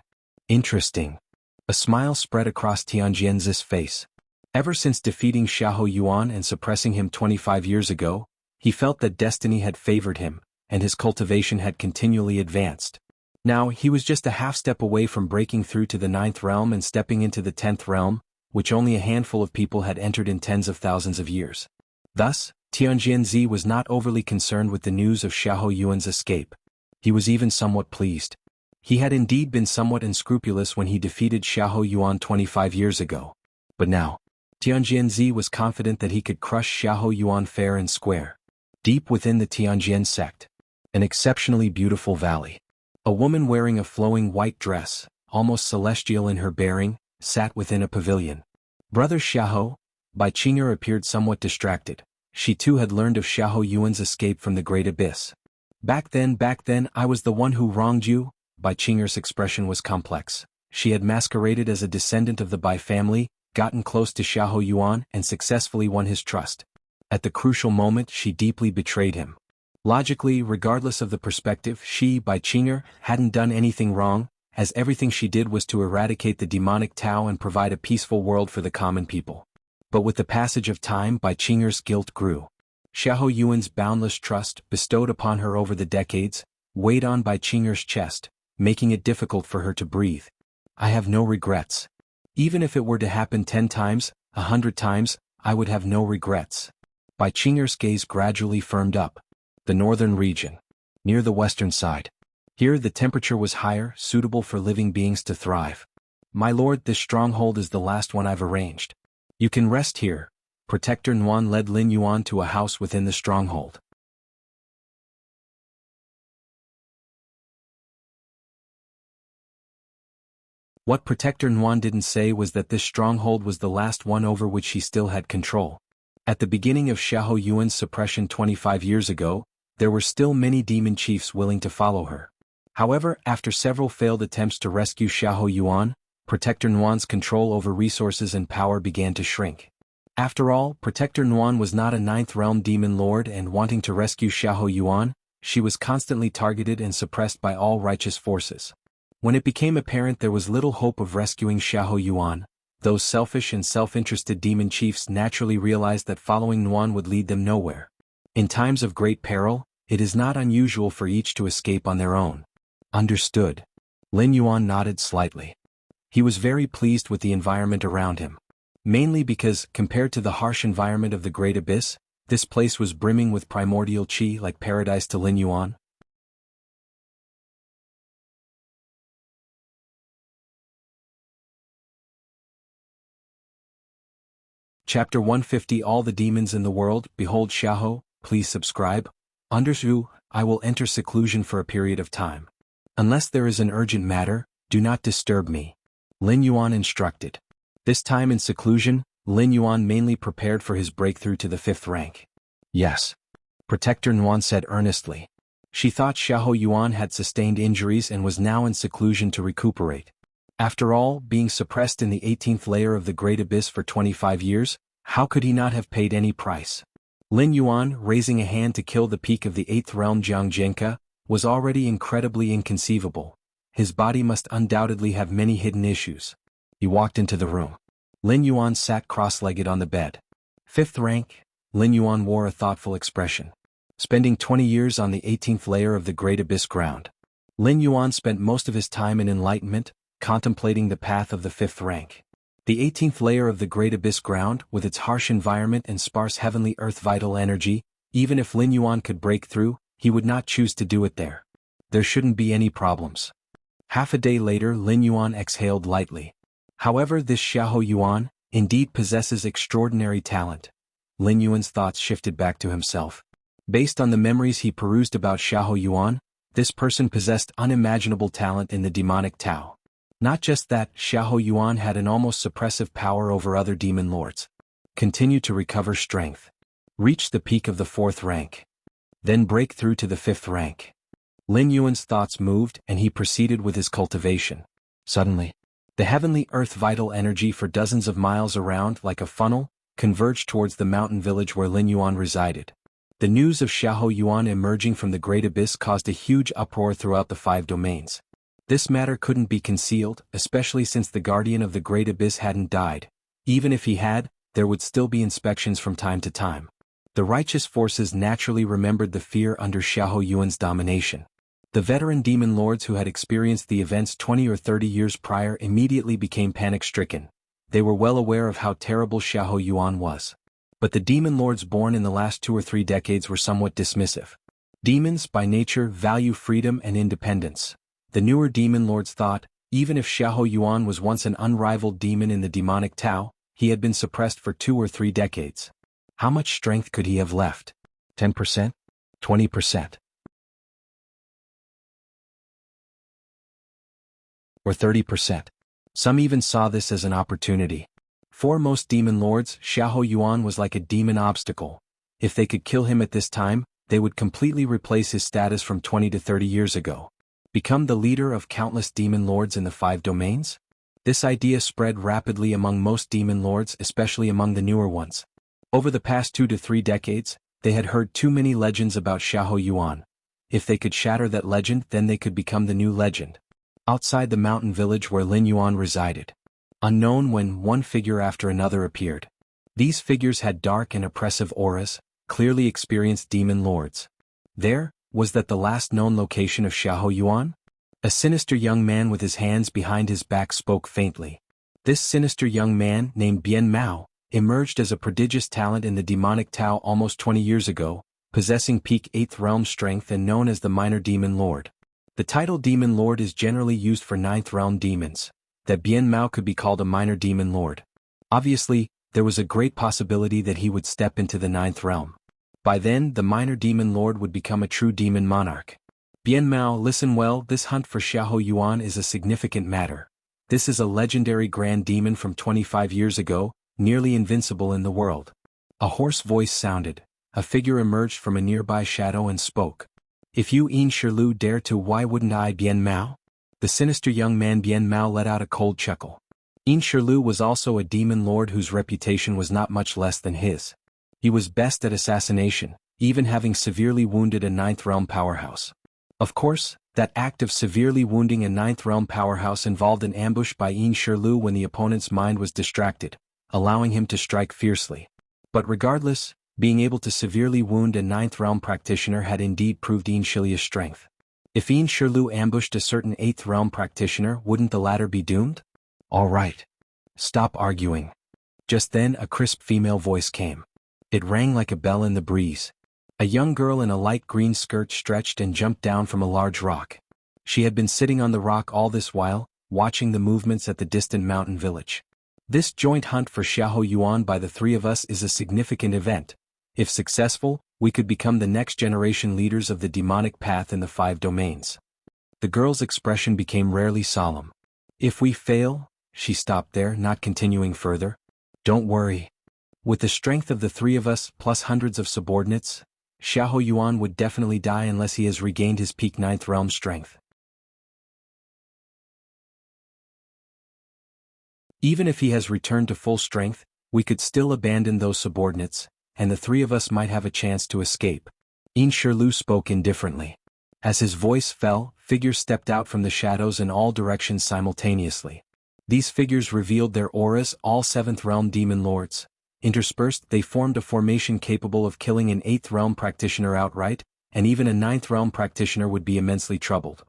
Interesting. A smile spread across Tianjian Zi's face. Ever since defeating Xiahou Yuan and suppressing him 25 years ago, he felt that destiny had favored him, and his cultivation had continually advanced. Now he was just a half-step away from breaking through to the 9th realm and stepping into the 10th realm, which only a handful of people had entered in tens of thousands of years. Thus, Tianjian Zi was not overly concerned with the news of Xiahou Yuan's escape. He was even somewhat pleased. He had indeed been somewhat unscrupulous when he defeated Xiahou Yuan 25 years ago. But now, Tianjian Zi was confident that he could crush Xiahou Yuan fair and square. Deep within the Tianjian sect, an exceptionally beautiful valley. A woman wearing a flowing white dress, almost celestial in her bearing, sat within a pavilion. Brother Xiahou, Bai Qing'er appeared somewhat distracted. She too had learned of Xiahou Yuan's escape from the Great Abyss. Back then I was the one who wronged you. Bai Qing'er's expression was complex. She had masqueraded as a descendant of the Bai family, gotten close to Xiahou Yuan and successfully won his trust. At the crucial moment she deeply betrayed him. Logically, regardless of the perspective, she, Bai Qing'er, hadn't done anything wrong, as everything she did was to eradicate the demonic Tao and provide a peaceful world for the common people. But with the passage of time, Bai Qing'er's guilt grew. Xiahou Yuan's boundless trust, bestowed upon her over the decades, weighed on Bai Qing'er's chest, making it difficult for her to breathe. I have no regrets. Even if it were to happen 10 times, 100 times, I would have no regrets. Bai Qing'er's gaze gradually firmed up. The northern region. Near the western side. Here the temperature was higher, suitable for living beings to thrive. My lord, this stronghold is the last one I've arranged. You can rest here. Protector Nuan led Lin Yuan to a house within the stronghold. What Protector Nuan didn't say was that this stronghold was the last one over which he still had control. At the beginning of Xiahou Yuan's suppression 25 years ago, there were still many demon chiefs willing to follow her. However, after several failed attempts to rescue Xiahou Yuan, Protector Nuan's control over resources and power began to shrink. After all, Protector Nuan was not a 9th realm demon lord, and wanting to rescue Xiahou Yuan, she was constantly targeted and suppressed by all righteous forces. When it became apparent there was little hope of rescuing Xiahou Yuan, those selfish and self-interested demon chiefs naturally realized that following Nuan would lead them nowhere. In times of great peril, it is not unusual for each to escape on their own. Understood. Lin Yuan nodded slightly. He was very pleased with the environment around him. Mainly because, compared to the harsh environment of the Great Abyss, this place was brimming with primordial qi like paradise to Lin Yuan. Chapter 150 All the demons in the world, behold Xiahou, please subscribe. Understood, I will enter seclusion for a period of time. Unless there is an urgent matter, do not disturb me. Lin Yuan instructed. This time in seclusion, Lin Yuan mainly prepared for his breakthrough to the 5th rank. Yes. Protector Nuan said earnestly. She thought Xiahou Yuan had sustained injuries and was now in seclusion to recuperate. After all, being suppressed in the 18th layer of the Great Abyss for 25 years, how could he not have paid any price? Lin Yuan, raising a hand to kill the peak of the 8th realm Jiang Jianke, was already incredibly inconceivable. His body must undoubtedly have many hidden issues. He walked into the room. Lin Yuan sat cross-legged on the bed. 5th rank, Lin Yuan wore a thoughtful expression. Spending 20 years on the 18th layer of the Great Abyss ground, Lin Yuan spent most of his time in enlightenment, contemplating the path of the 5th rank. The 18th layer of the Great Abyss ground, with its harsh environment and sparse heavenly earth vital energy, Even if Lin Yuan could break through, he would not choose to do it there. There shouldn't be any problems. Half a day later, Lin Yuan exhaled lightly. However, this Xiahou Yuan indeed possesses extraordinary talent. Lin Yuan's thoughts shifted back to himself. Based on the memories he perused about Xiahou Yuan, this person possessed unimaginable talent in the demonic Tao. Not just that, Xiahou Yuan had an almost suppressive power over other demon lords. Continue to recover strength. Reach the peak of the 4th rank. Then break through to the 5th rank. Lin Yuan's thoughts moved and he proceeded with his cultivation. Suddenly, the heavenly earth vital energy for dozens of miles around like a funnel converged towards the mountain village where Lin Yuan resided. The news of Xiahou Yuan emerging from the great abyss caused a huge uproar throughout the 5 domains. This matter couldn't be concealed, especially since the guardian of the great abyss hadn't died. Even if he had, there would still be inspections from time to time. The righteous forces naturally remembered the fear under Xiahou Yuan's domination. The veteran demon lords who had experienced the events 20 or 30 years prior immediately became panic-stricken. They were well aware of how terrible Xiahou Yuan was. But the demon lords born in the last 2 or 3 decades were somewhat dismissive. Demons, by nature, value freedom and independence. The newer demon lords thought, even if Xiahou Yuan was once an unrivaled demon in the demonic Tao, he had been suppressed for 2 or 3 decades. How much strength could he have left? 10%? 20%? Or 30%? Some even saw this as an opportunity. For most demon lords, Xiahou Yuan was like a demon obstacle. If they could kill him at this time, they would completely replace his status from 20 to 30 years ago. Become the leader of countless demon lords in the 5 domains? This idea spread rapidly among most demon lords, especially among the newer ones. Over the past 2 to 3 decades, they had heard too many legends about Xiahou Yuan. If they could shatter that legend, then they could become the new legend. Outside the mountain village where Lin Yuan resided, unknown when one figure after another appeared. These figures had dark and oppressive auras, clearly experienced demon lords. There, was that the last known location of Xiahou Yuan? A sinister young man with his hands behind his back spoke faintly. This sinister young man, named Bian Mao, emerged as a prodigious talent in the demonic Tao almost 20 years ago, possessing peak 8th realm strength and known as the Minor Demon Lord. The title Demon Lord is generally used for 9th realm demons. That Bian Mao could be called a Minor Demon Lord. Obviously, there was a great possibility that he would step into the 9th realm. By then, the Minor Demon Lord would become a true demon monarch. Bian Mao, listen well, this hunt for Xiahou Yuan is a significant matter. This is a legendary grand demon from 25 years ago, nearly invincible in the world. A hoarse voice sounded. A figure emerged from a nearby shadow and spoke. If you Yin Shilu dare to, why wouldn't I, Bian Mao? The sinister young man Bian Mao let out a cold chuckle. Yin Shilu was also a demon lord whose reputation was not much less than his. He was best at assassination, even having severely wounded a 9th realm powerhouse. Of course, that act of severely wounding a 9th realm powerhouse involved an ambush by Yin Shilu when the opponent's mind was distracted, allowing him to strike fiercely. But regardless, being able to severely wound a 9th realm practitioner had indeed proved Yin Shilia's strength. If Yin Shilu ambushed a certain 8th realm practitioner, wouldn't the latter be doomed? All right. Stop arguing. Just then a crisp female voice came. It rang like a bell in the breeze. A young girl in a light green skirt stretched and jumped down from a large rock. She had been sitting on the rock all this while, watching the movements at the distant mountain village. This joint hunt for Xiahou Yuan by the 3 of us is a significant event. If successful, we could become the next generation leaders of the demonic path in the 5 domains. The girl's expression became rarely solemn. If we fail, she stopped there, not continuing further. Don't worry. With the strength of the 3 of us, plus hundreds of subordinates, Xiahou Yuan would definitely die unless he has regained his peak 9th realm strength. Even if he has returned to full strength, we could still abandon those subordinates, and the 3 of us might have a chance to escape. Yin Shilu spoke indifferently. As his voice fell, figures stepped out from the shadows in all directions simultaneously. These figures revealed their auras, all 7th realm demon lords. Interspersed, they formed a formation capable of killing an 8th realm practitioner outright, and even a 9th realm practitioner would be immensely troubled.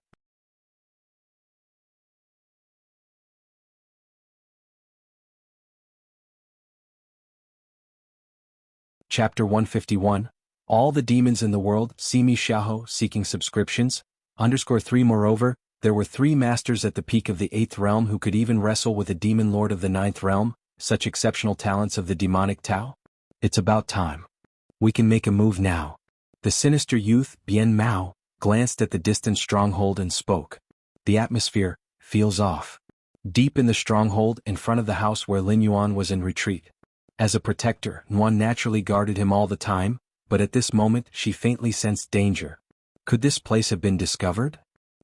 Chapter 151, All the demons in the world see me Xiaoho seeking subscriptions. _3 Moreover, there were 3 masters at the peak of the 8th realm who could even wrestle with a demon lord of the 9th realm, such exceptional talents of the demonic Tao. It's about time. We can make a move now. The sinister youth, Bien Mao, glanced at the distant stronghold and spoke. The atmosphere feels off. Deep in the stronghold in front of the house where Lin Yuan was in retreat. As a protector, Nuan naturally guarded him all the time, but at this moment she faintly sensed danger. Could this place have been discovered?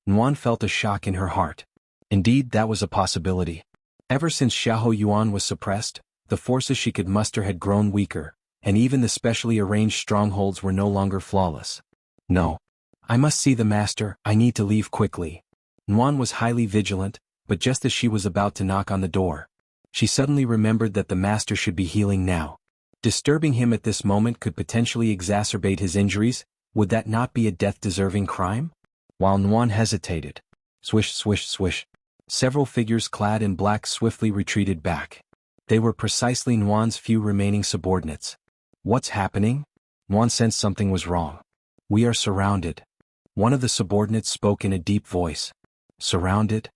Nuan felt a shock in her heart. Indeed, that was a possibility. Ever since Xiahou Yuan was suppressed, the forces she could muster had grown weaker, and even the specially arranged strongholds were no longer flawless. No. I must see the master, I need to leave quickly. Nuan was highly vigilant, but just as she was about to knock on the door, she suddenly remembered that the master should be healing now. Disturbing him at this moment could potentially exacerbate his injuries. Would that not be a death-deserving crime? While Nuan hesitated, swish, swish, swish, several figures clad in black swiftly retreated back. They were precisely Nuan's few remaining subordinates. What's happening? Nuan sensed something was wrong. We are surrounded. One of the subordinates spoke in a deep voice. Surrounded?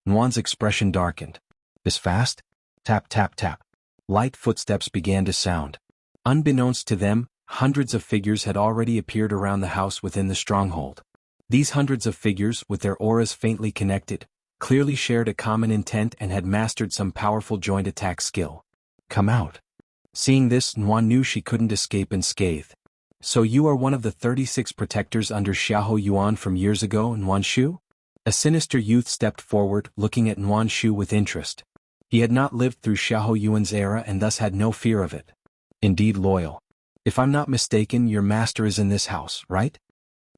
Nuan's expression darkened. This fast? Tap, tap, tap. Light footsteps began to sound. Unbeknownst to them, hundreds of figures had already appeared around the house within the stronghold. These hundreds of figures, with their auras faintly connected, clearly shared a common intent and had mastered some powerful joint attack skill. Come out. Seeing this, Nuan knew she couldn't escape unscathed. So you are one of the 36 protectors under Xiahou Yuan from years ago, Nuan Shu? A sinister youth stepped forward, looking at Nuan Shu with interest. He had not lived through Xiahou Yuan's era and thus had no fear of it. Indeed loyal. If I'm not mistaken, your master is in this house, right?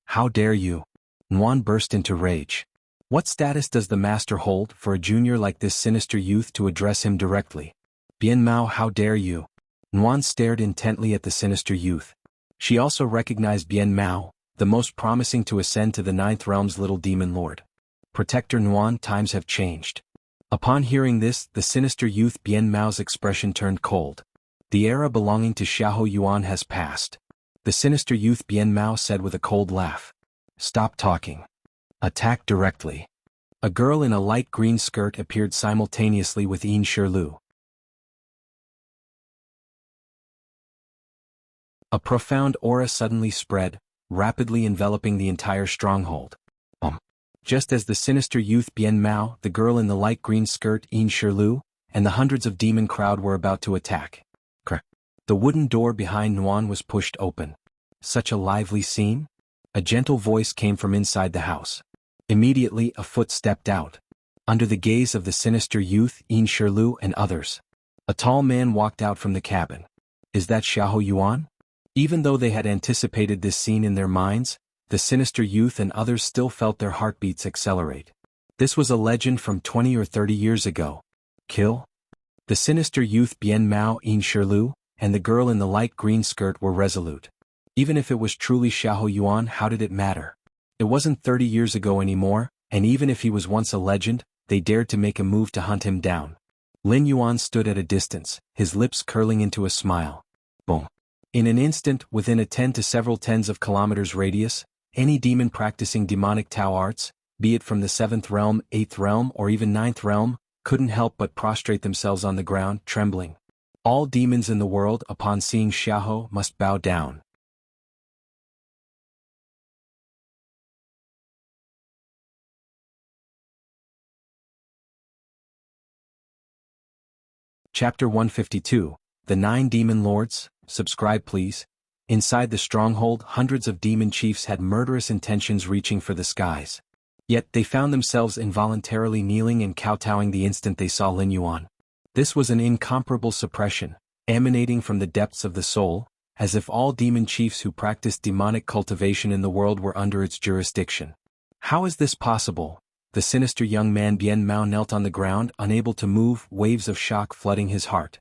How dare you? Nuan burst into rage. What status does the master hold for a junior like this sinister youth to address him directly? Bien Mao, how dare you? Nuan stared intently at the sinister youth. She also recognized Bien Mao, the most promising to ascend to the 9th realm's little demon lord. Protector Nuan, times have changed. Upon hearing this, the sinister youth Bien Mao's expression turned cold. The era belonging to Xiahou Yuan has passed. The sinister youth Bien Mao said with a cold laugh. Stop talking. Attack directly. A girl in a light green skirt appeared simultaneously with Yin Shirlu. A profound aura suddenly spread, rapidly enveloping the entire stronghold. Just as the sinister youth Bien Mao, the girl in the light green skirt Yin Shirlu, and the hundreds of demon crowd were about to attack. The wooden door behind Nuan was pushed open. Such a lively scene? A gentle voice came from inside the house. Immediately a foot stepped out. Under the gaze of the sinister youth Yin Shirlu and others, a tall man walked out from the cabin. Is that Xiahou Yuan? Even though they had anticipated this scene in their minds, the sinister youth and others still felt their heartbeats accelerate. This was a legend from 20 or 30 years ago. Kill? The sinister youth Bien Mao Yin Shirlu and the girl in the light green skirt were resolute. Even if it was truly Xiahou Yuan, how did it matter? It wasn't 30 years ago anymore, and even if he was once a legend, they dared to make a move to hunt him down. Lin Yuan stood at a distance, his lips curling into a smile. Boom. In an instant, within a 10 to several tens of kilometers radius, any demon practicing demonic Tao arts, be it from the 7th realm, 8th realm, or even 9th realm, couldn't help but prostrate themselves on the ground, trembling. All demons in the world, upon seeing Xiahou, must bow down. Chapter 152, The 9 Demon Lords. Subscribe please. Inside the stronghold, hundreds of demon chiefs had murderous intentions reaching for the skies. Yet they found themselves involuntarily kneeling and kowtowing the instant they saw Lin Yuan. This was an incomparable suppression, emanating from the depths of the soul, as if all demon chiefs who practiced demonic cultivation in the world were under its jurisdiction. How is this possible? The sinister young man Bien Mao knelt on the ground, unable to move, waves of shock flooding his heart.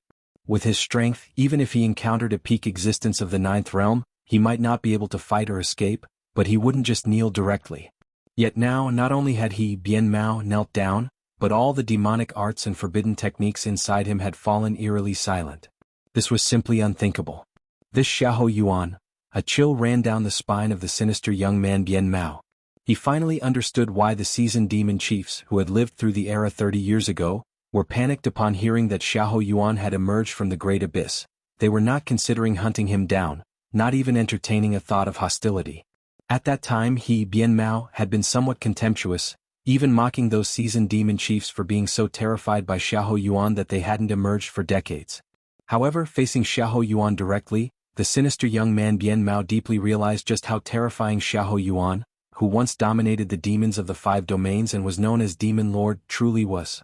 With his strength, even if he encountered a peak existence of the 9th realm, he might not be able to fight or escape, but he wouldn't just kneel directly. Yet now, not only had he, Bien Mao, knelt down, but all the demonic arts and forbidden techniques inside him had fallen eerily silent. This was simply unthinkable. This Xiahou Yuan, A chill ran down the spine of the sinister young man Bien Mao. He finally understood why the seasoned demon chiefs who had lived through the era 30 years ago were panicked upon hearing that Xiahou Yuan had emerged from the great abyss. They were not considering hunting him down, not even entertaining a thought of hostility. At that time he, Bien Mao, had been somewhat contemptuous, even mocking those seasoned demon chiefs for being so terrified by Xiahou Yuan that they hadn't emerged for decades. However, facing Xiahou Yuan directly, the sinister young man Bien Mao deeply realized just how terrifying Xiahou Yuan, who once dominated the demons of the 5 domains and was known as Demon Lord, truly was.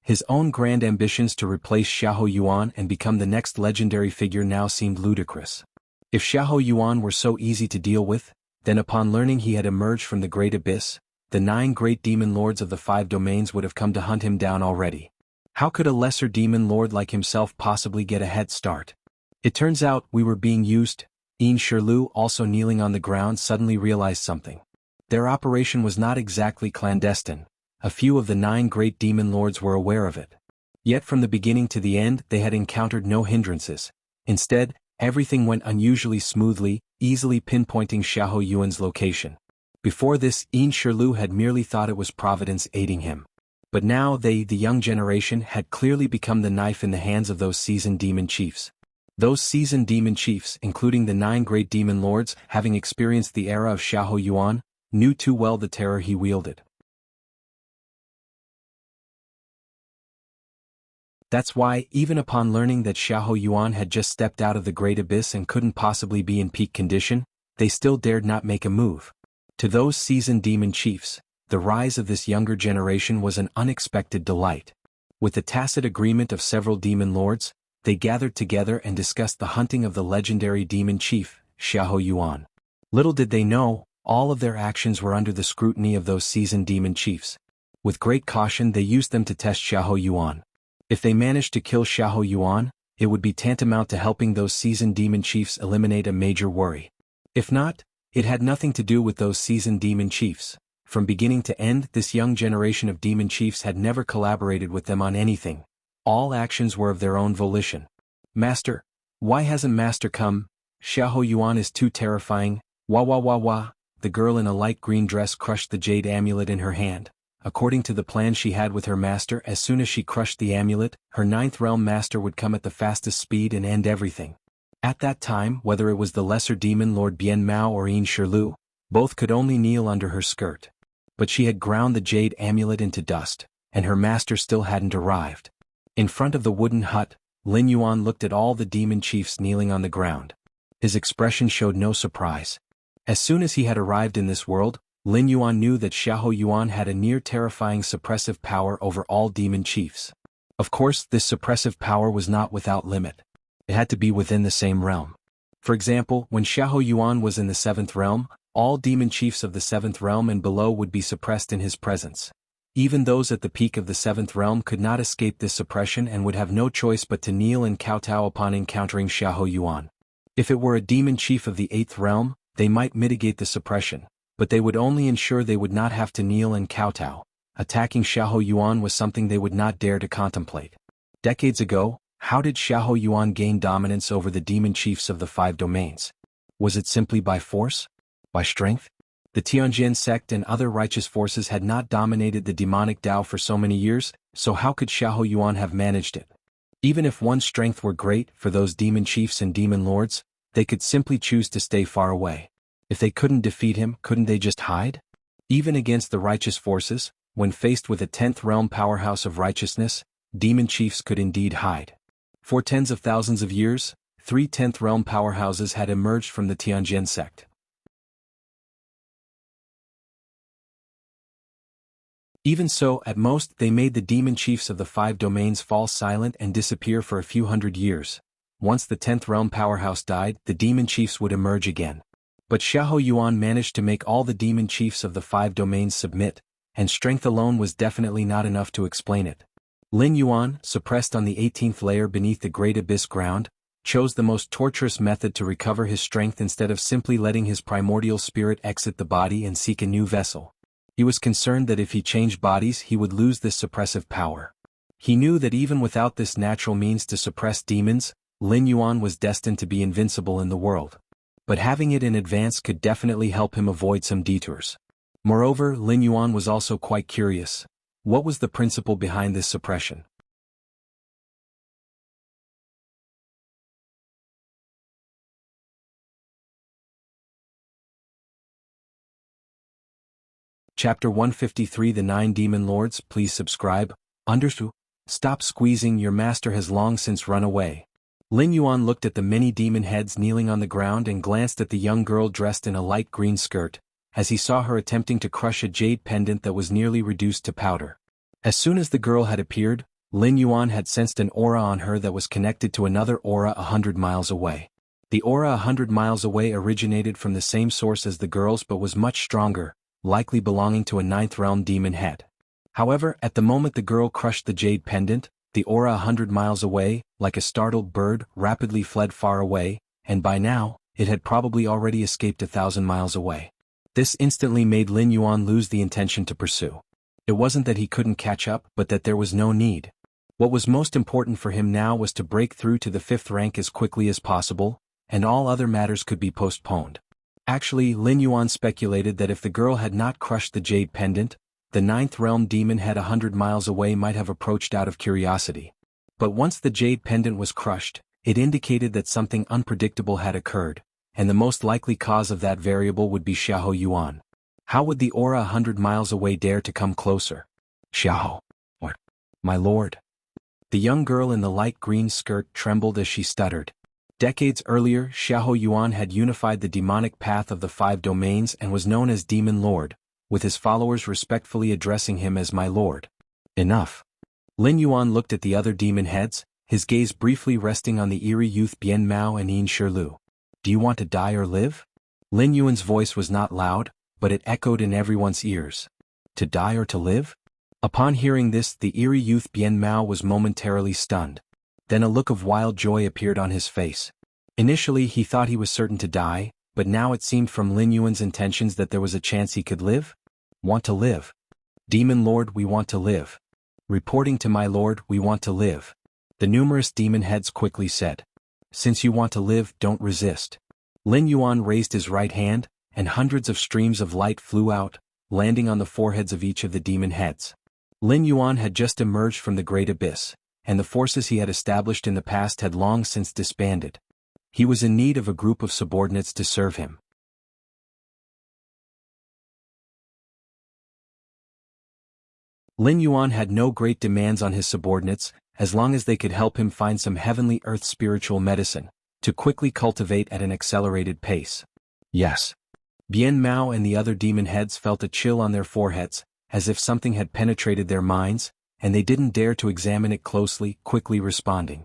His own grand ambitions to replace Xiahou Yuan and become the next legendary figure now seemed ludicrous. If Xiahou Yuan were so easy to deal with, then upon learning he had emerged from the great abyss, the 9 great demon lords of the 5 domains would have come to hunt him down already. How could a lesser demon lord like himself possibly get a head start? It turns out we were being used. Yin Shirlu, also kneeling on the ground, suddenly realized something. Their operation was not exactly clandestine. A few of the 9 great demon lords were aware of it. Yet from the beginning to the end they had encountered no hindrances. Instead, everything went unusually smoothly, easily pinpointing Xiahou Yuan's location. Before this, Yin Shirlu had merely thought it was Providence aiding him. But now they, the young generation, had clearly become the knife in the hands of those seasoned demon chiefs. Those seasoned demon chiefs, including the 9 great demon lords, having experienced the era of Xiahou Yuan, knew too well the terror he wielded. That's why, even upon learning that Xiahou Yuan had just stepped out of the great abyss and couldn't possibly be in peak condition, they still dared not make a move. To those seasoned demon chiefs, the rise of this younger generation was an unexpected delight. With the tacit agreement of several demon lords, they gathered together and discussed the hunting of the legendary demon chief, Xiahou Yuan. Little did they know, all of their actions were under the scrutiny of those seasoned demon chiefs. With great caution they used them to test Xiahou Yuan. If they managed to kill Xiahou Yuan, it would be tantamount to helping those seasoned demon chiefs eliminate a major worry. If not, it had nothing to do with those seasoned demon chiefs. From beginning to end, this young generation of demon chiefs had never collaborated with them on anything. All actions were of their own volition. Master, why hasn't Master come? Xiahou Yuan is too terrifying. Wah wah wah wah. The girl in a light green dress crushed the jade amulet in her hand. According to the plan she had with her master, as soon as she crushed the amulet, her 9th realm master would come at the fastest speed and end everything. At that time, whether it was the lesser demon Lord Bien Mao or Yin Shirlu, both could only kneel under her skirt. But she had ground the jade amulet into dust, and her master still hadn't arrived. In front of the wooden hut, Lin Yuan looked at all the demon chiefs kneeling on the ground. His expression showed no surprise. As soon as he had arrived in this world, Lin Yuan knew that Xiahou Yuan had a near-terrifying suppressive power over all demon chiefs. Of course, this suppressive power was not without limit. It had to be within the same realm. For example, when Xiahou Yuan was in the 7th realm, all demon chiefs of the 7th realm and below would be suppressed in his presence. Even those at the peak of the 7th realm could not escape this suppression and would have no choice but to kneel and kowtow upon encountering Xiahou Yuan. If it were a demon chief of the 8th realm, they might mitigate the suppression, but they would only ensure they would not have to kneel and kowtow. Attacking Xiahou Yuan was something they would not dare to contemplate. Decades ago, how did Xiahou Yuan gain dominance over the demon chiefs of the 5 domains? Was it simply by force? By strength? The Tianjin sect and other righteous forces had not dominated the demonic Tao for so many years, so how could Xiahou Yuan have managed it? Even if one's strength were great for those demon chiefs and demon lords, they could simply choose to stay far away. If they couldn't defeat him, couldn't they just hide? Even against the righteous forces, when faced with a 10th realm powerhouse of righteousness, demon chiefs could indeed hide. For tens of thousands of years, 3 10th realm powerhouses had emerged from the Tianjin sect. Even so, at most, they made the demon chiefs of the 5 domains fall silent and disappear for a few hundred years. Once the 10th realm powerhouse died, the demon chiefs would emerge again. But Xiahou Yuan managed to make all the demon chiefs of the 5 domains submit, and strength alone was definitely not enough to explain it. Lin Yuan, suppressed on the 18th layer beneath the great abyss ground, chose the most torturous method to recover his strength instead of simply letting his primordial spirit exit the body and seek a new vessel. He was concerned that if he changed bodies he would lose this suppressive power. He knew that even without this natural means to suppress demons, Lin Yuan was destined to be invincible in the world. but having it in advance could definitely help him avoid some detours. Moreover, Lin Yuan was also quite curious. What was the principle behind this suppression? Chapter 153 The Nine Demon Lords. Please subscribe. Understood? Stop squeezing, your master has long since run away. Lin Yuan looked at the many demon heads kneeling on the ground and glanced at the young girl dressed in a light green skirt, as he saw her attempting to crush a jade pendant that was nearly reduced to powder. As soon as the girl had appeared, Lin Yuan had sensed an aura on her that was connected to another aura 100 miles away. The aura 100 miles away originated from the same source as the girl's but was much stronger, likely belonging to a ninth realm demon head. However, at the moment the girl crushed the jade pendant, the aura 100 miles away, like a startled bird, rapidly fled far away, and by now, it had probably already escaped 1,000 miles away. This instantly made Lin Yuan lose the intention to pursue. It wasn't that he couldn't catch up, but that there was no need. What was most important for him now was to break through to the 5th rank as quickly as possible, and all other matters could be postponed. Actually, Lin Yuan speculated that if the girl had not crushed the jade pendant, the 9th realm demon head 100 miles away might have approached out of curiosity. But once the jade pendant was crushed, it indicated that something unpredictable had occurred, and the most likely cause of that variable would be Xiahou Yuan. How would the aura 100 miles away dare to come closer? Xiahou. What? My lord. The young girl in the light green skirt trembled as she stuttered. Decades earlier, Xiahou Yuan had unified the demonic path of the 5 domains and was known as Demon Lord, with his followers respectfully addressing him as my lord. Enough. Lin Yuan looked at the other demon heads, his gaze briefly resting on the eerie youth Bian Mao and Yin Shilu. Do you want to die or live? Lin Yuan's voice was not loud, but it echoed in everyone's ears. To die or to live? Upon hearing this, the eerie youth Bian Mao was momentarily stunned. Then a look of wild joy appeared on his face. Initially he thought he was certain to die, but now it seemed from Lin Yuan's intentions that there was a chance he could live. Want to live. Demon Lord, we want to live. Reporting to my lord, we want to live. The numerous demon heads quickly said. Since you want to live, don't resist. Lin Yuan raised his right hand, and hundreds of streams of light flew out, landing on the foreheads of each of the demon heads. Lin Yuan had just emerged from the great abyss, and the forces he had established in the past had long since disbanded. He was in need of a group of subordinates to serve him. Lin Yuan had no great demands on his subordinates, as long as they could help him find some heavenly earth spiritual medicine, to quickly cultivate at an accelerated pace. Yes. Bian Mao and the other demon heads felt a chill on their foreheads, as if something had penetrated their minds, and they didn't dare to examine it closely, quickly responding.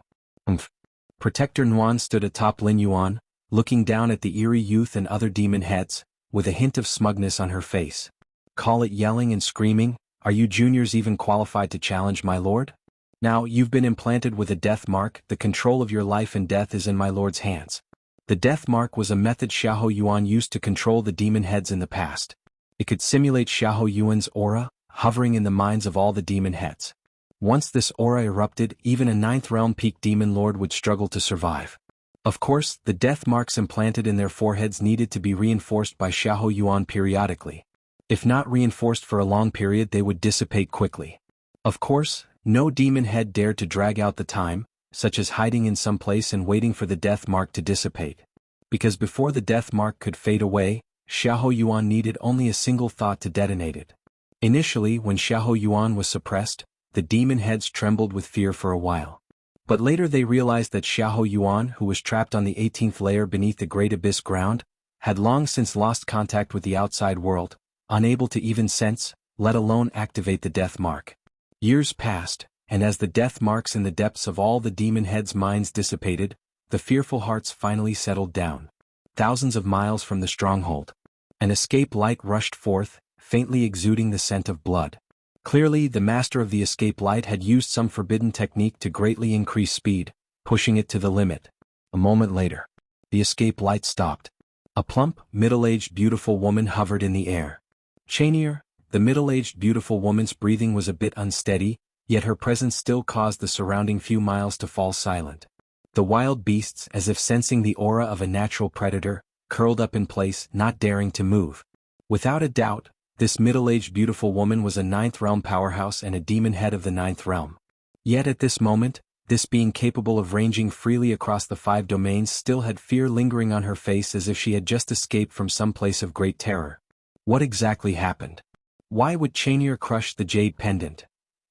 Protector Nuan stood atop Lin Yuan, looking down at the eerie youth and other demon heads, with a hint of smugness on her face. Call it yelling and screaming, are you juniors even qualified to challenge my lord? Now, you've been implanted with a death mark, the control of your life and death is in my lord's hands. The death mark was a method Xiahou Yuan used to control the demon heads in the past. It could simulate Xiahou Yuan's aura, hovering in the minds of all the demon heads. Once this aura erupted, even a 9th realm peak demon lord would struggle to survive. Of course, the death marks implanted in their foreheads needed to be reinforced by Xiahou Yuan periodically. If not reinforced for a long period, they would dissipate quickly. Of course, no demon head dared to drag out the time, such as hiding in some place and waiting for the death mark to dissipate. Because before the death mark could fade away, Xiahou Yuan needed only a single thought to detonate it. Initially, when Xiahou Yuan was suppressed, the demon heads trembled with fear for a while. But later they realized that Xiahou Yuan, who was trapped on the 18th layer beneath the great abyss ground, had long since lost contact with the outside world, unable to even sense, let alone activate the death mark. Years passed, and as the death marks in the depths of all the demon heads' minds dissipated, the fearful hearts finally settled down. Thousands of miles from the stronghold, an escape light rushed forth, faintly exuding the scent of blood. Clearly, the master of the escape light had used some forbidden technique to greatly increase speed, pushing it to the limit. A moment later, the escape light stopped. A plump, middle-aged beautiful woman hovered in the air. Chainier, the middle-aged beautiful woman's breathing was a bit unsteady, yet her presence still caused the surrounding few miles to fall silent. The wild beasts, as if sensing the aura of a natural predator, curled up in place, not daring to move. Without a doubt, this middle-aged beautiful woman was a ninth realm powerhouse and a demon head of the ninth realm. Yet at this moment, this being capable of ranging freely across the 5 domains still had fear lingering on her face as if she had just escaped from some place of great terror. What exactly happened? Why would Chainier crush the jade pendant?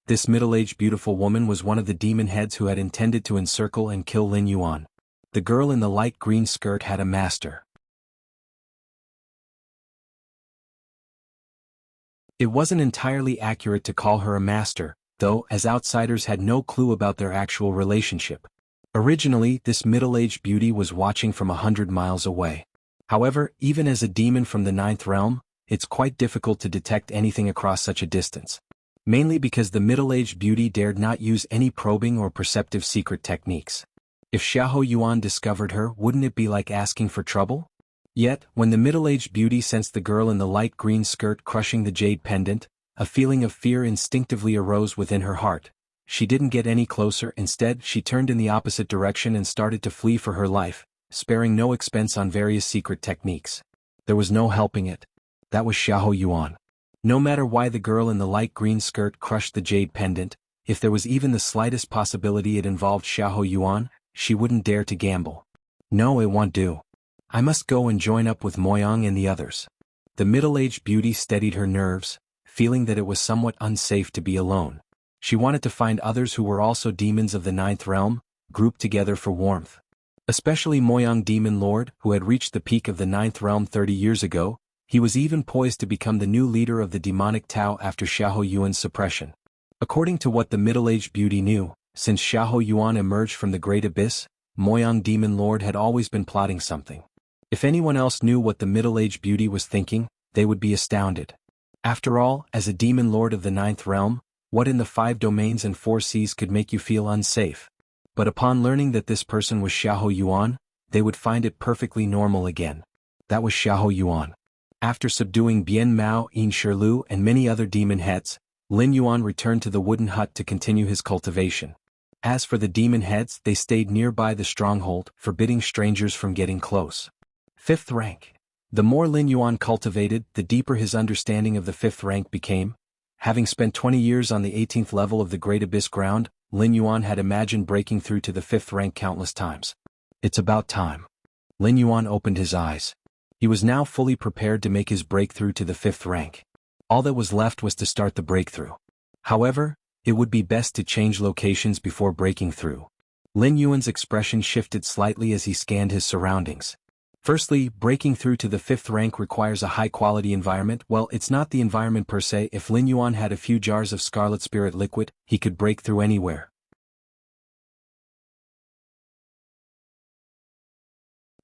This middle-aged beautiful woman was one of the demon heads who had intended to encircle and kill Lin Yuan. The girl in the light green skirt had a master. It wasn't entirely accurate to call her a master, though, as outsiders had no clue about their actual relationship. Originally, this middle-aged beauty was watching from 100 miles away. However, even as a demon from the ninth realm, it's quite difficult to detect anything across such a distance. Mainly because the middle-aged beauty dared not use any probing or perceptive secret techniques. If Xiahou Yuan discovered her, wouldn't it be like asking for trouble? Yet, when the middle-aged beauty sensed the girl in the light green skirt crushing the jade pendant, a feeling of fear instinctively arose within her heart. She didn't get any closer. Instead, she turned in the opposite direction and started to flee for her life, sparing no expense on various secret techniques. There was no helping it. That was Xiahou Yuan. No matter why the girl in the light green skirt crushed the jade pendant, if there was even the slightest possibility it involved Xiahou Yuan, she wouldn't dare to gamble. No, it won't do. I must go and join up with Moyang and the others. The middle-aged beauty steadied her nerves, feeling that it was somewhat unsafe to be alone. She wanted to find others who were also demons of the ninth realm, grouped together for warmth. Especially Moyang Demon Lord, who had reached the peak of the ninth realm 30 years ago. He was even poised to become the new leader of the demonic Tao after Xiahou Yuan's suppression. According to what the middle-aged beauty knew, since Xiahou Yuan emerged from the Great Abyss, Moyang Demon Lord had always been plotting something. If anyone else knew what the middle-aged beauty was thinking, they would be astounded. After all, as a demon lord of the ninth realm, what in the 5 domains and 4 seas could make you feel unsafe? But upon learning that this person was Xiahou Yuan, they would find it perfectly normal again. That was Xiahou Yuan. After subduing Bien Mao, Yin Shirlu and many other demon heads, Lin Yuan returned to the wooden hut to continue his cultivation. As for the demon heads, they stayed nearby the stronghold, forbidding strangers from getting close. 5th rank. The more Lin Yuan cultivated, the deeper his understanding of the 5th rank became. Having spent 20 years on the 18th level of the Great Abyss ground, Lin Yuan had imagined breaking through to the 5th rank countless times. It's about time. Lin Yuan opened his eyes. He was now fully prepared to make his breakthrough to the 5th rank. All that was left was to start the breakthrough. However, it would be best to change locations before breaking through. Lin Yuan's expression shifted slightly as he scanned his surroundings. Firstly, breaking through to the 5th rank requires a high-quality environment. Well, it's not the environment per se. If Lin Yuan had a few jars of Scarlet Spirit liquid, he could break through anywhere.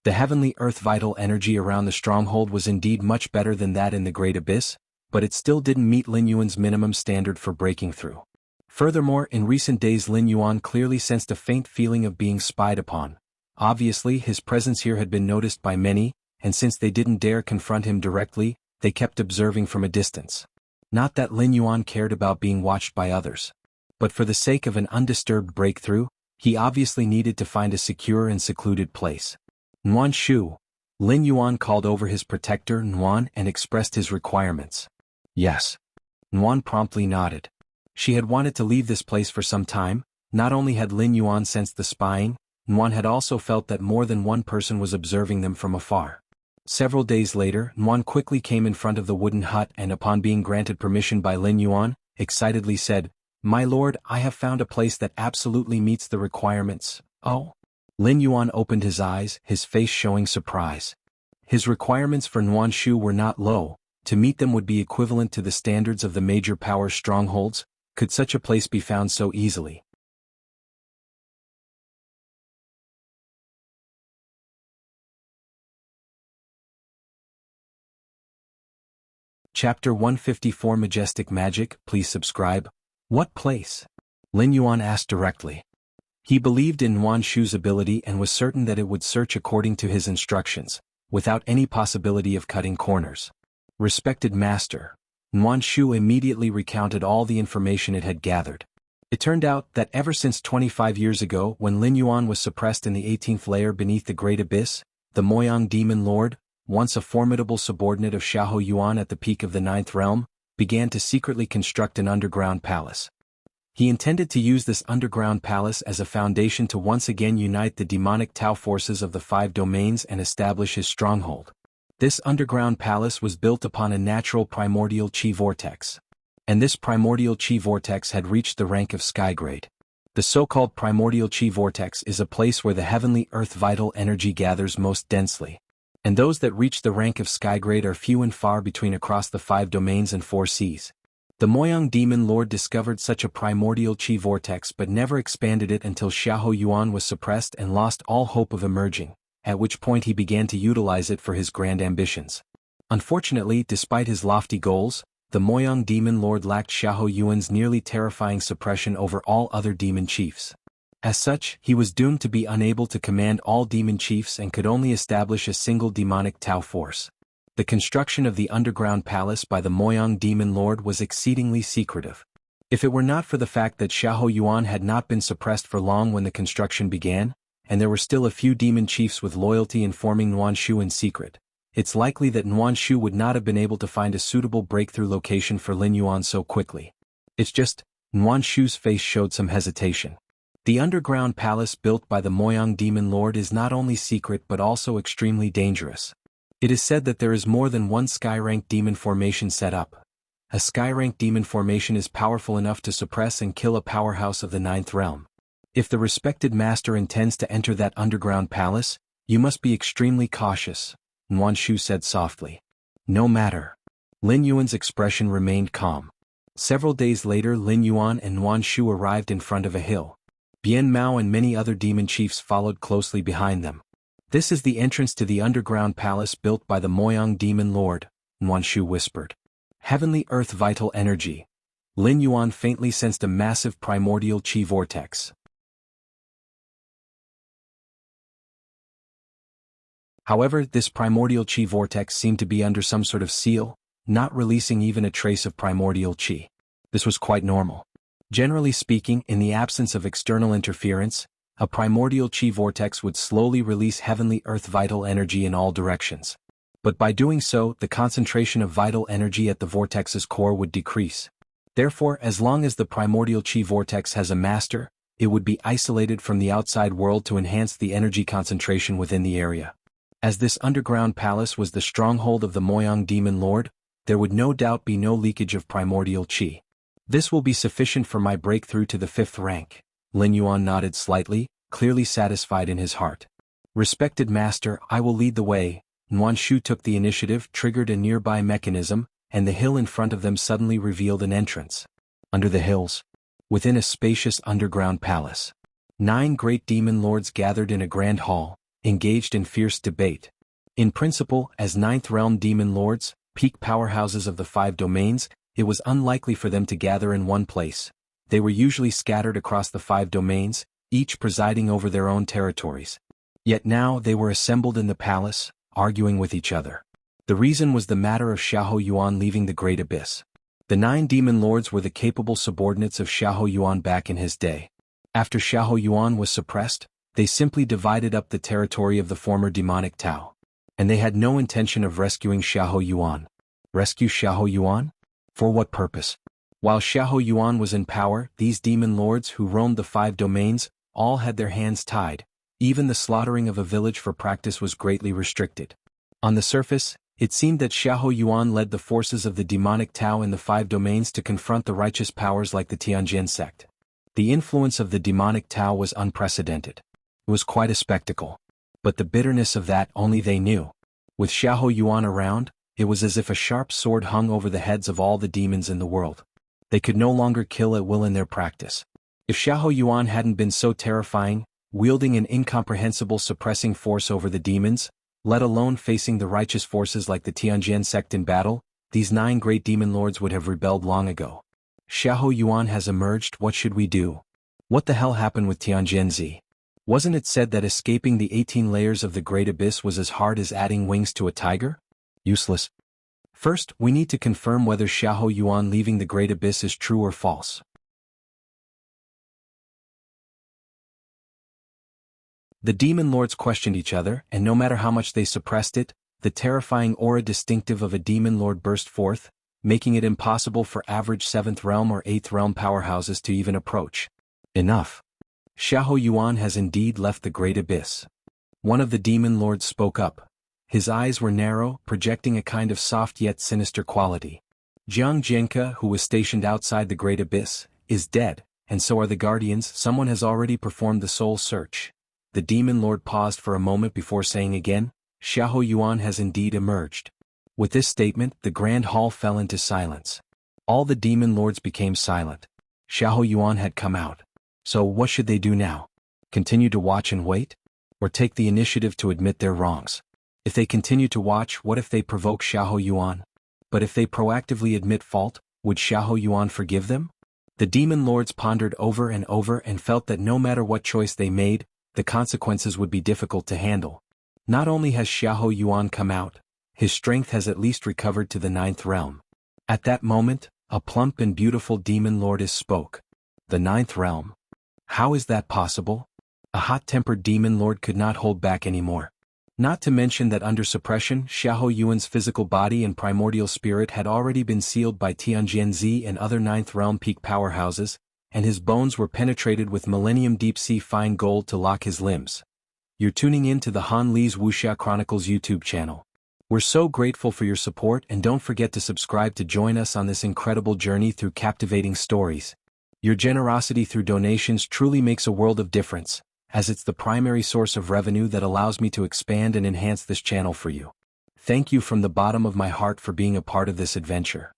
The heavenly earth vital energy around the stronghold was indeed much better than that in the Great Abyss, but it still didn't meet Lin Yuan's minimum standard for breaking through. Furthermore, in recent days Lin Yuan clearly sensed a faint feeling of being spied upon. Obviously, his presence here had been noticed by many, and since they didn't dare confront him directly, they kept observing from a distance. Not that Lin Yuan cared about being watched by others. But for the sake of an undisturbed breakthrough, he obviously needed to find a secure and secluded place. Nuan Shu. Lin Yuan called over his protector Nuan and expressed his requirements. Yes. Nuan promptly nodded. She had wanted to leave this place for some time. Not only had Lin Yuan sensed the spying, Nuan had also felt that more than one person was observing them from afar. Several days later, Nuan quickly came in front of the wooden hut and upon being granted permission by Lin Yuan, excitedly said, "My lord, I have found a place that absolutely meets the requirements." Oh? Lin Yuan opened his eyes, his face showing surprise. His requirements for Nuan Shu were not low. To meet them would be equivalent to the standards of the major power strongholds. Could such a place be found so easily? Chapter 154 Majestic Magic, please subscribe. What place? Lin Yuan asked directly. He believed in Nuan Shu's ability and was certain that it would search according to his instructions, without any possibility of cutting corners. Respected master. Nuan Shu immediately recounted all the information it had gathered. It turned out that ever since 25 years ago when Lin Yuan was suppressed in the 18th layer beneath the Great Abyss, the Moyang Demon Lord, once a formidable subordinate of Xiahou Yuan at the peak of the Ninth Realm, began to secretly construct an underground palace. He intended to use this underground palace as a foundation to once again unite the demonic Tao forces of the five domains and establish his stronghold. This underground palace was built upon a natural primordial chi vortex. And this primordial chi vortex had reached the rank of skygrade. The so-called primordial chi vortex is a place where the heavenly earth vital energy gathers most densely. And those that reach the rank of skygrade are few and far between across the five domains and four seas. The Moyang Demon Lord discovered such a primordial chi vortex but never expanded it until Xiahou Yuan was suppressed and lost all hope of emerging, at which point he began to utilize it for his grand ambitions. Unfortunately, despite his lofty goals, the Moyang Demon Lord lacked Xiahou Yuan's nearly terrifying suppression over all other demon chiefs. As such, he was doomed to be unable to command all demon chiefs and could only establish a single demonic Tao force. The construction of the underground palace by the Moyang Demon Lord was exceedingly secretive. If it were not for the fact that Xiahou Yuan had not been suppressed for long when the construction began, and there were still a few demon chiefs with loyalty informing Nuanshu in secret, it's likely that Nuanshu would not have been able to find a suitable breakthrough location for Lin Yuan so quickly. It's just, Nuanshu's face showed some hesitation. The underground palace built by the Moyang Demon Lord is not only secret but also extremely dangerous. It is said that there is more than one sky-rank demon formation set up. A sky-rank demon formation is powerful enough to suppress and kill a powerhouse of the Ninth Realm. If the respected master intends to enter that underground palace, you must be extremely cautious, Nuanshu said softly. No matter. Lin Yuan's expression remained calm. Several days later, Lin Yuan and Nuanshu arrived in front of a hill. Bian Mao and many other demon chiefs followed closely behind them. This is the entrance to the underground palace built by the Moyang Demon Lord, Nuanshu whispered. Heavenly earth vital energy. Lin Yuan faintly sensed a massive primordial chi vortex. However, this primordial chi vortex seemed to be under some sort of seal, not releasing even a trace of primordial chi. This was quite normal. Generally speaking, in the absence of external interference, a primordial chi vortex would slowly release heavenly earth vital energy in all directions. But by doing so, the concentration of vital energy at the vortex's core would decrease. Therefore, as long as the primordial chi vortex has a master, it would be isolated from the outside world to enhance the energy concentration within the area. As this underground palace was the stronghold of the Moyang Demon Lord, there would no doubt be no leakage of primordial chi. This will be sufficient for my breakthrough to the 5th rank. Lin Yuan nodded slightly, clearly satisfied in his heart. Respected master, I will lead the way. Nuanshu took the initiative, triggered a nearby mechanism, and the hill in front of them suddenly revealed an entrance. Under the hills, within a spacious underground palace, 9 great demon lords gathered in a grand hall, engaged in fierce debate. In principle, as 9th realm demon lords, peak powerhouses of the 5 domains, it was unlikely for them to gather in one place. They were usually scattered across the 5 domains, each presiding over their own territories. Yet now they were assembled in the palace, arguing with each other. The reason was the matter of Xiahou Yuan leaving the Great Abyss. The 9 demon lords were the capable subordinates of Xiahou Yuan back in his day. After Xiahou Yuan was suppressed, they simply divided up the territory of the former demonic Tao. And they had no intention of rescuing Xiahou Yuan. Rescue Xiahou Yuan? For what purpose? While Xiahou Yuan was in power, these demon lords who roamed the 5 domains, all had their hands tied. Even the slaughtering of a village for practice was greatly restricted. On the surface, it seemed that Xiahou Yuan led the forces of the demonic Tao in the 5 domains to confront the righteous powers like the Tianjin sect. The influence of the demonic Tao was unprecedented. It was quite a spectacle. But the bitterness of that only they knew. With Xiahou Yuan around, it was as if a sharp sword hung over the heads of all the demons in the world. They could no longer kill at will in their practice. If Xiahou Yuan hadn't been so terrifying, wielding an incomprehensible suppressing force over the demons, let alone facing the righteous forces like the Tianjin sect in battle, these 9 great demon lords would have rebelled long ago. Xiahou Yuan has emerged, what should we do? What the hell happened with Tianjin? Wasn't it said that escaping the 18 layers of the Great Abyss was as hard as adding wings to a tiger? Useless. First, we need to confirm whether Xiahou Yuan leaving the Great Abyss is true or false. The demon lords questioned each other, and no matter how much they suppressed it, The terrifying aura distinctive of a demon lord burst forth, making it impossible for average 7th realm or 8th realm powerhouses to even approach. Enough. Xiahou Yuan has indeed left the great abyss. One of the demon lords spoke up. His eyes were narrow, projecting a kind of soft yet sinister quality. Jiang Jianke, who was stationed outside the great abyss, is dead, and so are the guardians. Someone has already performed the soul search. The demon lord paused for a moment before saying again, Xiahou Yuan has indeed emerged. With this statement, the grand hall fell into silence. All the demon lords became silent. Xiahou Yuan had come out. So what should they do now? Continue to watch and wait? Or take the initiative to admit their wrongs? If they continue to watch, what if they provoke Xiahou Yuan? But if they proactively admit fault, would Xiahou Yuan forgive them? The demon lords pondered over and felt that no matter what choice they made, the consequences would be difficult to handle. Not only has Xiahou Yuan come out, his strength has at least recovered to the 9th realm. At that moment, a plump and beautiful demon lordess spoke. The 9th realm? How is that possible? A hot-tempered demon lord could not hold back anymore. Not to mention that under suppression, Xiahou Yuan's physical body and primordial spirit had already been sealed by Tianjianzi and other 9th realm peak powerhouses, and his bones were penetrated with Millennium Deep-Sea Fine Gold to lock his limbs. You're tuning in to the Han Li's Wuxia Chronicles YouTube channel. We're so grateful for your support, and don't forget to subscribe to join us on this incredible journey through captivating stories. Your generosity through donations truly makes a world of difference, as it's the primary source of revenue that allows me to expand and enhance this channel for you. Thank you from the bottom of my heart for being a part of this adventure.